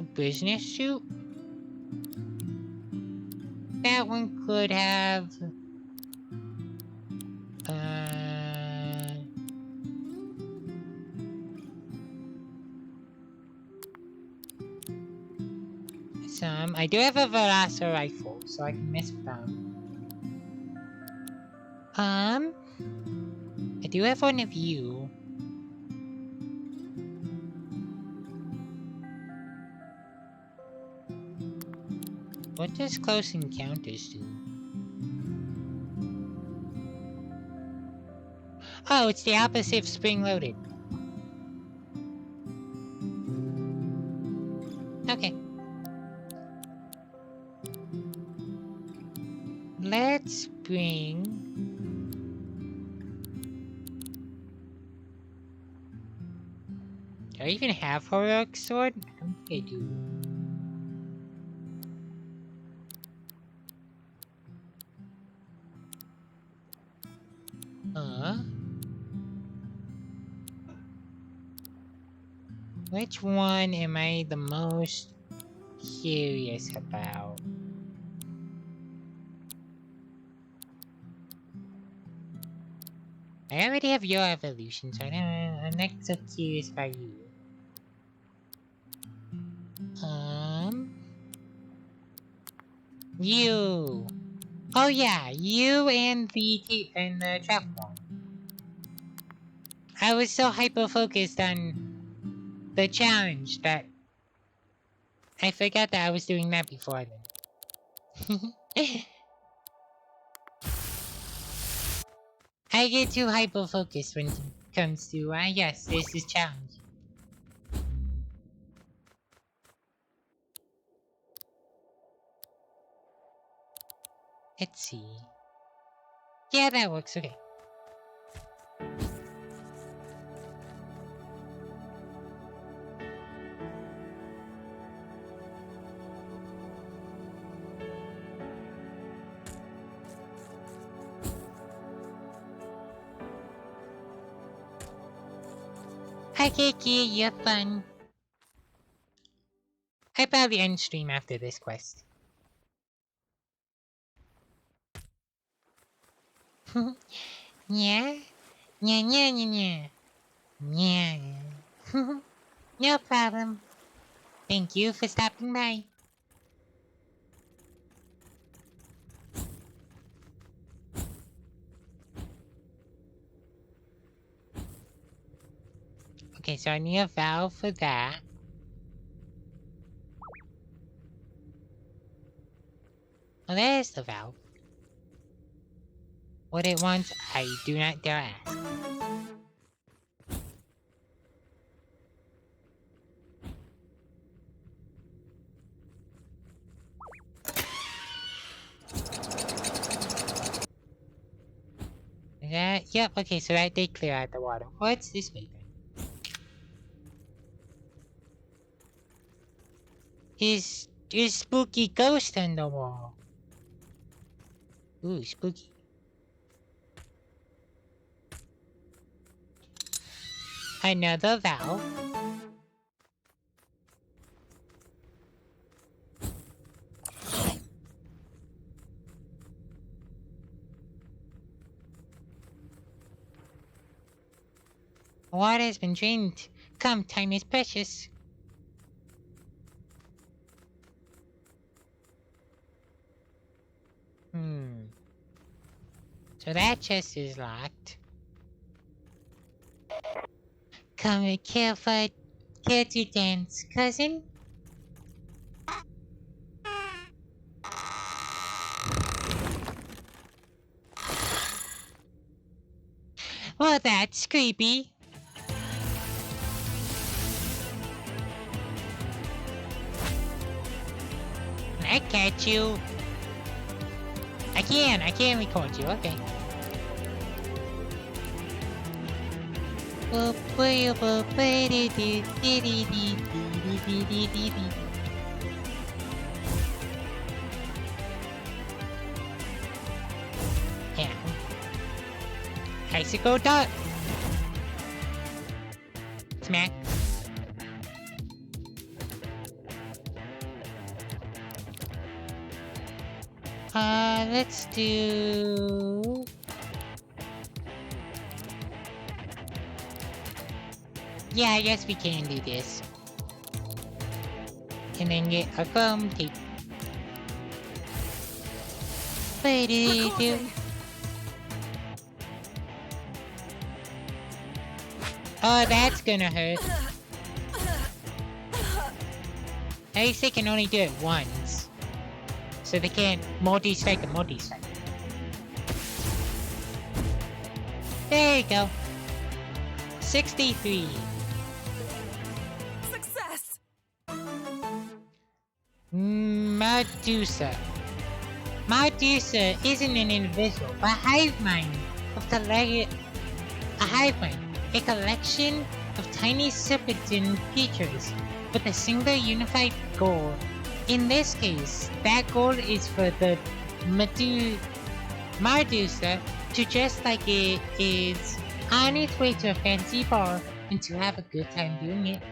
a business suit? That one could have... some... I do have a Velociraptor rifle, so I can mess with them. I do have one of you. What does Close Encounters do? Oh, it's the opposite of Spring Loaded. Okay. Let's bring... Do I even have Heroic Sword? I don't think I do. Which one am I the most curious about? I already have your evolution, so I'm not so curious about you. You. Oh yeah, you and the trap wall. I was so hyper-focused on the challenge that I forgot that I was doing that before then. I get too hyper-focused when it comes to, yes, this is challenge. Let's see. Yeah, that works, okay. Hi Kiki, you have fun. I probably end stream after this quest. Yeah? Yeah, yeah, yeah, yeah. Yeah. No problem. Thank you for stopping by. Okay, so I need a valve for that. Oh, there's the valve. What it wants, I do not dare ask. Yep, okay, so that did clear out the water. What's this way then? Is spooky ghost on the wall. Ooh, spooky. Another valve. Water has been drained. Come, time is precious. So that chest is locked. Come here, care to dance, cousin? Well, that's creepy. I catch you. I can record you, okay. Yeah. Icicle dot. Smack. Let's do... Yeah, I guess we can do this. And then get a foam tape. What do you do? Oh, that's gonna hurt. At least they can only do it once. So they can't multi-strike and multi-strike. There you go. 63. Success! Medusa. Medusa isn't an individual, but a hive mind of a hive mind, a collection of tiny serpentine creatures with a single unified goal. In this case, that goal is for the Medusa to dress like it is on its way to a fancy ball and to have a good time doing it.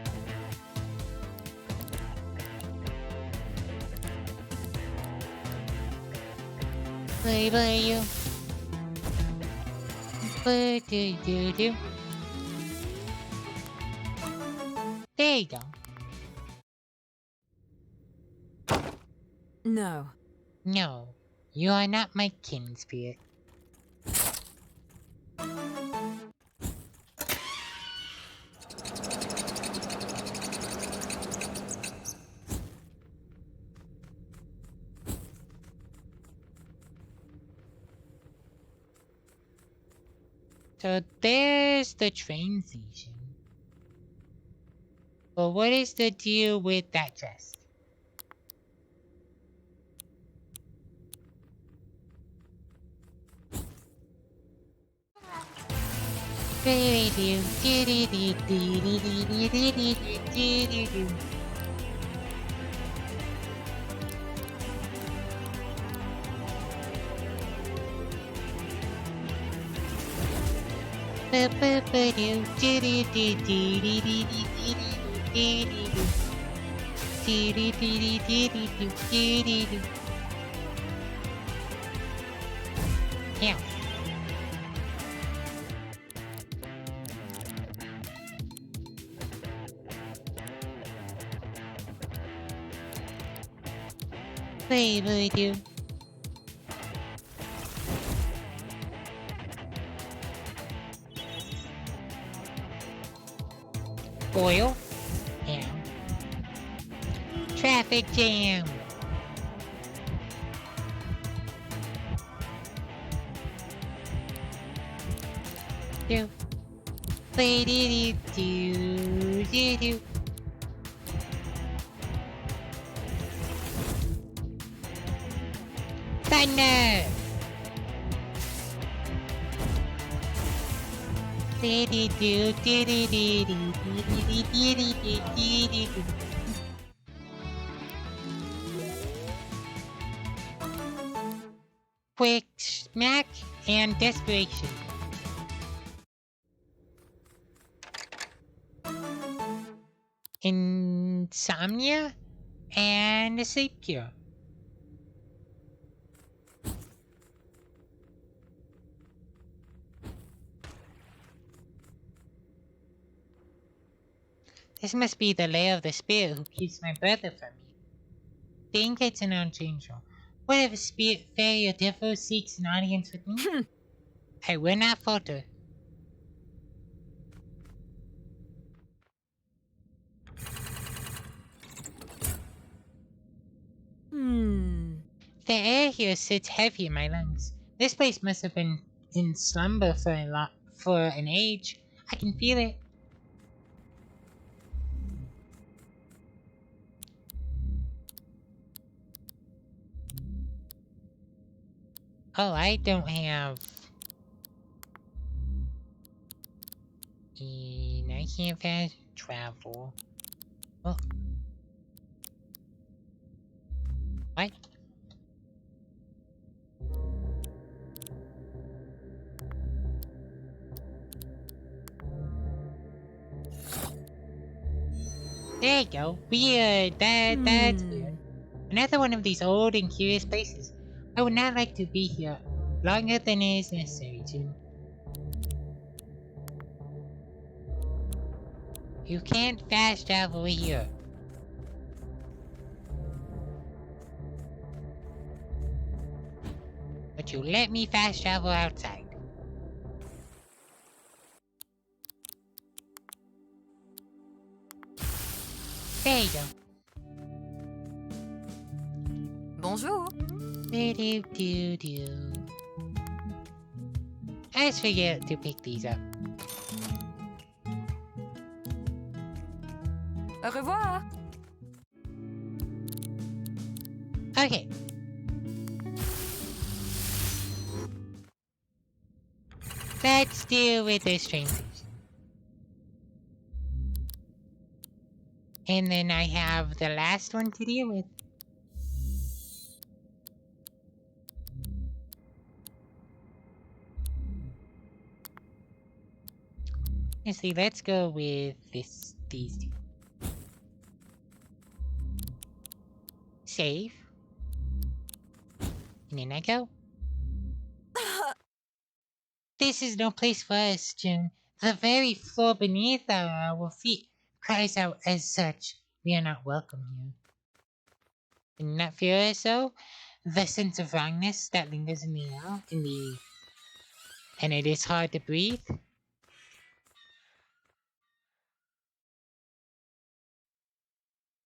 Play by you. Do. There you go. No. No, you are not my kin spirit. So there's the train station. But what is the deal with that chest? Yeah. Oil. Yeah. Traffic jam. Do. Do. Thunder. Quick smack and desperation. Insomnia and a sleep cure. This must be the lair of the spirit who keeps my brother from me. Think it's an unchangeable. What if a spirit, fairy, or devil seeks an audience with me? I will not falter. The air here sits heavy in my lungs. This place must have been in slumber for an age. I can feel it. Oh, I don't have. And I can't fast travel. Oh. What? There you go. Weird. That's weird. Another one of these old and curious places. I would not like to be here longer than is necessary to. You can't fast travel here. But you let me fast travel outside. There you go. Bonjour. Do. I just forget to pick these up. Au revoir. Okay. Let's deal with this train station. And then I have the last one to deal with. Let's see, let's go with these two. Save. And then I go. This is no place for us, Jim. The very floor beneath our feet cries out as such. We are not welcome here. Do not fear us, though. the sense of wrongness that lingers in the air, and it is hard to breathe.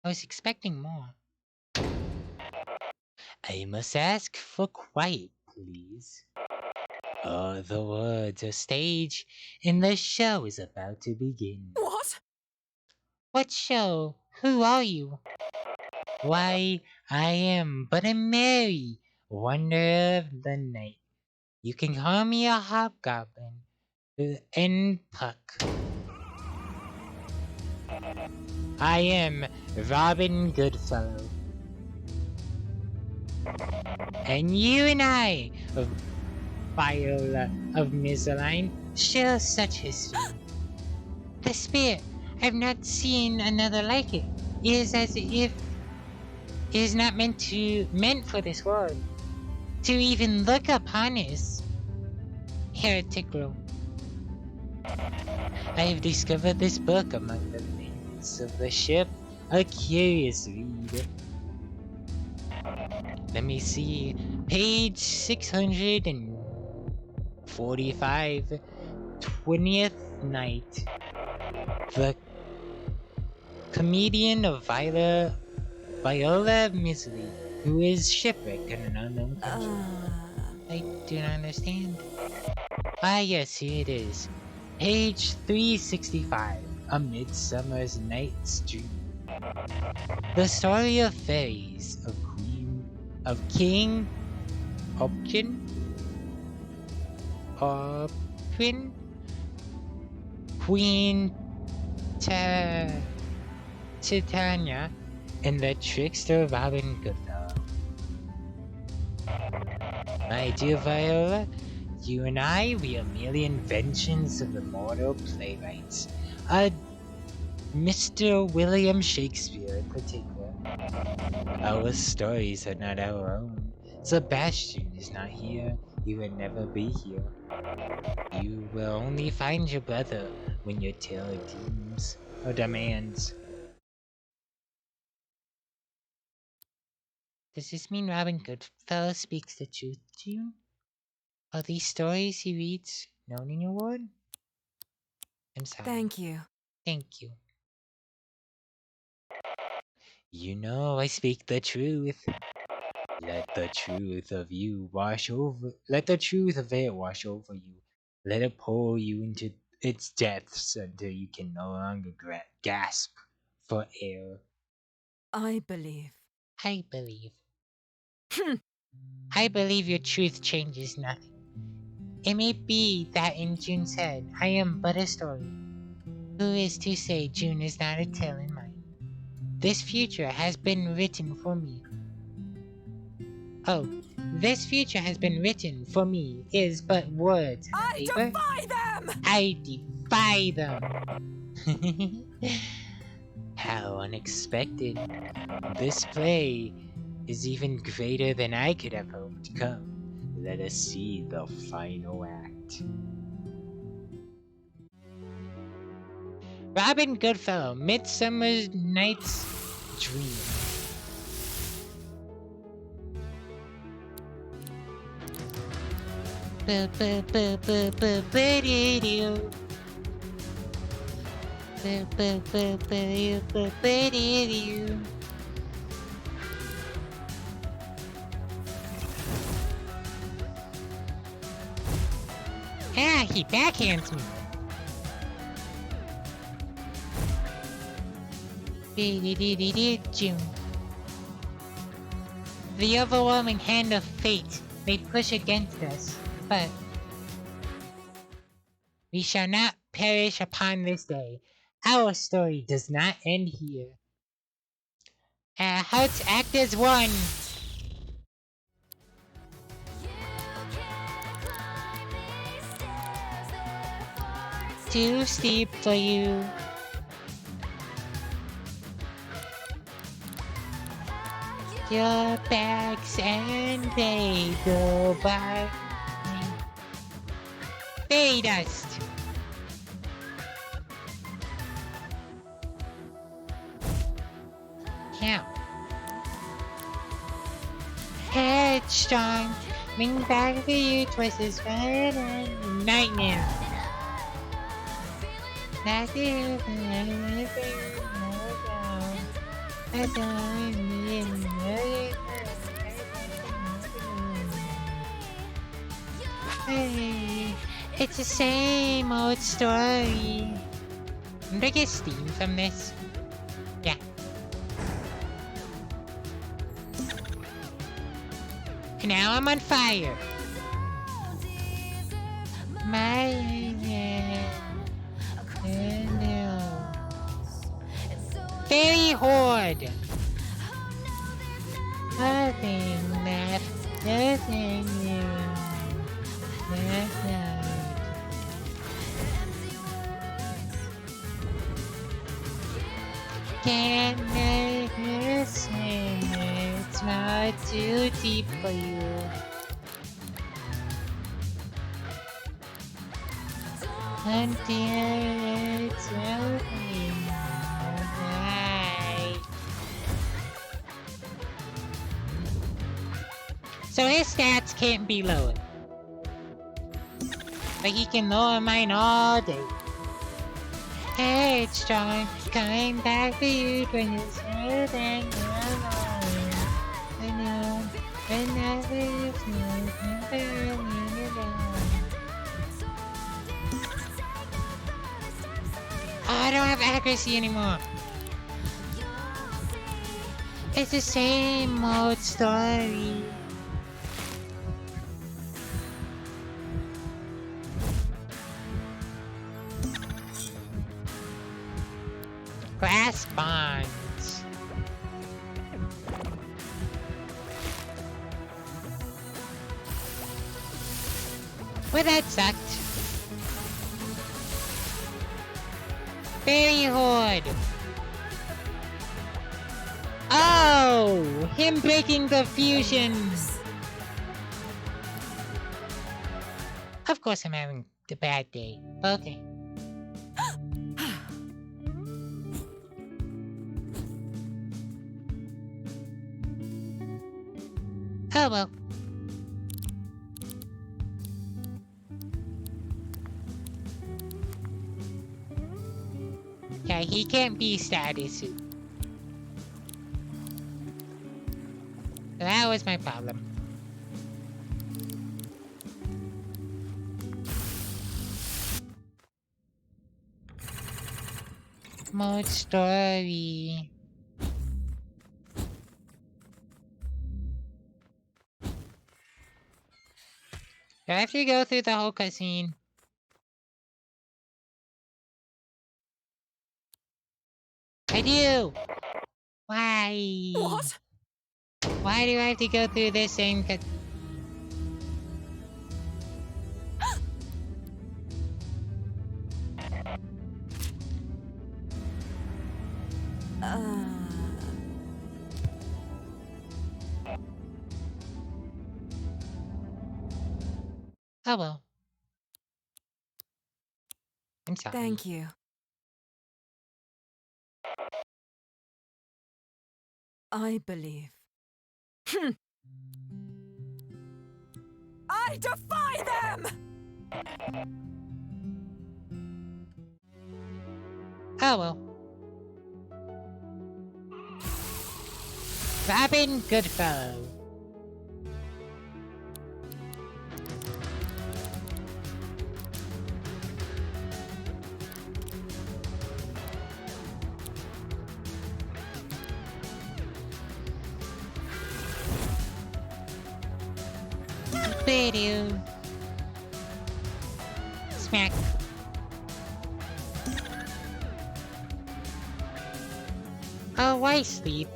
I was expecting more. I must ask for quiet, please. Oh, the words are staged, and the show is about to begin. What? What show? Who are you? Why, I am but a merry wanderer of the night. You can call me a hobgoblin and Puck. I am Robin Goodfellow. And you and I, Viola of Misaline, share such history. The spirit. I've not seen another like it. It is as if it is not meant for this world. To even look upon us. Heretical. I have discovered this book among the remains of the ship. A curious read. Let me see. Page 645. 20th night. The comedian of Viola Misery, who is shipwrecked in an unknown country. I do not understand. Ah, yes, here it is. Page 365. A Midsummer's Night's Dream. The story of fairies, of King Opkin, Queen Titania, and the trickster Robin Goodfellow. My dear Viola, you and I, we are merely inventions of the mortal playwrights. Mr. William Shakespeare in particular. Our stories are not our own. Sebastian is not here. He will never be here. You will only find your brother when your tale deems or demands. Does this mean Robin Goodfellow speaks the truth to you? Are these stories he reads known in your ward? I'm sorry. Thank you. Thank you. You know I speak the truth. Let the truth of it wash over you. Let it pull you into its depths until you can no longer gasp for air. I believe. I believe. I believe your truth changes nothing. It may be that in June's head, I am but a story. Who is to say June is not a tale in mine? This future has been written for me. Oh, this future has been written for me is but words on I paper. defy them! I defy them. How unexpected. This play is even greater than I could have hoped. Come, let us see the final act. Robin Goodfellow, Midsummer Night's Dream. Ah, he backhands me. June. The overwhelming hand of fate may push against us, but we shall not perish upon this day. Our story does not end here. Hearts act as one. Too steep for you. Your bags and they go by. Fairy dust. Count. Hey. headstrong. Bring back the you twice as fun and night now. That's it. Hey, it's the same old story. I'm gonna get steam from this. Yeah. And now I'm on fire. My no. Fairy horde. Nothing left. Nothing new. Nothing. Can't listen. It's not too deep for you. Until it's open. Alright. So his stats can't be lowered. But he can lower mine all day. Headstrong, coming back to you when you're smooth and alone. I know, but nothing is smooth and burning you down. Oh, I don't have accuracy anymore. It's the same old story. Glass bonds. Well, that sucked. Fairy horde. Oh, him breaking the fusion. Of course, I'm having the bad day. Okay. Oh well. Yeah, he can't be status. That was my problem. Mode story. Do I have to go through the whole cutscene? I do! Why? What? Why do I have to go through this same cut? Oh well. I'm sorry. Thank you. I believe. I defy them! Oh well. Robin Goodfellow. Video. Smack. Oh, why sleep?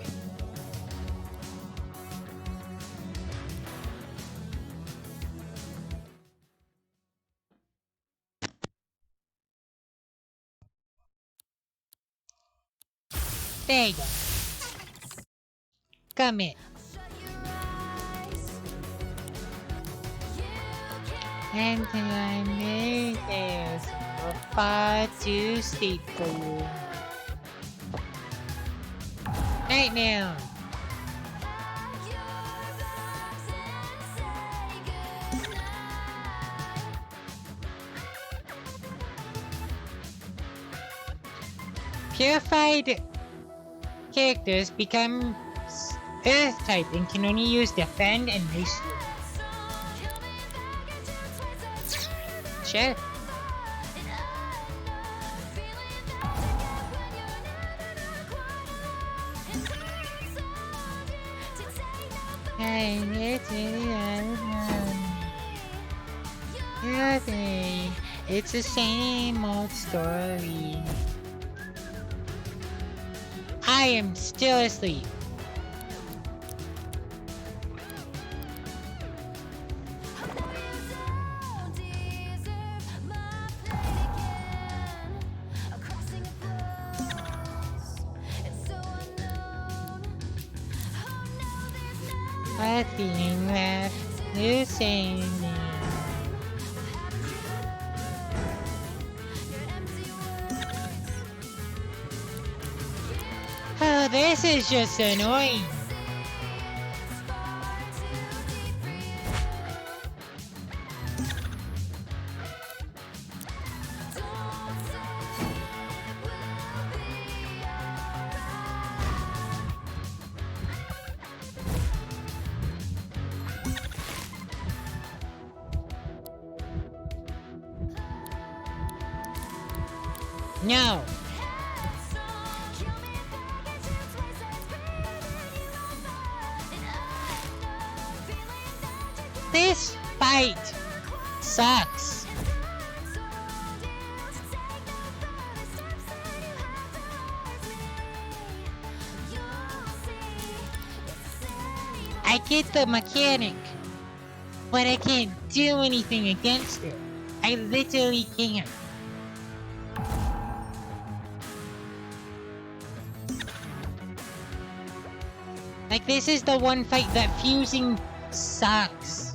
There you go. Come in. And I knew there's so far too steep for you. Right now. Purified characters become Earth type and can only use defend and mace. Sure. It's the same old story. I am still asleep. A feeling that you're saying. Oh, this is just annoying. No. This fight sucks. I get the mechanic, but I can't do anything against it. I literally can't. Like, this is the one fight that fusing sucks.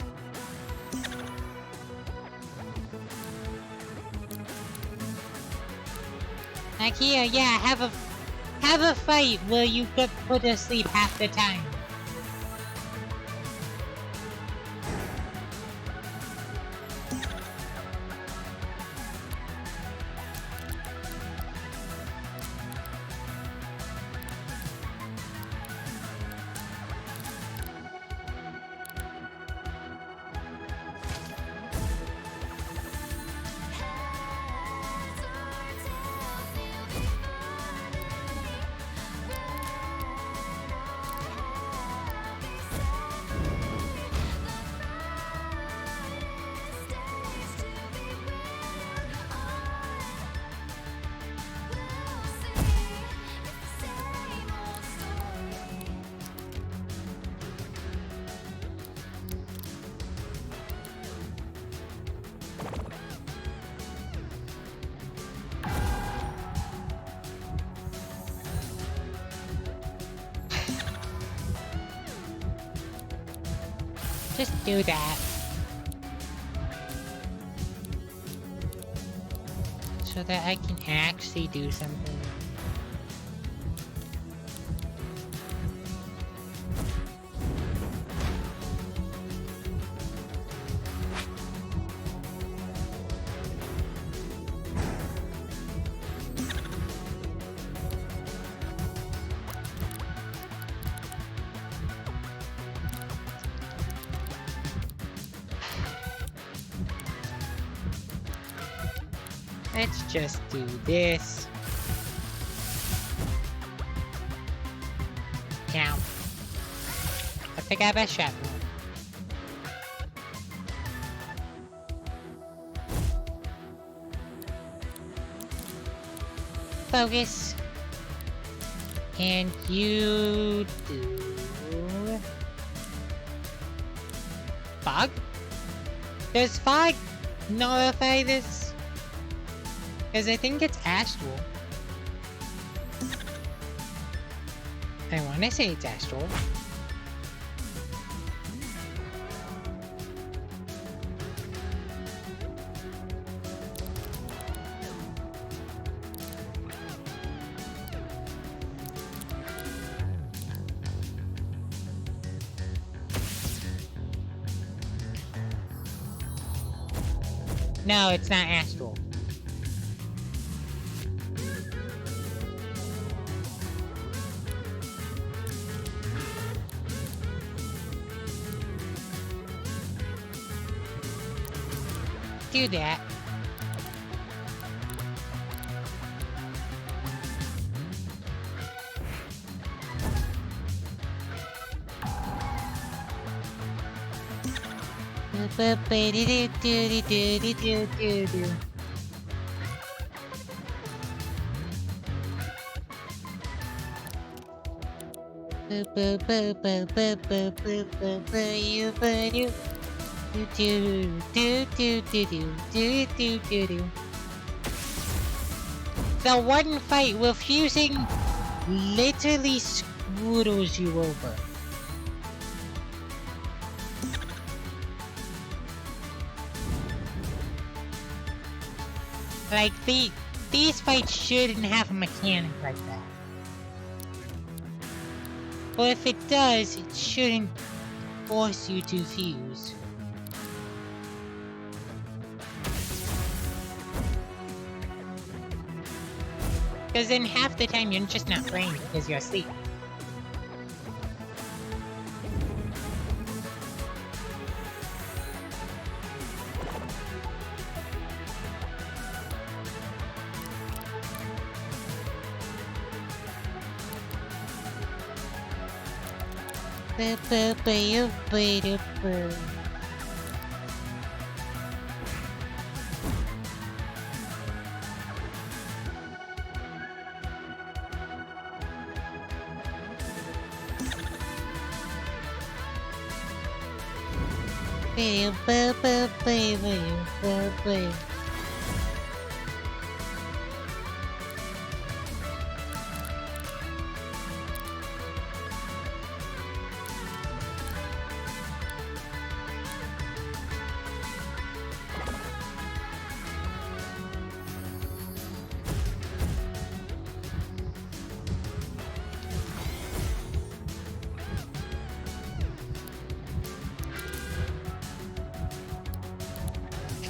Like here, yeah, have a fight where you get put to sleep half the time. Just do that. So that I can actually do something. Let's just do this. Now, I pick up a shovel. Focus. And you do... Fog? Does fog nullify this? Because I think it's astral. I want to say it's astral. No, it's not astral. do that. The one fight with fusing literally squirrels you over. Like these fights shouldn't have a mechanic like that. Or if it does, it shouldn't force you to fuse. Because then half the time you're just not playing because you're asleep.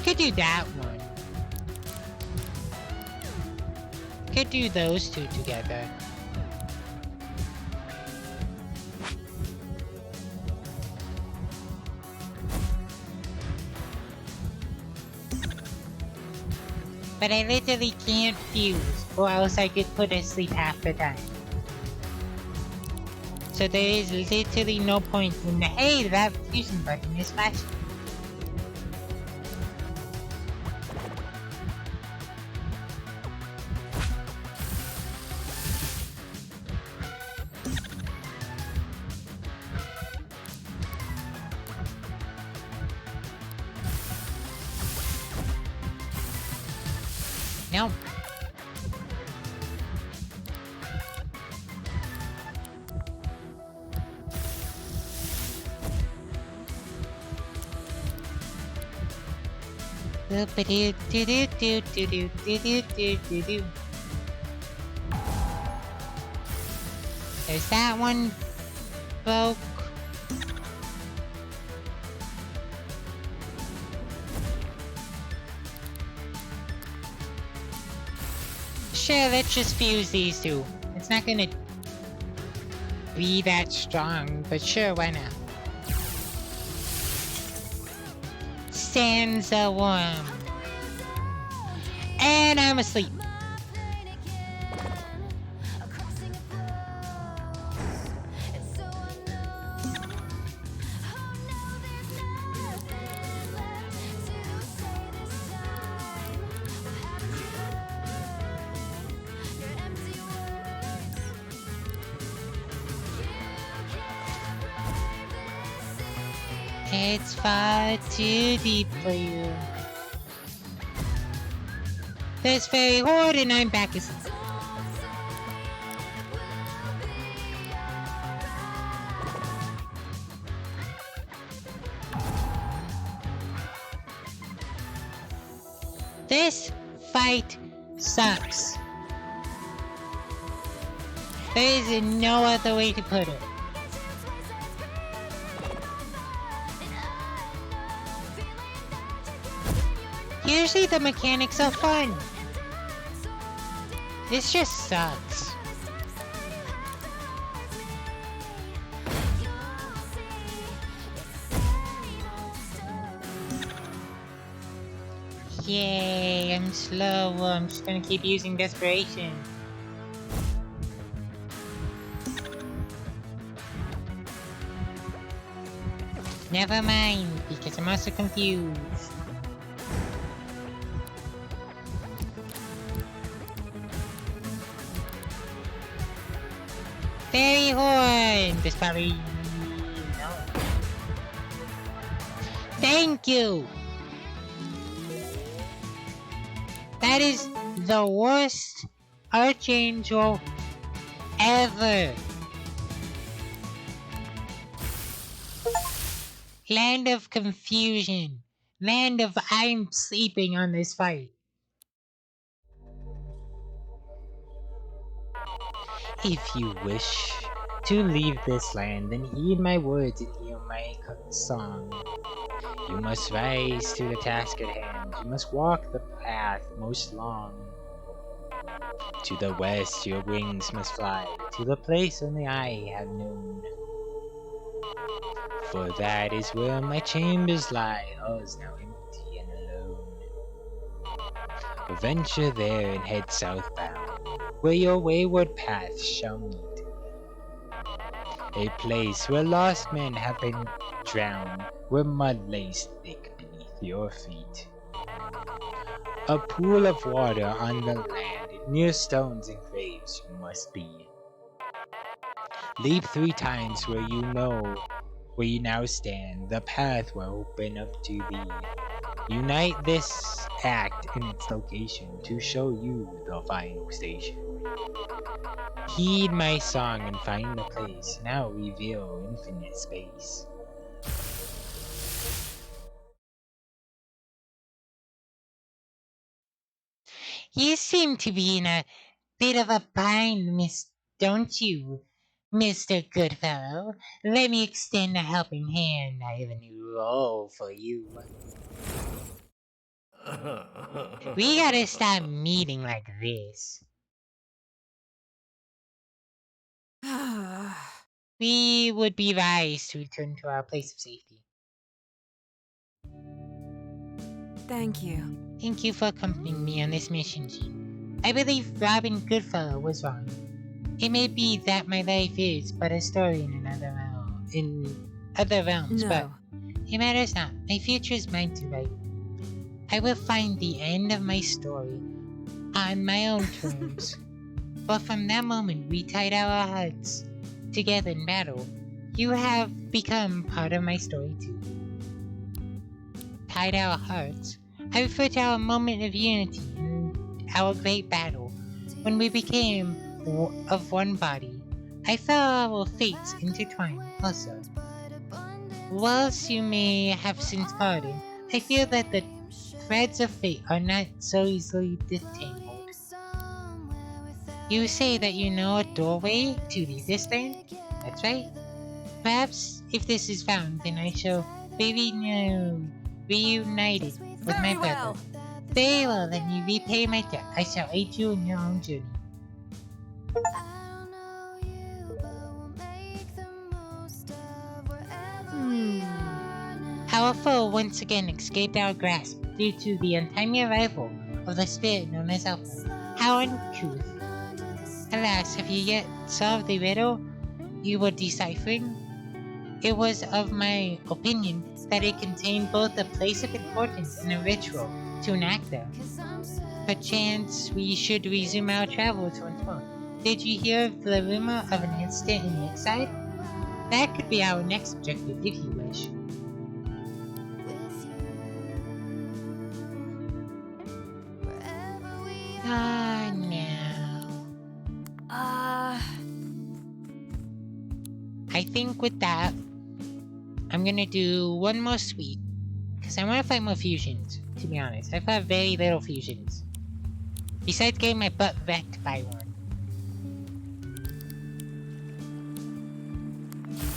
Could do that one. Could do those two together. But I literally can't fuse, or else I get put asleep half the time. So there is literally no point in the hey, that fusion button is flashing. No. There's that one broke. Sure, let's just fuse these two. It's not gonna be that strong, but sure, why not? Stanza 1. And I'm asleep. It's far too deep for you. That's very hard and I'm back asleep. This fight sucks. There is no other way to put it. Usually the mechanics are fun. This just sucks. Yay, I'm slow. I'm just gonna keep using desperation. Never mind, because I'm also confused. Fairy horn! This probably... no. Thank you! That is the worst Archangel ever! Land of confusion. Land of I'm sleeping on this fight. If you wish to leave this land, then heed my words and hear my song. You must rise to the task at hand. You must walk the path most long. To the west your wings must fly, to the place only I have known. For that is where my chambers lie, ours now empty and alone. Venture there and head southbound, where your wayward paths shall meet. A place where lost men have been drowned, where mud lays thick beneath your feet. A pool of water on the land, near stones and graves you must be. Leap 3 times where you now stand, the path will open up to thee. Unite this act in its location to show you the final station. Heed my song and find the place, now reveal infinite space. You seem to be in a bit of a bind, don't you, Mr. Goodfellow? Let me extend a helping hand. I have a new role for you. We gotta stop meeting like this. We would be wise to return to our place of safety. Thank you. Thank you for accompanying me on this mission, Jean. I believe Robin Goodfellow was wrong. It may be that my life is but a story in other realms, No. but it matters not. My future is mine to write. I will find the end of my story on my own terms. But from that moment we tied our hearts together in battle. You have become part of my story too. Tied our hearts. I refer to our moment of unity in our great battle, when we became of one body. I felt our fates intertwined also. Whilst you may have since parted, I feel that the threads of fate are not so easily disentangled. You say that you know a doorway to leave this land? That's right. Perhaps if this is found, then I shall be reunited with my Very brother. well. Very well, then you repay my debt. I shall aid you in your own journey. Our foe once again escaped our grasp due to the untimely arrival of the spirit known as Alpha. How uncouth. Alas, have you yet solved the riddle you were deciphering? It was of my opinion that it contained both a place of importance and a ritual to enact there. Perchance we should resume our travels once more. Did you hear of the rumor of an incident in Lakeside? That could be our next objective if you wish. Ah, no. I think with that, I'm gonna do one more sweep. Because I want to fight more fusions, to be honest. I've had very little fusions. Besides getting my butt wrecked by one.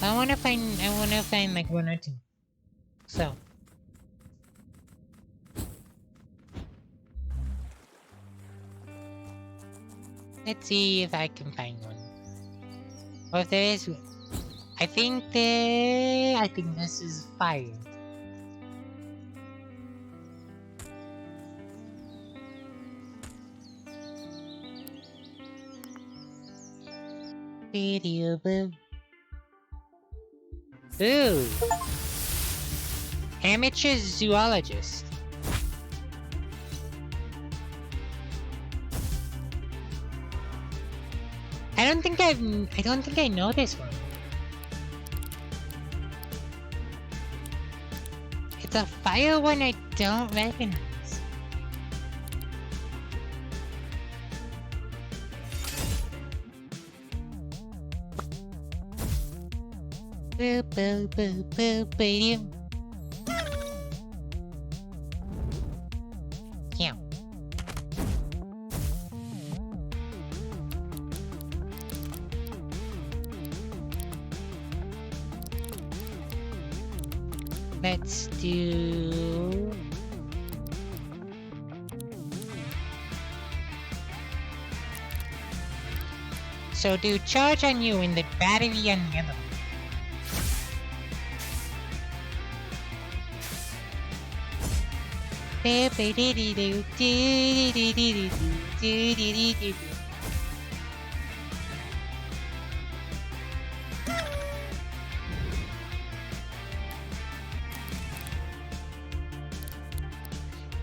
I wanna find like one or two. So. Let's see if I can find one. Or if there is one. I think this is fire. Video boo. Ooh. Amateur zoologist. I don't think I know this one. It's a fire one I don't recognize. Boo boo boo boo boo. Yeah. Let's do... So do charge on you and the battery on the other one.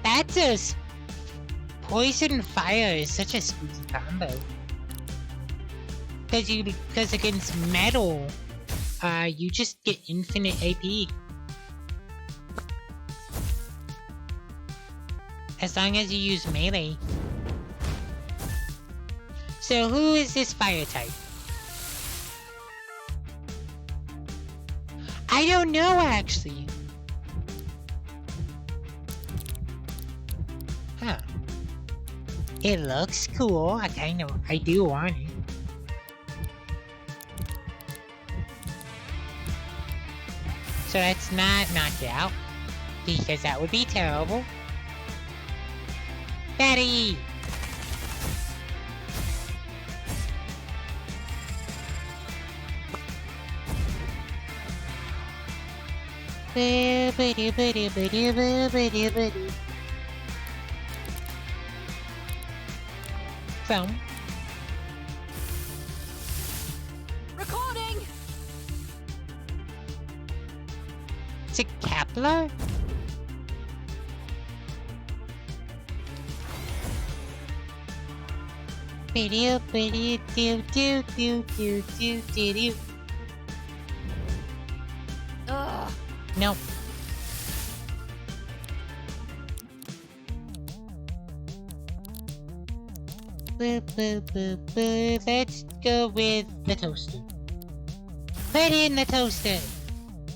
That's just poison fire is such a spooky combo. Because against metal, you just get infinite AP. As long as you use melee. So who is this fire type? I don't know actually. Huh. It looks cool. I do want it. So let's not knock it out, because that would be terrible. Betty! Film. Recording! Is it Kepler? Video, video, do, do, do, do, do, do, do. Ugh. No. Boo, boo, boo, boo. Let's go with the toaster. Put in the toaster.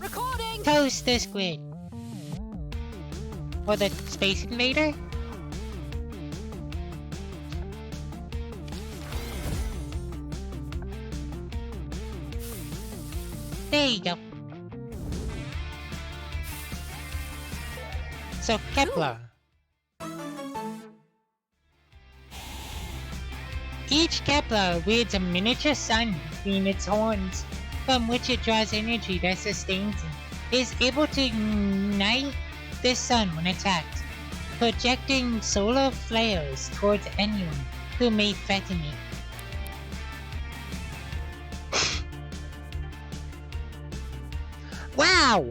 Recording! Toast the squid. Or the space invader? There you go. So Kepler. Each Kepler wields a miniature sun between its horns, from which it draws energy that sustains it. It is able to ignite the sun when attacked, projecting solar flares towards anyone who may threaten it. Wow!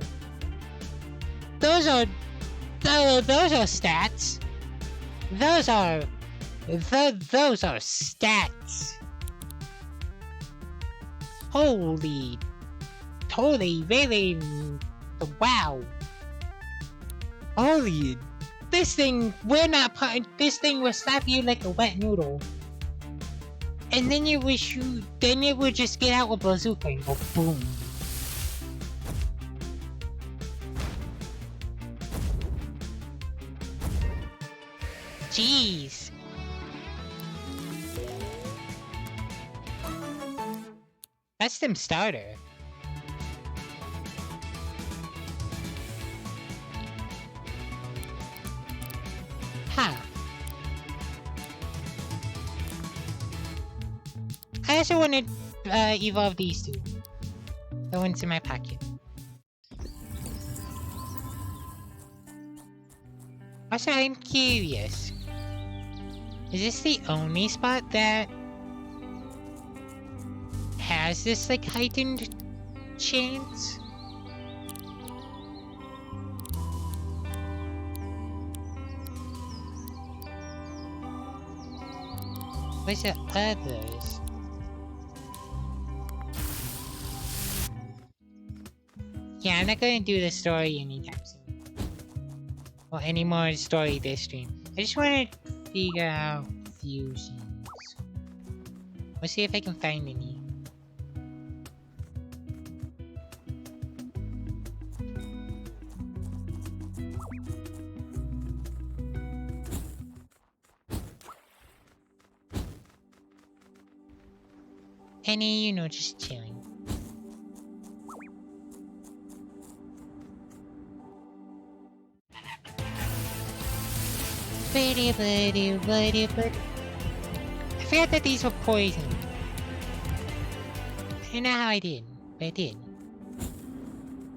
Those are stats. Those are stats. Holy, really, wow. Holy, this thing will slap you like a wet noodle. And then it would just get out with a bazooka and go boom. Jeez. That's them starter. Huh. I also want to evolve these two. Go into my pocket. Also, I'm curious. Is this the only spot that has this like heightened chance? Where's the others? Yeah, I'm not gonna do the story anytime soon. Or any more story this stream. I just wanna figure out fusions. Let's see if I can find any. Any, you know, just chilling. I forgot that these were poison. I don't know how I did, but I did.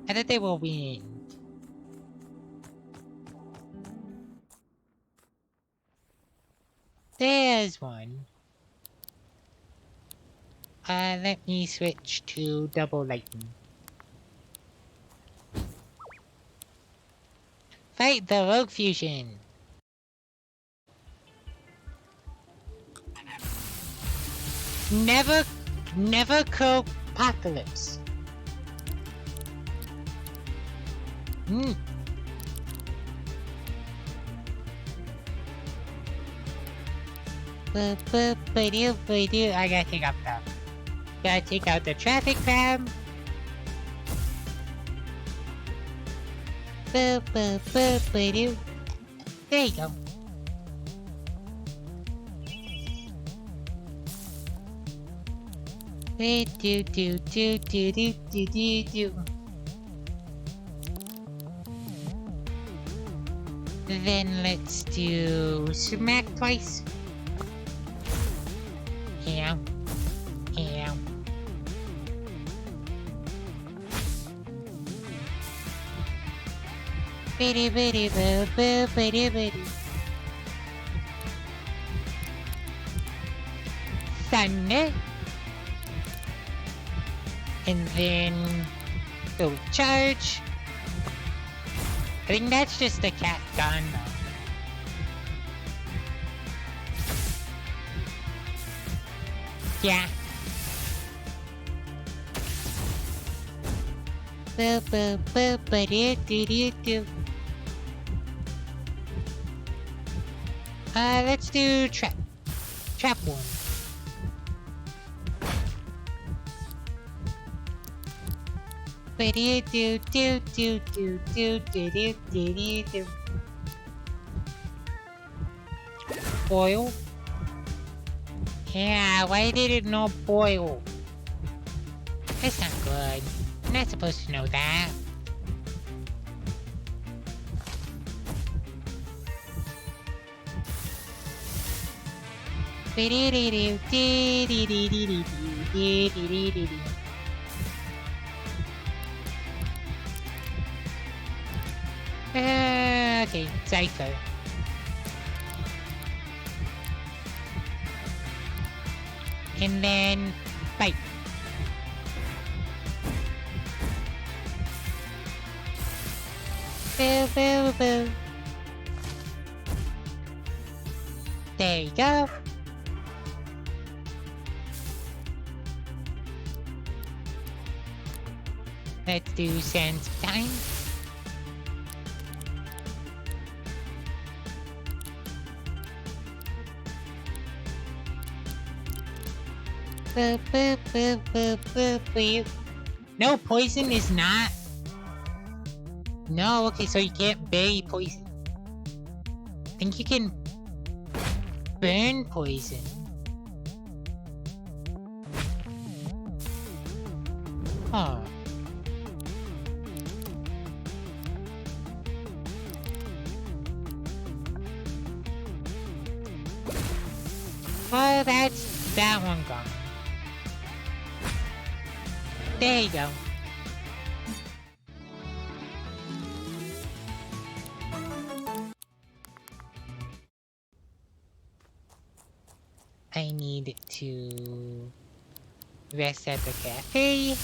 I thought they were wind. There's one. Let me switch to double lightning. Fight the rogue fusion! Never kill apocalypse. I gotta take out that. Gotta take out the traffic crab. There you go. Then let's do smack twice. Yeah. Yeah. Thunder. And then go charge. I think that's just the cat gone though. Yeah. Let's do trap one. Boil. Yeah, why did it not boil? That's not good. I'm not supposed to know that. Okay, Cypher. And then bite. Boo, boo, boo. There you go. Let's do sense time. Boop, boop, boop, boop, boop, boop. No, poison is not. No, okay, so you can't bury poison. I think you can burn poison. Huh. Oh, that's that one gone. There you go. I need to Rest at the cafe.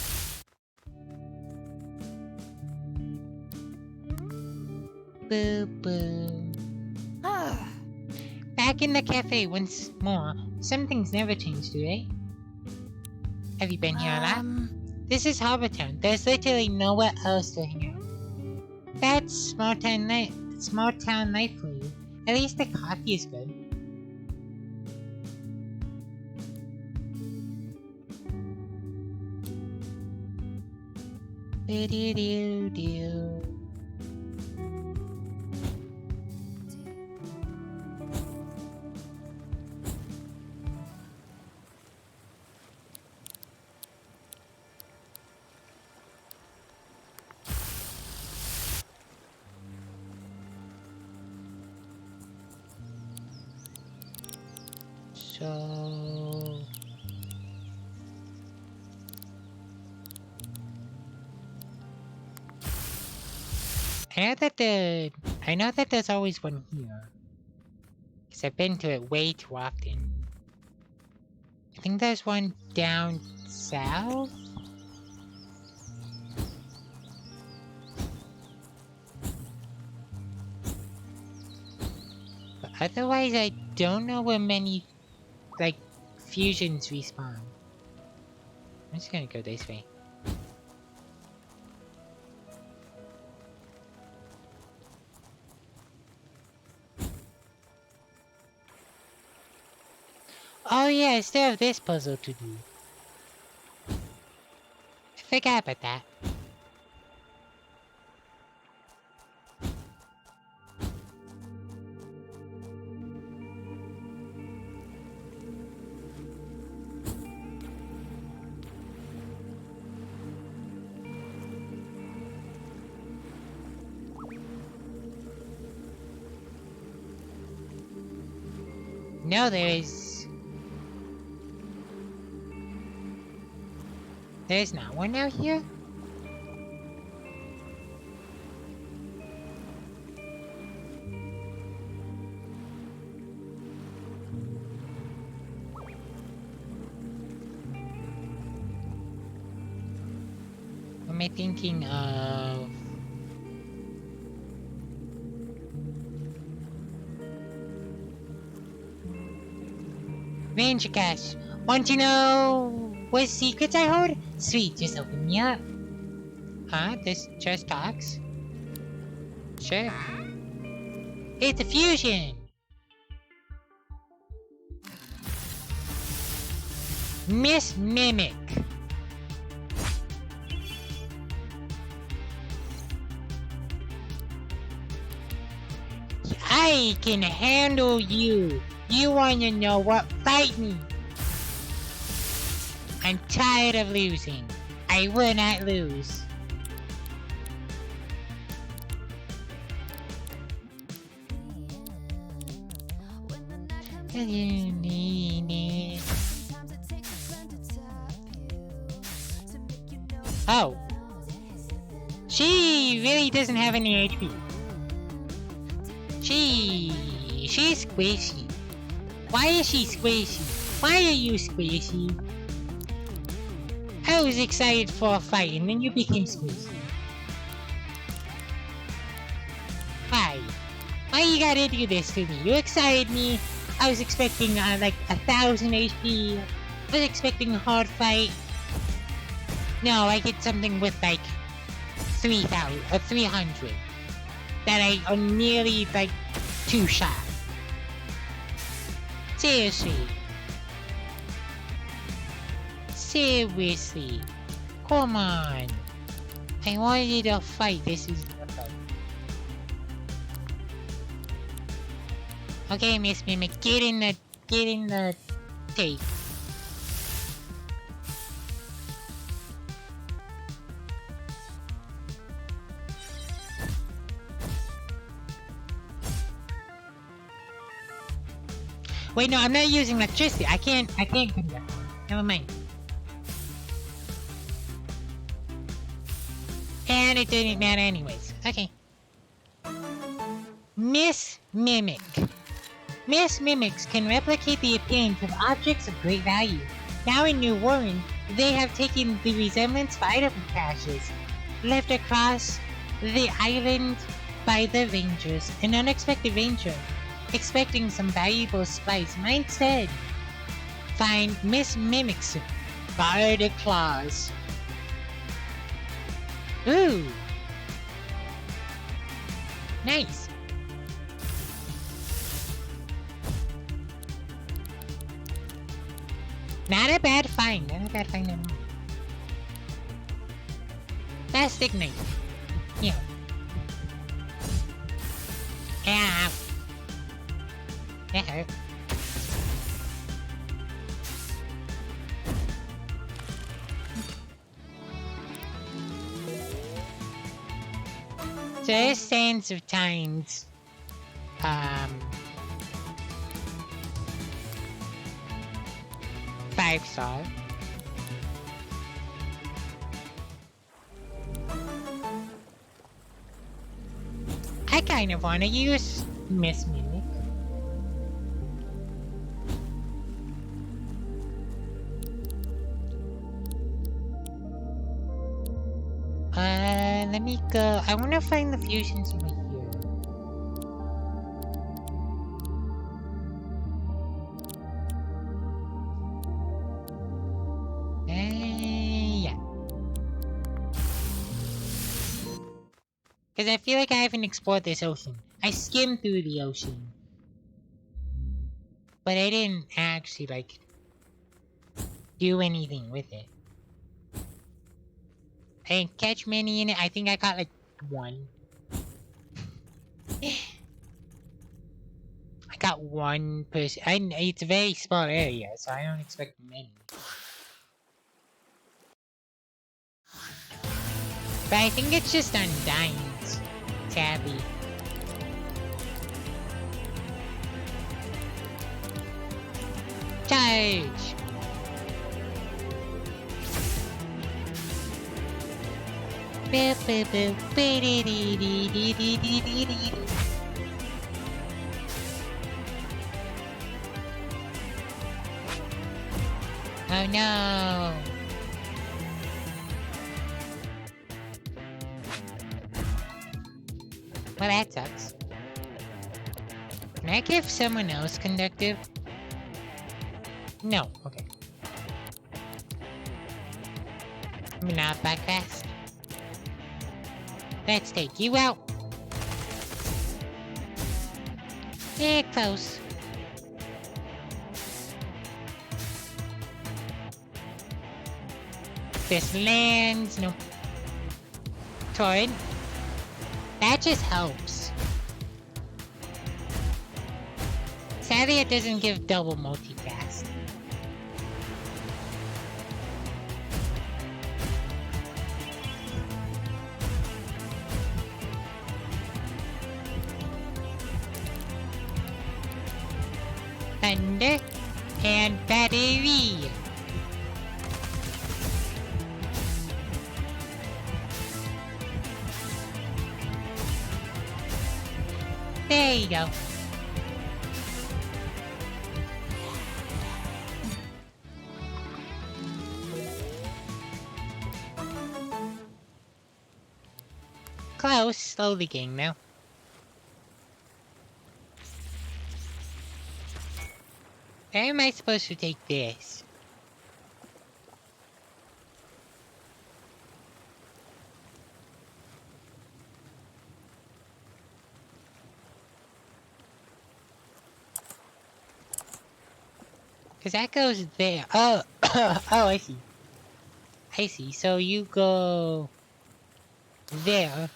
Boo boo. Back in the cafe once more. Some things never change, do they? Have you been here a lot? This is Harbortown. There's literally nowhere else to hang out. That's small town life for you. At least the coffee is good. Do-do-do-do. So... I know that there's always one here. Because I've been to it way too often. I think there's one down south? But otherwise, I don't know where many, like, fusions respawn. I'm just gonna go this way. Oh yeah, I still have this puzzle to do. I forgot about that. No, there's not one out here? Am I thinking of... Ranger Cash, want to know what secrets I hold? Sweet, just open me up. Huh? This just talks? Sure. It's a fusion! Miss Mimic. I can handle you. You wanna know what? Fight me! I'm tired of losing. I will not lose. Oh. She really doesn't have any HP. She's squishy. Why is she squishy? Why are you squishy? I was excited for a fight and then you became squishy. Why? Why you gotta do this to me? You excited me. I was expecting like 1,000 HP. I was expecting a hard fight. No, I get something with like 3,000 or 300. That I are nearly like 2 shots. Seriously. Seriously. Come on. I wanted to fight. This is the fight. Okay, Miss Mimic, get in the tape. Wait, no, I'm not using electricity. I can't come back. Never mind. And it didn't matter anyways. Okay. Miss Mimic. Miss Mimics can replicate the appearance of objects of great value. Now in New Warren, They have taken the resemblance of item caches left across the island by the rangers. An unexpected ranger, expecting some valuable spice, might instead find Miss Mimic's guarded claws. Ooh! Nice! Not a bad find, not a bad find at all. Plastic knife. Yeah. Ow. That hurt. So there's Sands of Times. 5-star. I kind of want to use Miss Mimic. Let me go. I want to find the fusions over here. Yeah. Because I feel like I haven't explored this ocean. I skimmed through the ocean. But I didn't actually, like, do anything with it. I didn't catch many in it. I think I caught, like, one. I got one person. It's a very small area, so I don't expect many. But I think it's just Undyne's tabby. Charge! Boop, boop, boop, ba-dee-dee-dee-dee-dee-dee-dee-dee. Oh no! Well, that sucks. Can I give someone else conductive? No, okay. Not back fast. Let's take you out. Yeah, close. This lands, no. Torrent. That just helps. Sadly, it doesn't give double multicast. Thunder and battery. There you go. Close, slowly getting now. How am I supposed to take this? Cause that goes there. Oh, oh, I see. I see. So you go there.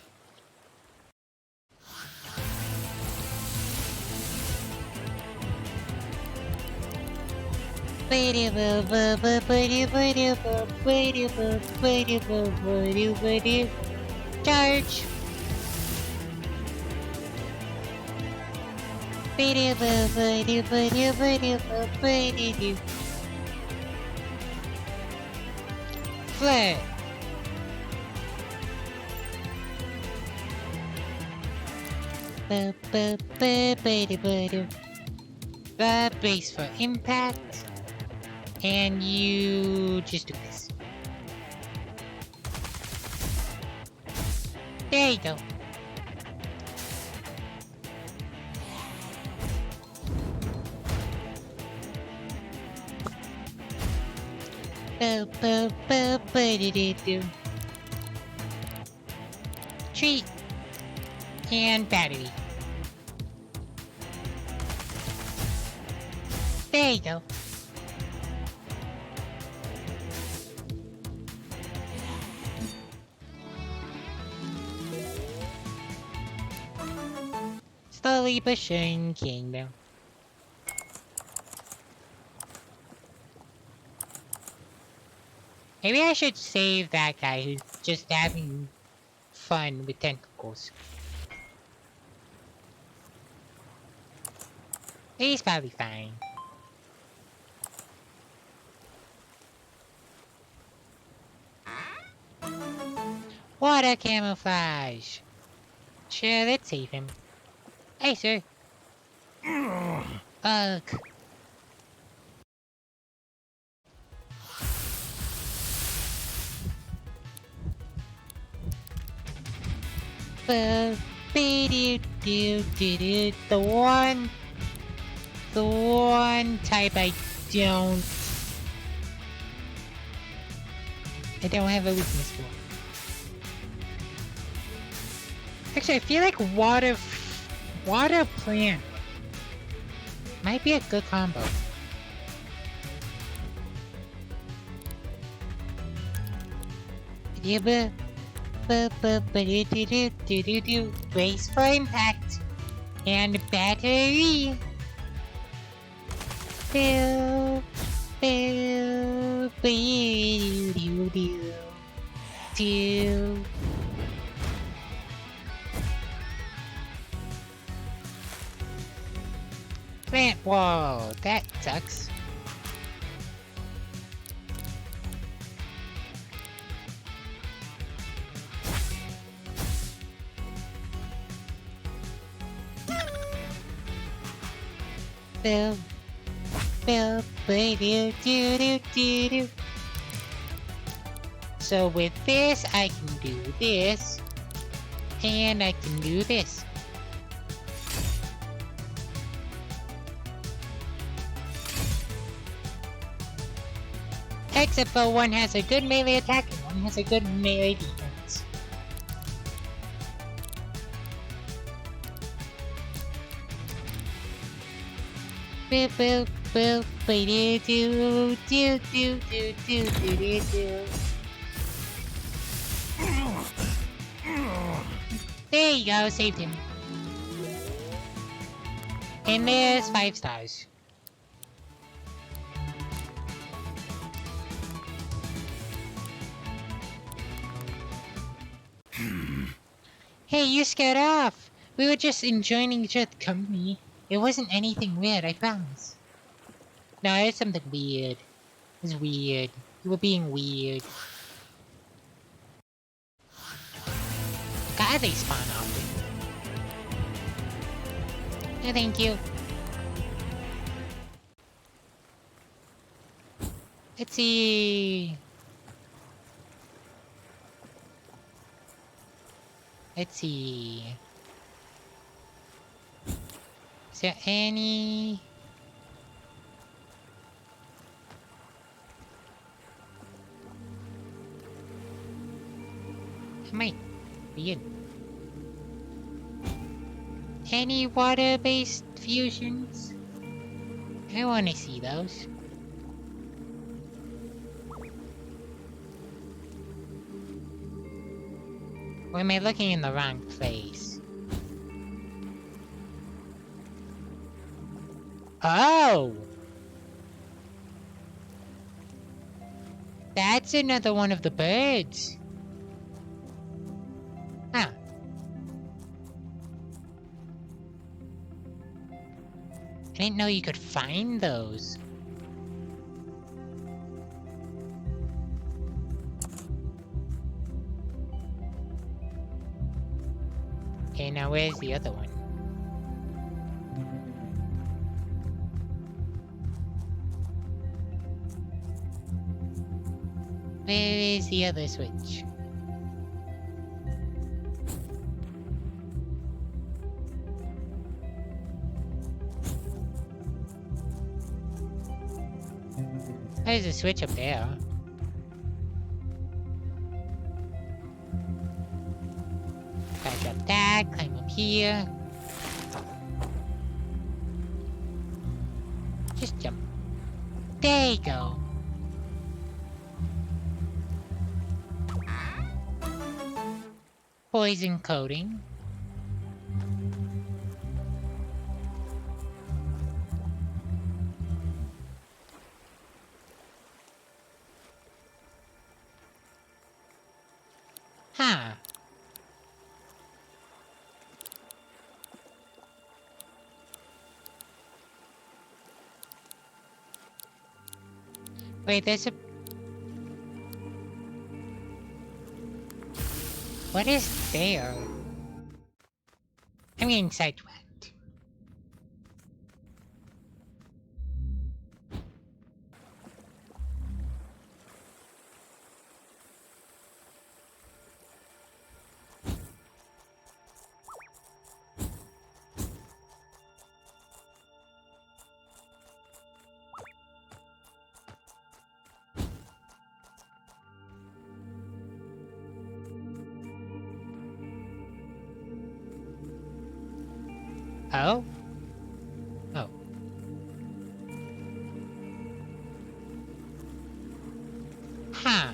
Charge. Flare. Base for impact. And you just do this. There you go. Bo-bo-bo-bo-do-do-do. Treat. And battery. There you go. Slowly pushing kingdom. Maybe I should save that guy who's just having fun with tentacles. He's probably fine. Water camouflage. Sure, let's save him. Hey, sir. Ugh. The one type I don't have a weakness for. Actually, I feel like water plant might be a good combo. Brace for impact and battery. Bill, bill, bill, do. Plant wall, that sucks. Bill, bill, do. So with this, I can do this, and I can do this. Except for one has a good melee attack and one has a good melee defense. Boop boop boop do do do do do do do do. There you go, saved him. And there's 5 stars. Hey, you scared off! We were just enjoying each other's company. It wasn't anything weird, I promise. No, it's something weird. It was weird. You were being weird. God, they spawn often. No, thank you. Let's see. Let's see. Is there any... It might be it. Any water-based fusions? I want to see those. Or am I looking in the wrong place? Oh! That's another one of the birds. Huh. I didn't know you could find those. Okay, now where's the other one? Where is the other switch? There's a switch up there. Back up that, climb up here. Just jump. There you go. Poison coating. Huh. Wait, there's a... What is there? I'm getting sidetracked. Oh? Oh. Huh.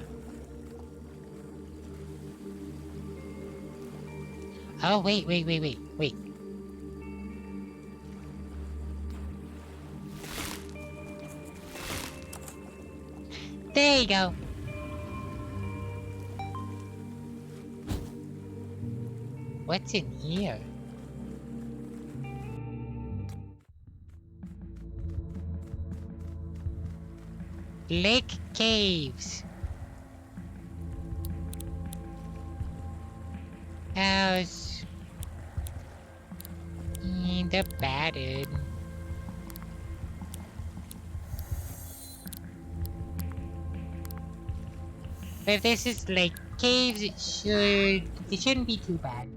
Oh, wait. There you go. What's in here? Lake caves. House. They're battered. But if this is like caves, it shouldn't be too bad.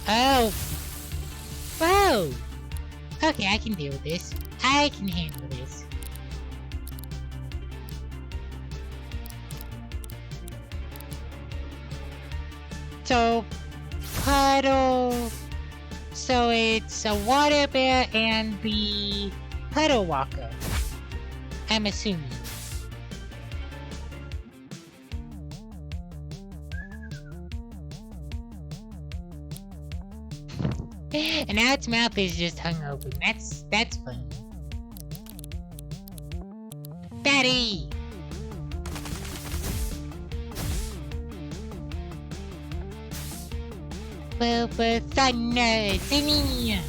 Oh! Whoa! Okay, I can deal with this. I can handle this. So, puddle... So it's a water bear and the puddle walker. I'm assuming. And now its mouth is just hung open. That's funny. Betty! Bubba Thunder, Timmy!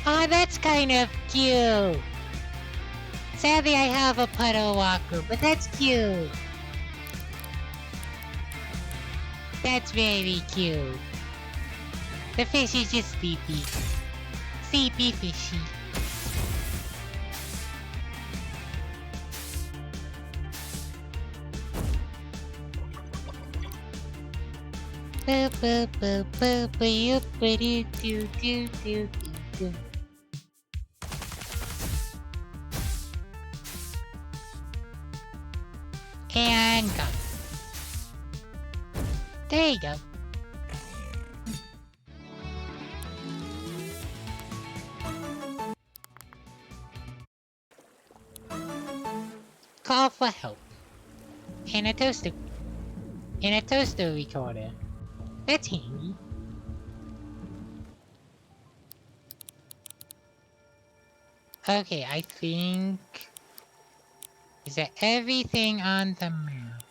Oh, that's kind of cute. Sadly, I have a puddle walker, but that's cute. That's very cute. The fish is just sleepy. Sleepy fishy. And gone. There you go. Call for help. And a toaster. And a toaster recorder. That's handy. Okay, I think... Is that everything on the map?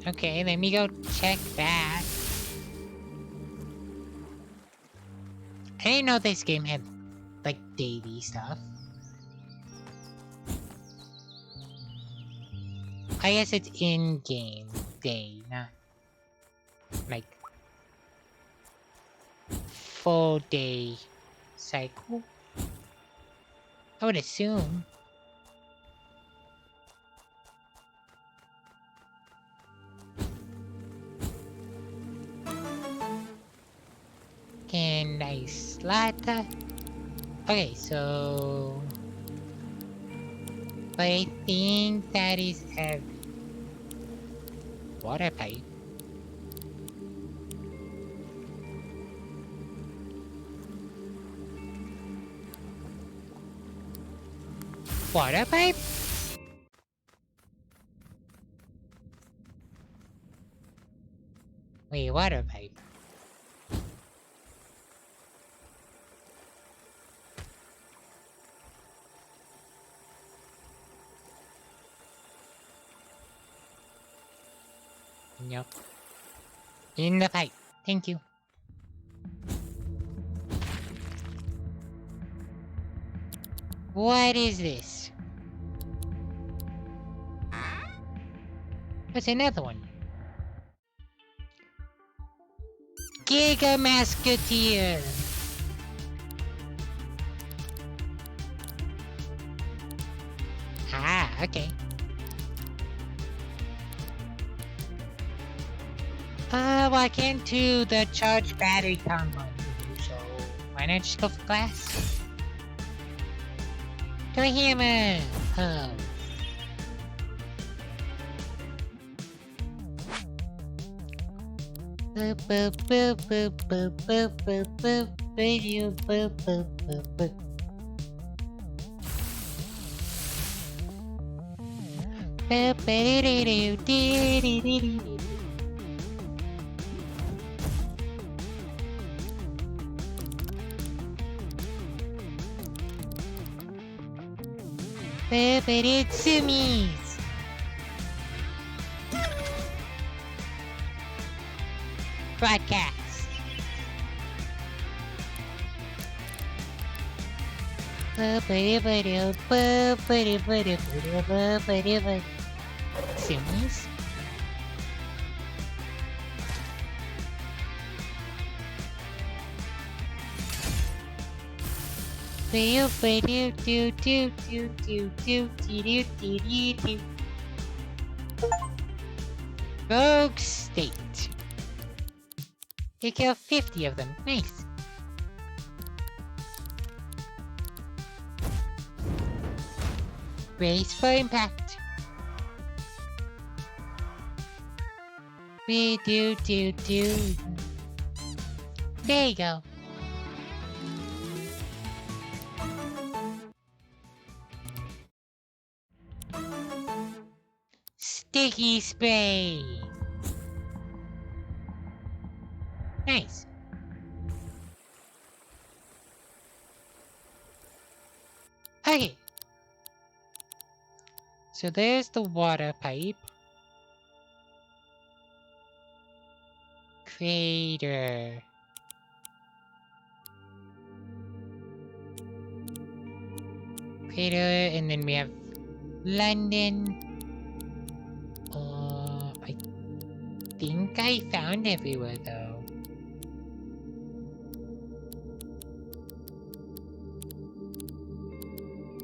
Okay, let me go check that. I didn't know this game had, like, daily stuff. I guess it's in-game day, not, like, full day cycle. I would assume. And nice latte. Okay, so I think that is a water pipe. Water pipe? Wait, water pipe. Nope. In the pipe. Thank you. What is this? What's another one? Giga Musketeer! Ah, okay. Well, I can't do the charge battery combo, so why not just go for glass? Go hammer! Oh. Boop, boop, boop, boop, boop, boop, boop, boop, radio, boop, boop, boop, boop. Boop, ba-dee-dee-doo, dee-dee-dee-dee-dee. Boop-a-dee-tsumies. Broadcast. Boop-a-dee-ba-doo, boop-a-dee-ba-doo, boop-a-dee-ba-doo. Tsumies? Rogue State. You kill 50 of them. Nice. Brace for impact. We do. There you go. Sticky spray. Nice. Okay. So there's the water pipe. Crater. Crater, and then we have London. I think I found everywhere though.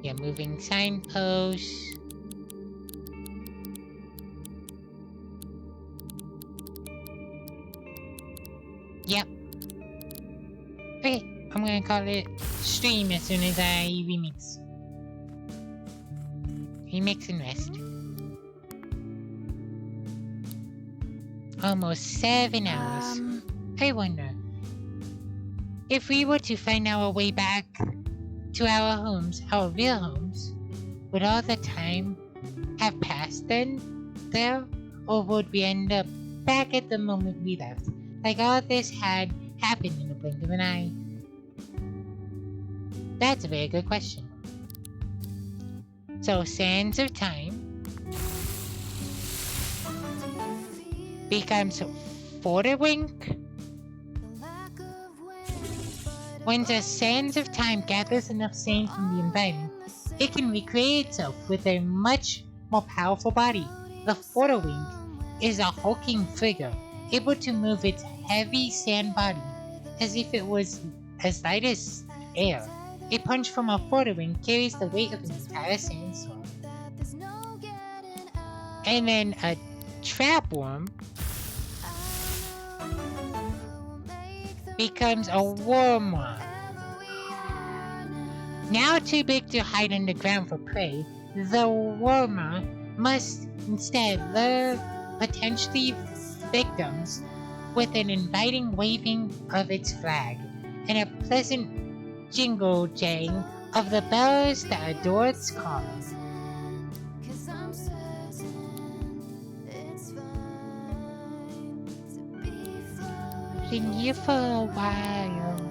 Yeah, moving signposts. Yep. Okay, I'm gonna call it stream as soon as I remix. Remix and rest. Almost 7 hours. I wonder if we were to find our way back to our homes, our real homes, would all the time have passed then there, or would we end up back at the moment we left, like all this had happened in the blink of an eye? That's a very good question. So, sands of time. becomes Wink. When the sands of time gathers enough sand from the environment, it can recreate itself with a much more powerful body. The Wink is a hulking figure, able to move its heavy sand body as if it was as light as air. A punch from a Wink carries the weight of an entire sandstorm. And then a trapworm becomes a wormworm. Now too big to hide underground for prey, the wormer must instead lure potentially victims with an inviting waving of its flag and a pleasant jingle jang of the bells that adore its calling. Been here for a while.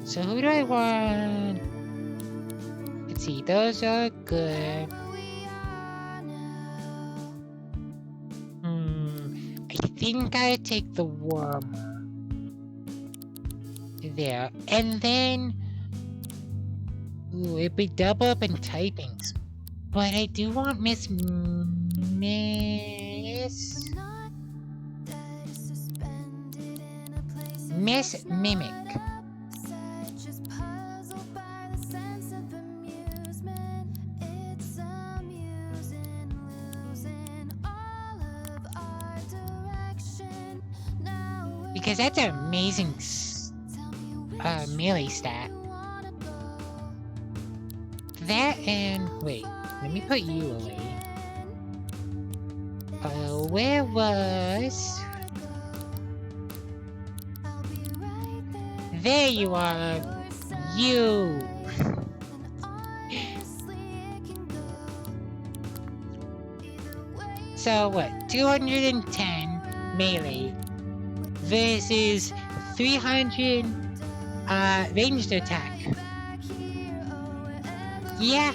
So who do I want? Let's see, those are good. I think I'll take the wormer. There. And then... Ooh, it'd be double up in typings. But I do want Miss Mimic. Because that's an amazing melee stat. That and... Wait, let me put you away. Where was... There you are! You! So what? 210 melee versus 300 ranged attack. Yeah.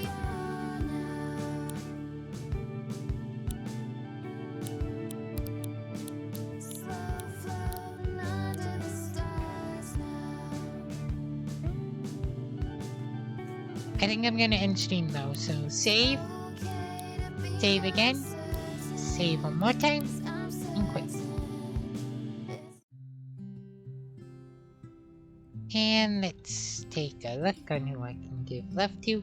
I think I'm gonna end stream though, so save again, save one more time, and quit. And let's take a look on who I can give love to.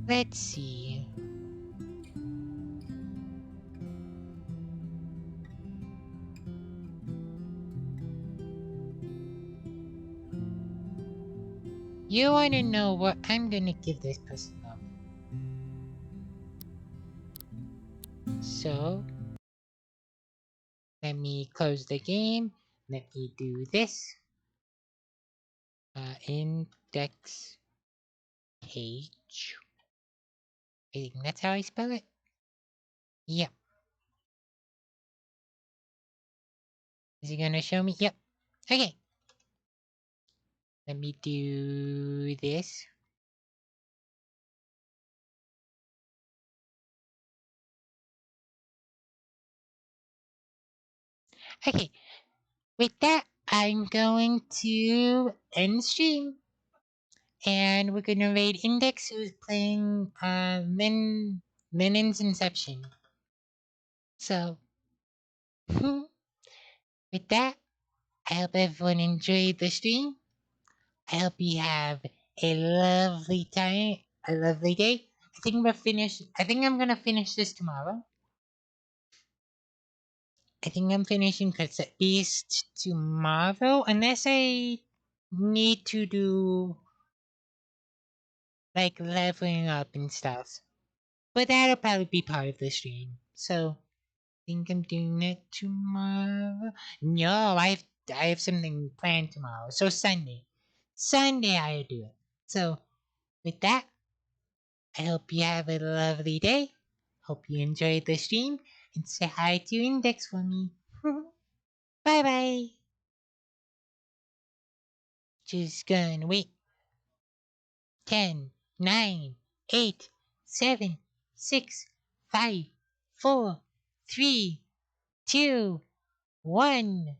Let's see. You wanna know what I'm gonna give this person love. So, let me close the game. Let me do this. Index page. I think that's how I spell it. Yep. Is he gonna show me? Yep. Okay. Let me do this. Okay. With that, I'm going to end stream. And we're gonna raid Index, who's playing Lenin's Inception. So, with that, I hope everyone enjoyed the stream. I hope you have a lovely time, a lovely day. I think I'm gonna finish this tomorrow. I think I'm finishing Cassette Beast tomorrow, unless I need to do like leveling up and stuff. But that'll probably be part of the stream. So I think I'm doing it tomorrow. No, I have something planned tomorrow. So Sunday. Sunday I'll do it. So with that, I hope you have a lovely day. Hope you enjoyed the stream and say hi to Index for me. Bye bye. Just gonna wait. 10, 9, 8, 7, 6, 5, 4, 3, 2, 1.